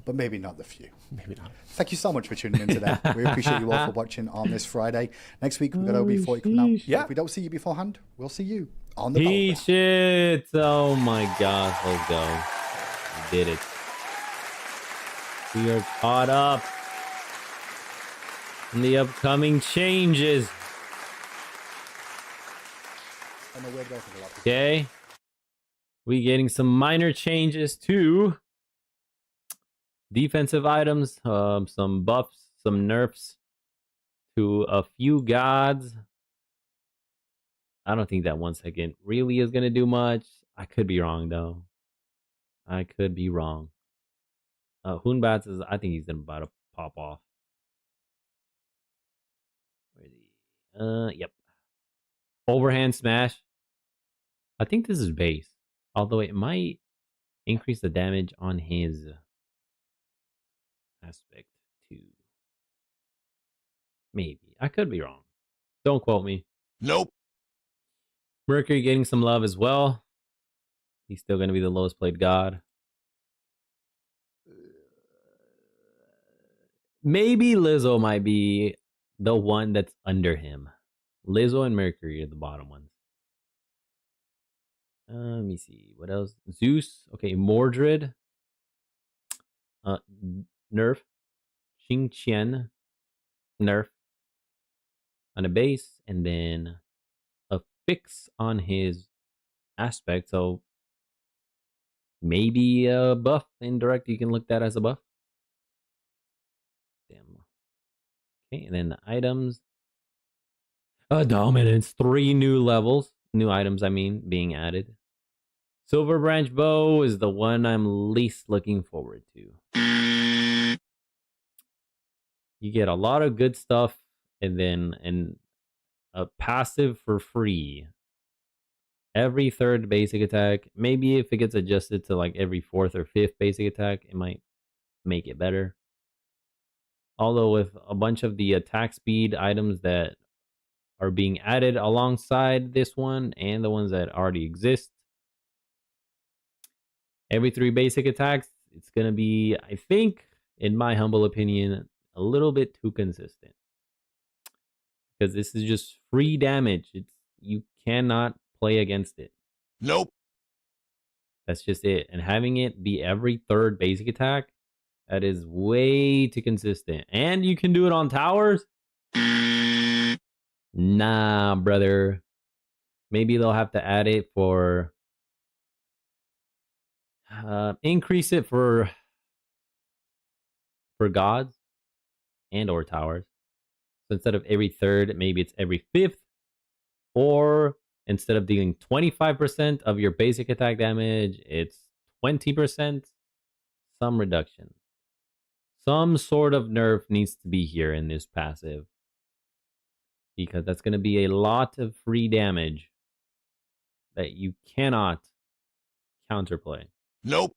But maybe not the few. Maybe not. Thank you so much for tuning in today. We appreciate you all for watching on this Friday. Next week, we've got OB40 coming out. Yeah. If we don't see you beforehand, we'll see you on the Peach it. Oh my gosh, let's go. We did it. We are caught up in the upcoming changes. Okay. We getting some minor changes to defensive items, some buffs, some nerfs to a few gods. I don't think that 1 second really is going to do much. I could be wrong, though. I could be wrong. Hoonbats is, I think he's about to pop off. Where is he? Yep. Overhand smash. I think this is base. Although it might increase the damage on his aspect too. Maybe. I could be wrong. Don't quote me. Nope. Mercury getting some love as well. He's still going to be the lowest played god. Maybe Lizzo might be the one that's under him. Lizzo and Mercury are the bottom ones. Let me see. What else? Zeus. Okay, Mordred. Nerf. Xing Qian. Nerf. On a base. And then a fix on his aspect. So maybe a buff. Indirect. You can look that as a buff. Damn. Okay, and then the items. Dominance. 3 new levels. New items, I mean, being added. Silver Branch Bow is the one I'm least looking forward to. You get a lot of good stuff and then a passive for free. Every 3rd basic attack. Maybe if it gets adjusted to like every 4th or 5th basic attack, it might make it better. Although with a bunch of the attack speed items that are being added alongside this one and the ones that already exist, every 3 basic attacks, it's going to be, I think, in my humble opinion, a little bit too consistent. Because this is just free damage. You cannot play against it. Nope. That's just it. And having it be every 3rd basic attack, that is way too consistent. And you can do it on towers? Nah, brother. Maybe they'll have to add it for... increase it for gods and or towers. So instead of every 3rd, maybe it's every 5th. Or instead of dealing 25% of your basic attack damage, it's 20%. Some reduction. Some sort of nerf needs to be here in this passive. Because that's going to be a lot of free damage that you cannot counterplay. Nope.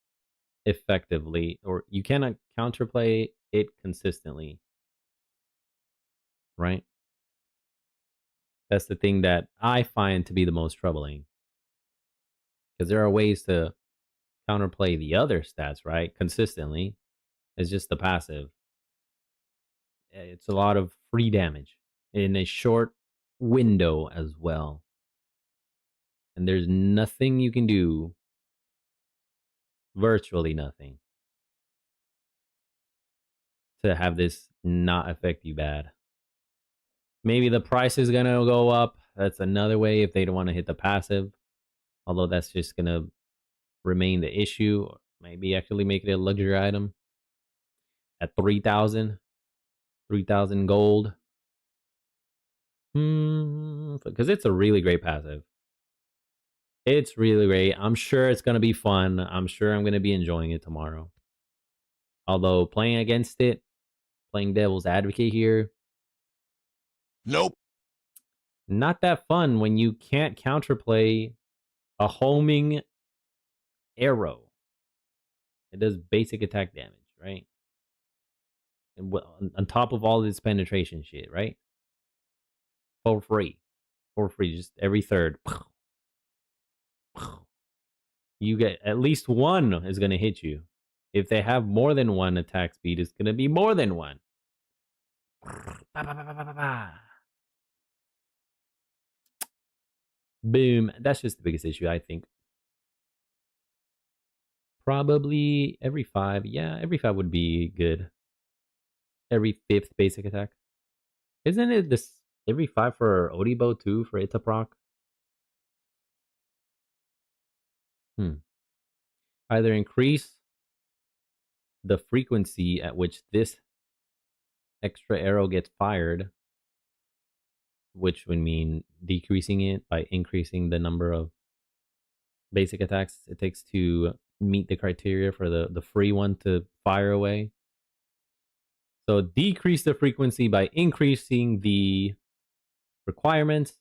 Effectively. Or you cannot counterplay it consistently. Right? That's the thing that I find to be the most troubling. Because there are ways to counterplay the other stats, right? Consistently. It's just the passive. It's a lot of free damage in a short window as well. And there's nothing you can do. Virtually nothing. To have this not affect you bad. Maybe the price is going to go up. That's another way if they don't want to hit the passive. Although that's just going to remain the issue. Maybe actually make it a luxury item. At 3,000. 3,000 gold. Because it's a really great passive. It's really great. I'm sure it's going to be fun. I'm sure I'm going to be enjoying it tomorrow. Although playing against it, playing devil's advocate here. Nope. Not that fun when you can't counterplay a homing arrow. It does basic attack damage, right? And on top of all this penetration shit, right? For free. For free, just every 3rd. You get at least one is going to hit you. If they have more than one attack speed, it's going to be more than one. Boom. That's just the biggest issue, I think. Probably every 5. Yeah, every 5 would be good. Every 5th basic attack. Isn't it this every 5 for Odibo too, for it to proc? Either increase the frequency at which this extra arrow gets fired, which would mean decreasing it by increasing the number of basic attacks it takes to meet the criteria for the free one to fire away. So decrease the frequency by increasing the requirements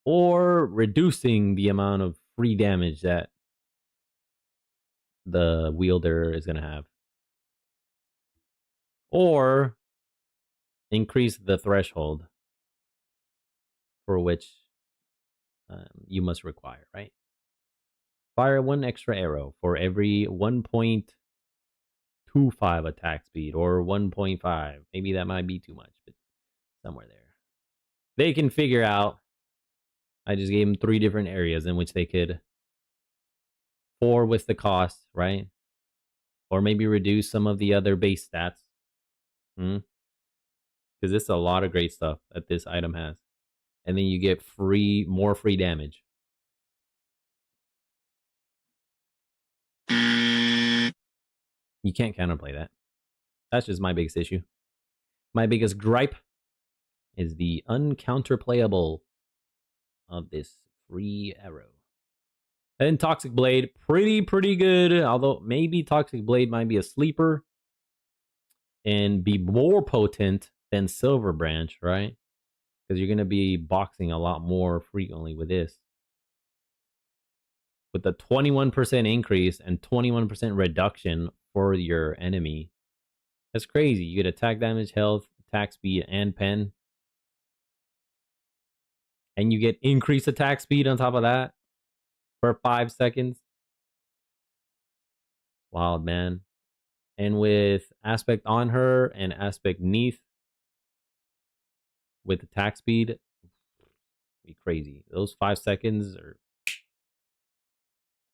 or reducing the amount of free damage that the wielder is going to have. Or increase the threshold for which you must require, right? Fire 1 extra arrow for every 1.25 attack speed or 1.5. Maybe that might be too much, but somewhere there. They can figure out. I just gave them 3 different areas in which they could. 4 with the cost, right? Or maybe reduce some of the other base stats. Because it's a lot of great stuff that this item has. And then you get more free damage. You can't counterplay that. That's just my biggest issue. My biggest gripe is the uncounterplayable of this free arrow. And Toxic Blade, pretty good. Although maybe Toxic Blade might be a sleeper and be more potent than Silver Branch, right? Because you're going to be boxing a lot more frequently with this. With the 21% increase and 21% reduction for your enemy. That's crazy. You get attack damage, health, attack speed, and pen. And you get increased attack speed on top of that for 5 seconds. Wild, man. And with aspect on her and aspect neath with attack speed, be crazy. Those 5 seconds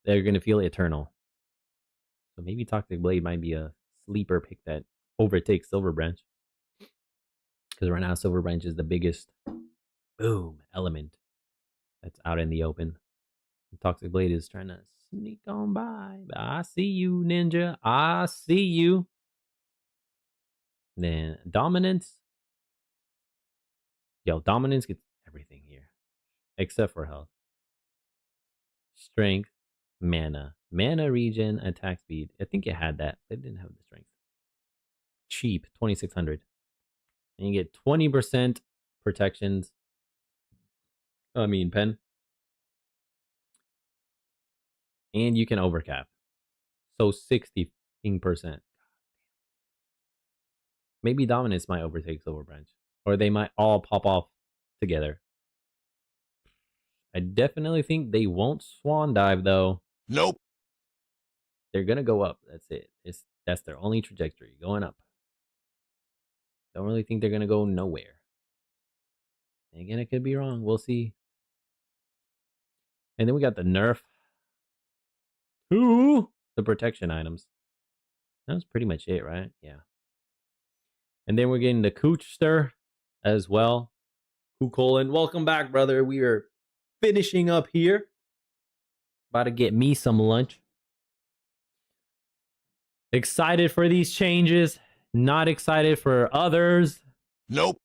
they're gonna feel eternal. So maybe Toxic Blade might be a sleeper pick that overtakes Silver Branch. Because right now Silver Branch is the biggest element that's out in the open. Toxic Blade is trying to sneak on by. But I see you, Ninja. I see you. Then Dominance. Yo, Dominance gets everything here. Except for health. Strength. Mana. Mana regen, attack speed. I think it had that. It didn't have the strength. Cheap. 2,600. And you get 20% protections. Pen. And you can overcap. So 60%. Maybe Dominance might overtake Silver Branch. Or they might all pop off together. I definitely think they won't swan dive though. Nope. They're gonna go up. That's it. That's their only trajectory. Going up. Don't really think they're gonna go nowhere. And again, I could be wrong. We'll see. And then we got the nerf to the protection items. That was pretty much it, right? Yeah. And then we're getting the Coochster as well. Chulainn, welcome back, brother. We are finishing up here. About to get me some lunch. Excited for these changes. Not excited for others. Nope.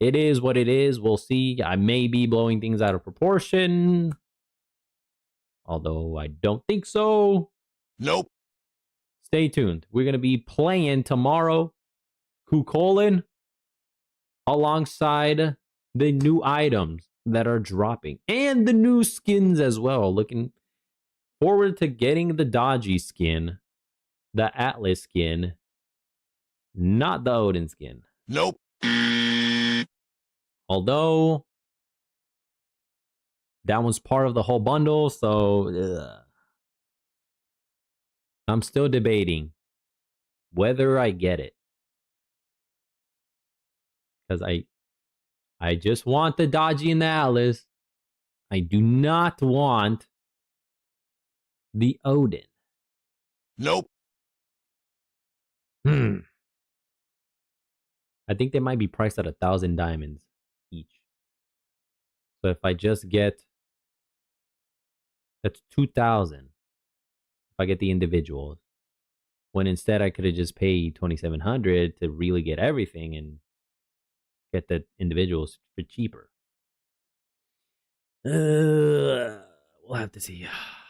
It is what it is. We'll see. I may be blowing things out of proportion. Although I don't think so. Nope. Stay tuned. We're going to be playing tomorrow Chulainn alongside the new items that are dropping and the new skins as well. Looking forward to getting the Dodgy skin, the Atlas skin, not the Odin skin. Nope. Although that was part of the whole bundle, so I'm still debating whether I get it. Because I just want the Dodgy and the Atlas. I do not want the Odin. Nope. I think they might be priced at 1,000 diamonds each. So if I just get, that's 2,000. If I get the individuals, when instead I could have just paid 2,700 to really get everything and get the individuals for cheaper. We'll have to see.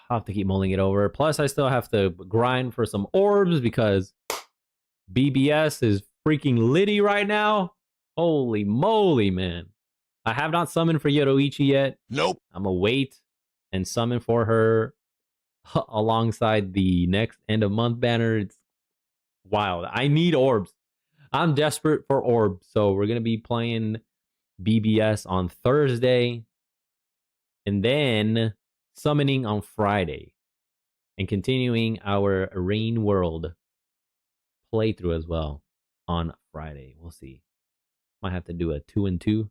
I'll have to keep mulling it over. Plus, I still have to grind for some orbs because BBS is freaking litty right now. Holy moly, man. I have not summoned for Yoruichi yet. Nope. I'm going to wait and summon for her alongside the next end of month banner. It's wild. I need orbs. I'm desperate for orbs. So we're going to be playing BBS on Thursday. And then summoning on Friday. And continuing our Rain World playthrough as well on Friday. We'll see. Might have to do a 2 and 2.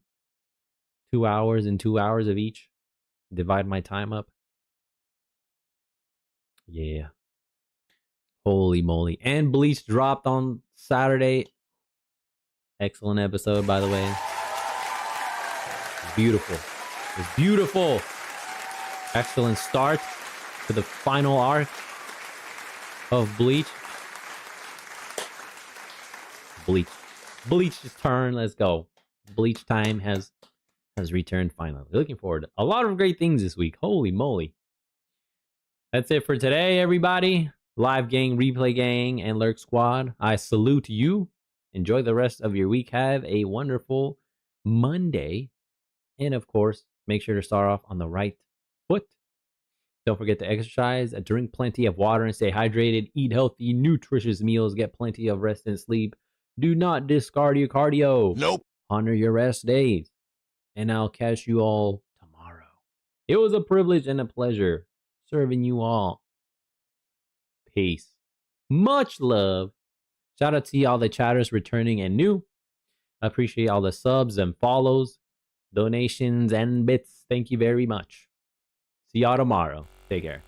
2 hours and 2 hours of each. Divide my time up. Yeah. Holy moly. And Bleach dropped on Saturday. Excellent episode, by the way. Beautiful. It's beautiful. Excellent start to the final arc of Bleach. Bleach's turn. Let's go. Bleach time has returned finally. Looking forward to a lot of great things this week. Holy moly. That's it for today, everybody. Live gang, replay gang, and lurk squad. I salute you. Enjoy the rest of your week. Have a wonderful Monday. And of course, make sure to start off on the right foot. Don't forget to exercise, drink plenty of water and stay hydrated. Eat healthy, nutritious meals. Get plenty of rest and sleep. Do not discard your cardio. Nope. Honor your rest days. And I'll catch you all tomorrow. It was a privilege and a pleasure serving you all. Peace. Much love. Shout out to all the chatters returning and new. I appreciate all the subs and follows, donations, and bits. Thank you very much. See y'all tomorrow. Take care.